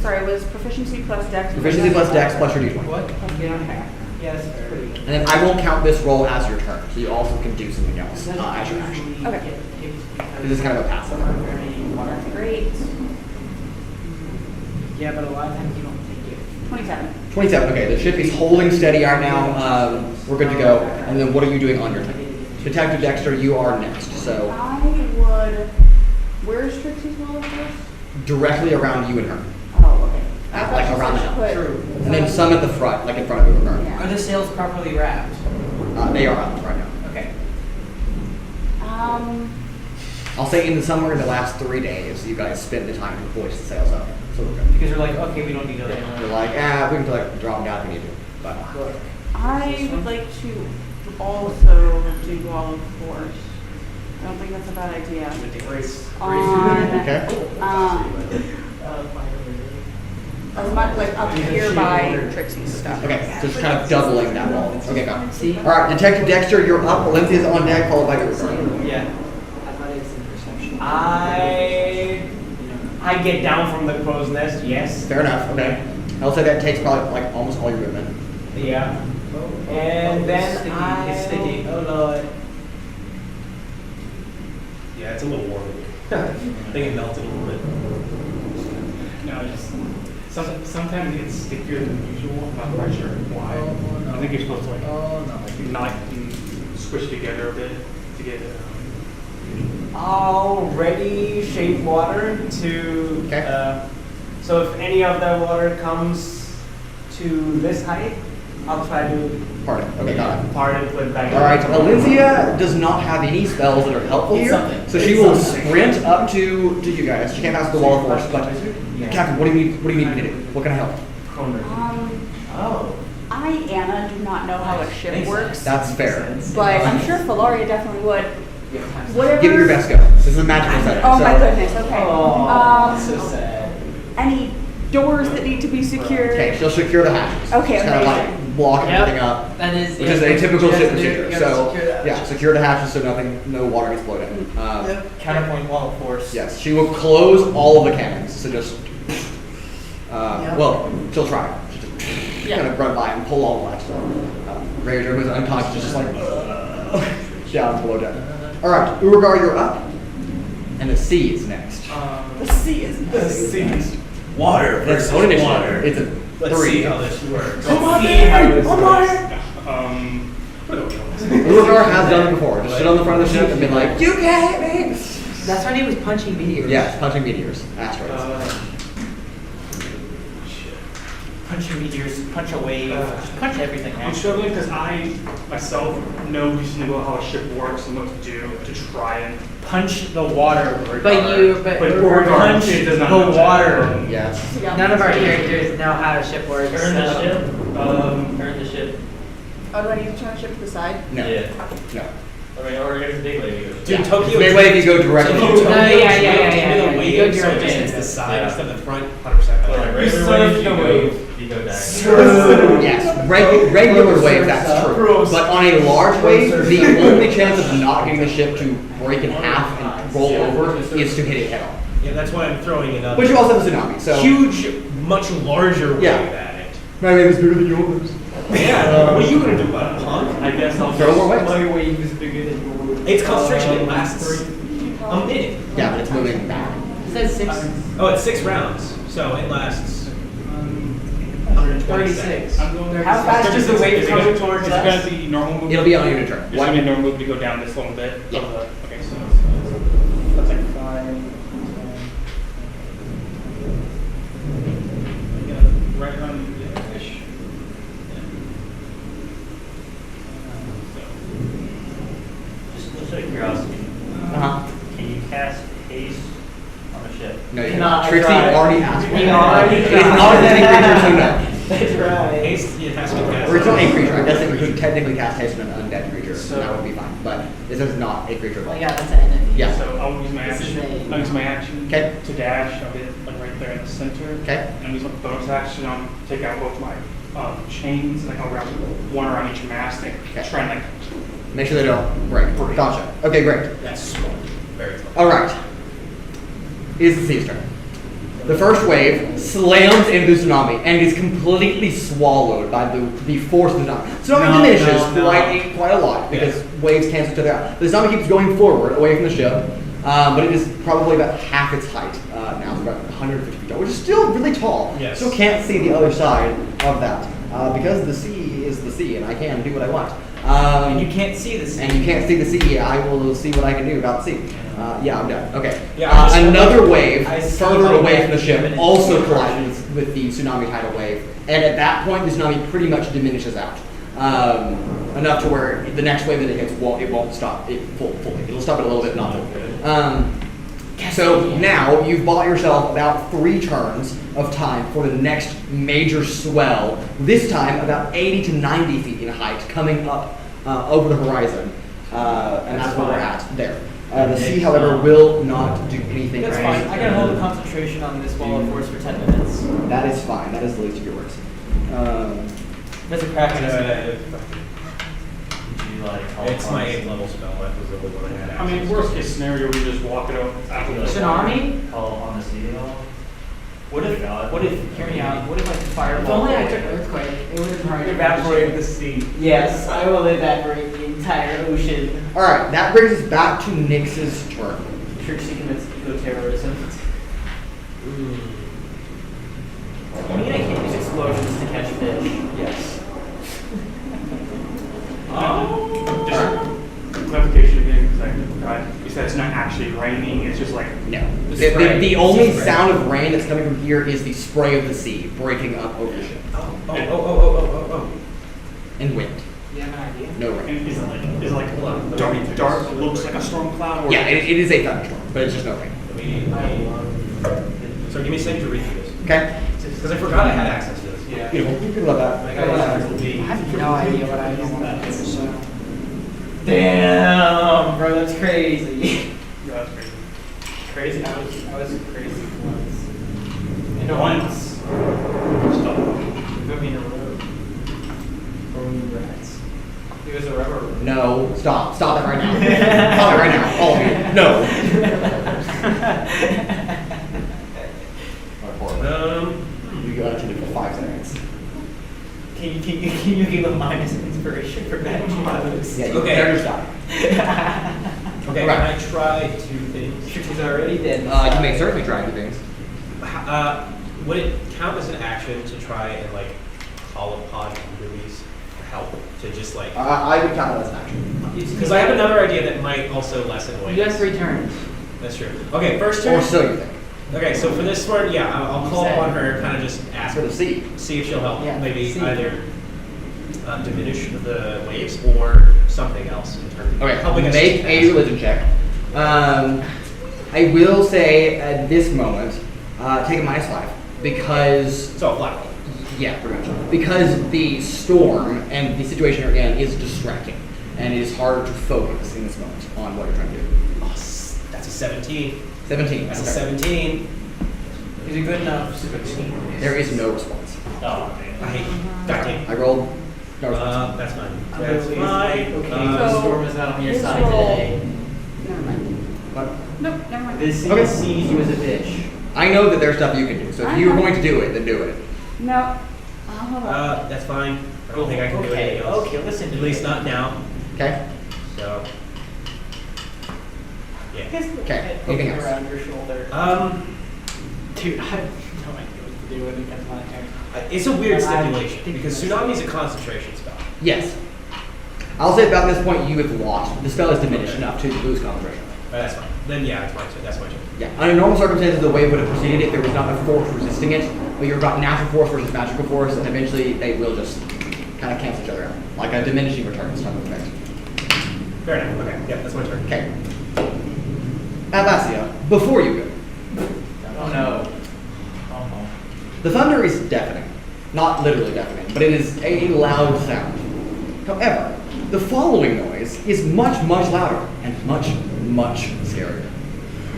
Sorry, it was proficiency plus dex. Proficiency plus dex plus your D20. What? Yeah. Yeah, that's pretty good. And then I won't count this roll as your turn. So you also can do something else as your action. Okay. This is kind of a passive. Great. Yeah, but a lot of times you don't take it. 27. 27. Okay, the ship is holding steady right now. We're good to go. And then what are you doing on your turn? Detective Dexter, you are next. So I would. Where's Trixie's wall of force? directly around you and her. Oh, okay. I thought Like she around said the she put- True. And then some at the front, like in front of Urogar. Yeah. Are the sails properly wrapped? They are up right now. Okay. I'll say somewhere in the last 3 days, you guys spend the time to hoist the sails up. So we're good. Because you're like, okay, we don't need to. You're like, we can drop them down if we need to. But I would like to also do Wall of Force. I don't think that's a bad idea. okay. As much like up here by Trixi's stuff. Okay, so just kind of doubling that wall. Okay, got it. All right, Detective Dexter, you're up. Alinthia's on deck, followed by Urogar. Yeah. Athletics and perception. I get down from the crow's nest, yes. Fair enough. Okay. I'll say that takes probably like almost all your movement. Yeah. And then It's sticky. Oh Lord. Yeah, it's a little warm. I think it melted a little bit. No, just sometimes it gets stickier than usual. I'm not quite sure why. I think you're supposed to like unite and squish together a bit to get. Already shape water to. Okay. So if any of that water comes to this height, I'll try to Part it. Okay, got it. part it, put it back. All right, Aelithia does not have any spells that are helpful here, so she will sprint up to you guys. She can't pass the wall of force, but Captain, what do you need? What do you need me to do? What can I help? Oh. I, Anna, do not know how a ship works, That's fair. but I'm sure Filauria definitely would. Whatever. Give it your best go. This is a magical setting. Oh so. my goodness. Okay. So sad. Any doors that need to be secured? Okay, she'll secure the hatches. Okay, Just kind of amazing. like block everything up. That is. Which is a typical ship procedure. So yeah, secure the hatches so no water gets flowed in. Counterpoint wall of force. Yes, she will close all of the cannons. So just, well, she'll try. She'll just kind of run by and pull all the latches off. Ranger, who's unconscious, just like down below deck. All right, Urogar, you're up, and the sea is next. The sea is The sea. Water It's versus own initiative. water. It's a Let's 3. see how this works. Let's see how this works. Urogar has done it before. Just sit on the front of the ship and be like, "You can't hit me." That's when he was punching meteors. Yes, punching meteors, asteroids. Punch your meteors, punch a wave, just punch everything. I'm struggling because I myself know reasonably well how a ship works and what to do to try and. Punch the water. But Urogar, punch it does not the know water. that. Yes. none of our characters know how a ship works. Turn the so- ship. Um, Turn the ship. Oh, do I need to turn the ship to the side? No. Yeah. No. I mean, or here's the big lady. Dude, Yeah. Tokyo. Maybe if you go directly. So to Tokyo, yeah. the You wave, go so directly just into hits the it. side Yeah. instead of the front, 100%. Like You regular surf wave, the you go, wave. you go diagonal. Yes, regular wave, that's true. But on a large wave, the only chance of not getting the ship to break in half and roll over is to hit it head on. Yeah, that's why I'm throwing another But you also have a tsunami, so. huge, much larger wave Yeah. at it. My wave is bigger than yours. Yeah, what are you gonna do about it, punk? I guess I'll Throw more waves. My wave is bigger than yours. It's concentration, it lasts a minute. Yeah, but it's moving back. It says 6. Oh, it's 6 rounds, so it lasts 36. seconds. I'm going. How fast does the wave come towards Is it us? gonna be normal movement? It'll be on your turn. It's gonna be normal movement to go down this little bit. Yeah. Okay, so that's like 5, 10. Yeah, right around there-ish. Just out of curiosity, Uh-huh. can you cast haste on a ship? No, you Cannot cannot. Trixie try. already asked for He it. already It is not a living creature, so no. That's right. Haste, it has to be cast. Or it's not a creature. I guess that you could technically cast haste on an undead creature, So- and that would be fine. But this is not a creature at all. Oh yeah, that's an enemy. Yeah. So I'll use my This is action. a- I'll use my action Okay. to dash. I'll get like right there in the center. Okay. And I'll use my bonus action. I'll take out both my chains, like I'll wrap one around each mast and Okay. try and like. Make sure they don't break. Gotcha. Okay, great. That's smart. Very smart. All right. It is the sea's turn. The first wave slams into the tsunami and is completely swallowed by the force of the tsunami. Tsunami diminishes quite a lot because waves cancel each other out. The tsunami keeps going forward away from the ship, but it is probably about half its height now. It's about 150 feet tall, which is still really tall. Yes. Still can't see the other side of that because the sea is the sea, and I can do what I want. And you can't see the sea. And you can't see the sea. I will see what I can do about the sea. Yeah, I'm done. Okay. Yeah, Another wave I see further my away from the next ship minute. also collides with the tsunami tidal wave, and at that point the tsunami pretty much diminishes out. enough to where the next wave that it hits won't stop it fully. It'll stop it a little bit, not fully. So now you've bought yourself about 3 turns of time for the next major swell. This time about 80 to 90 feet in height, coming up over the horizon, and that's where we're at there. The sea, however, will not do anything. That's fine. I can hold a concentration on this wall of force for 10 minutes. That is fine. That is the least of your worries. There's a practice. Did you like call It's upon my the 8th level spell. That was the only one I had. I mean, worst case scenario, we just walk it out after the Tsunami? Call upon the sea at all? What if, hear me out, what if I fireball? If only I took earthquake, it would have probably Evaporate the sea. Yes, I will evaporate the entire ocean. Alright, that brings us back to Nyx's turn. Trixi commits eco-terrorism. You mean I can't use explosions to catch fish? Yes. Just clarification again, because I forgot. You said it's not actually raining, it's just like. No. spray. The only sound of rain that's coming from here is the spray of the sea breaking up over the ship. Oh. And wind. You have an idea? No rain. And is it like Hold on, let me dark, read through dark this. looks like a storm cloud? Or Yeah, it is a thunderstorm, but it's just no rain. Let me- So give me a second to read through this. Okay? Because I forgot I had access to this. Yeah. Beautiful. You can love that. I got will be. I have no idea what I want to do, so. Damn, bro, that's crazy. Yeah, that's crazy. Crazy? I was crazy once. And Once. Stop. put me in a row. Or we need rats. It was a rubber room. No, stop. Stop it right now. Stop it right now. All of you. No. You got it for 5 seconds. Can you give a minus inspiration for bad moves? Yeah, you Okay. better stop. Okay, Right. can I try 2 things? Trixi's already dead. You may certainly try new things. Would it count as an action to try and like call upon movies for help to just like? I would count that as an action. Because I have another idea that might also lessen weight. You got 3 turns. That's true. Okay, first turn. Or so you think. Okay, so for this one, yeah, I'll call Say. upon her, kind of just ask For her, the sea. see if she'll help. Yeah, Maybe see. either diminish the waves or something else in terms of Okay, helping us. make a religion check. I will say at this moment, take a -5 because So flat. yeah, pretty much because the storm and the situation you're in is distracting, and it is harder to focus in this moment on what you're trying to do. Oh, that's a 17. 17. That's a okay. 17. Is it good enough? 17. There is no response. Oh, I hate 13. I rolled no response. That's fine. I'm That's really fine. okay, So, the storm is not on your his side roll- today. Never mind. What? Nope, never mind. This Okay. sees you as a bitch. I know that there's stuff you can do, so if I you're know. going to do it, then do it. No. Hold on. That's fine. I don't think I can do Okay, anything else. okay, listen to At least me. not now. Okay? So. Yeah. Okay, Poking anything else? around your shoulder. Dude, I have no idea what to do with it. That's my turn. It's a weird And I'm stipulation thinking because this- tsunami is a concentration spell. Yes. I'll say about this point you have lost. The spell is diminished enough to lose concentration. That's fine. Then yeah, it's my turn. That's my turn. Yeah. Under normal circumstances, the wave would have proceeded if there was not a force resisting it. But you're about natural force versus magical force, and eventually they will just kind of cancel each other out, like a diminishing returns type of effect. Fair enough. Okay. Yeah, that's my turn. Okay. Atlasia, before you go, Oh no. the thunder is deafening. Not literally deafening, but it is a loud sound. However, the following noise is much, much louder and much, much scarier.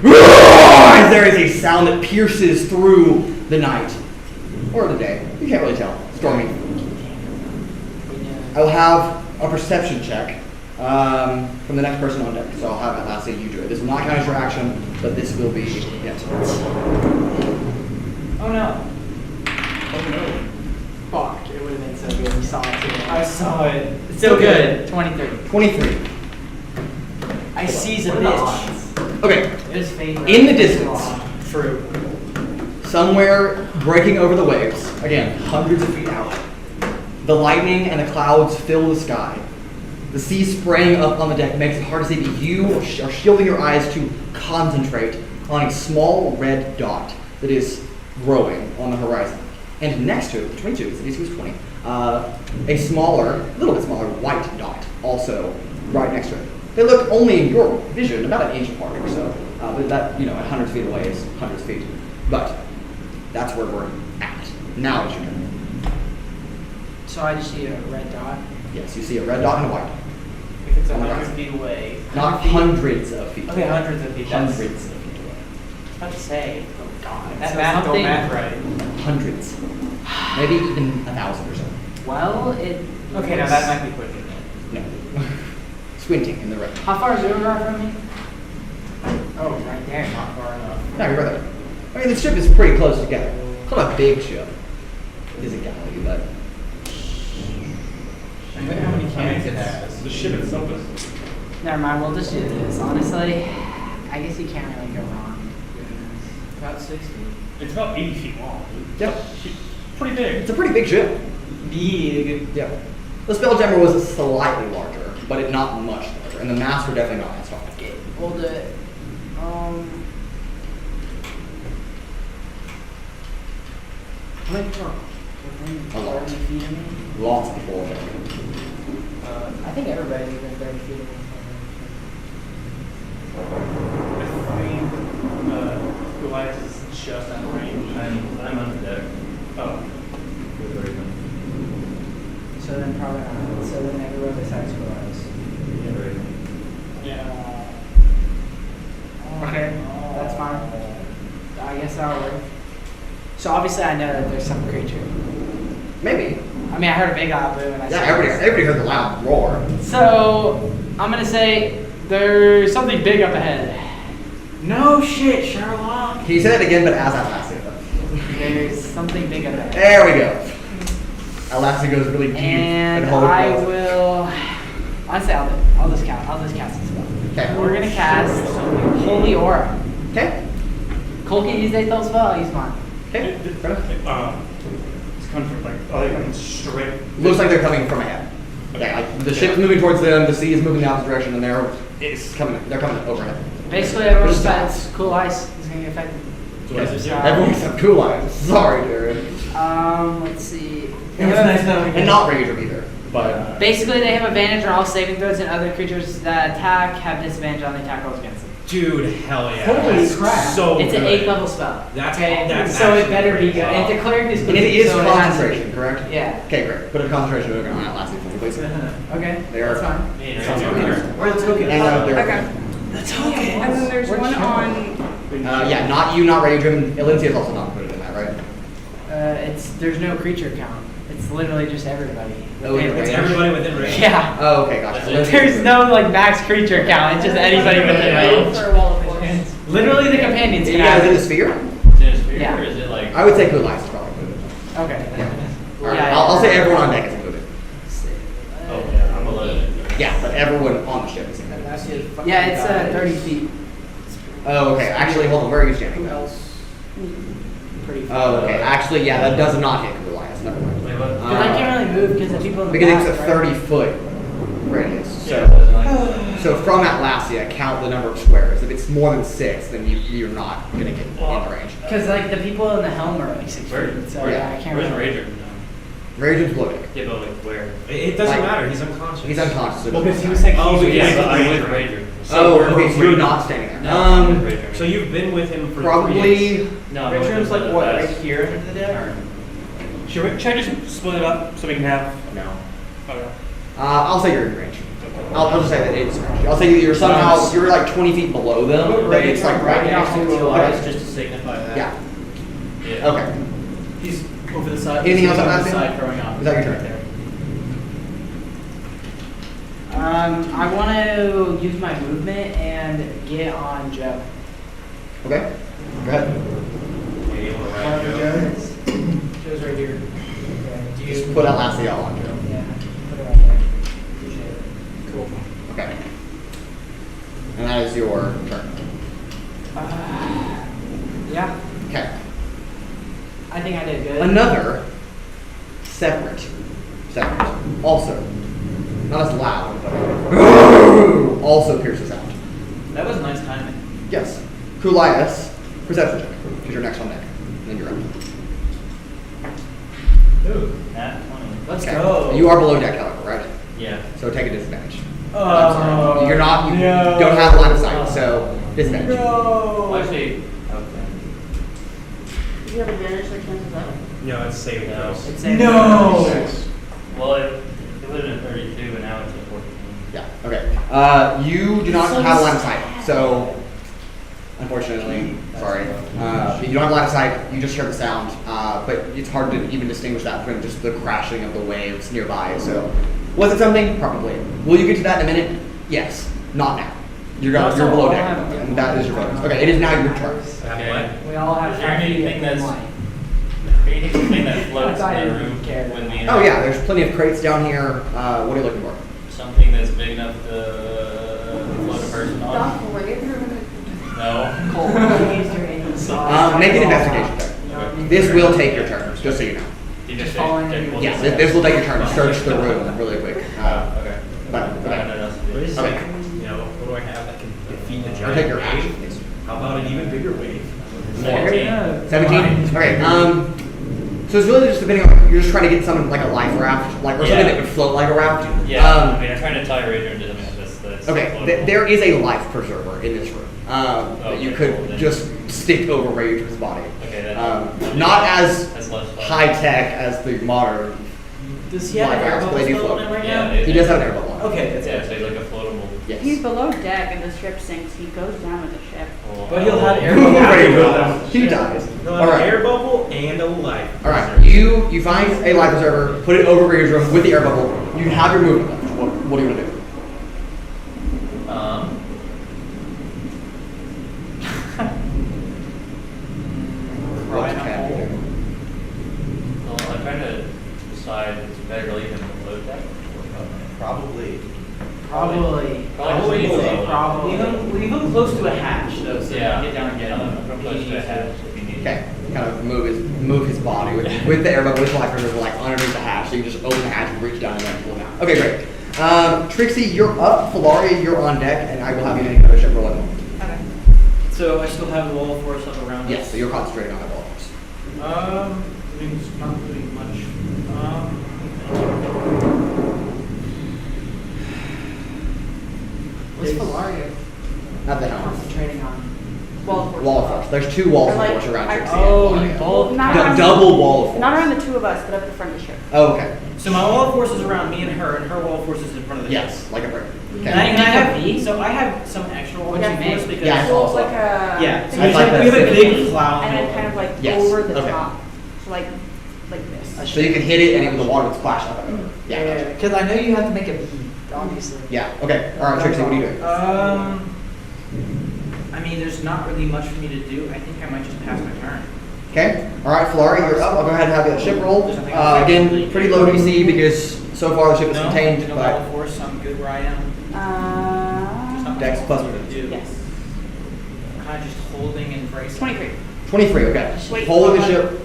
As there is a sound that pierces through the night. Or the day. You can't really tell. Stormy. I'll have a perception check from the next person on deck. So I'll have Atlasia, you do it. This will not count as your action, but this will be it. Oh no. Oh no. Fuck, it would have been so good. You saw it too. I saw it. It's so good. 23. 23. I seize a What are the bitch. Okay. It is favorite. In the distance. True. Somewhere breaking over the waves, again, hundreds of feet out. The lightning and the clouds fill the sky. The sea spraying up on the deck makes it hard to see, but you are shielding your eyes to concentrate on a small red dot that is growing on the horizon. And next to it, 22, because DC was 20, a smaller, a little bit smaller white dot, also right next to it. They look only in your vision about an inch apart or so, but that, you know, at hundreds of feet away is hundreds of feet. But that's where we're at. Now it's your turn. So I just see a red dot. Yes, you see a red dot and a white. If it's On the 100 right. feet away. Not 100 feet? hundreds of feet. Okay, hundreds of feet. That's- Hundreds of feet away. I was about to say, oh god, That that math math don't don't math math right. Hundreds. Maybe even 1,000 or so. Well, it. Okay, now that might be quick. No. Squinting in the red. How far is Urogar from me? Oh, right there. Not far enough. No, you're right there. I mean, the ship is pretty close together. It's not a big ship. It is a galley, but I wonder how many cannons it has. The ship itself is. Never mind. We'll just do this. Honestly, I guess you can't really go wrong. About 60. It's about 80 feet long. yep, Pretty big. it's a pretty big ship. Big. Yeah. The Spelljammer was slightly larger, but not much larger, and the masts were definitely not as far. We'll do it. How many people are within A lot. 30 feet of me? Lots of people. I think everybody's within 30 feet of me. I think Kuolias is just out of range. I'm on the deck. Oh. With Raven. So then probably not. So then everyone besides Kuolias. Yeah, Raven. Yeah. Okay, that's fine. I guess that'll work. So obviously I know that there's some creature. Maybe. I mean, I heard a big loud boo and I Yeah, said everybody heard the loud roar. So I'm gonna say there's something big up ahead. No shit, Sherlock. Can you say that again, but as Atlasia? There's something big up ahead. There we go. Atlasia goes really deep And holds I breath. will. Honestly, I'll just cast this spell. Okay. We're gonna cast Holy Aura. Okay. Cole can use their spell. I'll use mine. Okay. It's coming from like, oh, they're coming straight. Looks like they're coming from ahead. Okay, like the ship's moving towards them, the sea is moving the opposite direction, and they're coming overhead. Basically, everyone besides Cool Ice is gonna get affected. So what is it? Everyone except Kuolias. Sorry, Jared. Let's see. It was nice knowing And not Rager either. But Basically, they have advantage on all saving throws, and other creatures that attack have disadvantage on the attack rolls against them. Dude, hell yeah. Holy That's crap. So It's an good. 8th level spell. That's so it actually better be pretty good. well. And it's a cleric who's and it is so it has to concentration, be. correct? Yeah. Okay, great. Put a concentration token on Atlasia for me, please. Okay. They are That's fine. Where's the token? And they're Okay. And then there's one on. yeah, not you, not Rager. Aelithia is also not included in that, right? There's no creature count. It's literally just everybody. Oh, Within It's range. everybody within range. Yeah. Oh, okay, gotcha. There's no like max creature count. It's just anybody within range. For a wall of focus. Literally, the companions You can guys have in the it. sphere? Is it a sphere Yeah. or is it like? I would say Kuolias is probably included. Okay. All right, Yeah, I'll yeah. say everyone on deck is included. Oh yeah, I'm 11. Yeah, but everyone on the ship is included. Yeah, it's 30 feet. Oh, okay. Actually, hold on. Where are you standing? Who else? Pretty far. Oh, okay. Actually, yeah, that does not hit Kuolias. Never mind. Wait, what? Because I can't really move because the people in the Because back, it's a right? 30-foot radius. Yeah, So, it wasn't like. so from Atlasia, count the number of squares. If it's more than 6, then you're not going to get in the range. Because like the people in the helm are like 6 Where- feet, so where- yeah, I can't Where's really. Rager? Ragen's bloated. Yeah, but like where? It doesn't Like- matter. He's unconscious. He's unconscious. so it Well, because he doesn't was matter. saying Oh, he's yeah, but I'm so- with Rager. Oh, we're- okay, so you're we're- not standing there. No, I'm with Rager. So you've been with him for 3 days. Probably. No, Richard's like what, right West. here into the deck? Should I just split it up so we can have? No. Okay. I'll say you're in range. I'll just say that it's range. I'll say that you're somehow, you're like 20 feet below them, but it's like right next to Kuolias you. just to signify that. Yeah. Yeah. Okay. He's over the side. Anything else he's on over that the thing? side throwing off. Is that your turn? Right there. I want to use my movement and get on Joe. Okay. Go ahead. Yeah, you wanna ride Wherever Joe. Joe is. Joe's right here. Okay. Do Just you put Atlasia on Joe. Yeah, put it right there. Appreciate it. Cool. Okay. And that is your turn. Yeah, Okay. I think I did good. Another separate, also, not as loud, but also pierces out. That was nice timing. Yes. Kuolias, perception check, because you're next on deck. And then you're up. Ooh, nat 20. Let's Okay. go. You are below deck, however, right? Yeah. So take a disadvantage. Oh, I'm sorry. You're not. You no. don't have line of sight, so disadvantage. No. Well, actually, okay. Do you have advantage for chances up? No, it's saving No. throws. It's no. Well, it would have been 32, but now it's a 14. Yeah. Okay. You do not have line of sight, so unfortunately, sorry. You don't have line of sight. You just hear the sound, but it's hard to even distinguish that from just the crashing of the waves nearby. So, was it something? Probably. Will you get to that in a minute? Yes. Not now. You're below deck, and that is your bonus. Okay. It is now your turn. Okay. We all have Is there anything that's anything that floats in the room when we Oh yeah. There's plenty of crates down here. What are you looking for? something that's big enough to float a person on? Stop waving. No. Make an investigation check. This will take your turn, just so you know. Just following your- Yes, this will take your turn to search the room really quick. Okay. But I got nothing else to do. What is Okay. like, you know, what do I have that can defeat the Or giant take your wave? action, please. How about an even bigger wave? 17? Okay, so it's really just depending on, you're just trying to get something like a life raft, like, or something Yeah. that would float like a raft. Yeah, I mean, I'm trying to tie Ranger into something that's Okay, floatable. there is a life preserver in this room, that you Okay, could cool, then. just stick over Ranger's body. Okay, then. Not as That's less fun. high tech as the modern. Does he have an Life air rafts, bubble they do spell float. on him right Yeah, now? they- He does have an air bubble on. Okay, that's Yeah, it. so he's like a floatable. Yes. He's below deck and the ship sinks. He goes down with the ship. But he'll have air Right, he dies. No, All an right. air bubble and a life. All right, you find a life preserver, put it over Ranger's room with the air bubble. You have your movement left. What do you want to do? What Right, can you do? Well, I'm trying to decide if it's better to leave him below deck. Probably. Probably. Probably below. Probably. Leave him close to a hatch though, so Yeah. he can get down and get him. I'm close to a hatch if you need. Okay, kind of move his body with the air bubble, with the life preserver, like underneath the hatch. So you just open the hatch and reach down and then pull down. Okay, great. Trixi, you're up. Filauria, you're on deck, and I will have you make another ship roll at the moment. Okay. So I still have the wall of force up around Yes, us. so you're concentrating on the ball force. I mean, it's not doing much. What's Filauria At the helm. concentrating on? Wall of force. Wall of force. There's two walls of Like, force around I- Trixi. Oh, and you Filauria. both. Not around- Double wall of force. Not around the two of us, but up the front of the ship. Oh, okay. So my wall of force is around me and her wall of force is in front of the Yes, like a bird. And I Okay. have so I have some extra wall of Yeah, force because Yeah, I So saw it's like a yeah. So thing I we thought have a that's big cloud. and then kind of like Yes, over the okay. top. So like this. So you can hit it and the water would splash up and over. Yeah, Yeah, gotcha. because I know you have to make a beat, obviously. Yeah, okay. Alright, Trixi, what are you doing? I mean, there's not really much for me to do. I think I might just pass my turn. Okay. Alright, Filauria, you're up. I'll go ahead and have you ship roll. There's nothing else Again, actually. pretty low DC because so far the ship is No, contained, no wall but of force. I'm good where I am. There's not much Dex else plus for me to do. Yes. I'm kind of just holding and bracing. 23. 23, okay. Wait, Holding the hold on. ship.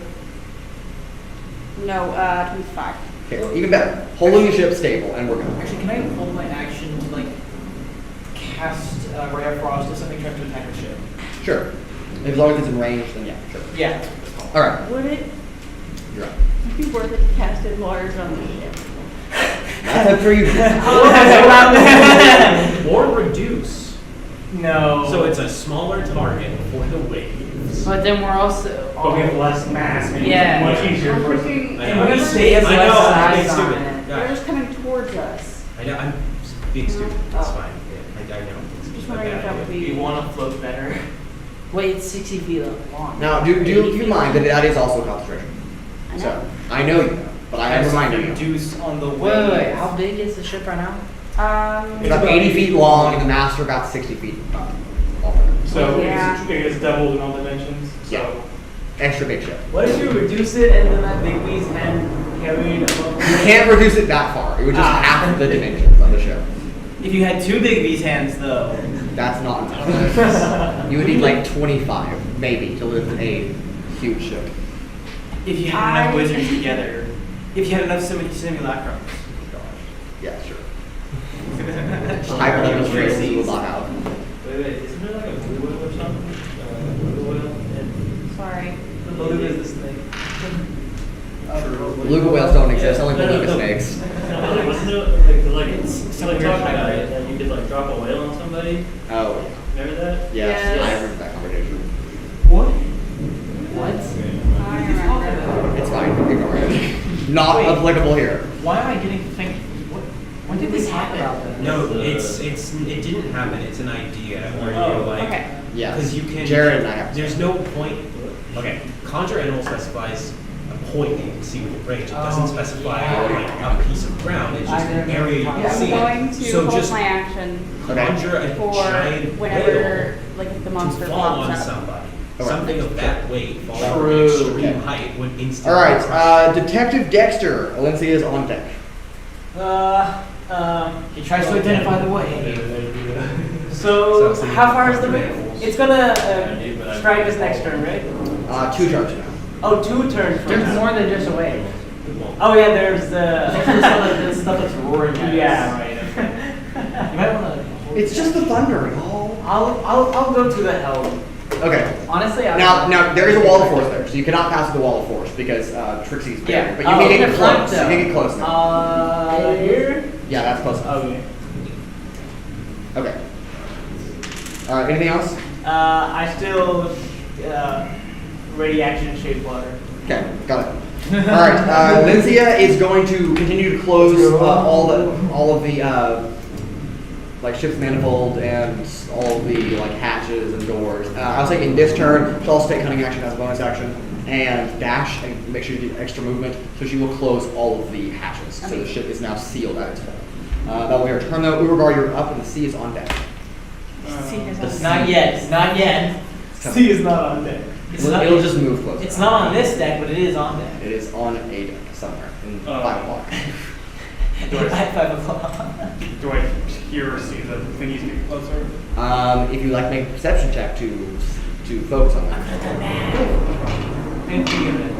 No, 25. Okay, even better. Holding the ship stable, and we're good. Actually, can I hold my action to like cast Ray of Frost if something tries to attack the ship? Sure. As long as it's in range, then yeah, sure. Yeah. Alright, Would it you're up. be worth it to cast it large on the ship? That's up for you. Or reduce. No. So it's a smaller target for the waves. But then we're also. But we have less mass, maybe Yeah. it's much easier I'm for us. thinking, I And know. we stay as I less know, I'm size being on stupid. it. they're just coming towards us. I know, I'm being stupid. It's Oh. fine. Yeah, I know. It's Just a wondering bad if that would idea. be. We want to float better. Wait, it's 60 feet long. Now, do you mind that that is also concentration? I know. So, I know you know, but I am reminding you. Reduce on the Wait, how big is the ship right now? It's about 80 feet long, and the master about 60 feet up. So Yeah. it's doubled in all dimensions. Yeah. So Extra big ship. What if you reduce it and then that big bee's hand carried above? You can't reduce it that far. It would just half the dimensions of the ship. If you had two big bees hands, though. That's not enough. You would need like 25, maybe, to lift a huge ship. If you had enough wizards together. If you had enough simulacrums. Yeah, sure. Hypothetical Trixi will not out. Wait, isn't there like a blue oil or something? Blue oil? Sorry. The Beluga is this thing. Beluga whales don't exist, only beluga snakes. Wasn't it like It's like weird talking about hybrid. it, that you could like drop a whale on somebody? Oh, Remember that? yes, Yes. I remember that conversation. What? What? I remember. It's fine, ignore it. Not Wait. applicable here. Why am I getting think? What? When did we talk about this? No, it didn't happen. It's an idea where you're like, Okay. Yes. because you can. Jared and I have. There's no point. Okay, conjure animal specifies a point that you can see with your range. It doesn't Oh, specify yeah. like a piece of ground. It's just I an remember area you talking can I'm see. going to So hold just my action Okay. conjure a for giant whenever, whale like, if the to monster fall on pops up. somebody. Okay. Something of that weight falling from True. extreme Okay. height would instantly. All right, crush Detective Dexter. Aelithia is on deck. He tries to identify the way. So, So how far is the you- ring? It's gonna strike us next turn, right? 2 turns now. Oh, 2 turns from There's now. more than just a wave. Oh yeah, there's There's the. stuff that's roaring at us. Yeah, right. Okay. You might want to. It's just the thunder. Oh. I'll go to the helm. Okay. Honestly, I Now there is a wall of force there, so you cannot pass the wall of force because Trixi's there. Yeah. But you can in get the front, close. You can get close now. Here. Yeah, that's close enough. Okay. Okay. All right. Anything else? I still ready action shape water. Okay, got it. All right. Aelithia is going to continue to close all of the like ship's manifold and all of the like hatches and doors. I was thinking this turn she'll also take cunning action as a bonus action and dash and make sure you do extra movement. So she will close all of the hatches. So the ship is now sealed at its hull. That will be her turn though. Urogar, you're up and the sea is on deck. Not yet. Not yet. C is not on deck. It'll just move closer. It's not on this deck, but it is on deck. It is on a deck somewhere in Oh. 5 o'clock. At 5 o'clock. Do I hear or see the thingies get closer? If you like to make a perception check to focus on that. Can't think of it.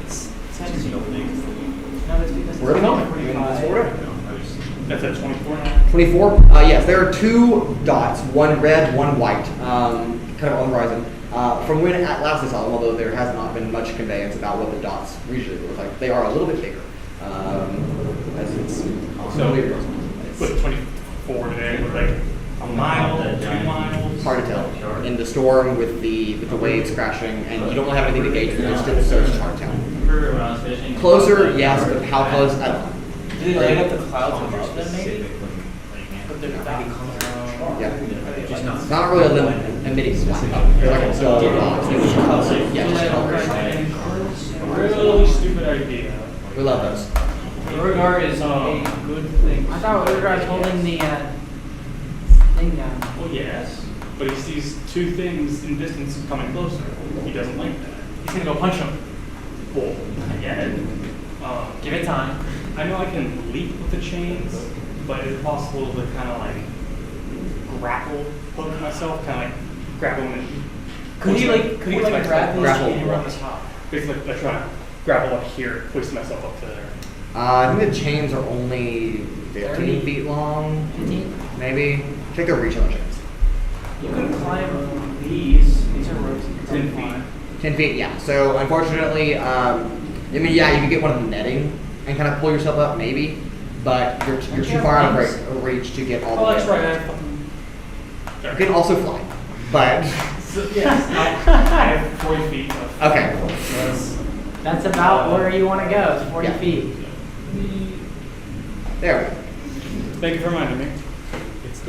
It's no things. No, it's because We're at the moment. 45. That's at 24 now? 24? Yes, there are 2 dots, one red, one white, kind of on the horizon. From when Atlasia Sol, although there has not been much conveyance about what the dots usually look like, they are a little bit bigger. As it's So, weird. with 24 today, we're like a mile, 2 miles? It's hard to tell. In the storm with the waves crashing, and you don't have anything to gauge the distance, so it's hard to tell. Remember when I was fishing? Closer, yes, but how close? I don't know. Do they light up the clouds above them, maybe? But they're not. Yeah. Just not. Not really a limit emitting light. They're like a dull dot. Yeah, just colors. Really stupid idea. We love those. Urogar is a good thing. I thought Urogar was holding the thing down. Well, yes, but he sees 2 things in distance coming closer. He doesn't like that. He's gonna go punch him. Well, I get it. Give it time. I know I can leap with the chains, but is it possible to kind of like grapple hook myself, kind of like grab him and Could he like grab this Grapple. chain around the top? basically I try to grapple up here, hoist myself up to there. I think the chains are only 15 30? feet long, 15? maybe. Check the reach on the chains. You could climb these. These are ropes. 10 feet. 10 feet, yeah. So unfortunately, I mean, yeah, you could get one of the netting and kind of pull yourself up, maybe, but you're too far out of reach to get all the Oh, way that's up. right. I fucking. You can also fly, but Yes. I have 40 feet of okay. That's about where you want to go. It's 40 Yeah. feet. There we go. Thank you for reminding me.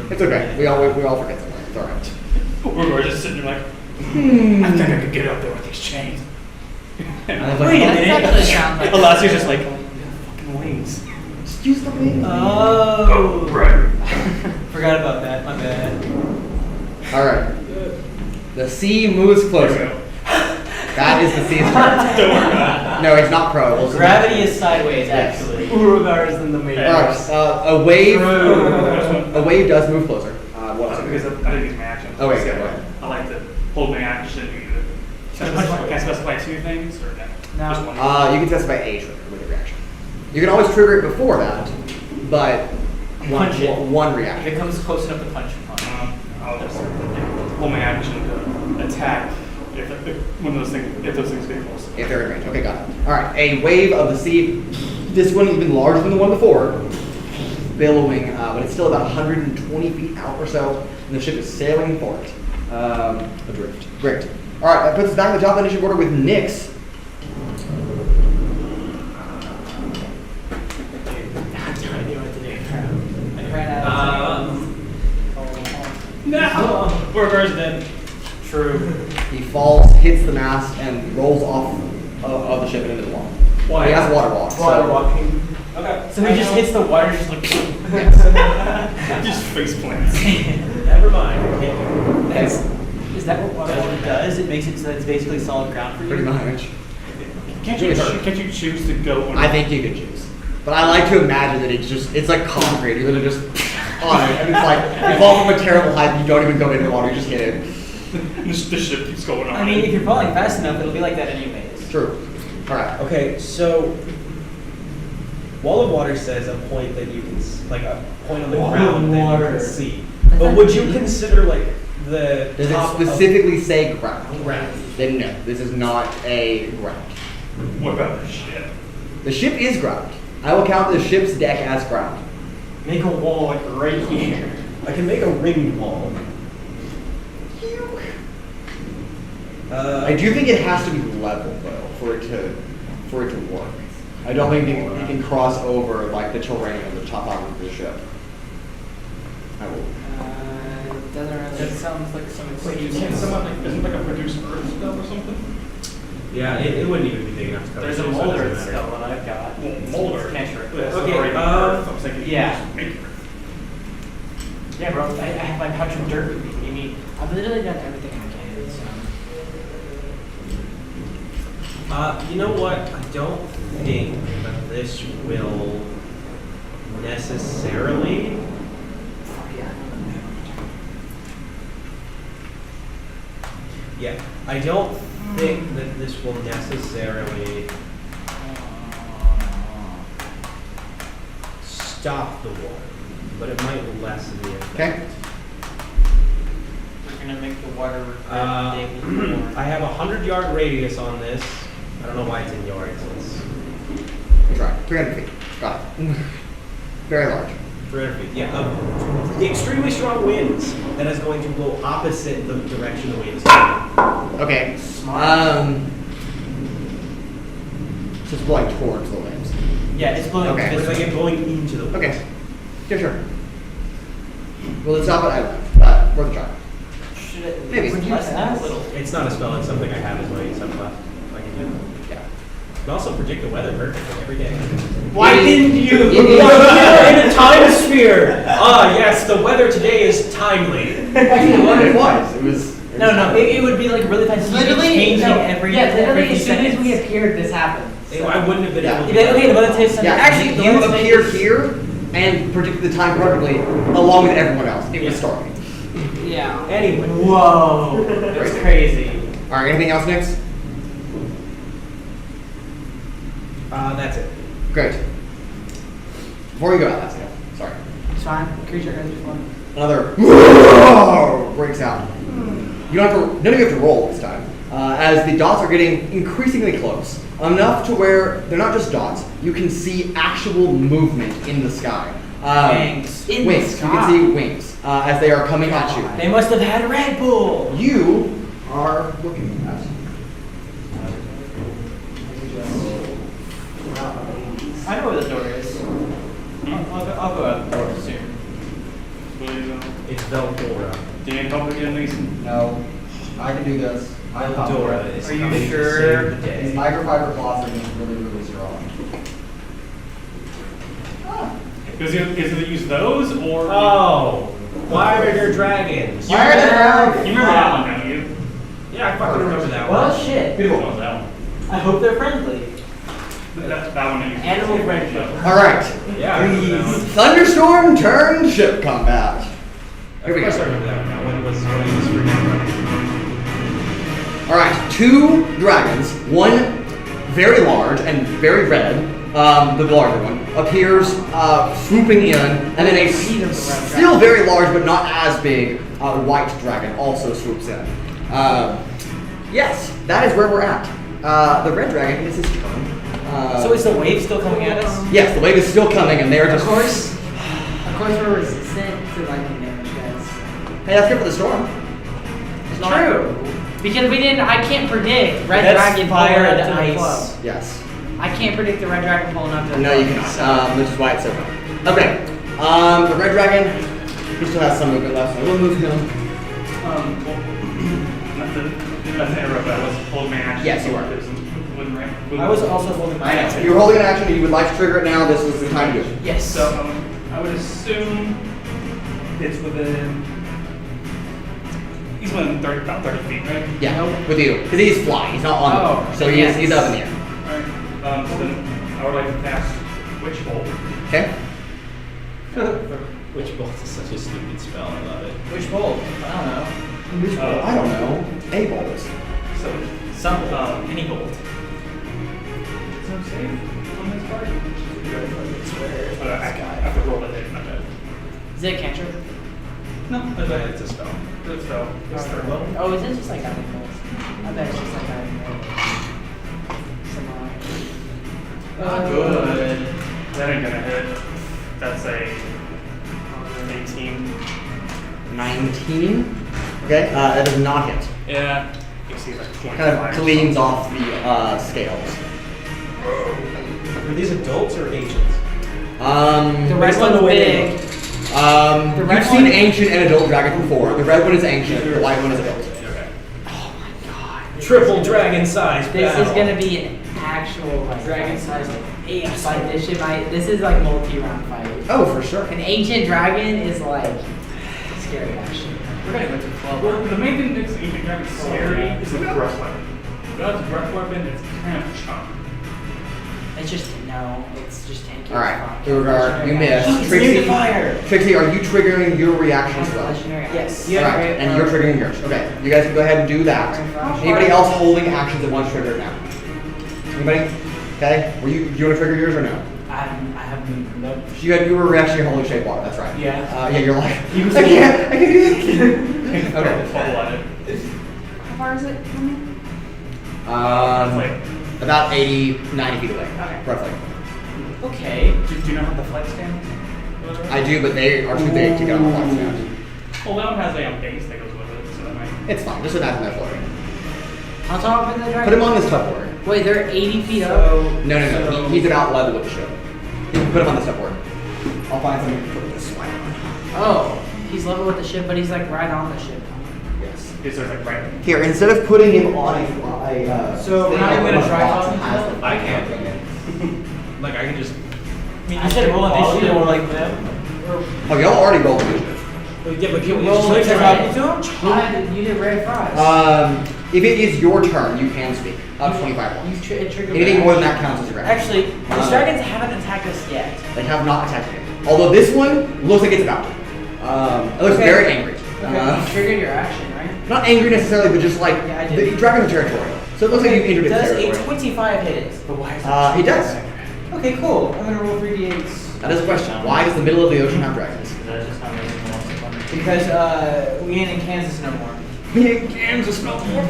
It's okay. We all forget something. It's all right. We're just sitting there like, I think I could get up there with these chains. And I was Wait a like, minute. That actually sounds like. Atlasia just like, fucking wings. just use the wing. Oh. Right. Forgot about that. My bad. All right. The sea moves There we closer. go. That is the sea's turn. Don't worry about No, it's not pro. It's Gravity is sideways, Yes. actually. Urogar is in the main. All right. A wave. True. A wave does move closer. What was Because it? I didn't use my action. Oh, wait, yeah, go ahead. I like to hold my action. Can I specify 2 things or no? No. Just one? You can specify a trigger with a reaction. You can always trigger it before that, but Punch it. one If reaction. it comes close enough to punch him. I'll just hold my action to attack If those things get close. If they're in range. Okay, got it. All right, a wave of the sea. This one even larger than the one before, billowing, but it's still about 120 feet out or so, and the ship is sailing for it. Adrift. Great. All right, that puts us back in the top of the initiative order with Nyx. No! Urogar's dead. True. He falls, hits the mast, and rolls off of the ship and into the water. Why? He has a water walk. Water walking. Okay. So he just hits the water, just like. Just face plants. Never mind. I can't do it. Is that what water walk does? It makes it so that it's basically solid ground for you. Pretty much. Can't you choose to go? I think you could choose, but I like to imagine that it's like concrete. You're literally just on it, and it's like you fall from a terrible height. You don't even go into the water. You just hit it. The ship keeps going on. I mean, if you're falling fast enough, it'll be like that anyways. True. All right. Okay, so wall of water says a point that you can, like a point on the Wall ground of that water. you can see. But would you consider like the Does top it specifically say ground? of ground? Then no, this is not a ground. What about the ship? The ship is ground. I will count the ship's deck as ground. Make a wall like right here. I can make a ring wall. I do think it has to be level though for it to work. I don't think it can cross over like the terrain of the top half of the ship. I will. That sounds like some Like, can't someone like isn't like a produce earth spell or something? Yeah, it wouldn't even be big enough to cover. There's a so it molder doesn't matter. spell that I've got. Well, molder. Cantrip. But that's Okay, already earth. I was thinking yeah. you just make earth. Yeah, bro. I have my pouch of dirt with me. What do you mean? I've literally done everything I can. So. You know what? I don't think that this will necessarily. Yeah, I don't think that this will necessarily stop the water, but it might lessen the effect. Okay. We're gonna make the water I have a 100-yard radius on this. I don't know why it's in yards. It's That's right. 300 feet. Got it. Very large. 300 feet. Yeah. Extremely strong winds that is going to blow opposite the direction the wind is going. Okay. Smart. So it's blowing towards the winds. Yeah, it's blowing. Okay. It's like it blowing into the wind. Okay. Yeah, sure. Well, it's not what I want. Worth a try. Should it? Maybe. Would you less than a little? It's not a spell. It's something I have as my subclass. I can do. Yeah. I can also predict the weather perfectly every day. Why didn't you? It is- You're in a time sphere. Ah, yes. The weather today is timely. Actually, what it was. It was. No. It would be like really fast. Literally, changing no, every. yeah, literally every as soon as we seconds. appeared, this happened. I wouldn't have been Yeah. able to. Yeah, okay, the weather takes some. Yeah, Actually, the you weather appeared takes- here and predicted the time perfectly, along with everyone else. It was stormy. Yeah. Anyway. Whoa. That's crazy. All right. Anything else, Nyx? That's it. Great. Before you go, Atlasia. Sorry. It's fine. Creature has fun. Another breaks out. You don't have to. None of you have to roll this time, as the dots are getting increasingly close, enough to where they're not just dots. You can see actual movement in the sky. Wings. In the Wings. You sky. can see wings as they are coming at you. They must have had Red Bull. You are looking at. I know where the door is. I'll go out the door soon. It's Veldora. Dan, help again, Mason. No, I can do this. I'm Veldora is Are you coming sure? to save the His day. microfiber closet is really, really strong. Is it use those or? Oh, why are there dragons? Why are there dragons? You remember that one, don't you? Yeah, I fucking remember that Well, one. shit. Beautiful. That was that one. I hope they're friendly. That one that you. Animal friendship. All right. Yeah, I remember that one. Thunderstorm turned ship combat. Here we Of course I go. remember that one. That one was when I was freaking out. All right, 2 dragons, one very large and very red, the larger one, appears swooping in, and then a still very large but not as big white dragon also swoops in. Yes, that is where we're at. The red dragon is his turn. So is the wave still coming at us? Yes, the wave is still coming, and they are Of just. course we're resistant to lightning damage, guys. Hey, that's good for the storm. It's true. Because I can't predict red That's dragon fire pulling up and to the ice. club. Yes. I can't predict the red dragon pulling up to the No, club. you cannot. Which is why it's so fun. Okay. The red dragon, he still has some movement left, so we'll move him. Not to interrupt, but I was holding my action. Yes, you are. I was also holding my If you're holding an action and you would like to trigger it now, this is the time to do it. Yes. So I would assume it's within. He's within about 30 feet, right? Yeah, with you. Because he's flying, he's not on the floor. So yes. he's up in the air. Alright. So then I would like to cast Witch Bolt. Okay? Witch Bolt is such a stupid spell. I love it. Which bolt? I don't know. I don't know. A bolt. So Some bolt. Any bolt. so save on this part. But I have to roll the hit. Not bad. Is it a cantrip? No, that's bad. It's a spell. Good spell. It's third level. Oh, is it just like having rolls? I bet it's just like having rolls. Good. That ain't gonna hit. That's a 18. 19. Okay, that does not hit. Yeah. You can see like 25. Kind of cleans off the scales. Are these adults or ancients? The red one's big. You've seen ancient and adult dragon before. The red one is ancient, the white one is adult. Okay. Oh my god. Triple dragon size. This is gonna be an actual like Dragon-sized apes. Like this is like multi-round fight. Oh, for sure. An ancient dragon is like scary actually. We're gonna go to the club. Well, the main thing that makes Ancient Dragon scary is the breath weapon. Without the breath weapon, it's kind of chunk. It's just it's just tanky. Alright, Urogar, you missed. He's near the fire. Trixi, are you triggering your reaction as well? Legendary. Yes. You have Alright, great- and you're triggering yours. Okay, you guys can go ahead and do that. Anybody else holding actions that wants to trigger it now? Anybody? Okay, do you want to trigger yours or no? I haven't. Nope. You were actually holding shape water, that's right. Yeah. Yeah, you're like, I can't do it. Okay. How far is it from me? About 80, 90 feet away, Okay. roughly. Okay. Do you know how the flight stand? I do, but they are too big to get on the flight stand. Well, that one has a base that goes with it, so that might. It's fine, just imagine they're floating. How tall up in the dragon? Put him on this tupboard. Wait, they're 80 feet up. No, he's about level with the ship. You can put him on this tupboard. I'll find something to put this one on. Oh, he's level with the ship, but he's like right on the ship. Yes. Is there like right? Here, instead of putting him on a So we're not even gonna try talking to them? I can't. Like I can just. I mean, you said roll initiative or like them. Oh, y'all already rolled initiative. Yeah, but can we Roll just like like talking to them? You did red fries. If it is your turn, you can speak. Up to 25 You points. triggered Anything more than that counts as your action. Actually, these dragons haven't attacked us yet. They have not attacked him. Although this one looks like it's about to. It looks Okay. very angry. You triggered your action, right? Not angry necessarily, but just like Yeah, I the did. dragons are territorial. So it looks like you've injured its Does a territory. 25 hit it? But why is It does. Okay, cool. I'm gonna roll 3d8s. That is a question. Why does the middle of the ocean have dragons? That's just not making more fun. Because we ain't in Kansas no more. Me in Kansas smell more.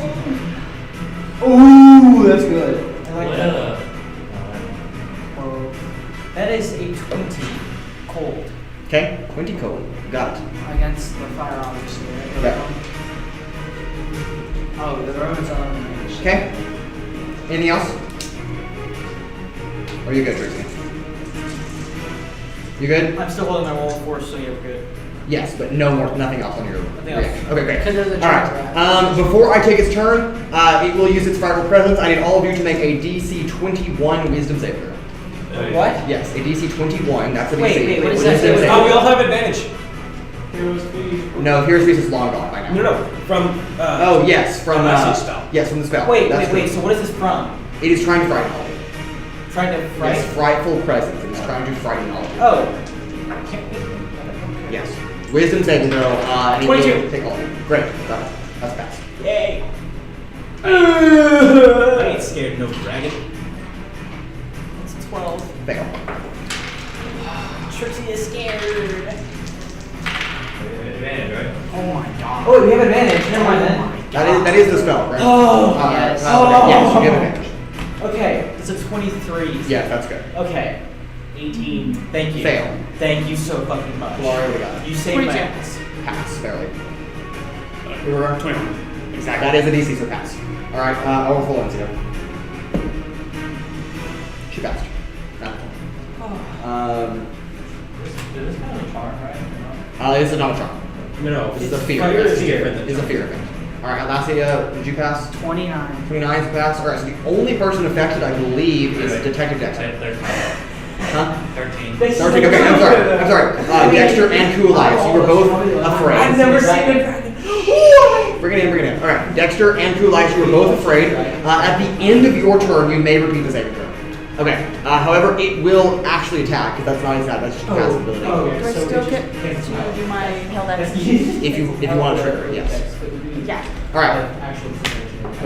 Ooh, that's good. I like What that. That is a 20 cold. Okay, 20 cold. Got it. Against the fire, obviously. Right? Yeah. Oh, the Roman's on range. Okay. Anything else? Or are you good, Trixie? You good? I'm still holding my wall of force, so you're good. Yes, but nothing else on your Nothing else. reaction. Okay, great. Because of the All right. Before I take its turn, it will use its frightful presence. I need all of you to make a DC 21 Wisdom saving throw. What? Yes, a DC 21. That's a DC. Wait, what is Wisdom that? saving Oh, we throw. all have advantage. Heroes Feast. No, Hero's Feast is long gone by now. No, from. Oh yes, from Message spell. Yes, from the spell. Wait, That's true. so what is this from? It is trying to frighten all of you. Trying to fright? Yes, frightful presence. It is trying to frighten all of you. Oh. Yes. Wisdom saving throw. And it 22. will take all of you. Great. That's fast. Yay! I ain't scared no dragon. It's 12. Fail. Trixie is scared. Advantage, right? Oh my god. Oh, we have advantage. Never mind then. That is the spell, right? Oh, yes. Yes, you get advantage. Okay, it's a 23. Yeah, that's good. Okay, 18. thank you. Fail. Thank you so fucking much. Flores, we got it. You saved my 22. ass. Pass, barely. We were on 21. Exactly. That is a DC, so pass. Alright, I'll roll Valencia. She passed. This is kind of a charm, right? This is not a charm. No, This is a fear. Fear This is is different than It's a fear event. Alright, Atlasia, did you pass? 29. 29 is a pass. Alright, so the only person affected, I believe, is Wait. Detective Dexter. 13. Huh? 13. 13, okay, I'm sorry. Dexter and Kuolias, you were both afraid. I've never seen it. Bring it in. Alright, Dexter and Kuolias, you were both afraid. At the end of your turn, you may repeat the saving throw. Okay, however, it will actually attack, because that's not his attack, that's just a passive ability. Do I still get to do my held action? If you want to trigger it, yes. Yeah. Alright,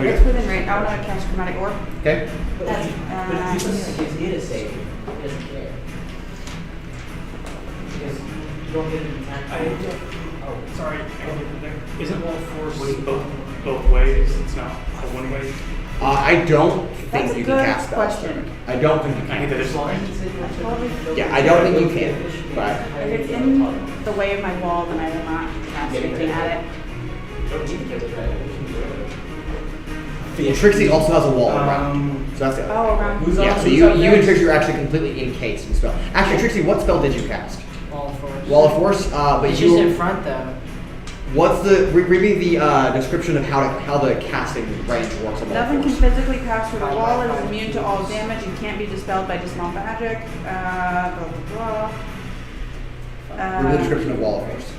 It's within range. I want to cast Chromatic Orb. okay. That's, But he gives it a save. He doesn't care. Because you don't get an attack. Oh, sorry. Isn't wall force both ways? It's not a one way. I don't That's think a you can good cast spells. question. I don't think you I think that can. is fine. Yeah, I don't think you can, but... If it's in the way of my wall, then I will not cast anything at it. Well, Trixi also has a wall around, so that's it. Oh, around. Yeah, so you and Trixi are actually completely encased in spell. Actually, Trixi, what spell did you cast? Wall of Force. Wall of Force, but It's just in you... front though. What's the... Read me the description of how the casting range works on Wall of Nothing can Force. physically pass through the wall. It is immune to all damage and can't be dispelled by dispel magic. Blah, blah, blah. Read the description of Wall of Force.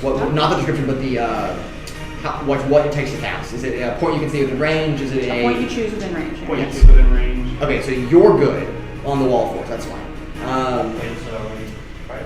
What, not the description, but the... what it takes to cast. Is it a point you can see within range? Is it A point you choose within range. Point Yes. is within range. Okay, so you're good on the Wall of Force. That's fine. Wait, so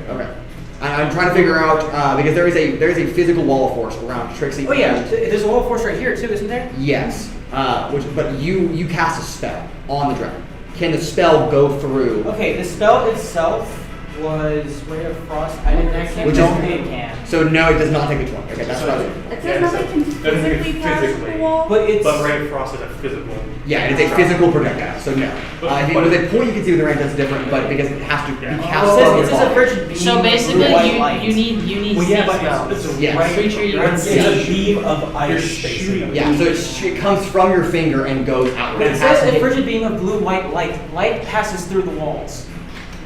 Okay. I'm trying to figure out because there is a physical wall of force around Trixi. Oh yeah, there's a wall of force right here too, isn't there? Yes. But you cast a spell on the dragon. Can the spell go through? Okay, the spell itself was Ray of Frost. I didn't actually. Which is- don't think it can. So no, it does not take the 20. Okay, that's what I was. It says nothing can physically pass through the wall. But it's. But Ray of Frost is a physical. Yeah, it's a physical projectile. So no. If it was a point you can see within range, that's different. But because it has to be Yeah. cast It on says, your it says a body. virgin beam. So basically, blue, white light. you need Well, yeah, sea but spells. it's a Yes. Creature you can It's a see. beam of You're ice, shooting. basically. Yeah, so it comes from your finger and goes out. But it says a virgin beam of blue, white light. Light passes through the walls.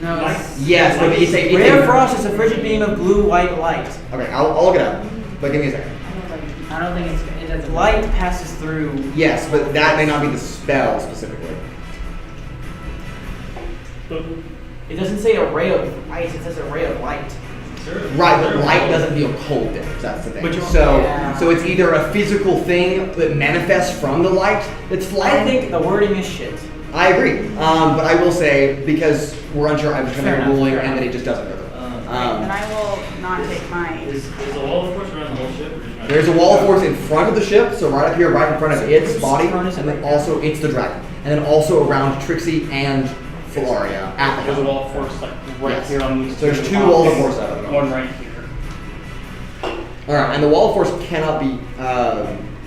No, it's, Yes, but it's a. Ray of Frost is a frigid beam of blue, white light. Okay, I'll look it up. But give me a second. I don't think it doesn't. Light passes through. Yes, but that may not be the spell specifically. It doesn't say a ray of ice. It says a ray of light. Right, but light doesn't feel cold damage, that's the thing. But you- So, Yeah. so it's either a physical thing that manifests from the light that's I flying. think the wording is shit. I agree. But I will say, because we're unsure, I'm just going to Fair make a enough, ruling fair and that enough. it just doesn't go through. Then I will not take my. Is the wall of force around the whole ship? Or just There's a wall of force in front of the ship, so right up here, right in front of its body, Front is and then right also it's the dragon. And then also around Trixi and Filauria at the There's a helm. wall of force like right Yes. here on these. So there's two two tops. walls of force out of it. One right here. Alright, and the wall of force cannot be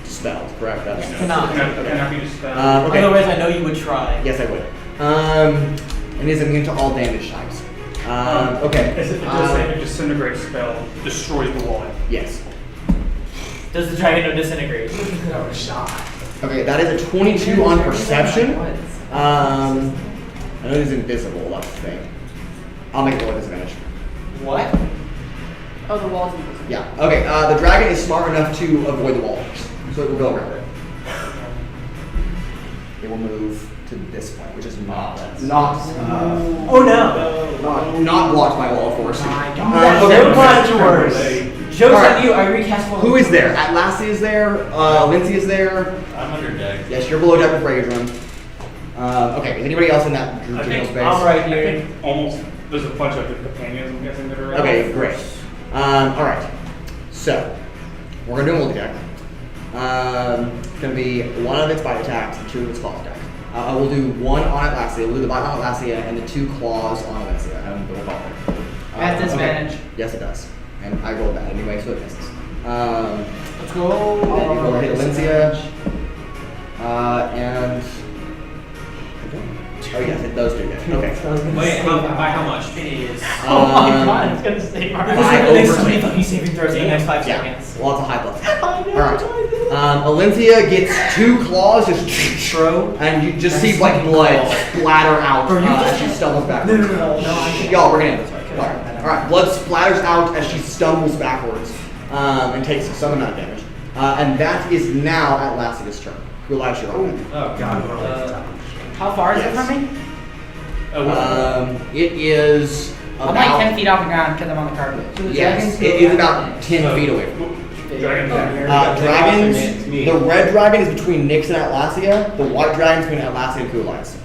dispelled, correct? That's Cannot. Cannot be dispelled. Okay. Otherwise, I know you would try. Yes, I would. And is immune to all damage types. Okay. It does say a disintegrate spell destroys the wall. Yes. Does the dragon know disintegrate? Okay, that is a 22 on perception. I know he's invisible, that's the thing. I'll make it roll disadvantage. What? Oh, the wall's invisible. Yeah. Okay, the dragon is smart enough to avoid the wall, so it will go around it. It will move to this point, which is not Oh no! not blocked by wall of force. No Okay. much worse. Joke's Alright. on you. I recast one. Who is there? Atlasia is there. Lindsay is there. I'm under deck. Yes, you're below deck with Raudrem. Okay, is anybody else in that general space? I'm right I here. think almost there's a bunch of the companions I'm guessing that are around. Okay, great. All right. So we're gonna do a multi-deck. It's gonna be one of its bite attacks and two of its claw attacks. We'll do one on Atlasia. We'll do the bite on Atlasia and the two claws on Aelithia. And we'll call it. At Okay. disadvantage. Yes, it does. And I rolled that anyway, so it misses. Let's go. Then you go hit Aelithia. And. Oh, yes, it does do that. Okay. Wait, by how much? It is. Oh my god, it's gonna save our By There's over so many 20. fucking saving throws in the next 5 Yeah, seconds. lots of high plus. Alright. Aelithia gets 2 claws, just Throw. and you just see like blood splatter out as she stumbles backwards. No. Y'all, we're gonna end this way. Alright, blood splatters out as she stumbles backwards and takes some amount of damage. And that is now Atlasia's turn. Kuolias, you're on. Oh god, we're on the top. How far is Yes. it from me? It is I'm about. like 10 feet off the ground because I'm on the carpet. Yes, it is about 10 feet away from you. Dragons, It's me. the red dragon is between Nyx and Atlasia. The white dragon is between Atlasia and Kuolias.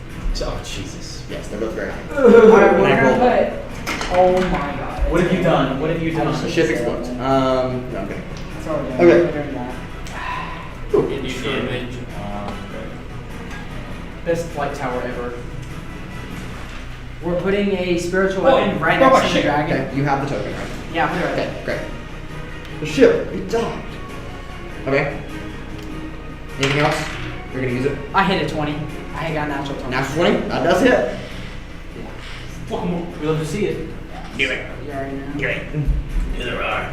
Oh Jesus. Yes, they're both very high. Alright, And we're I rolled gonna put. Oh my god. What have you done? What have you done? The ship explodes. No, I'm kidding. That's all we're doing. Okay. We're doing that. Best flight tower ever. We're putting a spiritual weapon right next to the dragon. Okay, you have the token, right? Yeah, put it right there. Okay, great. The ship, it died. Okay. Anything else? You're gonna use it? I hit a 20. I got a natural 20. Natural 20? That does hit. We love to see it. Do it. You already know. Do it. Do the roar.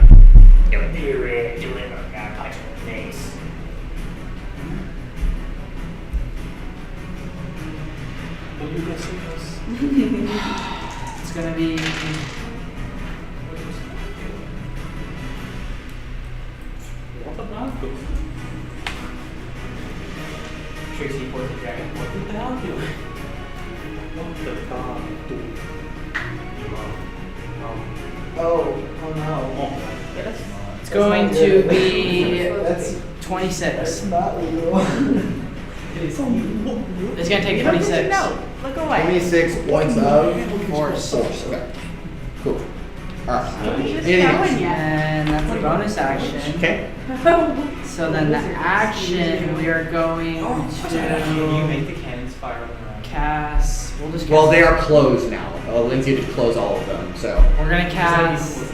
Do it. Do it. Do it. God, touch your face. It's gonna be. Trixi, fourth the dragon. What did the hell do? Oh no. It's going to be That's 26. not legal. It's gonna take 26. No, look away. 26 points of Force. Okay. Cool. Alright. He's just Anything else? going yet. And that's a bonus action. Okay. So then the action we are going You make to the cannons fire on their own. cast. We'll just cast. Well, they are closed now. Lindsay did close all of them, so. We're gonna cast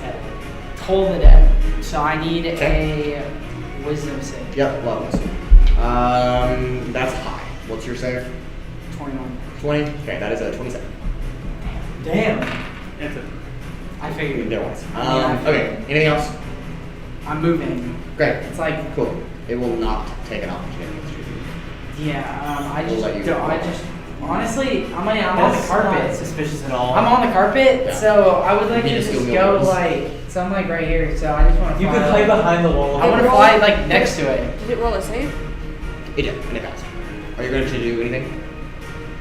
Toll the Dead. So I need a wisdom save. Yep, levels. That's high. What's your save? 21. 20? Okay, that is a 27. Damn. That's it. I figured. There was. Yeah. Okay, anything else? I'm moving. Great. It's like, Cool. It will not take an opportunity against you. yeah. I We'll just, let you don't, go. I just, honestly, I'm on the carpet. Suspicious at all. I'm on the carpet, Yeah. so I would like You to just just go go mills. like, so I'm like right here. So I just want to. You could play behind the wall. I want to fly like next to it. Did it roll a save? It did, and it passed. Are you going to do anything?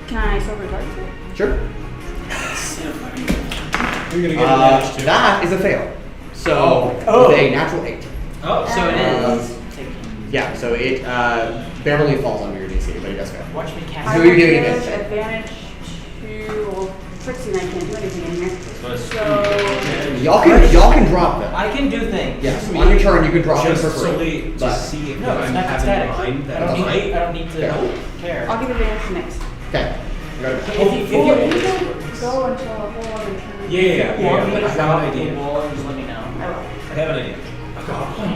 Can I silver target it? Sure. You're gonna get a too. That is a fail. So, Oh. with a natural 8. Oh, So it is. Yeah, so it barely falls under your DC, but it does fail. Watch me cast. Who are you doing I will against? give advantage to, well, Trixi and I can't do anything in here. Let's- So, Y'all can drop them. I can do things. Yes, on your turn you can drop them Just for free. solely to But- see if No, I'm it's not having static. in mind I that don't I'm need. right. I don't need to Okay. care. I'll give advantage to next. Okay. You got it. If you Well, want you don't go until a whole other turn. Want me I to have drop an the idea. wall and just let me know. I will. I have an idea.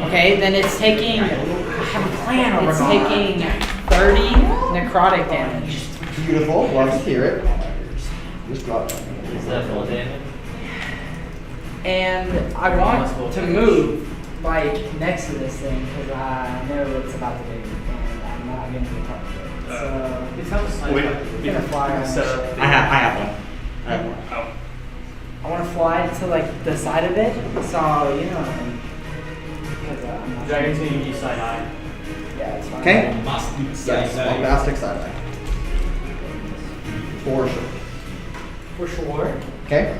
Okay, then it's taking. I have a plan. It's taking 30 necrotic damage. Beautiful. Love to hear it. Just drop them. Is that full damage? And I want to move like next to this thing because I know it's about to be, and I'm not going to be part of it. So It's how the sign. Wait, I'm gonna fly around set this up. shit. I have one. I have one. Oh. I want to fly to like the side of it, so you know what I mean. Because I'm not. Dragon's gonna give you side eye. Yeah, it's fine. Okay. Must do Yes, bombastic side eye. For sure. For sure. Okay.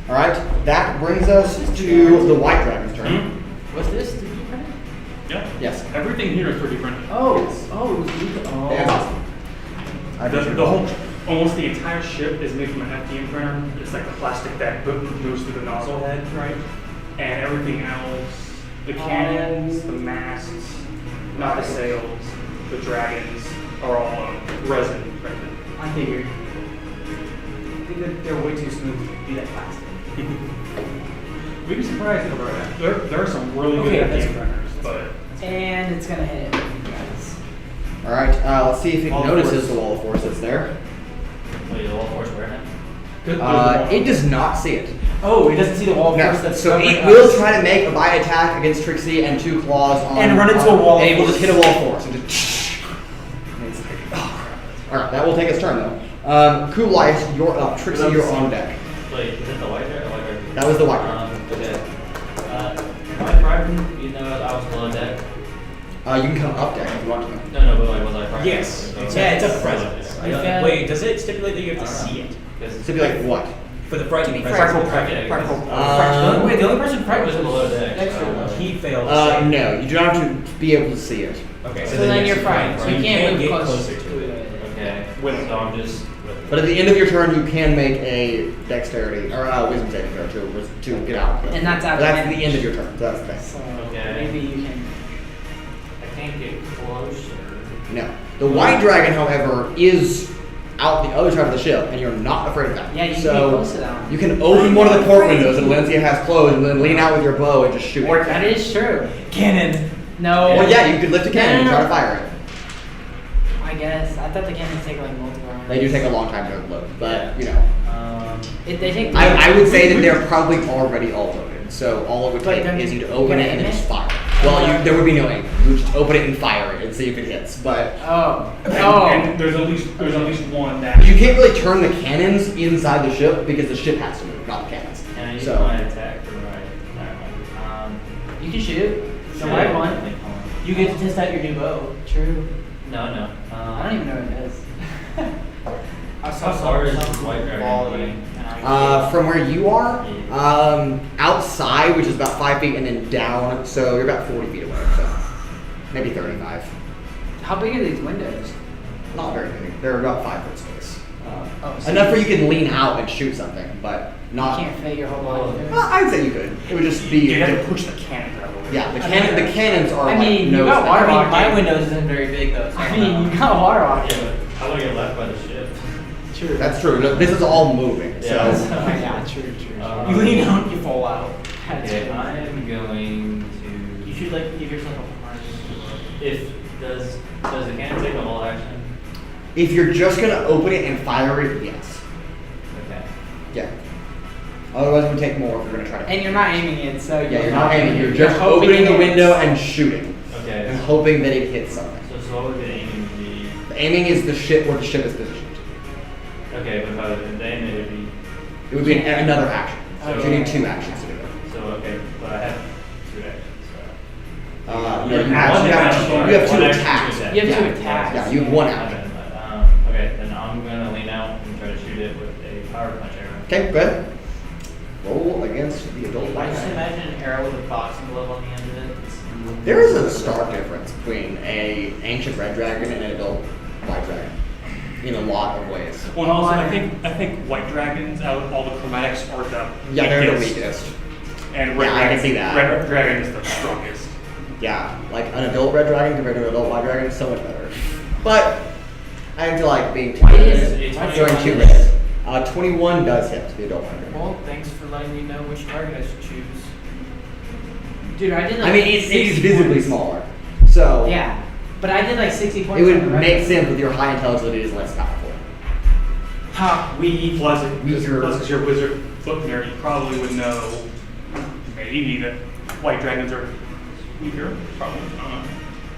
Alright, that brings us to the white dragon's turn. What's this? Did you print it? Yeah. Yes. Everything here is 3D printed. Oh, it was you. Oh. That's awesome. I The whole, almost the entire ship is made from an FDM printer. It's like the plastic that moves through the nozzle head, right? And everything else, the cannons, the masts, not the sails, the dragons, are all resin printed. I figured. I think that they're way too smooth to be that plastic. We We'd be surprised if there are some really good Okay, FDM runners, but And it's gonna hit you guys. All right, let's see if it Wall of notices force. the wall of force that's there. Wait, the wall force where now? It does not see it. Oh, he doesn't see the wall of force No, that's so covering it will us. try to make a bite attack against Trixie and 2 claws on. And run into a wall of And it will force. just hit a wall of force. And just and it's like, oh, crap. All right, that will take its turn though. Kuolias, you're up. Trixie, you're on deck. Wait, is it the white dragon? That was the white dragon. Okay. Am I frightened? You know, I was below deck. You can come up deck if you want to. No, but like, was I frightened? Yes, Okay. it's a presence. Wait, does it stipulate that you have to see it? Stipulate what? For the frightening Frightful presence. Okay, Frightful. Uh, Wait, the only person I frightened was below deck. Dexter. He failed to save. No, you do not have to be able to see it. Okay, So then you're yes, fine. So you can't move get closer closer to to it. it. Okay. With- So I'm just. But at the end of your turn, you can make a dexterity or wisdom saving throw to get out. And that's after That's damage. the end of your turn. So that's the thing. So Okay. maybe you can. I can't get closer. No. The white dragon, however, is out the other side of the ship, and you're not afraid of that. Yeah, you can so get close to that one. you can open one of the port windows that Valencia has closed, and then lean out with your bow and just shoot it. That is true. Cannon. No. Well, yeah, you could lift a cannon and No. try to fire it. I guess. I thought the cannons take like multiple rounds. They do take a long time to load, but you know. They take. I would say that they're probably already all loaded, so all it would But take then is you to you open gotta it and then aim just it? fire. Well, there would be no aim. You would just open it and fire it and see if it hits. But Oh. and there's at least one that you can't really turn the cannons inside the ship because the ship has to move, not the cannons. Can I use So- my attack or my. You can shoot. The should white I? one. Hold on. You get to test out your new bow. True. No. I don't even know what it is. I How far is white dragon going? From where you are, outside, which is about 5 feet, and then down, so you're about 40 feet away, so maybe 35. How big are these windows? Not very big. They're about 5 foot space. So Enough where you can lean out and shoot something, but You not. can't fit your whole body through. Well, I'd say you could. It would just be. you have to push the cannon out of the way. Yeah, the cannons are. I mean, like you got nose water down. rocket. My windows isn't very big though. So I mean, you got a water rocket. Yeah, but how do I get left by the ship? True. That's true. Look, this is all moving. Yeah. So. Yeah, true. You lean out, you fall out. That's Okay, true. I am going to. You should like give yourself a mark. Does the cannon take a whole action? If you're just gonna open it and fire it, yes. Okay. Yeah. Otherwise, it would take more if you're gonna try to. And you're not aiming it, so Yeah, you're not aiming. You're just hoping opening it the hits. window and shooting, Okay. and hoping that it hits something. So what would the aiming be? The aiming is the ship where the ship is positioned. Okay, but if I was to aim it, would be. It would be another action. So you Okay. need 2 actions to do it. So okay, but I have 2 actions. So. No, You you have have, one you have, action. you have 2 One action, attacks. 2 attacks. You have 2 Yeah. attacks. Yeah, you have 1 action. Okay, then I'm gonna lean out and try to shoot it with a power punch arrow. Okay, good. Roll against the adult I white just dragon. imagine an arrow with a boxing glove on the end of it. There is a stark difference between a ancient red dragon and an adult white dragon in a lot of ways. Well, and also I think white dragons out of all the chromatics are the Yeah, they're the weakest. weakest. And red Yeah, I dragon, can see that. Red dragon is the strongest. Yeah, like an adult red dragon compared to an adult white dragon is so much better. But I feel like being too Why red. is it? Showing 2 red. 21 does hit the adult white dragon. Well, thanks for letting me know which target I should choose. Dude, I did like I mean, it is 60 visibly points. smaller. So Yeah, but I did like 60 points. it would on the make record. sense with your high intelligence that it is less powerful. Ha! Plus, Weaker. because you're a wizard book nerd, you probably would know maybe that white dragons are weaker. Probably.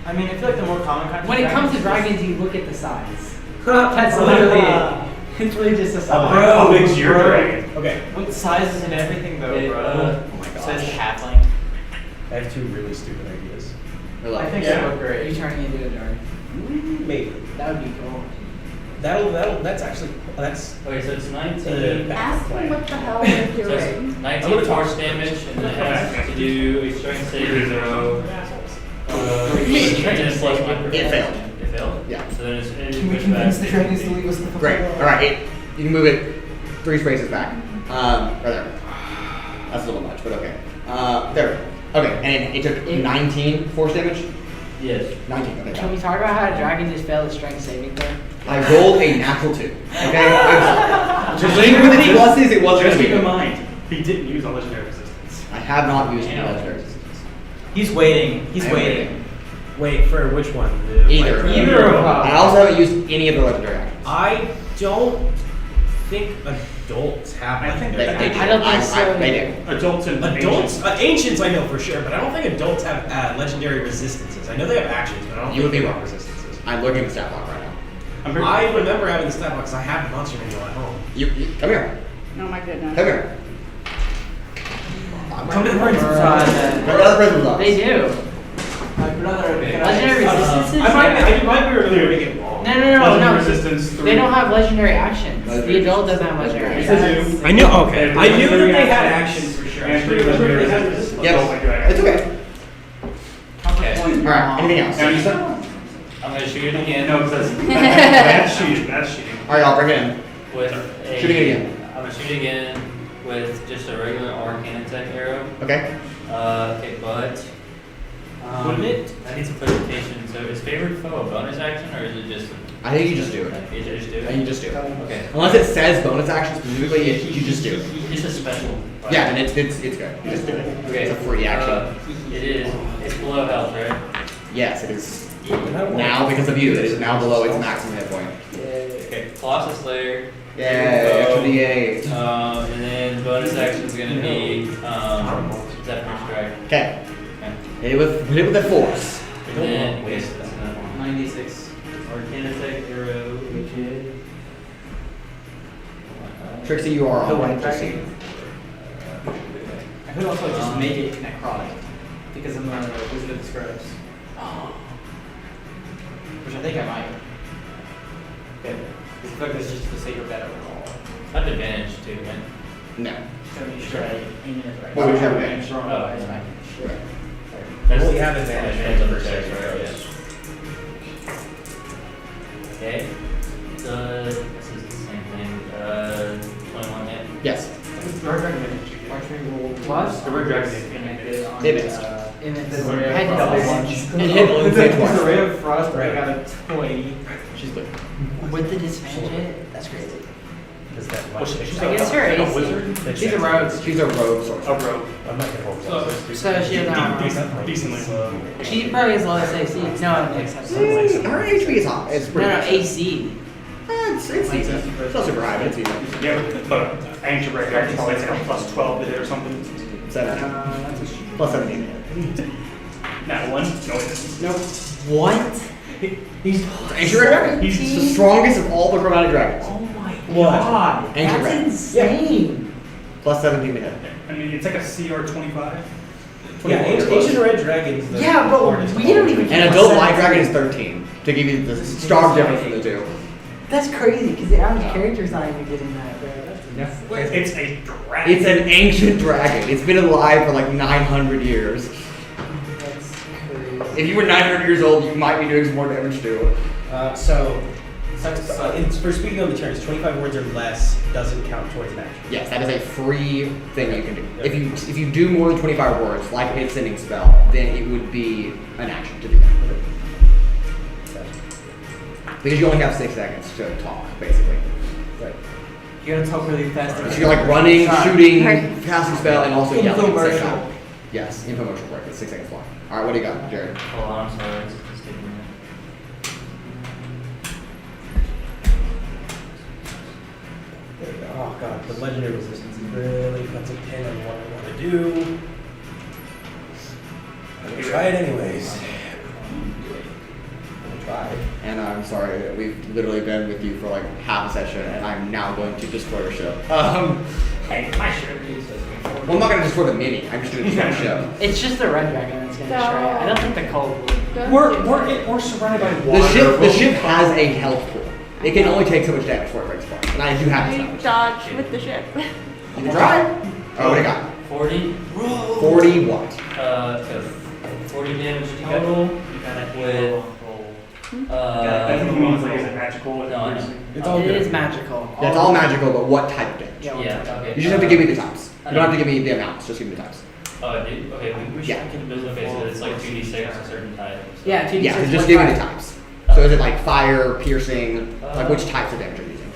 I mean, I feel like the more common kind of When it comes to dragons- dragons, you look at the size. That's literally it. It's really just a size. How big's your dragon? Okay. With sizes and everything though, It, bro. Oh my Says gosh. halfling. I have 2 really stupid ideas. They're I like, think Yeah. they look great. You turning into a dart. Maybe. That would be cool. That's actually, that's, Okay, so it's 19. Ask them what the hell they're So it's doing. 19 force damage, and then it has to do a strength saving throw. Strength plus my It failed. It failed? Yeah. So then it's Can we convince the dragons to leave us the fuck great. alone? All right, you can move it 3 spaces back. Right there. That's a little much, but okay. There. Okay, and it took 19 force damage. Yes. 19. Okay. Can we talk about how a dragon just failed a strength saving throw? I rolled a natural 2. Okay. Just even with the pluses, it wasn't Just gonna keep be in good. mind, he didn't use all legendary resistance. I have not used any legendaries. He's waiting. He's I am waiting. Wait, for which one? The Either. white- Either of them. I also haven't used any of the legendary actions. I don't think adults have. I think They, legendary they actions. do. I don't think so. They do. Adults and Adults, ancients I know for sure, but I don't think adults have legendary resistances. I know they have actions, but I don't You would think be they wrong. have resistances. I'm looking at the stat block right now. I remember having the stat box. I have the monster manual at home. You come here. Oh my goodness. Come here. Come to the prince. Go to the prison's office. They do. My brother. Legendary resistances? I might be really getting wrong. No. Resistance They don't have legendary actions. The adult doesn't have legendary Yes, they actions. do. I knew. Okay. I knew that they had actions for sure. And 3 legendary resistance. Yes. It's okay. Okay. Alright, anything else? Now you said? I'm gonna shoot it again. No, because that's cheating. That's cheating. Alright, I'll bring it in. With a, Shoot it again. I'm gonna shoot again with just a regular arcane attack arrow. Okay? Okay, but Wouldn't it? I need some clarification. So is favored foe a bonus action or is it just? I think you just do it. You just do I it. think you just do it. Okay. Unless it says bonus action specifically, you just do it. It's a special. Yeah, and it's good. You just do it. Okay. It's a free action. It is. It's below health, right? Yes, it is. Now, because of you, it is now below its maximum hit point. Okay. Colossus Slayer. Yay, extra D8. And then bonus action is gonna be Zephyr Strike. Okay. Hit it with the force. And then okay, 96. Arcane attack arrow, which is. Trixie, you are The on white one dragon? I could also just make it necrotic because I'm a wizard of the scribes. Which I think I might. Okay. I feel like that's just to say you're better overall. I've advantage too, right? No. So make sure I aim it right. What would you have advantage? Wrong, Oh. I smack it. Right. That's Well, you have advantage Depends on the for check, sure, right? yes. Okay. This is the same thing. 21 hit. Yes. Archery roll plus. The red dragon. Connected on, It missed. And it's This a is ray red of dragon. frost. It hit Lindsay It's a twice. ray of frost, but I got a 20. She's good. With the disadvantage, that's crazy. Is that Well, she's I guess her like a AC. wizard. She's a rogue. She's a rogue sorcerer. A rogue. I'm not gonna hold that. So she has armor. Decently. She probably has lowest AC. No, it makes sense. Her HP is high. It's No, pretty no, good. AC. It's decent. It's not super high, but it's decent. Yeah, but ancient red dragon probably like a plus 12 to hit or something. 17. Plus 17. Not one. No, it's Nope. What? He's Ancient Red Dragon. He's the strongest of all the chromatic dragons. Oh my What? god. Ancient That's Red. insane. Plus 17 to hit. I mean, it's like a CR 25. Yeah, Ancient Red Dragons. the Yeah, but hardest we don't one. even- And adult white dragon is 13. To give you the stark difference from the two. That's crazy because the average character's not even getting that, bro. That's It's a dragon. It's an ancient dragon. It's been alive for like 900 years. crazy. If you were 900 years old, you might be doing some more damage too. For speaking of the turns, 25 words or less doesn't count towards an action. Yes, that is a free thing that you can do. If you do more than 25 words, like a sending spell, then it would be an action to do that. Because you only have 6 seconds to talk, basically. Right. You gotta talk really fast. So you're like running, shooting, Right. casting spell, and also yelling at the same Infomercial. time. Yes, infomercial break. It's 6 seconds long. All right, what do you got, Jared? Hold on, I'm sorry. It's taking a minute. There we go. Oh god, the legendary resistance really puts a pin on what I want to do. I'm gonna try it anyways. I'm gonna try. And I'm sorry, we've literally been with you for like half a session, and I'm now going to destroy your ship. Hey, my ship. Well, I'm not going to destroy the mini. I'm just going to destroy the ship. It's just the red dragon that's gonna destroy it. I don't think the cold will. We're surrounded by water. The ship has a health pool. It can only take so much damage before it breaks apart, and I do have this I knowledge. dodge with the ship. You can try. Oh, what do you got? 40. 40 what? So 40 damage total with. I think he means like, is it magical? No, I know. It's all It good. is magical. That's all magical, but what type of damage? Yeah, okay. You just have to give me the types. You don't have to give me the amounts, just give me the types. Oh, dude. Okay, we should Yeah. okay, so it's like 2d6 a certain type. So. Yeah, 2d6. Yeah, so just give me the types. So is it like fire, piercing, like which types of damage are you using?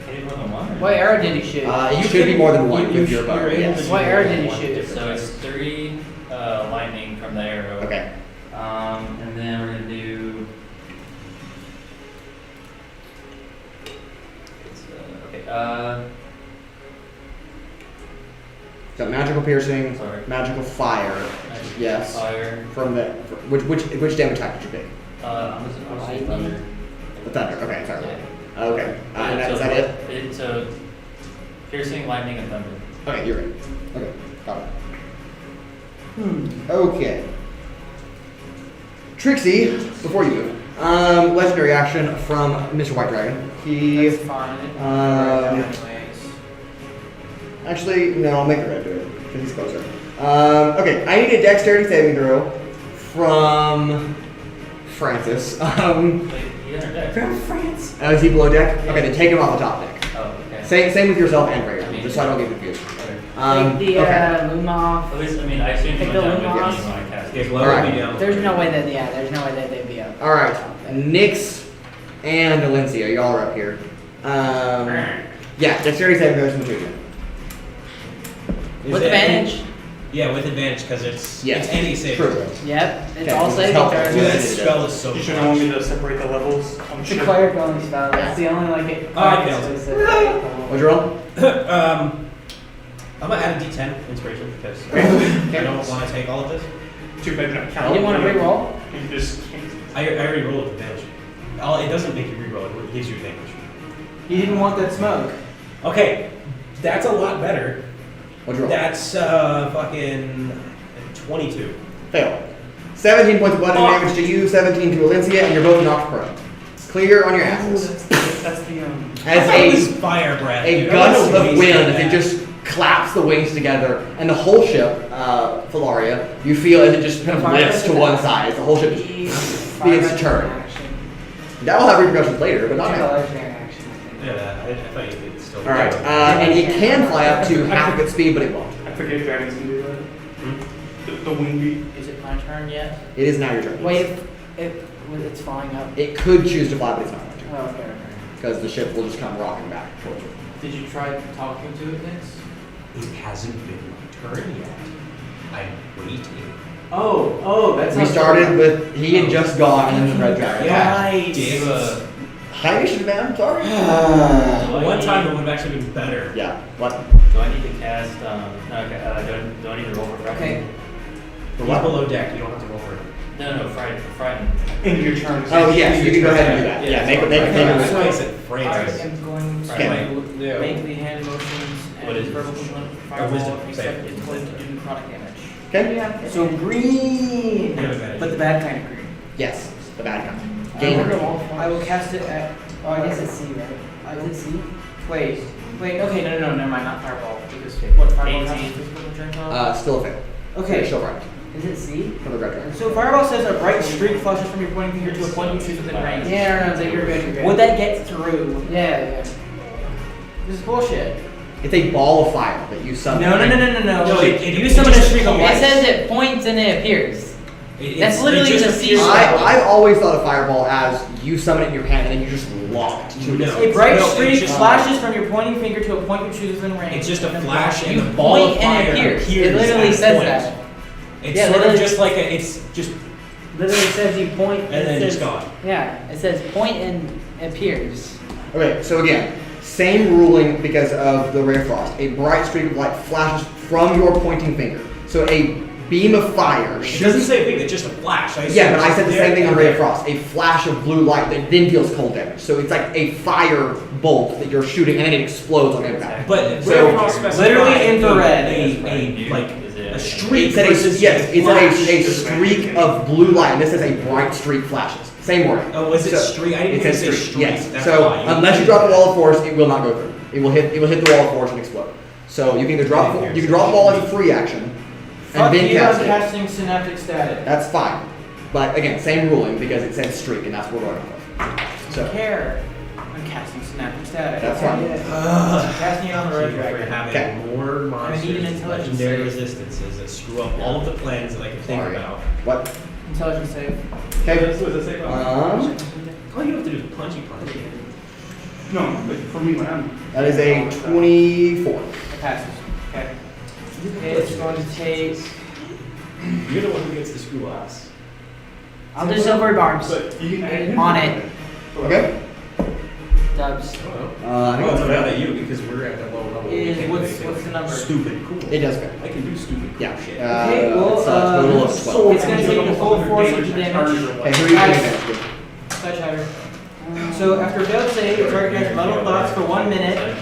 Can you do more than one? one? What arrow did he shoot? It should be more than one with your bow. you're able Yes. to What do arrow more did than he one shoot? different So it's type. 3 lightning from the arrow. Okay. And then we're gonna do. Okay. So magical piercing, Sorry. magical fire. Magic Yes. Fire. From the which damage type did you pick? Obviously thunder. The thunder. Okay, sorry. Yeah. Okay. And So is that it? So piercing, lightning, and thunder. Okay, you're right. Okay, got it. Okay. Trixie, before you move, legendary action from Mr. White Dragon. He That's fine. anyways. Actually, no, I'll make the red do it because he's closer. Okay, I need a dexterity saving throw from Francis. Wait, you entered deck. From France. Is he below deck? Okay, then take him off the top deck. Oh, okay. Same with yourself and Freya, just so I don't get confused. Okay. Take the Okay. loom off. At least, I mean, I assume you Take went the down loom with off. me when I cast Yeah, it. glow Alright. will be down. There's no way that they'd be up. All right, Nyx and Aelithia, y'all are up here. Yeah, dexterity saving throws from Julia. Is With it- advantage. Yeah, with advantage because it's Yes, any save. true. Yep. It's Okay, all this is saving helpful. throws. Dude, that Yeah. spell is so You shouldn't want clutch. me to separate the levels on It's ship. a cleric only spell. That's the only like it. Oh, I failed. What'd you roll? I'm gonna add a D10 inspiration because Okay. I don't want to take all of this. Too bad not You count. didn't want to reroll? You just can't. I already rolled with advantage. It doesn't make you reroll, it gives you advantage. You didn't want that smoke. Okay, that's a lot better. What'd you roll? That's fucking 22. Fail. 17 points of bludgeoning damage to you, 17 to Aelithia, and you're both knocked prone. Clear on your asses. That's the As I thought it was a fire breath. a dude. I gust would've of wasted wind, that. it just claps the wings together, and the whole ship, Filauria, you feel as it just kind of lifts to one side. As the whole ship just begins to turn. That will have repercussions later, but not now. Yeah, I thought you could still. All right, and it can fly up to half of its speed, but it won't. I forget dragons can do that. Hmm? The wing beat. Is it my turn yet? It is now your turn. Wait, if it's flying up. It could choose to fly, but it's not going to, Oh, okay. because the ship will just come rocking back towards you. Did you try talking to it next? It hasn't been my turn yet. I'm waiting. Oh, that's We started with he had just gone, and then the red dragon. Right. Do a, How you should have been? I'm sorry. One time it would have actually been better. Yeah. What? do I need to cast, do I need to roll for frighten? Okay. For He's what? below deck. You don't have to roll for it. No, frighten. In your turn. Oh yes, you can go ahead and do that. Yeah, make it. That's why I Make said I Francis. am going to Okay. make the hand motions What and is it? verbal component Oh, fireball, wisdom except save. it's going to do necrotic damage. Okay. So green, You have advantage. but the bad kind of green. Yes, the bad guy. I Gain will- green. I will cast it at. Oh, I guess it's C, right? Is it C? Wait. Okay, no, never mind. Not fireball because what fireball has 18. physical projectile? Still a fail. Okay. Still right. Is it C? For the red dragon. So fireball says a bright streak flashes from your pointing finger to a point you choose within range. Yeah, no, you're good. Would that get through? Yeah. This is bullshit. It's a ball of fire that you summon. No. No, You summon a just streak of appears. light. It says it points and it appears. That's It literally just the appears. sea I've always thought of fireball as you summon it in your hand and then you just lock it to No. A bright No, it's streak just- flashes from your pointing finger to a point you choose within range. It's just a And flash and You the ball of point and it fire appears. appears It literally at a says point. that. It's Yeah, sort of literally- just like it's just Literally says you point and then it it's says, gone. Yeah, it says point and appears. Okay, so again, same ruling because of the ray of frost. A bright streak of light flashes from your pointing finger. So a beam of fire It shoots. doesn't say a thing, it's just a flash. Yeah, but I said the same thing on Ray of there. Frost. A flash of blue light that then deals cold damage. So it's like a fire bolt that you're shooting and then it explodes on impact. But So- Ray of Frost specifies Literally infrared. a like a streak It's a, versus yes, it's flash. a streak of blue light, and this is a bright streak flashes. Same wording. Oh, is it So, streak? I didn't It hear says it say streak. streak. Yes. That's So why. unless you drop the wall of force, it will not go through. It will hit the wall of force and explode. So you can either drop you can drop the wall as a free action, Fuck and then you, I'm cast it. casting synaptic static. That's fine. But again, same ruling because it says streak, and that's what we're going off of. I So don't care. I'm casting synaptic static. That's fine. I'm casting it on the red For dragon. having Okay. more I need an monsters, intelligence legendary save. resistances that screw up all of the plans that I can think Sorry. about. What? Intelligence save. Okay. So is it safe? All you have to do is punchy punch. No, but for me, when I'm. That is a 24. It passes. Okay. It's going to take. You're the one who gets to screw us. I'll do silvery barbs. But you can On it. Okay. Dubs. I think Well, that's it's okay. about you because we're at that low level. We Is can't do what's anything the number? Stupid cool. It does go. I can do stupid cool Yeah. shit. Okay, well, it's a total of 12. it's going to take the full force of the damage. Okay, who are you doing damage to? Side shatter. So after a failed save, the target has muddled thoughts for 1 minute.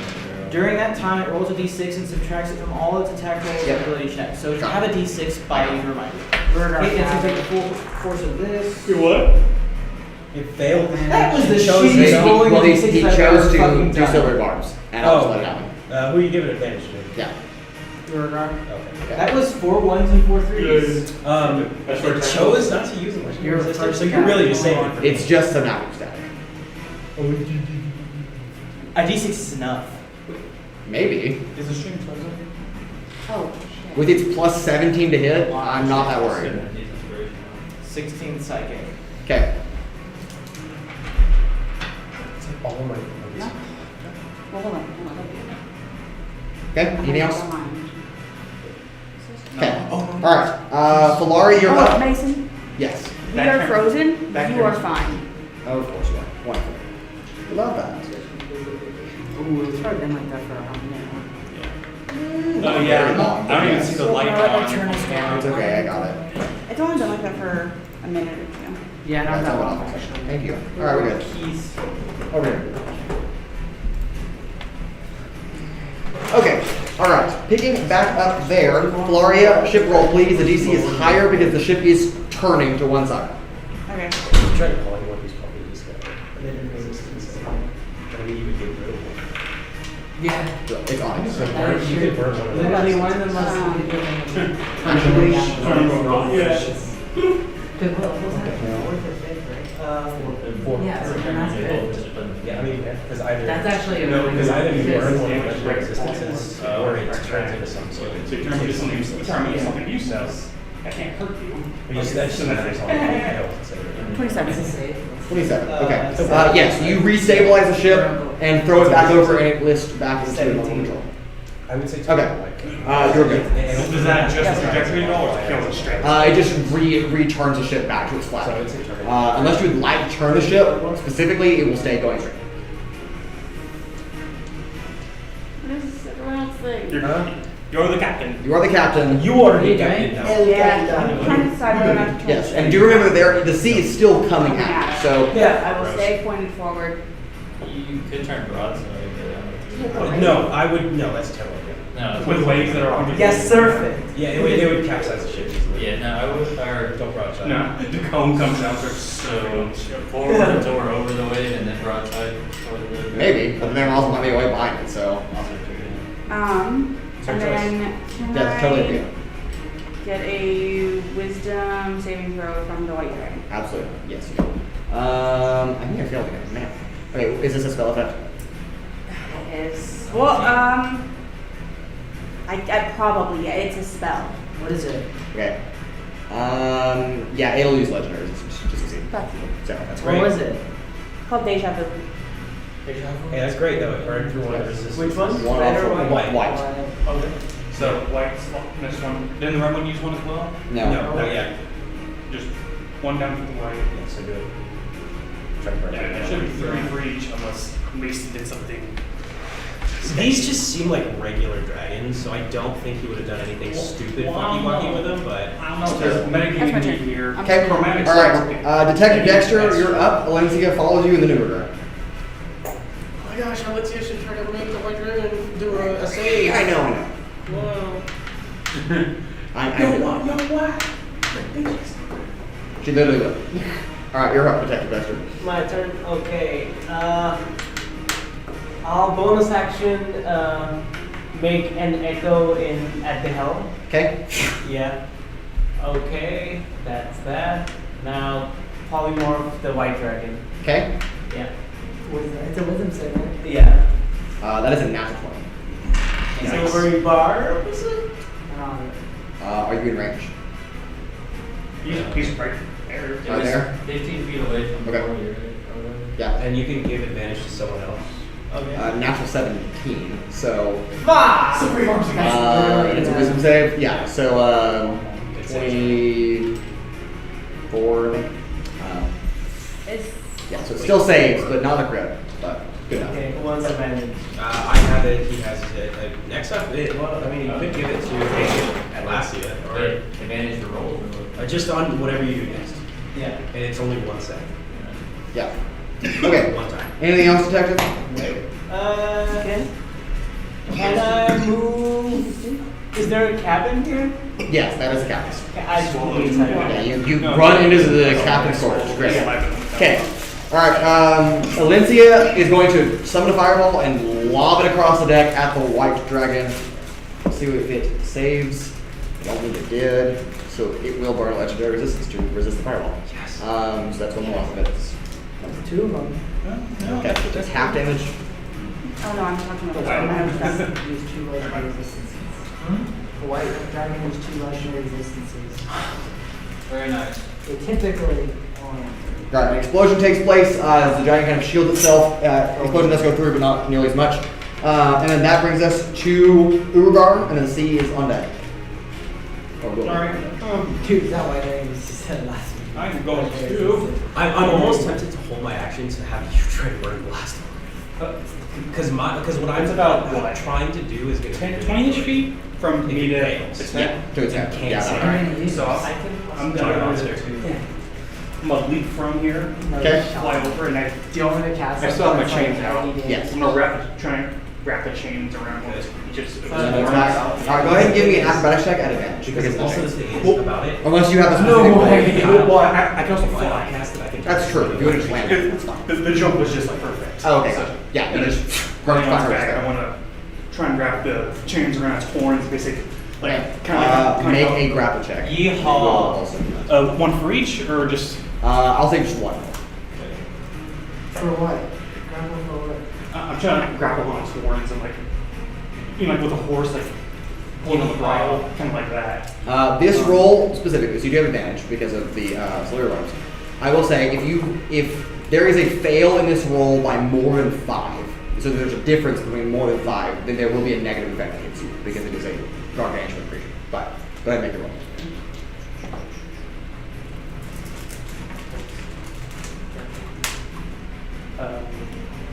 During that time, it rolls a d6 and subtracts it from all its attack rolls and ability checks. So have a d6 by reminder. Okay, that's going to take the full force of this. You what? It failed. That was the Chose shittiest it. rolling Well, of d6 he I've chose ever to fucking do done. silver barbs, and I'll just let it happen. Who are you giving advantage to? Yeah. Urogar. Okay. That was 4 1s and 4 3s. It chose not to use a much You're resistor, first so you're really just saving it for It's just a magic static. A d6 is enough. Maybe. Is the string chosen? Oh, shit. With its plus 17 to hit, I'm not that worried. 16 psychic. Okay. It's like all my. No. Well, hold on. Okay, anything else? Never mind. Okay. Alright. Filauria, you're Oh, up. Mason, Yes. we Back are here. frozen. Back You here. are fine. Oh, of course you are. Wonderful. I love that. Ooh, it's probably been like that for a minute. Oh, yeah. I don't even see the light on. It's okay, I got it. It's only been like that for a minute or two. Yeah, not That's that all long. I'll say. Thank you. Alright, we're good. Keys. Over here. Okay, alright. Picking back up there, Filauria, ship roll please. The DC is higher because the ship is turning to one side. Okay. I'm trying to call you one of these probably this guy. And then your resistance. I mean, you would get rid of one. Yeah. It's on. So you could burn one of those. Literally one of them must Um, be doing Yeah. What was that? Fourth or fifth, right? Four. Yeah, so then that's good. Yeah, I mean, because either. That's actually a No, really because good either you burn resist. one of the resistances, or it turns into some sort of. So you turn me into something useless. I can't hurt you. But you see, that's just another song. 27. 27. Okay. Yes, you restabilize the ship and throw it back over and it lifts back into normal control. I would say. Okay. You're good. Does that adjust the trajectory at all, or kills it straight? It just returns the ship back to its flat. So I would say turn it. Unless you would like to turn the ship, specifically, it will stay going straight. What is everyone else think? You're the captain. You are the captain. You are What are you the doing? captain now. Yeah, I'm trying to decide whether or not to turn Yes, the and ship. do remember that the sea is still coming at you, so Yeah, I will stay pointed forward. You could turn broadside. No, I would. No, that's terrible. No. With waves that are on. Yes, surf it. Yeah, it would capsize the ship easily. Yeah, no, I would. Or Don't broadside. No, the cone comes out. so forward until we're over the wave, and then broadside toward the. maybe, but then there also might be a way behind it, so Also figure it And then can that's totally up to I you. get a wisdom saving throw from the white dragon? Absolutely. Yes, you can. I think I failed again. Man. Okay, is this a spell effect? It is. Well, I probably, yeah, it's a spell. What is it? Okay. Yeah, it'll use legendary. Just succeed. That's it. So that's What great. was it? Called Deja Vu. Hey, that's great though. It burned through one of the resistance. Which one? One Red off or of white? white. Okay. So white's next one. Then the red one use one as well. No. No, not yet. Just one down for the white. Yeah, so do it. Try to burn Yeah, it should be 3 for each unless Mason did something. These just seem like regular dragons, so I don't think he would have done anything stupid fucky-wucky with them, but. I don't know if there's That's my metagaming turn. here. Okay. Chromatics. Alright. Detective Dexter, you're up. Aelithia follows you in the Urogar. Oh my gosh, Aelithia should try to make the white dragon do a save. I know. Wow. I know. what? She literally will. Alright, you're up, Detective Dexter. My turn. Okay. I'll bonus action make an echo at the helm. Okay. Yeah. Okay. That's that. Now polymorph the white dragon. Okay. Yeah. It's a wisdom save, right? Yeah. That is a natural 20. Silvery bar. Are you in range? He's right there. It Right was there? 15 feet away from Okay. the warrior. Yeah. And you can give advantage to someone else. Natural 17. So Fuck! it's a wisdom save. Yeah. So 24. I think. Yeah. So it still saves, but not a crit. But good enough. Okay, who wants advantage? I have it. He has it. Next up, well, I mean, you could give it to Atlasia, or Advantage for rolls. just on whatever you do next. Yeah. And it's only 1 second. Yeah. Okay. One time. Anything else, detective? Can I move? Is there a cabin here? Yes, that is the captain's. I swallowed inside. Yeah, you run into the captain's quarters. Great. Okay. All right. Aelithia is going to summon a fireball and lob it across the deck at the white dragon. See if it saves. I don't think it did. So it will burn a legendary resistance to resist the fireball. Yes. So that's one more off of it. Two of them. Okay. It's half damage. Oh no, I'm talking about The use two legendary resistances. The white dragon has two legendary resistances. Very nice. They typically only have Right, an explosion takes place as the dragon kind of shields itself. Explosion does go through, but not nearly as much. And then that brings us to Urogar, and then the sea is undead. Or will be. Sorry. Dude, that white dragon was just said last week. I'm going to. I'm almost tempted to hold my action to have you try to burn blast one. Because what I'm about what? trying to do is get 20-ish feet from me to fails. its Yeah, head. to its head. Can't Yeah. see. So I'm gonna leap from here, Okay. fly over, and I Do you want me to cast I still have my that's chains like out. 90 Yes. I'm gonna try and wrap the chains around each of All right, go ahead and give me an acrobatics check at advantage. Because of also the the thing. thing is about it. Unless you have a No specific way. roll. Well, I can also If I fly. cast it, I can. That's true. If you would have just landed, that's fine. The jump was just like perfect. Oh, okay, So, gotcha. Yeah, you and just running on its fire back, I there. want to try and wrap the chains around its horns, basically. Like, Make a grapple check. Yeehaw. Also. one for each, or just. I'll say just one. For what? Grapple for what? I'm trying to grapple on its horns and like, like with a horse, like pulling on the bridle, kind of like that. This roll specifically, so you do have advantage because of the Slayer arms. I will say if there is a fail in this roll by more than 5, so there's a difference between more than 5, then there will be a negative effect against you because it is a gargantuan creature. But go ahead and make your roll.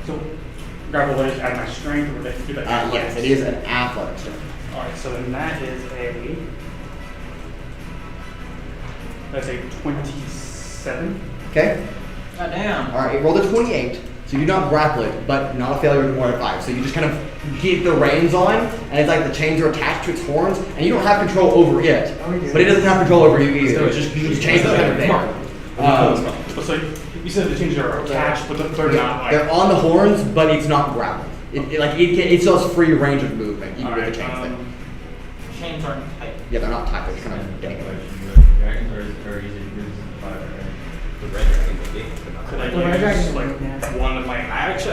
So grapple what is add my strength, or do that? Yes, it is an athletics check. All right, so then that's a 27. Okay. God damn. All right, it rolled a 28, so you do not grapple it, but not a failure with more than 5. So you just kind of get the reins on, and it's like the chains are attached to its horns, and you don't have control over it, but it doesn't have control over you either. It's just the chains are kind of there. So you said the chains are attached, but they're not like. They're on the horns, but it's not grappled. It still has free range of movement, even with the chains there. Chains aren't tight. Yeah, they're not tight, they're just kind of dangling. Dragons are easy to use fire, right? The red dragon would be. but not Could I The red use dragon like would be nasty. one of my attacks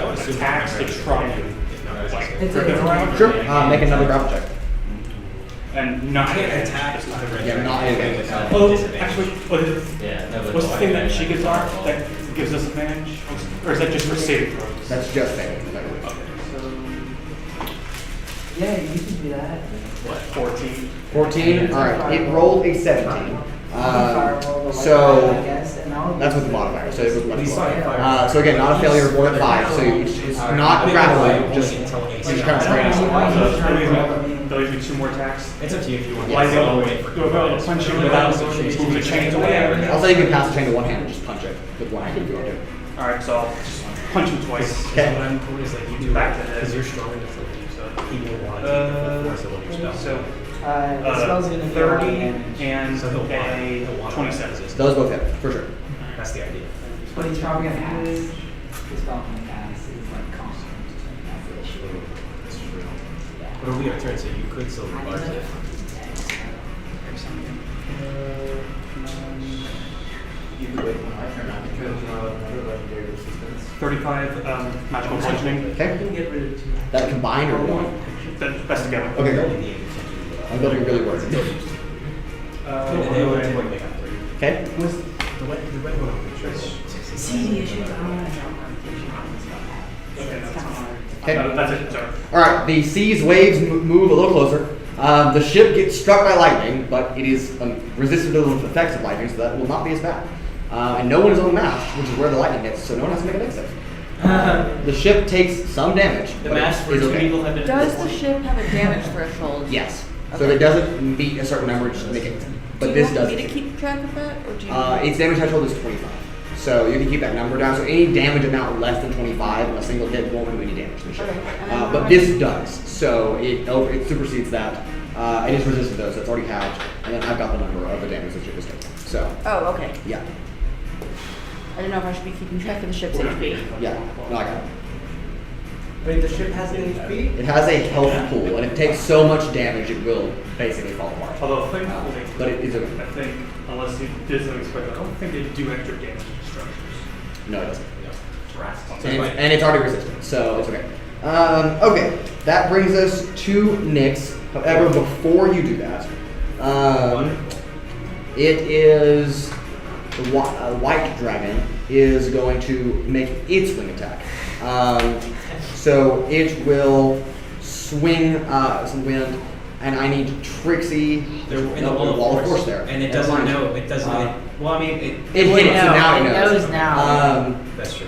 to try and like It's rip it a- around? Sure, make another grapple check. And not Can't advantage, attack just- the red Yeah, dragon. not advantage. Oh, actually, what is it? Yeah, no, but What's the thing that she gets gets on that gives us advantage? Or is that just for saving throws? That's just failure. Okay, so Yeah, you can do that. what, 14? 14, alright, it rolled a 17. Fireball, the white so dragon, I guess, and I'll that's with use the it. modifier, so it was much We saw lower. it fire. So again, not a failure of more than 5, so it's not grappling, just kind of straight So up. that leaves me 2 more attacks. It's up to you if you want. Well, I to go wait for do I go punch you without move the chains away? I'll say you can pass the chain to one hand and just punch it with one hand if you want to. Alright, so I'll just punch him twice. Okay. What I'm doing is like you do Back it to the- because you're strong enough to so he will want to take the full force of what your spell. So The spell's gonna be 30 advantage. and So he'll a want 27. Those both hit, for sure. That's the idea. But he's probably gonna pass. The spell can pass is like constant. That's the issue. That's true. But it'll be our turn, so you could still I reverse need it. or something. You could wait my turn, I can try legendary resistance. 35 magical bludgeoning. Okay. That combined or one? Best together. Okay, go. I'm building really words. And they only make up 3. Okay. The red one I'm pretty sure is 60. See, the issue is I don't want to jump on the issue on this spell. Okay, It's that's kind of fine. hard to Okay. That's it, sorry. All right. The sea's waves move a little closer. The ship gets struck by lightning, but it is resistant to the effects of lightning, so that will not be as bad. And no one is on the mast, which is where the lightning hits, so no one has to make a dex save. The ship takes some damage. The but mass for it's two okay. people have been. Does the ship have a damage threshold? Yes. So if it doesn't meet a certain number, just make it. But do this you want does. me to keep track of that, or do you? Its damage threshold is 25. So you can keep that number down. So any damage amount less than 25 on a single hit won't do any damage to the ship. Okay, and then But how this much- does. So it supersedes that. It is resistant to those, so it's already halved. And then I've got the number of the damage the ship is taking. So Oh, okay. yeah. I didn't know if I should be keeping track of the ship's HP. Yeah. No, I got it. Wait, the ship has an HP? It has a health pool, and if it takes so much damage, it will basically fall apart. Although thankfully, But it is okay. I think, unless you did something special, I don't think they do extra damage to structures. No, it doesn't. Rats. And it's already resistant, so it's okay. Okay, that brings us to Nyx. However, before you do that, it is the white dragon is going to make its wing attack. So it will swing some wind, and I need Trixi. They're in the No, wall of force there, and it Never doesn't mind. know. It doesn't. Well, I mean, It hit it, so now it knows. now. That's true.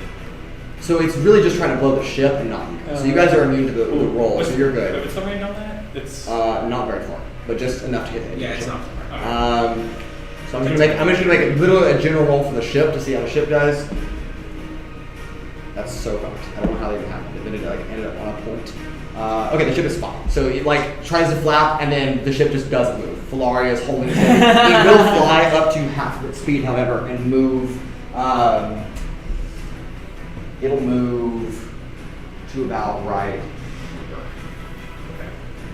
So it's really just trying to blow the ship and not you guys. So you guys are immune to the roll, so you're good. If it's somebody done that, it's. Not very far, but just enough to hit the edge. Yeah, of the it's ship. not. Okay. So I'm just gonna make a general roll for the ship to see how the ship does. That's so fucked. I don't know how that even happened. Then it ended up on a point. Okay, the ship is fine. So it tries to flap, and then the ship just doesn't move. Filauria is holding it. It will fly up to half of its speed, however, and move. It'll move to about right.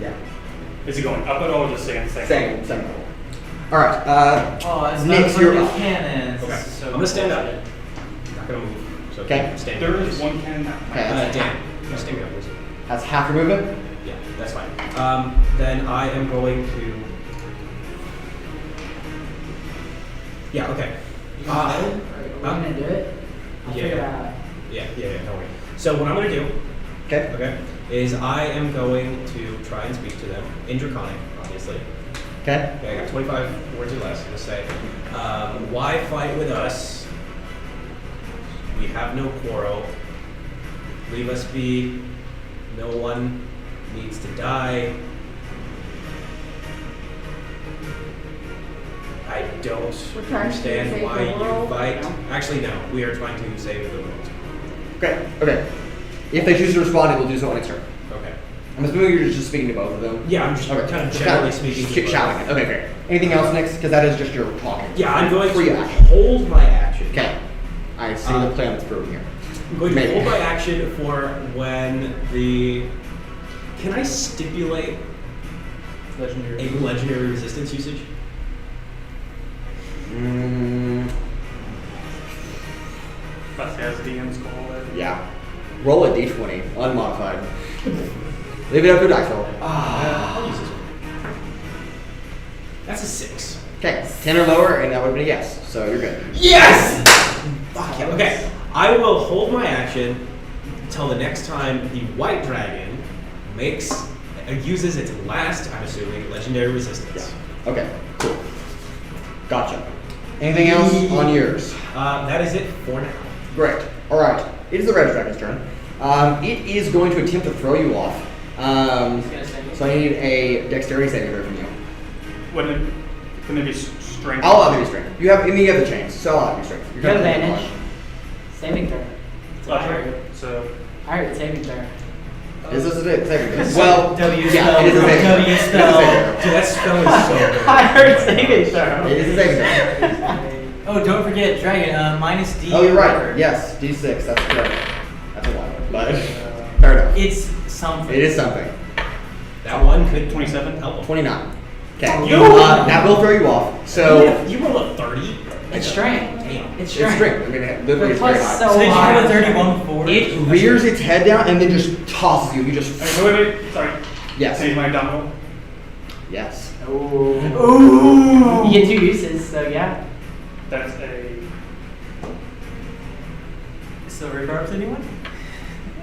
Yeah. Is it going up at all or just staying the same? Same level. All right. Oh, it's Nyx, not you're the up. cannons. Okay. So I'm gonna stand up. bullshit. Not gonna move. So Okay. Stand There up, is please. one cannon now. Okay. Dan, you stand up, please. That's half your movement. Yeah, that's fine. Then I am going to. Yeah. Okay. We're gonna do it. I'll figure it out. Yeah. Don't worry. So what I'm gonna do, Okay. is I am going to try and speak to them in Draconic, obviously. Okay. Okay, I got 25 words or less. I'm gonna say, why fight with us? We have no quarrel. Leave us be. No one needs to die. I don't We're trying to understand save why the you world. fight. No. Actually, no. We are trying to save the world. Okay. If they choose to respond, it will do so on its turn. Okay. I'm assuming you're just speaking to both of them. Yeah, I'm just Okay. kind of Just generally kinda speaking. just to both. shouting it. Okay, great. Anything else next? Because that is just your talking. Yeah, I'm going Free to action. hold my action. Okay. I see the plan that's brewing here. I'm going to Maybe. hold my action for when the. Can I stipulate Legendary. a legendary resistance usage? That's as DM's call it. Yeah. Roll a d20, unmodified. Leave it up to a dice roll. I'll use this one. That's a 6. Okay, 10 or lower, and that would have been a yes. So you're good. Yes! Fuck yeah. Okay, I will hold my action until the next time the white dragon uses its last, I'm assuming, legendary resistance. Okay, cool. Gotcha. Anything else on yours? That is it for now. Great. All right. It is the red dragon's turn. It is going to attempt to throw you off. So I need a dexterity saving throw from you. Can it be strength? I'll give you strength. You have the chains, so I'll give you strength. You have advantage. Saving throw. Okay, so Alright, saving throw. Is this a saving throw? Well, W yeah, spell. it is a saving throw. W It is a spell. saving throw. Dude, that spell is so good. I heard saving throw. It is a saving throw. Oh, don't forget dragon. Minus D. Oh, you're right. whatever. Yes, D6. That's correct. That's a lot, but fair enough. It's something. It is something. That one could 27. help him. 29. Okay. You- That will throw you off. So You roll a 30? It's strength. Damn. It's it's strength. strength. I mean, literally, it's very Plus high. so So did you high. roll a 31 before? It rears its head down and then just tosses you. You just Wait, sorry. yes, Change my down roll. yes. Ooh. You get 2 uses, so yeah. That's a. Silver barbs, anyone?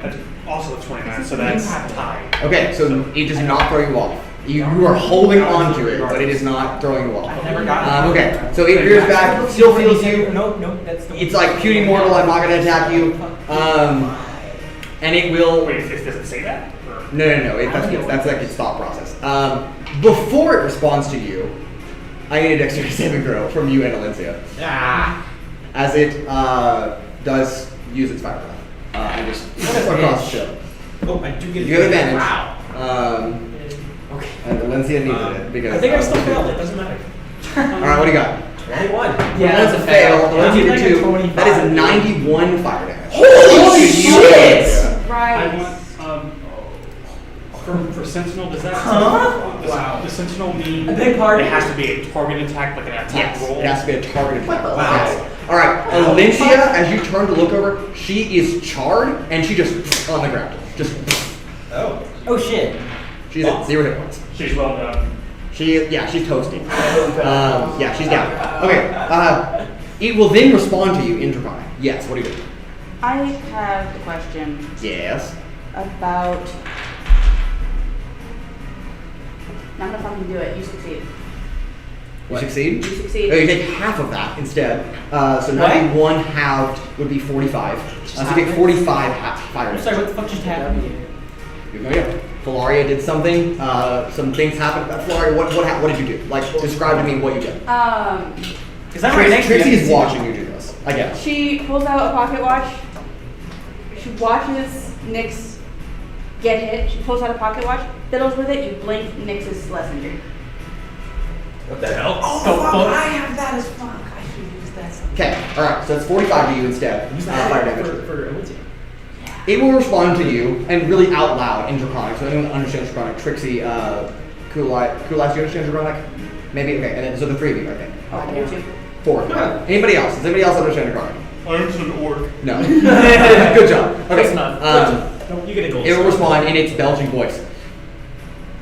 That's also a 29, so that's tied. Okay, so it does not throw you off. You are holding on to it, but it is not throwing you off. I never got it. Okay, so it rears back, still feels you. Nope, that's the It's like puny mortal, I'm not going to attack you. And it will. Wait, it doesn't say that? Or? No. That's like its thought process. Before it responds to you, I need a dexterity saving throw from you and Aelithia. As it does use its fire breath. And just across the ship. Oh, I do get You have advantage. Wow. Okay. And Aelithia needed it because. I think I still failed. It doesn't matter. Alright, what do you got? 21. Yeah, that's a fail. Aelithia Like a did 2. 25. That is a 91 fire damage. Holy shit! Right. I want, for Sentinel, does that Huh? does Sentinel mean A big part. it has to be a target attack, like an attack Yes, roll? it has to be a target attack. Wow. Yes. Alright, Aelithia, as you turn to look over, she is charred and she just on the ground. Just Oh. Oh shit. she's at 0 hit points. She's well done. She's toasty. Yeah, she's down. Okay, it will then respond to you in Draconic. Yes, what do you do? I have a question Yes. about. I'm gonna fucking do it. You succeed. You succeed? You succeed. Oh, you take half of that instead. So 91 halved would be 45. So you take 45 half fire damage. Sorry, what the fuck just happened here? You have no idea. Filauria did something. Some things happened. Filauria, what did you do? Like, describe to me what you did. Because I'm right next to you. Trixie is watching you do this. I guess. She pulls out a pocket watch. She watches Nyx get hit. She pulls out a pocket watch, fiddles with it. You blink, Nyx is less injured. What the hell? Oh, fuck. I have that as fuck. I should use that sometime. Okay. All right. So it's 45 to you instead. Use Fire that damage. for Aelithia. It will respond to you and really out loud in Draconic. So anyone that understands Draconic, Trixi, Kuolias, do you understand Draconic? Maybe. Okay. And then so the 3 of you, I think. Oh, I do too. 4. Anybody else? Does anybody else understand Draconic? I understand orc. No. Good job. Okay. Close enough. No, you get a gold. It will star. respond in its belching voice.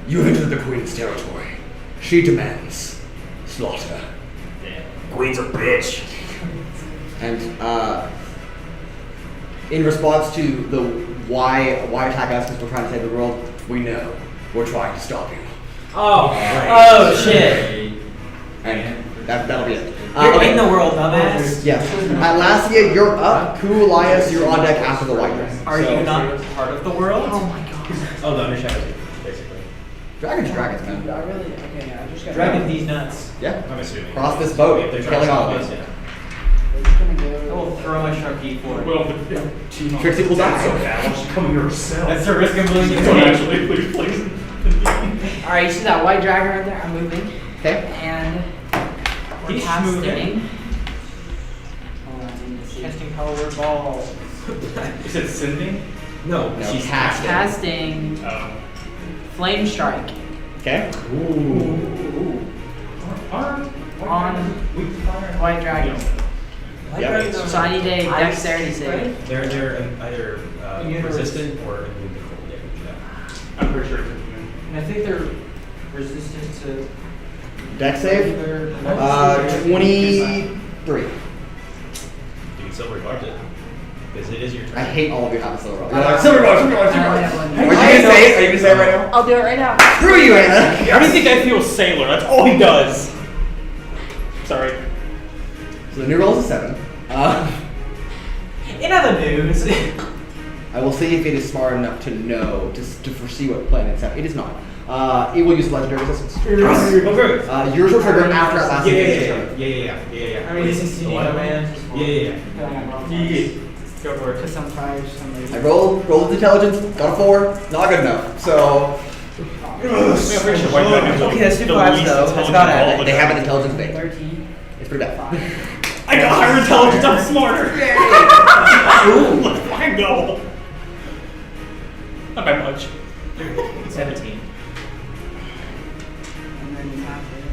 You have entered the Queen's territory. She demands slaughter. Queen's a bitch. And in response to the why attack us because we're trying to save the world, we know we're trying to stop you. Oh, Right. oh shit. And that'll be it. You're in the world, dumbass. Yes. Atlasia, you're up. Kuolias, you're on deck after the white dress. Are you not part of the world? Oh my god. Oh, the undershadows, basically. Dragons, man. I really, okay, I just got. Dragging these nuts. Yeah. I'm assuming. Cross this boat. If they're Killing all of us, us. yeah. We're just gonna I go. will throw my sharpie for it. Well, but Trixie will die. so bad. Why don't you come yourself? That's the risk I'm willing to Don't take. actually, please. Alright, you see that white dragon right there? I'm moving. Okay. And we're He's casting. Hold on, I need to see. Casting power word ball. Is it sending? No, No, she's casting. Casting Flame Strike Okay. Ooh. on White Dragon. Yep. So I need a dexterity save. They're either resistant or immune to cold damage. Yeah. I'm pretty sure it's immune. And I think they're resistant to Dex save? regular- 23. You can still regard it. Because it is your turn. I hate all of you having silver. You're like, silver bar, silver bar, silver bar. I have one. Are you gonna say it? Are you gonna say it right now? I'll do it right now. Screw you, Anna! How do you think I feel Sailor? That's all he does. Sorry. So the new roll is a 7. In other news. I will see if it is smart enough to know, to foresee what planets have. It is not. It will use legendary resistance. Okay. Yours will trigger after Atlasia Yeah. takes its turn. Yeah. I mean, this is What? man. Yeah. Go for it. Because some fires, some I laser. rolled with intelligence, got a 4, not good enough. So Okay, that's 2 5s though. That's about it. they have an intelligence base. 13. It's pretty bad. I got higher intelligence. I'm smarter. Ooh, let's fucking go. Not by much. 17. And then you have it.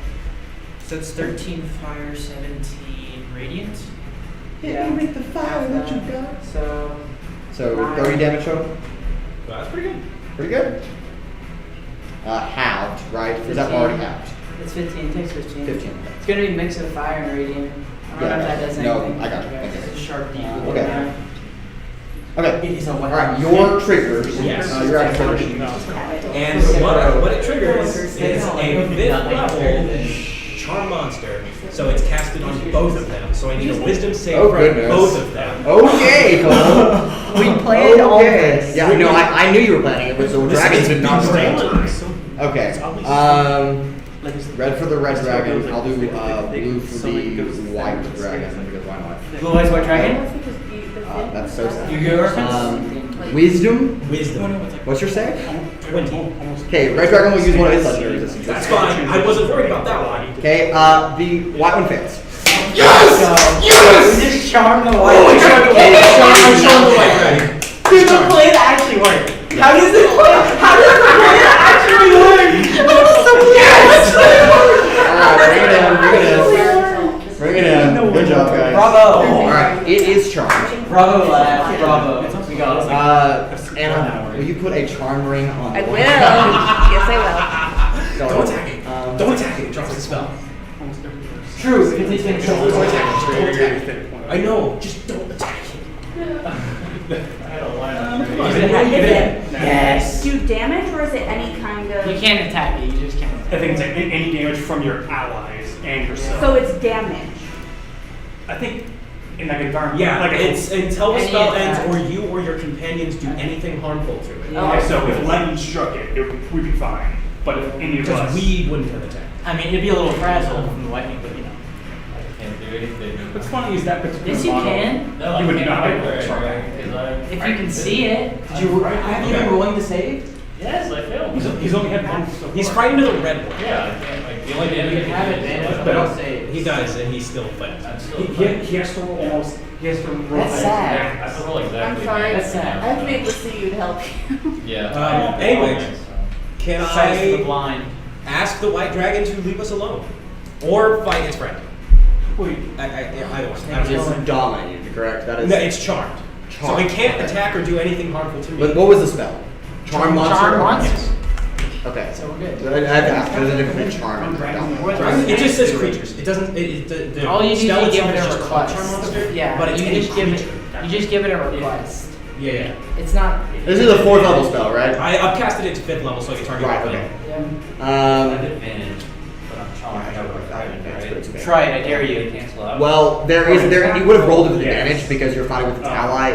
So it's 13 fire, 17 radiant. Yeah. With the fire that you got. So. So 30 damage total. Well, that's pretty good. Pretty good. Halved, right? Is that 15. already halved? It's 15. It takes 15. 15. It's gonna be a mix of fire and radiant. I don't know if that does No, anything. I got you. Thank you. It's a sharp D. Okay. Okay. It is a All weapon. right. Your triggers. Yes. Your activity. And what it triggers is a 5th level charm monster. So it's casted on both of them. So I need a wisdom save Oh, from goodness. both of them. Okay, Cole. We planned all Okay. this. Yeah, no, I knew you were planning it, but so This dragons is did not great. stay. Okay. Red for the red dragon. I'll do blue for the white dragon because why not? Blue eyes white dragon. That's so sad. You go reference? Wisdom. Wisdom. What's your save? 20. Okay, red dragon will use one of his legendary resistance. That's fine. I wasn't worried about that one. Okay, the white one fails. Yes! Just charm the white dragon. Charm the white dragon. Dude, the plan actually worked. How does the plan actually work? Alright, bring it in. Good job, guys. Bravo. Alright, it is charmed. Bravo, lad. Bravo. We got it. Anna, will you put a charm ring on I the will. Yes, I Don't attack it. Don't attack it. It drops the spell. True, because he's been Don't attack it. I know. Just don't attack it. Yes. will. Do damage or is it any kind of? You can't attack it, you just can't I attack think it's like any damage from your allies and yourself. So it's damage. I think in that environment. Yeah, like it's until the Any spell attack. ends, or you or your companions do anything harmful to it. Yeah. Okay, so if lightning struck it, we'd be fine. But if any of Because us, we wouldn't have attacked. I mean, it'd be a little frazzled from the lightning, but you know. Can't do anything. what's funny is that particular Yes, you model, can. No, You would I can't not do be able to it, try. right? 'Cause I- If you can see it. Did you, have you been rolling to save? Yes, I failed. He's only had one. So He's far. frightened of the red one. Yeah, I can't, like, the only damage You I can have do is advantage, like- but don't save. He does, and he's still fighting. I'm still He has to roll almost. He has to roll. That's sad. I have to roll exactly. I'm sorry. That's sad. I have to be able to see you to help you. Yeah. Anyway, can Sight for the I blind. ask the white dragon to leave us alone? Or fight its friend? Wait, I don't want It is dominated, correct? That is. No, it's charmed. So Charmed. it can't attack or do anything harmful to me. But what was the spell? Charm monster? Charm monster. Yes. Okay. So we're good. I have to ask, there's a difference between charm and dominant. It just says creatures. It doesn't. The All you do spell is give itself it is a just called request. charm monster. Yeah, but it's you any just give it. creature. You just give it a request. Yeah. It's not. This is a 4th level spell, right? I upcasted it to 5th level, so I can target. Right, it. okay. I have Um, advantage, but I'm charmed. I have advantage, but it's bad. Try it. I dare you. Cancel out. well, you would have rolled it with Yes. advantage because you're fighting with its ally,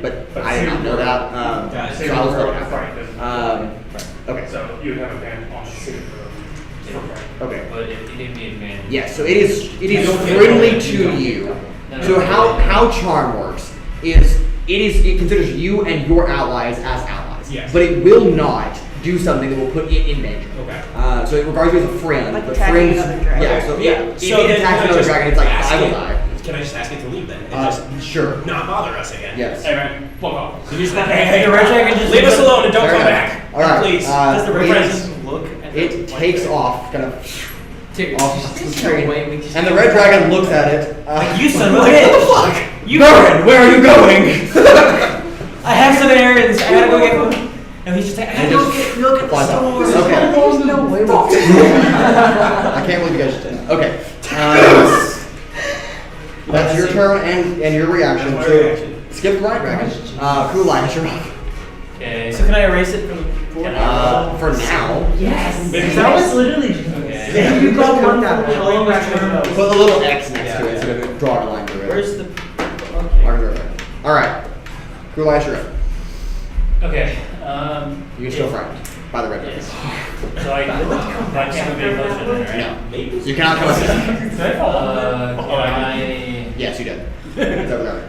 but I did not know that. Guys, So I was looking at Right, that. Okay. So you would have advantage on saving throw. Okay. But if you give me advantage. Yes, so it is friendly to you. So how charm works is it considers you and your allies as allies. Yes. But it will not do something that will put it in danger. Okay. So it regards you as a friend. Like but attacking friends, another dragon. yeah. So Yeah. if So it then attacks can I another just dragon, it's like ask I will it- die. Can I just ask it to leave then? And just Sure. not bother us again? Yes. Hey man, fuck off. Hey, The red dragon just leave us alone and don't Fair come enough. back. All right. Please. Does the red it dragon is- just look at It the takes white off, kind of, Dude, off just the no screen. way we just And the red dragon looks at it. You son of a bitch! You Veron, where are you going? I have some errands. I gotta go get them. And he's just like, I And gotta just go get flies the off. store. Okay. There's no way. I can't believe you guys just did that. Okay. That's your turn and your reaction. That's my So, reaction. skip the white dragon. Kuolias, you're up. Okay. So can I erase it from the board? For now. Yes. That was literally. Okay. You got one that. Put a little X next to it so that we draw a line through it. Where's the? Mark it right there. Alright. Kuolias, you're up. Okay. You can still frightened by the red dragon. So I can't move any closer then, right? Maybe. You cannot come up. Can I? Yes, you did. It's over there.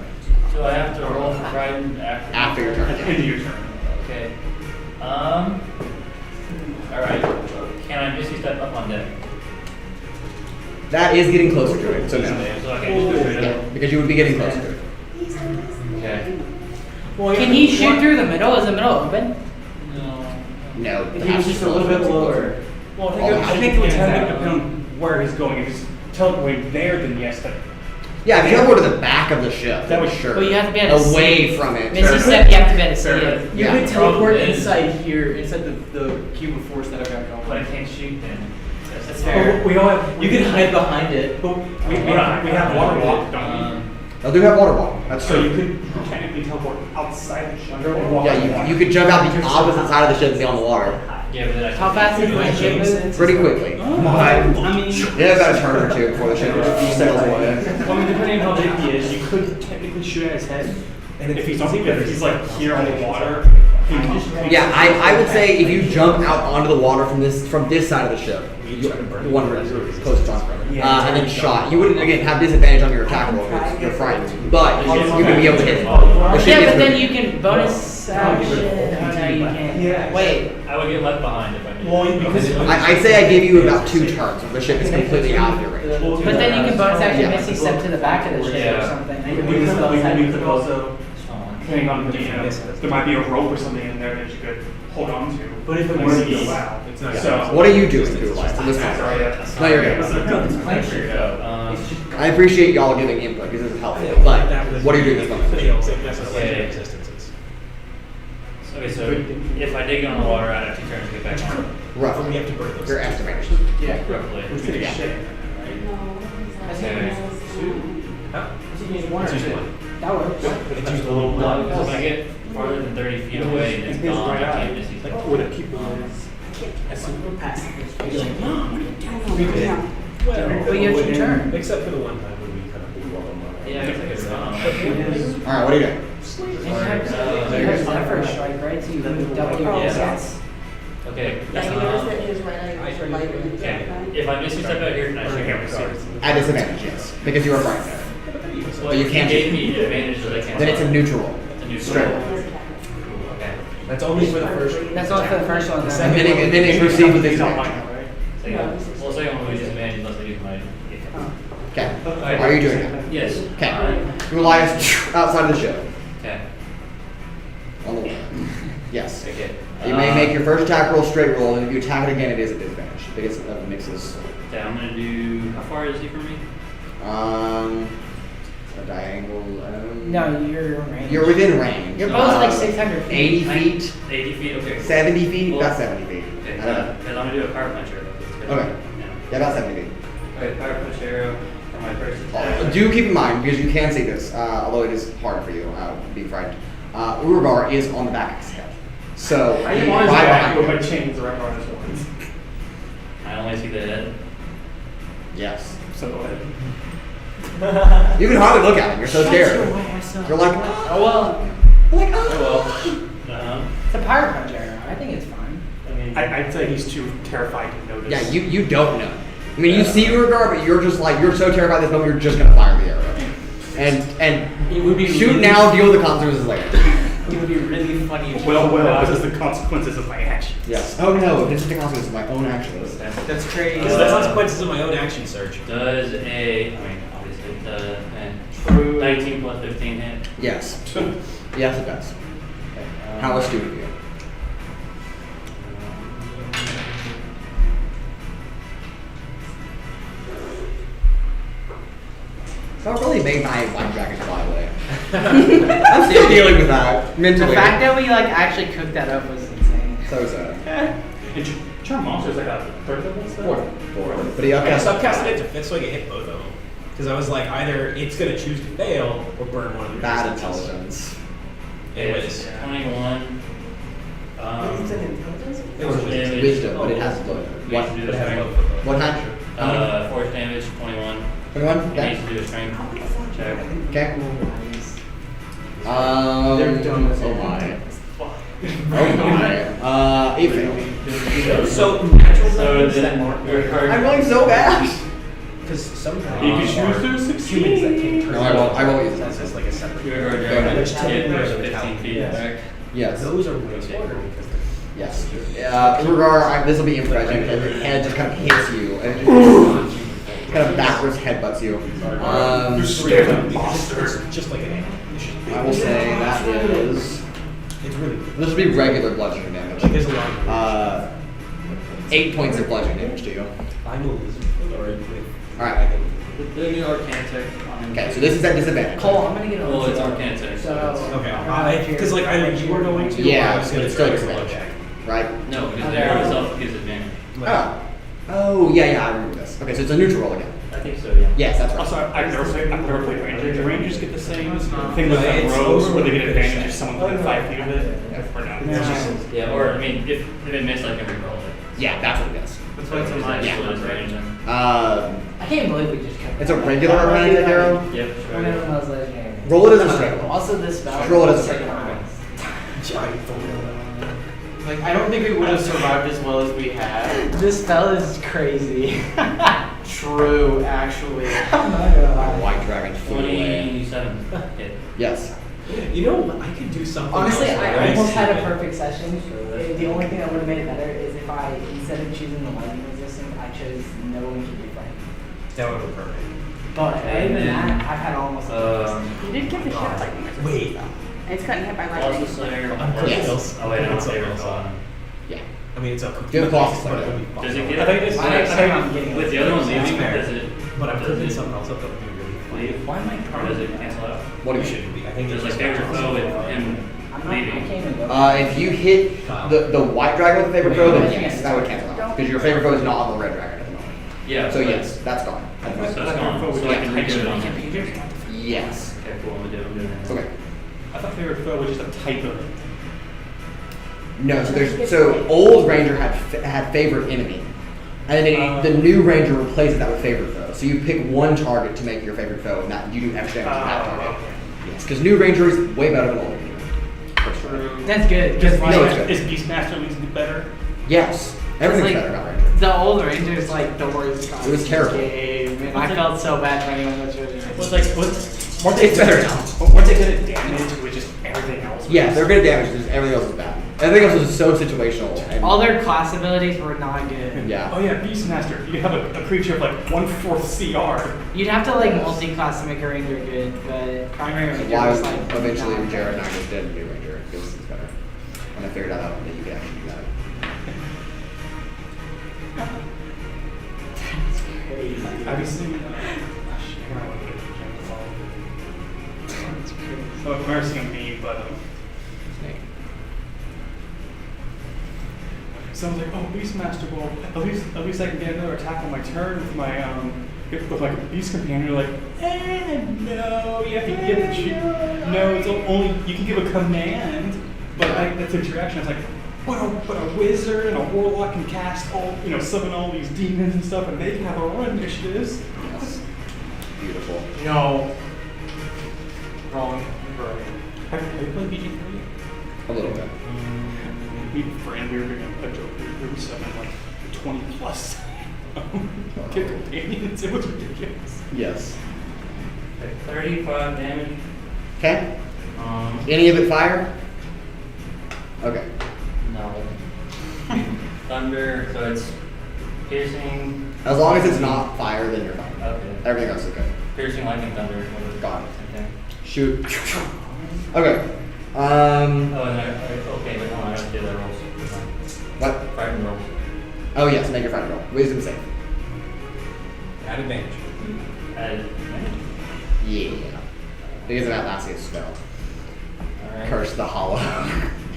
So I have to roll for Trident after. After your turn. Into your turn. Okay. Alright. Can I misty step up on deck? That is getting closer to it, so no. So I can just do Yeah, it. because you would be getting closer to it. Okay. Can he shoot through the middle? Is the middle open? No. No. He was just a little bit lower. Well, I think it would depend on where he's going. If he's teleporting there, then yes. Yeah, if you ever go to the back of the ship, That was sure. Well, you have to be able to see away it. from it. Misty step, you have to be able to see it. You Yeah. could teleport Problem is- inside here, inside the cube of force that I've got going. But I can't shoot then. That's fair. We all have. You can hide behind it. We have water walk, don't we? I do have water walk. That's So true. you could technically teleport outside the ship and walk on the Yeah, water. you could jump out the opposite side of the ship and be on the water Yeah, but then I How fast is my ship moving? pretty quickly. I mean, Yeah, about a turn or two before the ship sails away. I mean, depending on how big he is, you could technically shoot at his head. And if he's like here on the water, he can just. Yeah, I would say if you jump out onto the water from this side of the ship, the one where you're closest on, and then shot, you wouldn't again have disadvantage on your attack roll because you're frightened, but you could be able to hit it. The ship Yeah, gets but then moving. you can bonus action. Oh no, you can't. Yeah. Wait. I would get left behind if I did. Well, because I'd say I give you about 2 turns if the ship is completely out of your range. But then you can bonus action Yeah. Misty Step to the back of the ship or Yeah. something. Then we your could, bonus spells have we you could close. also, depending on the, there might be a rope or something in there that you could hold on to. But if it and were see to- wow. It's not. So, What are you doing, Kuolias, in this sorry, context? No, you're good. I figured it out. I appreciate y'all giving input because this is helpful, but what are you doing this moment? Okay. Okay, so if I did get on the water, I'd have 2 turns to get back on. Roughly. We have to burn those. You're estimating. Yeah. Roughly. Which would be shit. Okay. Huh? One It's or usually two. one. That works. It's usually a little blood. If I get farther than 30 feet away and it's gone, I can't miss these. With a people. But you have 2 turns. Except for the one time when we kind of blew all of them. Yeah, I guess I could run. Alright, what are you doing? You have Zephyr Strike, right? So you can double your Yeah. sets. Okay. Yeah, you notice that his right eye is lighter than the Okay. left eye? If I miss you step out here, can I shoot your cards? At disadvantage, yes, because you are frightened. But you can't gave shoot. me advantage that I can't. Then it's a neutral roll. It's a new Straight. Okay. That's only for the first. That's only for the first one. And then it proceeds with disadvantage. Well, second one will be disadvantage unless I use my. Okay. Are you doing that? Yes. Okay. Kuolias outside of the ship. Okay. On the water. Yes. Okay. You may make your first attack roll straight roll, and if you attack it again, it is a disadvantage because of the mixes. Okay, I'm gonna do. How far is he from me? A diagonal. No, you're in range. You're within range. You're both like 600 feet. 80 feet, 80 feet. Okay. 70 feet. Well, About 70 feet. Okay. I don't know. Then I'm gonna do a power punch arrow. Okay. Yeah. Yeah, about 70 feet. Okay, power punch arrow for my first attack. Do keep in mind, because you can see this, although it is hard for you, being frightened. Urogar is on the back of his head. So, I he's am on his right back with behind my you. chains around on his horns. I only see the head. Yes. So go ahead. You can hardly look at him, you're so scared. You're like, Oh well, like, Oh well. it's a power punch arrow. I think it's fine. I mean, I'd say he's too terrified to notice. Yeah, you don't know. I mean, you see Urogar, but you're just like, you're so terrified this moment, you're just gonna fire the arrow. And It would be shoot really- now, deal with the consequences later. It would be really funny if Well, this is the consequences of my actions. Yes. Oh no, this is the consequences of my own actions. That's crazy. It's the consequences of my own action surge. does obviously, true 19 plus 15 hit? Yes. Yes, it does. How astute of you. Don't really make my white dragon fly away. I'm still dealing with that mentally. The fact that we like actually cooked that up was insane. So sad. Charm Monster's like a third level spell? Fourth. But he Okay, upcast. so I've casted it to fit so I can hit both of them. Because I was like, either it's gonna choose to fail or burn one of the Bad resistances. intelligence. Anyways. 21. It's an intelligence? It was damage. Wisdom, but it has low. He needs to do But a it has strength. low for both. What kind? Force damage, 21. 21? He needs Okay. to do a strength check. Okay. They're done with Oh it. my. Oh my. It failed. So natural So weapons then that your card. I'm rolling so bad. because sometimes You can there choose are to succeed. humans that can turn. No, I won't use it. That's just like a separate. Your card Go ahead. Which hit typically first are the 15 talent. feet Yes. back. Yes. Those are way harder because Yes. Urogar, this will be improvised. And your head just kind of hits you, and it just kind of backwards headbutts you. it's just like an animal. I will say that is. It's really This will be regular bludgeoning damage. like there's a lot of 8 points of bludgeoning damage to you. I'm a wizard or with. Alright. The new Arcane tech. Okay, so this is at disadvantage. Cole, I'm gonna get a Well, it's Arcane tech. So Okay, because like either you were going to, or Yeah, I was but going it's to still try to roll disadvantage. check. Right? No, because the arrow itself gives advantage. Oh. Oh, yeah, I remember this. Okay, so it's a neutral roll again. I think so. yeah. Yes, that's right. Also, I've never played Ranger. Do Rangers get the same thing No, with it's rogues where they get over. advantage if someone's within 5 feet of it? Or no? Yeah, or I mean, if it missed, I can reroll it. Yeah, that's what it is. That's why it's a nice Yeah. range. Um, I can't believe we just kept it's a regular Arcane arrow. Yep, sure. One of those legendary. Roll it as a straight one. Also, this spell. Roll it as a second straight one. Like, I don't think we would have survived as well as we have. This spell is crazy. True, actually. I'm not gonna lie. White dragon flew away. 27 hit. Yes. You know, I could do something. Honestly, else, I right? almost had a perfect session. The only thing that would have made it better is if I, instead of choosing the lightning resistance, I chose no one can be friend. That would be perfect. But other than that, I've had almost. You did get the shit out lightning resistance. Wait. It's cutting hit by Colossus lightning. Slayer. I'm cooking Yes. else. Oh wait, I don't Cooking favorite else. spell. Yeah. I mean, it's a cooking. Do the Colossus but it Slayer. would be fun. Does it get? I think it's- with the other one leaving, does it? But I'm does cooking it something else up that would be really fun. leave? Why am I or does it cancel out? What do you Shouldn't be. I think There's it's like favorite foe with him I'm not, I leaving. can't even go. If you hit the white dragon with a favorite foe, then yes, that would cancel out. Because your favorite foe is not on the red dragon at the moment. Yeah. So but- yes, that's gone. So it's gone. So I can redo it on there. Yes. Okay, cool. I'm doing that. Okay. I thought favorite foe was just a type of. No, so old ranger had favorite enemy, and then the new ranger replaces that with favorite foe. So you pick one target to make your favorite foe, and that you do extra damage to that target. Yes, because new ranger is way better than old ranger. True. That's good. Is, No, it's good. is Beastmaster leads better? Yes, everything's like- better about ranger. The old Ranger's like the worst. It was terrible. Game, and I felt so bad for anyone that's really. Weren't they It's better now. Weren't they good at damage with just everything else? Yeah, they're good at damage. Just everything else is bad. Everything else is so situational. And, All their class abilities were not good. yeah. Oh yeah, Beastmaster. You have a creature of like 1/4 CR. You'd have to like multi-class to make a ranger good, but primary ranger Why was like. eventually not Jared good. and I just did new ranger because it's better. When I figured out that you could actually do that. Have you seen? So mercy on me, but so I was like, oh, Beastmaster. Well, at least I can get another attack on my turn with my with like a beast companion. You're like, no, you have to no, it's only you can give a command, but that's a reaction. I was like, but a wizard and a warlock can cast summon all these demons and stuff, and they can have our own initiatives. Yes. Beautiful. No. Wrong. Have you played BG3? A little bit. We friend, we were doing a joke. We were summoning like 20 plus companions. It was ridiculous. Yes. 35 damage. Okay. Any of it fire? Okay. No. Thunder, so it's piercing. As long as it's not fire, then you're fine. Okay. Everything else is good. Piercing, lightning, thunder. Got it. Okay. Shoot. Okay. Oh, and okay, but no, I don't do that rolls. What? Fighting rolls. Oh yes, make your fighting roll. Wisdom save. At advantage. Yeah. Because of Atlasia spell. Alright. Curse the hollow.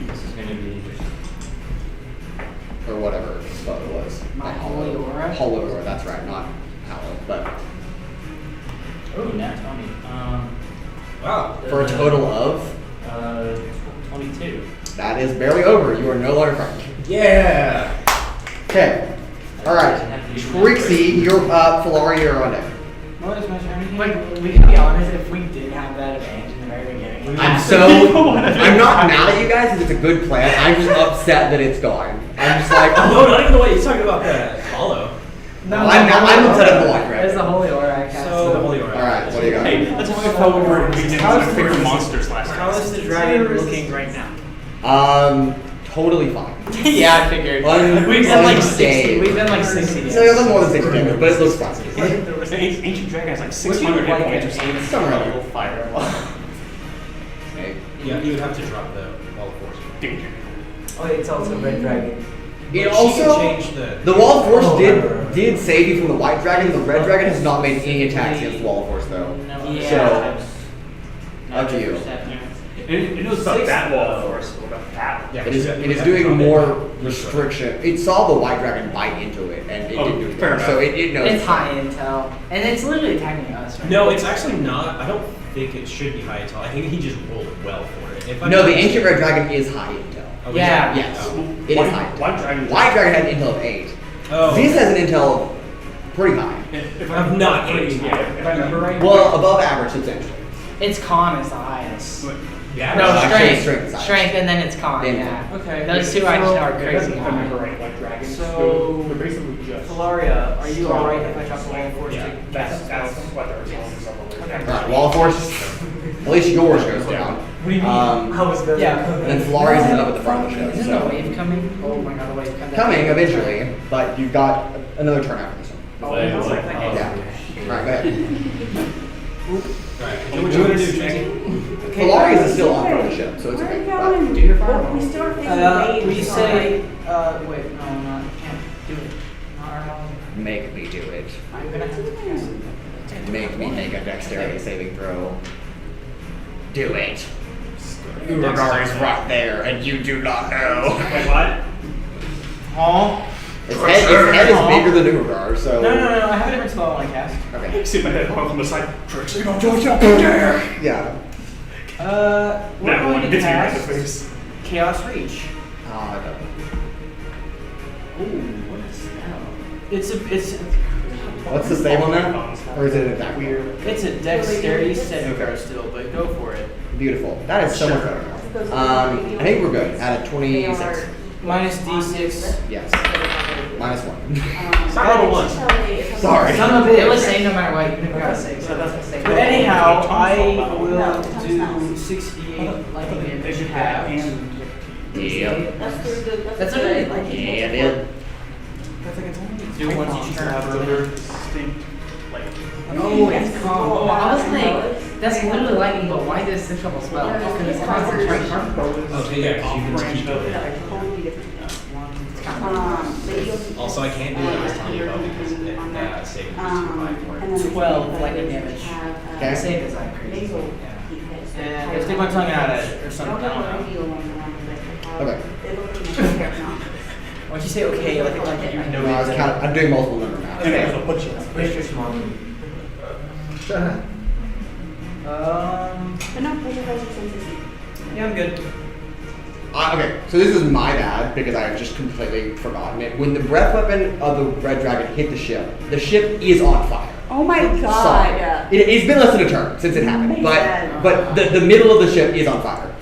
This is gonna be just. Or whatever spell it was. My Not holy aura? Holy aura, that's right, not hollow. But Oh, nat 20. Wow. for a total of 22. that is barely over. You are no longer frightened. Yeah. Okay. Alright. Trixi, you're up, Filauria, you're on deck. What is my turn? Like, we can be honest, if we did have that advantage in the very beginning. I'm not mad at you guys because it's a good plan. I'm just upset that it's gone. I'm just like, No, not even the way he's talking about the hollow. No, I'm upset at the white There's the dragon. holy aura I cast. So the holy aura. Alright, what do you got? Hey, that's why I thought we did How's some the- bigger monsters last How time. is the dragon looking right now? Totally fine. Yeah, I figured. We've done like 60. We've done like 60. So you've done more than 60 damage, but it looks fine. An ancient dragon has like Would you 600 like hit points or an something. ancient Somewhere around level fireball? Yeah, you would have to drop the wall of force. Danger. Oh, it's also red dragon. It But also, she can change the wall of force Oh, did save you from the white dragon. The red dragon has not made any attacks against the wall of force though. Yeah. Up to you. It knows about that wall of force. What about that? Yeah, It is you would doing have to drop more restriction. It saw the white dragon bite into it, and it didn't do anything. fair enough. So it knows. It's high intel, and it's literally attacking us. Right? No, it's actually not. I don't think it should be high intel. I think he just rolled well for it. If I'm No, not the mistaken- ancient red dragon is high intel. Oh, Yeah. Yes, Oh. it is high intel. White dragon. White dragon had an intel of 8. Oh. This has an intel of pretty high. If I'm not pretty, eight. yeah, if I remember right. Well, above average substantially. It's con is the highest. Yeah, No, actually, strength. strength is high. Strength, and then it's con. Then Yeah. Okay. Those two I just know are If crazy I high. remember right, like dragons. So- they're basically just. Filaria, are you alright if I drop the wall force Yeah, to that's cast that's spells? what they're telling us. Alright, wall of force. At least yours goes down. What do you mean? Um, was the? Yeah. And then Filaria's ended up at the front of the ship. Isn't a So. wave coming? Oh my god, the wave coming. Coming eventually, but you've got another turn after this one. Oh, it's like that. Yeah. Alright, go ahead. Alright. What you want to do, Trixie? Filaria's is still on front of the ship, so it's Where are okay. you But- going? Do your Well, fireball. we still are facing waves. We so say, like, wait, no, I'm not, can't do it. Not our own. Make me do it. I'm gonna have to cast it. And make me make a dexterity saving throw. Do it. Urogar is right there, and you do not know. Wait, what? Oh. Its head is bigger than Urogar, so. No, I have a different spell I want to cast. Okay. See my head come from the side. Trixie, don't Don't you dare! Yeah. We're That going one to hits me right in the cast face. Chaos Reach. Ah, I don't know. Ooh, what a spell. It's What's the save on that? Or is it an attack? It's a dexterity saving throw still, but go for it. Beautiful. That is so much better. I think we're good. At a 26. Minus D6. Yes. Minus 1. Start level 1. Sorry. Son of a It was bitch. saying no matter what, you never gotta say. So that's the same. But anyhow, I No, will it's do not. 68 lightning They damage should halved. Yep. That's already like. Yeah, it is. Do once each turn. They're distinct, like. Oh, it's calm. Oh, I was like, that's literally lightning, but why this trouble spell? Because it's concentration. Okay, yeah, 'cause you can just keep doing it. Also, I can't do what I was telling you about because it saving is too high for it. 12 lightning damage. Okay. Save is like crazy. And I stick my tongue out at it or something. I don't know. Okay. Once you say okay, like you know No, I was I'm doing multiple number math. And there's a bunch of. Where's your small? But no, those are those senses. Yeah, I'm good. Okay, so this is my bad because I have just completely forgotten it. When the breath weapon of the red dragon hit the ship is on fire. Oh my Sorry. god. It's been less than a turn since it happened, but the middle of the ship is on fire.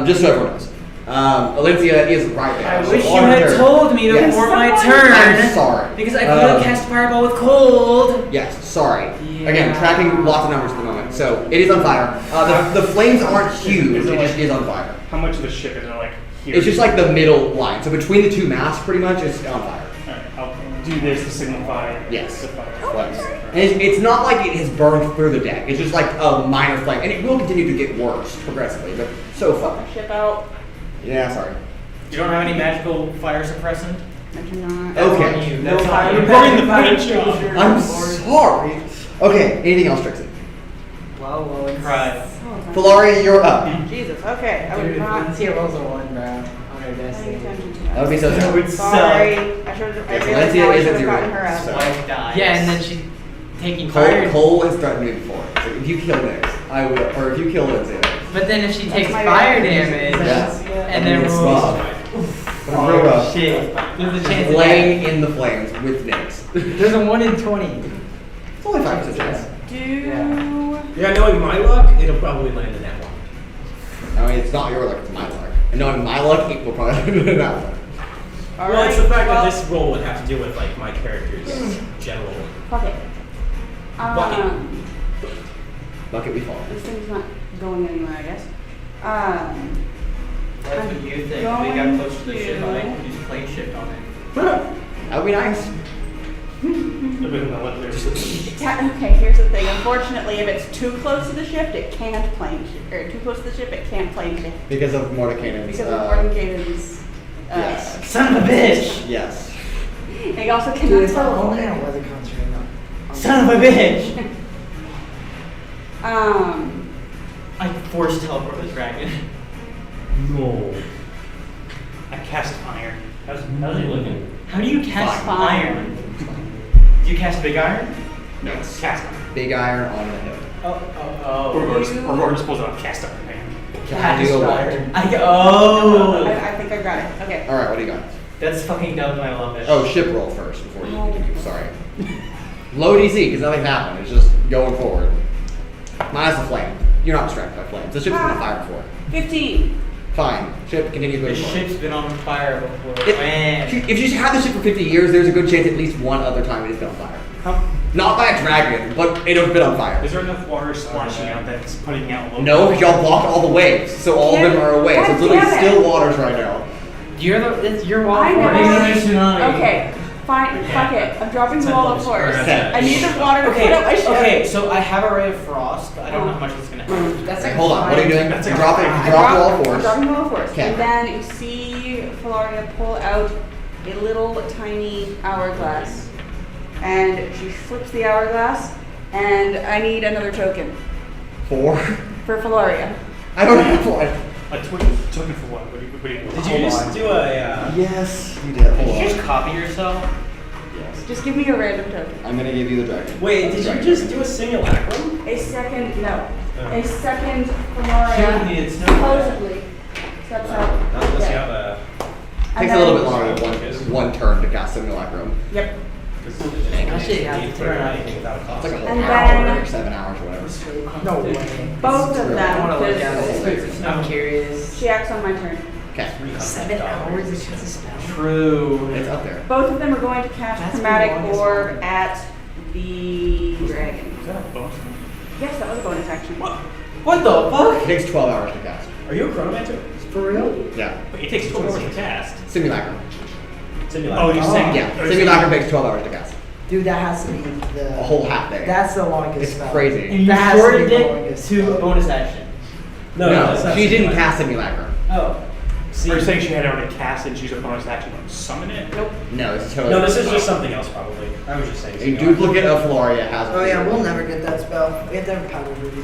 Just so everyone knows. Aelithia is right there. I so wish you on her had turn- told me Yes. before my turn. I'm sorry. Because I could have cast Fireball with cold. Yes, sorry. Yeah. Again, tracking lots of numbers at the moment. So it is on fire. The flames aren't huge. It just is on fire. How much of the ship is there, like, here? It's just like the middle line. So between the two masts, pretty much, it's on fire. Alright, I'll do this to signify. Yes. the fire. Flames. And it's not like it has burned through the deck. It's just like a minor flame, and it will continue to get worse progressively. But so far. Ship out. Yeah, sorry. You don't have any magical fire suppressant? I do not. Okay. No fire. You're pouring the fire changer. I'm sorry. Okay. Anything else, Trixie? Well, it's. Cry. Filaria, you're up. Jesus, okay. I Dude, would if not Valencia rolls a 1, bro, on her pay destiny. attention to That that. would be so sad. Sorry. I should have. I Yes, realized Valencia now I is should at have gotten 0. her out. So. Wife dies. Yeah, and then she's taking fire. Cole has threatened me before. So if you kill Nix, I will. Or if you kill Lindsay, But then if she takes my fire bad. damage, Yes. and then it's rolls. rough. Real rough. Shit. There's a chance of Laying in the flames with Nix. There's a 1 in 20. It's only 5% chance. Do. Yeah, knowing my luck, it'll probably land in that one. I mean, it's not your luck, it's my luck. And knowing my luck, it will probably land in that one. Well, it's the fact that this role would have to do with like my character's general. Fuck it. Bucket. Bucket we fall. This thing's not going anywhere, I guess. That's what you think. We got close to the ship, I could use plane shift on it. That would be nice. Okay, here's the thing. Unfortunately, if it's too close to the ship, it can't plane shift. Or too close to the ship, it can't plane shift. Because of Mordecai's. Because of Mordenkainen's. Yes. Son of a bitch! Yes. It also Dude, cannot if I'm teleport. only on weather constraint, Son of a bitch! I forced teleport the dragon. No. I cast iron. How's he looking? How do you cast Fine. iron? Do you cast big iron? No, it's Cast big iron on the hip. Urogar pulls out cast iron hand. Can I do a what? I think I got it. Okay. All right, what do you got? That's fucking dumb and I love it. Oh, ship roll first before you continue. Sorry. Low DC because nothing happened. It's just going forward. Minus the flame. You're not distracted by flames. The ship's been on fire before. 15. Fine. Ship continues The moving forward. ship's been on fire before. If you had the ship for 50 years, there's a good chance at least one other time it has been on fire. Not by a dragon, but it has been on fire. Is there enough water splashing out that's putting out low? No, because y'all blocked all the waves, so all of them are away. So it's literally still waters right now. It's your wall. I know. Tsunami. Okay. Fine. Fuck it. I'm dropping the wall of force. Okay. I need the water to Okay, put up my ship. okay, so I have a ray of frost, but I don't know how much it's gonna help. That's Hey, hold on, what are you doing? That's You a drop it. fire. You drop the wall of I'm force. dropping the wall of force. Okay. And then you see Filauria pull out a little tiny hourglass. And she flips the hourglass, and I need another token 4. for Filauria. I don't have one. A token for what? What do you Did you just do a? Yes, you did. Hold Did you on. just copy yourself? Yes. Just give me a random token. I'm gonna give you the dragon. Wait, did you Dragon just token. do a simulacrum? A second, no. Oh. A second She Filauria needed snow. supposedly steps out. Not unless you Yeah. have a. And Takes a little then- bit longer than one turn to cast Simulacrum. Yep. Actually, yeah, Need for anything without a cost. It's like a whole And hour, then- or 7 hours or whatever. No way. Both of Really? them, I wanna look because at it. I'm curious. she acts on my turn. Okay. 7 hours is just a spell. True. It's up there. Both of them are going to cast That's the Chromatic longest Orb one. at the dragon. Is that a bonus? Yes, that was a bonus action. What the fuck? It takes 12 hours to cast. Are you a chronomancer? For real? Yeah. Wait, it takes 12 hours to cast. Simulacrum. Simulacrum. Oh, you're saying Yeah. Simulacrum takes 12 hours to cast. Dude, that has to be A the. whole half day. That's the longest It's spell. crazy. And you That has to shortened be the it longest to a spell. bonus action. No, that's not she didn't simulacrum. cast Simulacrum. Oh. So you're saying she had already cast and she's a bonus action to summon it? Nope. No, it's totally. No, this is just something else probably. I was just saying. A simulacrum. duplicate of Filauria has a Oh yeah, field. we'll never get that spell. We have to have a powder ruby.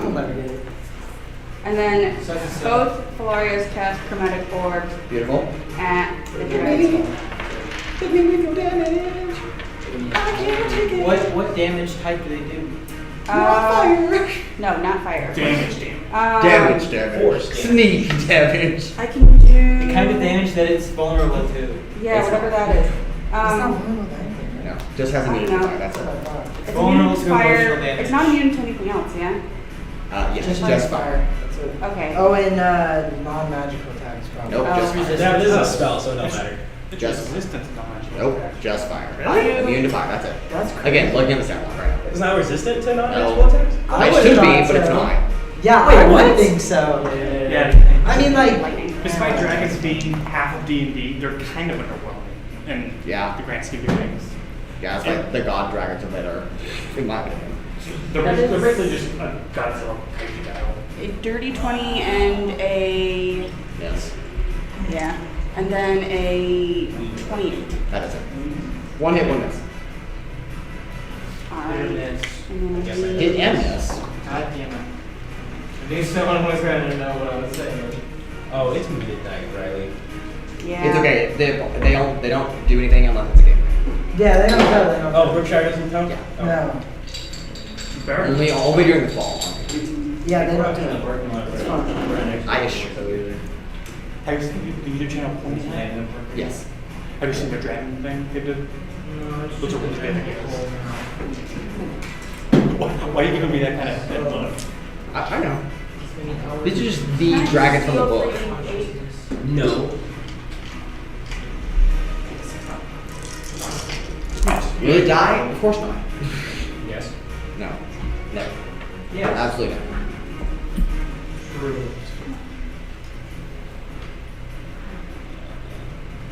We'll never get it. And then So it's, both Filaria's cast Chromatic Orb Beautiful. at the dragon. What damage type do they do? No, not fire. Damage. Damage. Force. Sneak damage. I can do The kind of damage that it's vulnerable to. Yeah, whatever that is. It's not vulnerable to anything, right? No, just has immunity. I know. That's it. It's Vulnerable immune to to fire. emotional damage. It's not immune to anything else, yeah? Yes, Just just fire. fire. That's it. Okay. Oh, and non-magical attacks probably. Nope, just fire. Yeah, this is a spell, so it don't matter. Just- resistance to non-magical Nope, attacks. just fire. Really? Immune to fire. That's it. That's crazy. Again, looking at the stat block right now. It's not resistant to non-magical No. attacks? I It would've should be, thought but it's so. not. Yeah, Wait, I what? would think so. Yeah. I mean, like, Lightning. Despite dragons being half of D&D, they're kind of underwhelming in Yeah. the grand scheme of things. Yeah, it's like the god dragons are better, in my opinion. They're, That they're is- basically just a Godzilla crazy battle. A dirty 20 and a Yes, yeah, and then a 28. that is it. One hit, one miss. All right. Goodness. And then Guess I we- Hit and miss. God damn it. I knew someone was going to know what I was saying. Oh, it's midnight, Riley. Yeah. It's okay. They don't do anything unless it's a game. yeah, they don't know. They don't Oh, Brookshire doesn't count? Oh. No. Baron? Only during the fall. Yeah, they don't do in the it. parking lot. It's fine. I assure Have you seen the YouTube channel Pointy? Yes. Have you seen the dragon thing they did? Those are really good videos. Why are you giving me that kind of look? I know. These are just the dragons from the book. No. Will it die? Of course not. Yes. No. Never. Yeah. Absolutely never. True.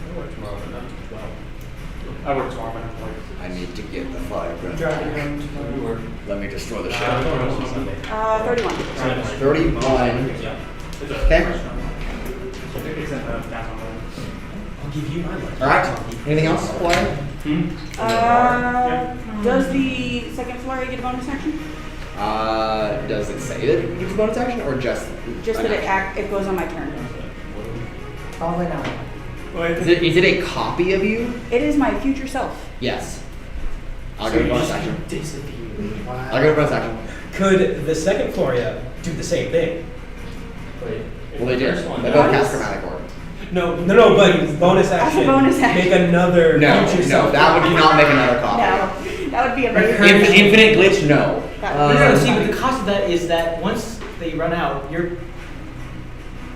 I work tomorrow, but not till 12. I work tomorrow, but I'm like, I need to get the fire breath. you work. Let me destroy the I'm ship. going home on Sunday. 31. 31. Yeah. It's a Okay. It's in the downtown room. I'll give you my money. Alright. Anything else? Florida? Does the second Filauria get a bonus action? Does it say that it gives a bonus action or just Just an that action? it goes on my turn. Probably not. Is it a copy of you? It is my future self. Yes. I'll go to bonus action. Wow. I'll go to bonus action. Could the second Floria do the same thing? Well, they do. They both cast Chromatic Orb. No, but bonus action. bonus action. Make another No, future no, self. that would not make another copy. No, that would be amazing. Infinite glitch, no. No, see, but the cost of that is that once they run out, you're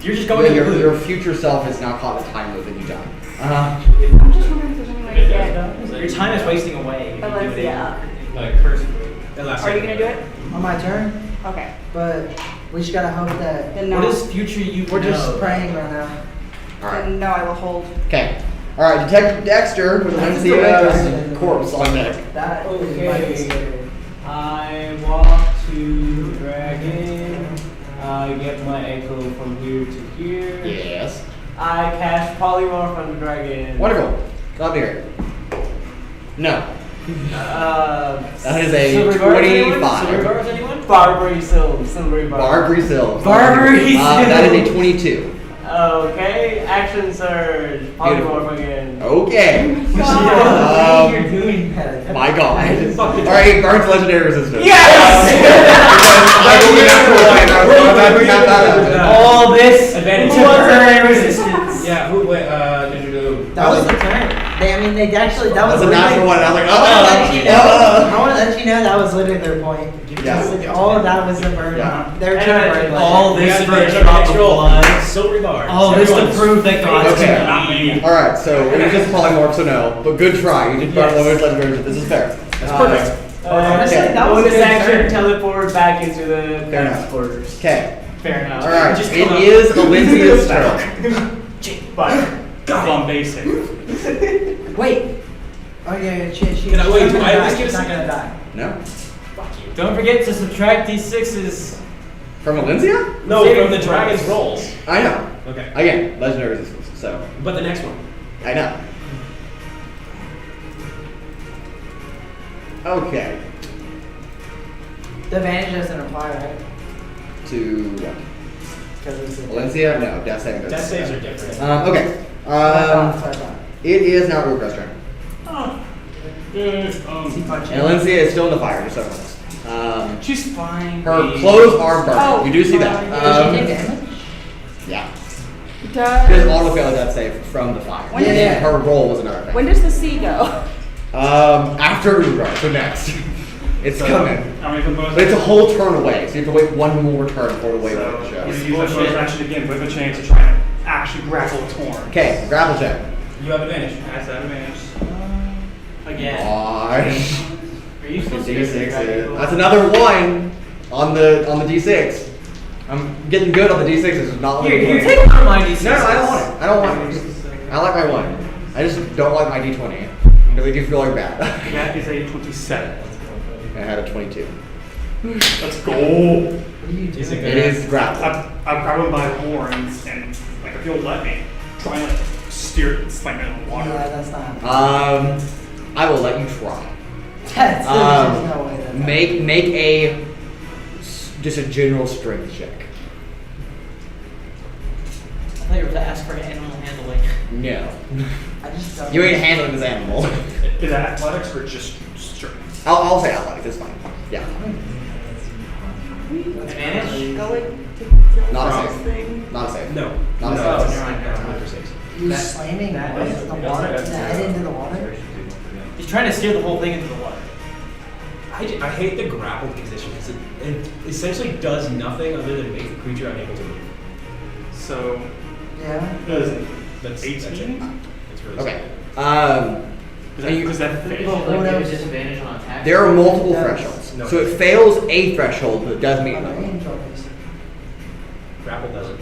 just going to lose. Your future self is now caught in a time loop and you die. I'm just wondering if there's any way to get Your time is wasting away. if you do it Aelithia. Like cursively. Are you gonna do it? On my turn, Okay. but we just gotta hope that Then no. What is future you we're just know? praying right now. Alright. Then no, I will hold. Okay. Alright, Detective Dexter with That's a direct Valencia's dragon. corpse on deck. That is Okay. mighty scary. I walk to the dragon. I get my echo from here to here. Yes. I cast polymorph on the dragon. Wonderful. Glad to hear it. No. That is a Silver bars, anyone? 25. Silver bars, anyone? Barbary Silver. Silvery Barbary Sills. Barbary That is Sills. a 22. Okay, action surge. Polymorph again. Okay. You're doing that. My God. Alright, Burns Legendary Resistance. Yes! All this advantage. legendary resistance. Yeah, who, wait, did you do? That was the turn. They actually, that was That's a natural one. And I was like, I want to let you know. oh. I want to let you know that was literally their point. Yeah. All of that was the burn. Yeah. They were trying to burn all We this got for a advantage drop of next roll. blood. Silvery bars. All this to Everyone's prove that God's Okay. not me. Alright, so it was just polymorph, so no. But good try. You did burn one of those legendaries. This is fair. That's perfect. Honestly, okay. that was a Bonus good action, turn. teleport back into the Fair enough. quarters. Okay. Fair enough. Alright, Just it come up. is Alynthia's turn. Fire. On basic. Wait. Oh yeah, she Can I- wait, she's do not I gonna always die. get a She's not second? gonna die. No? Don't forget to subtract these sixes. From Alyncia? No, from the dragon's rolls. I know. Okay. Again, legendary resistance, so. But the next one. I know. Okay. The advantage doesn't apply, right? To what? Because it's a Valencia? No, death saving. Death saves are different. Okay. That's what I thought. It is now Urogar's turn. See, punch And Valencia is still in the fire, just so everyone knows. She's fine. Her clothes are burning. Oh, You do see that. Does she take damage? Yeah. She does Does auto fail that save from the fire. When does- And her roll was another thing. when does the sea go? After Urogar, so next. It's coming. How many composers? But it's a whole turn away, so you have to wait one more turn before the wave So, the you show. use that bonus action again with a chance to try and actually grapple a torn. Okay, grapple check. You have advantage. That's that advantage. Again. Gosh. Are you supposed to D6 get is- That's another one on the D6. I'm getting good on the D6s. It's not Here, looking here, good. take one of my D6s. No, I don't want it. I don't want it. I like my one. I just don't like my D20. Because they do feel like bad. That is a 27. I had a 22. Let's go. What are you doing? Is it It is grapple. I'm grabbing by the horns and, like, if you'll let me, try and, like, steer it and slam it in the water. Yeah, that's not. I will let you try. That's there's no way that. Make just a general strength check. I thought you were to ask for animal handling. No. I just don't. You ain't handling this animal. Is that athletics or just strength? I'll say athletics, it's fine. Yeah. Advantage? Going to kill Not a this save. thing? Not a save. No. Not a No, save. never mind, never mind for saves. You slamming that what? is- The water, the head into the water. He's trying to steer the whole thing into the water. I hate the grapple position because it essentially does nothing other than make the creature unable to move. So, Yeah. that's That's 18? That's it. It's really Okay. Does that fit? People What like give else? a disadvantage on attacks. There are multiple Yes. thresholds. No. So it fails a threshold, but it does meet On the another. range, obviously. Grapple doesn't.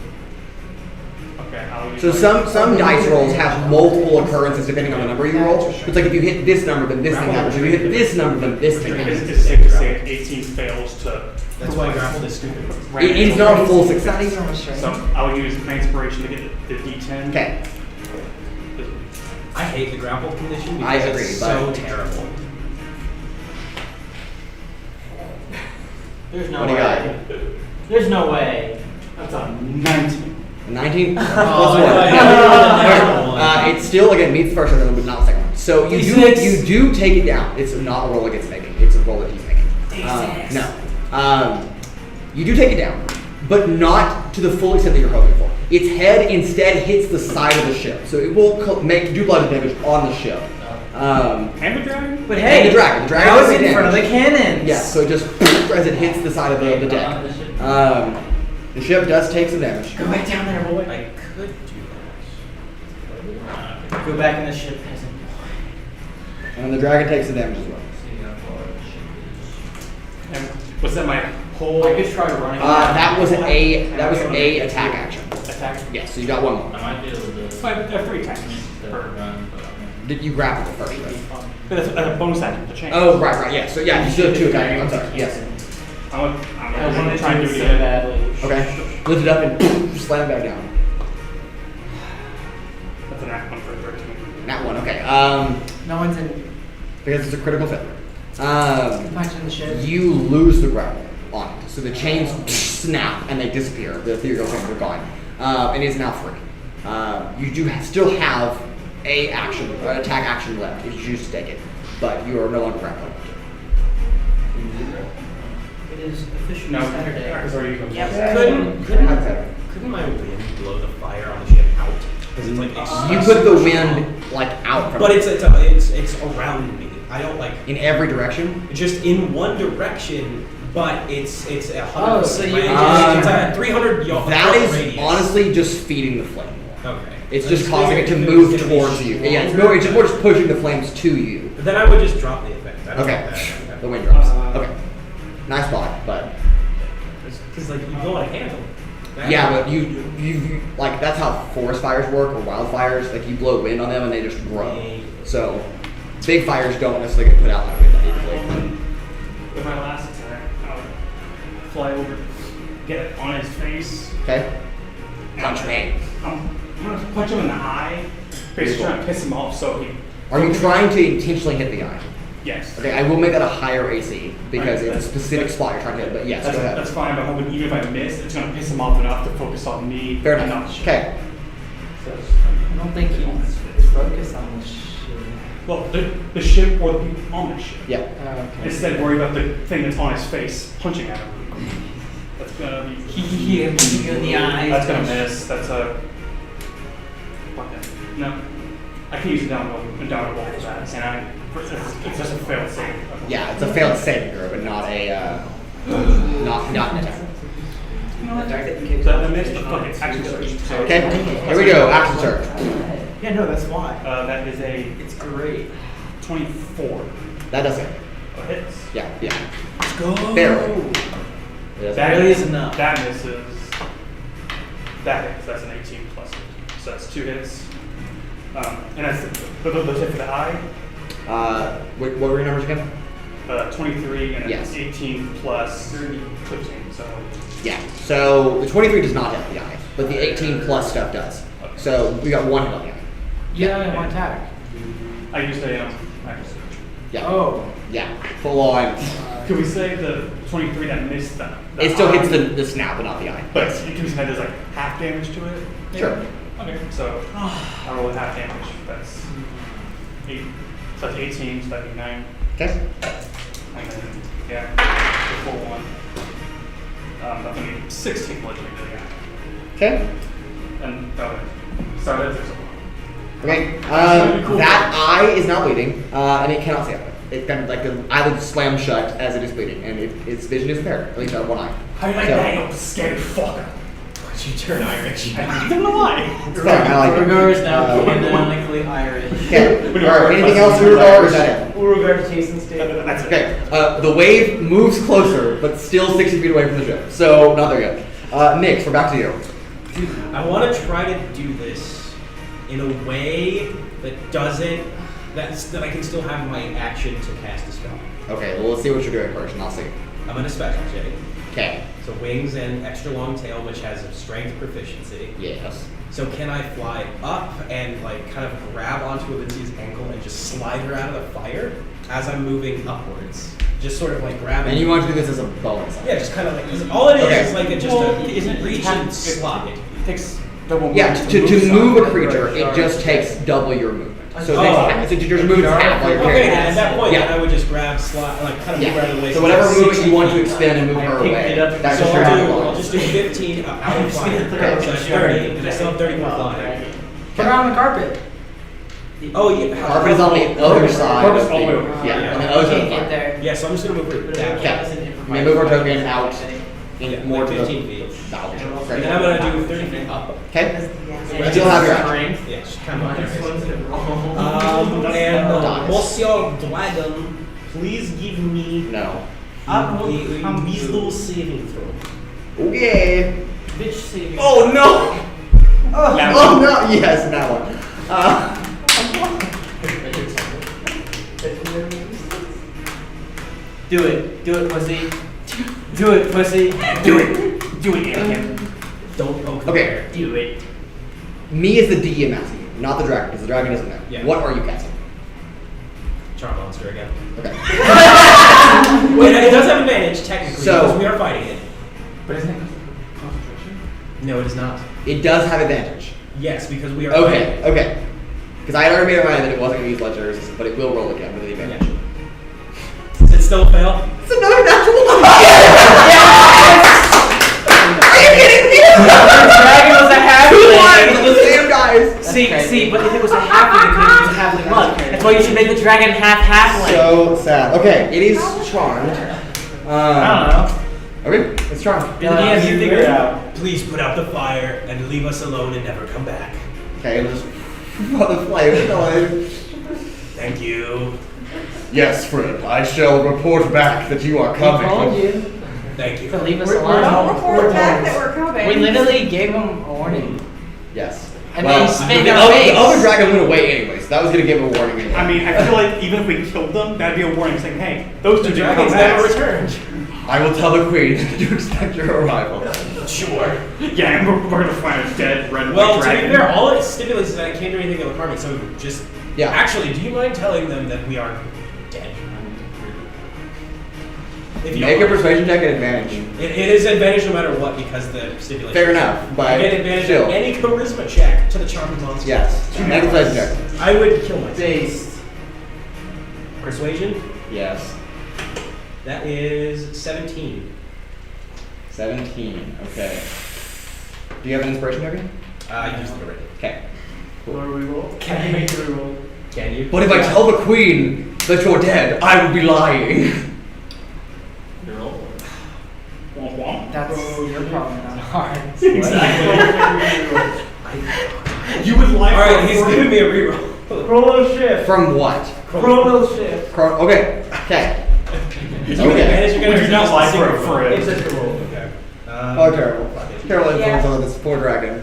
Okay, how do you So some dice rolls have multiple occurrences depending on the number you roll. It's like if you hit this number, then this thing happens. If you hit this number, then this thing happens. Is it safe to say 18 fails to... That's why grapple is stupid. It's not a full It's not success. even restrained. So I'll use my inspiration to get the D10. Okay. I hate the grapple condition because I agree, it's so but- terrible. There's no What do you way. got? There's no way. That's a 19. 19 plus I 1. It still again meets the first one, but not the second one. So you do take it down. It's not a roll it gets making. It's a roll that he's making. No. You do take it down, but not to the full extent that you're hoping for. Its head instead hits the side of the ship, so it will do blood damage on the ship. And the dragon? But And hey, the dragon I was does in damage. front of the cannons. Yeah, so just as it hits the side of the deck. The ship does take some damage. Go back down there, boy. I could do that. Go back in the ship, peasant. And the dragon takes the damage as well. And was that my whole? I could try running. That was a attack action. Attack? Yes, so you got one more. I might be able to. I have 3 attacks. Run, but Did you grapple the first right? But that's a bonus action to change. Oh, right, yeah. So yeah, you still have 2 attacks. I'm sorry. Yes. I'm I gonna wanted try and to do it so again. badly. Okay. Lift it up and slam it back down. That's an act 1 for 13. That one, okay. No one's in. Because it's a critical failure. Punch in the ship. You lose the grapple on it. So the chains snap and they disappear. The ethereal chains are gone. And it's now free. You do still have an attack action left if you choose to take it. But you are no longer grappling. It is officially No, Saturday. because already goes. Couldn't my wind blow the fire on the ship out? Because it's like You put the wind like out from but it's around me. I don't like in every direction. just in one direction, but it's 100. Oh, so you it's a 300 yard That is radius. honestly just feeding the flame. Okay. It's I just just causing it to figured if move was gonna be towards you. Yeah, it's stronger, more just pushing the flames to you. But then I would just drop the effect. I don't Okay. want that. The wind drops. Okay. Nice spot, but Because like you go on a handle. yeah, but you like that's how forest fires work or wildfires. Like you blow wind on them and they just grow. So big fires don't necessarily get put out that way immediately. With my last attack, I would fly over, get it on his face. Okay. and Punch me. I'm gonna punch him in the eye, basically trying to piss him off. So he. Are you trying to intentionally hit the eye? Yes. Okay, I will make that a higher AC because Right, it's a specific spot you're trying to hit. But yes, That's, go ahead. that's fine, but I'm hoping even if I miss, it's gonna piss him off enough to focus on me. Fair and enough. not the ship. Okay. So, I don't think he's focused on the ship. well, the ship or the people on the ship. Yeah. Okay. Instead, worry about the thing that's on his face punching at him. That's gonna be. He in the eyes. That's gonna miss. That's a. Fuck it. No. I can use a down roll for that, and it's just a failed save. Yeah, it's a failed saving throw, but not a not an attack. So that missed the fucking action surge. So Okay, here we go. Action surge. Yeah, no, that's why. that is a It's great. 24. That does it. Hits. Yeah. Let's go. Barely. It does That Barely is enough. That misses. That hits. That's an 18 plus 15. So that's 2 hits. And that's the hit for the eye. What were your numbers again? 23 and Yes. 18 plus 15. So Yeah. So the 23 does not hit the eye, but the 18 plus stuff does. So we got 1 hit on the eye. Yeah, one attack. I used a action surge. Yeah. Oh. Yeah. Full on. Could we say the 23 that missed the It still eye, hits the snap, but not the eye. But you can say there's like half damage to it? Sure. Okay, so I roll half damage. That's 8. So that's 18, so that'd be 9. Okay. And then, yeah, the full one. That's gonna be 16 bludgeoning to the eye. Okay. And so that's it. Okay. Cool. That eye is now bleeding, and it cannot see up. It kind of like the eyelid slams shut as it is bleeding, and its vision is impaired. At least that one eye. How you like So- that, you scary fucker? Why'd you turn Irish? I don't know why. It's fine, I like it. Urogar is now canonically Irish. Okay. Alright, anything else, Urogar, or is that it? Urogar to Jason State. That's it. Okay. The wave moves closer, but still 60 feet away from the ship. So not there yet. Nix, we're back to you. I want to try to do this in a way that doesn't that I can still have my action to cast a spell. Okay. Well, let's see what you're doing first, and I'll see. I'm gonna special check. Okay. So wings and extra long tail, which has a strength proficiency. Yes. So can I fly up and like kind of grab onto Aelithia's ankle and just slide her out of the fire as I'm moving upwards? Just sort of like grabbing. And you want to do this as a bonus? Yeah, just kind of like all it is Okay. is like just Well, a isn't it reach half- and slide. It takes Yeah, to move a creature, it just takes double your movement. So so your movement is half while you're Okay, carrying then at that point, Yeah. then I would just grab slot, like kind of move out of the way. So whatever it's movement you want to 60 extend and move her picked away, it up. that's So just your I'll just do 15 out of fire. So that's 30, because I still have 30 more flying. Put her on the carpet. Oh, yeah. Carpet is on the other side. Carpet's of all the way the- over. Yeah, on the other side of the Get fire. there. Yeah, so I'm just going to move her down. Okay. You may move our token out Yeah, more to the 15 feet. south. And then I'm going to do 30 feet up. Okay. You still have your action. Yeah, just kind of up there. And Monsieur Dragon, please give me No. a wisdom saving throw. Okay. Bitch saving. Oh no! Oh no! Yes, that one. Do it, pussy. Do it, pussy. Do it, Anakin. Don't poke the Okay. bear. Do it. Me is the DM asking you, not the dragon, because the dragon doesn't know. Yeah. What are you casting? Charm monster again. Okay. Wait, it does have advantage, technically, So- because we are fighting it. But isn't it concentration? No, it is not. It does have advantage. Yes, because we are fighting Okay, it. okay. Because I had already made up my mind that it wasn't going to use ledger resistance, but it will roll again with the advantage. Is it still a fail? It's another natural one! Are you kidding me? The dragon was a halfling. The same guys! See, but if it was a halfling, it could use a halfling luck. That's why you should make the dragon half-halfling. So sad. Okay, it is charmed. I Okay, it's charmed. don't know. You figure it out. Please put out the fire and leave us alone and never come back. Okay, it'll just the flame going. Thank you. Yes, friend, I shall report back that you are coming. you. Thank you. To leave us Don't alone. report back that we're coming. We literally gave him a warning. Yes. And well, then he spit in the our other, face. the other dragon went away anyway, so that was gonna give a warning anyway. I mean, I feel like even if we killed them, that'd be a warning saying, hey, those The two didn't come dragons back. never returned. I will tell the queen to expect your arrival. Sure. Yeah, and we're gonna find a dead red Well, white to be dragon. fair, all it stipulates is that I can't do anything in the apartment, so just... Yeah. Actually, do you mind telling them that we are dead? If you Make a don't mind. persuasion check at advantage. It is advantage no matter what because the stipulation. Fair enough, but You get advantage still. on any charisma check to the charmed monster. Yes. Make a persuasion check. I would kill myself. Based. Persuasion? Yes. That is 17. 17. Okay. Do you have an inspiration token? I used it already. Okay. What do we roll? Can you make the roll? Can you? But if I tell the queen that you're dead, I would be lying. You roll. Womp womp. That's your problem, not ours. You would lie Alright, for he's free. giving me a reroll. Chrono shift. From what? Chrono shift. Okay. Okay. You get advantage, you're We gonna do not use lie the for secret roll. it. It's just a roll. Okay. Oh, terrible. Terrible influence on this poor dragon.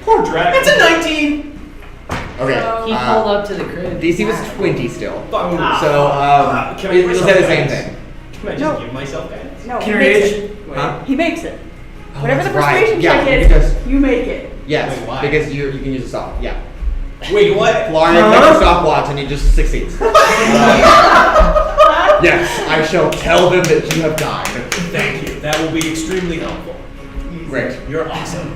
Poor dragon. That's a 19! Okay. He pulled up to the crib. DC was 20 still. Fuck. So, Can I it'll myself say the same guidance? thing. Can I just No. give myself guidance? No, he Can makes I it. Huh? He makes it. Oh, Whatever the that's right. persuasion Yeah, check because- is, you make it. Yes, Wait, why? because you can use a stop. Yeah. Wait, what? Florian takes a stopwatch and he just succeeds. Yes, I shall tell them that you have died. Thank you. That will be extremely helpful. Great. You're awesome.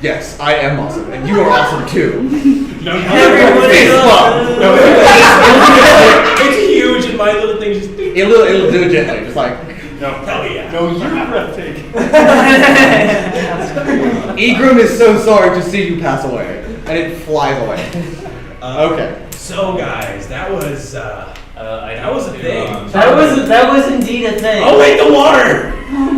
Yes, I am awesome, and you are awesome too. No, Everybody Fist knows. bump. No, It's huge and my little thing just... it'll do it gently, just like. no, Hell yeah. no, you're breathtaking. Egrim is so sorry to see you pass away, and it flies away. Okay. So guys, that was that was a thing. That was indeed a thing. Oh wait, the water!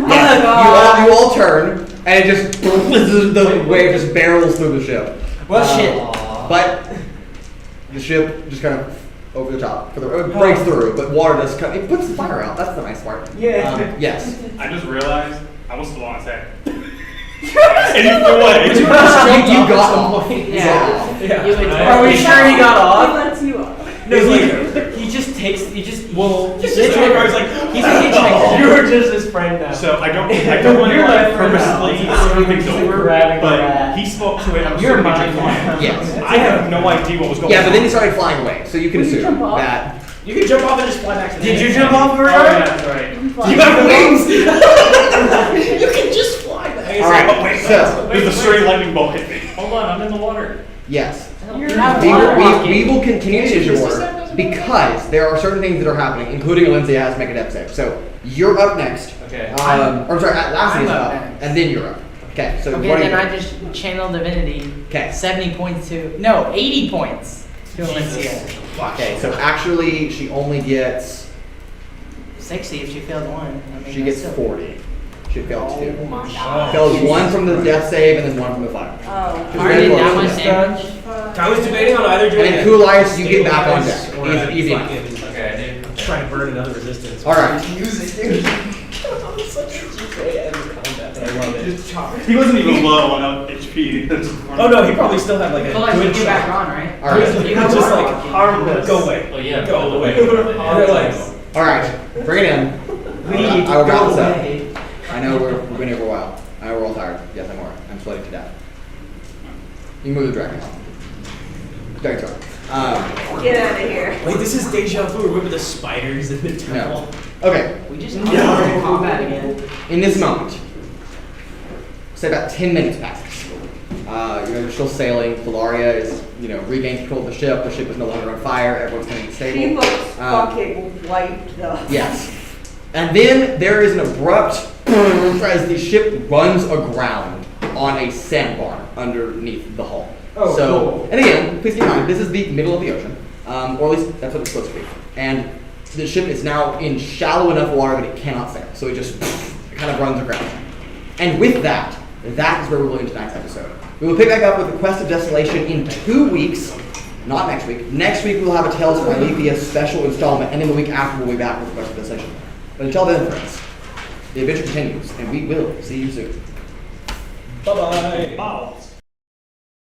Yeah, you all turn, and it just the wave just barrels through the ship. Well, shit. But the ship just kind of over the top, it breaks through, but water does come. It puts the fire out. That's the nice part. Yeah. Yes. I just realized I was still on set. And either way, You got off. Yeah. Yeah. You would Are we sure he got He off? lets you off. No, He just takes. He just. well, He's he's a hitchhiker. He's a hitchhiker. You're just his friend now. so I don't want You're to my friend purposely now. screw things Just over, grabbing but that. he spoke to it. I'm You're sure mine he now. Yes. I have no idea what was going on. Yeah, but then he started flying away, so you can Will you assume jump off? that. you can jump off and just fly back to the Did you head. jump off, Oh, Veron? yeah, that's right. You have wings. You can just fly back. All right. So There's a straight lightning bolt hit me. Hold on, I'm in the water. yes, You're we will continue to issue order because there are certain things that are happening, including Aelithia has to make a death save. So you're up next. Okay. Or sorry, Atlasia is I'm up, up next. and then you're up. Okay. So Okay, what do then you I just channel divinity. Okay. 70 points to, no, 80 points to Aelithia. Okay. So actually, she only gets 60 if she failed one. I mean, she that's gets still- 40. She failed two. Oh my god. Failed one from the death save and then one from the fire. Oh. She's Already very that close much to damage. I was debating on either doing And a Kuolias, you get back on deck. stabilize or a Easy enough. fucking Okay, I did. try to burn another resistance. All right. I love it. He wasn't even low on HP. Oh no, he probably still had like a Feel like good you back shot. on, right? All right. He was just like harmless. go away. Oh yeah, Go away. Go They're like, All right. Bring it in. Leave, I will wrap go this up. away. I know we've been here for a while. I know we're all tired. Yes, I'm alright. I'm sweating to death. You move the dragon. Dragon sorry. Get out of here. wait, this is deja vu. Remember the spiders in the temple? No. Okay. We just need combat again. In this moment, say about 10 minutes passes. You're still sailing. Filauria is, regained control of the ship. The ship is no longer on fire. Everyone's staying stable. She looks fucking wiped though. Yes. And then there is an abrupt as the ship runs aground on a sandbar underneath the hull. Oh, cool. And again, please keep in mind, this is the middle of the ocean, or at least that's what it's supposed to be. And the ship is now in shallow enough water that it cannot sail. So it just kind of runs aground. And with that is where we will end tonight's episode. We will pick back up with the Quest of Desolation in 2 weeks. Not next week. Next week we'll have a Tales from Aelithia special installment, and then the week after we'll be back with the Quest of Desolation. But until then, friends, the adventure continues, and we will see you soon. Bye bye. Wow.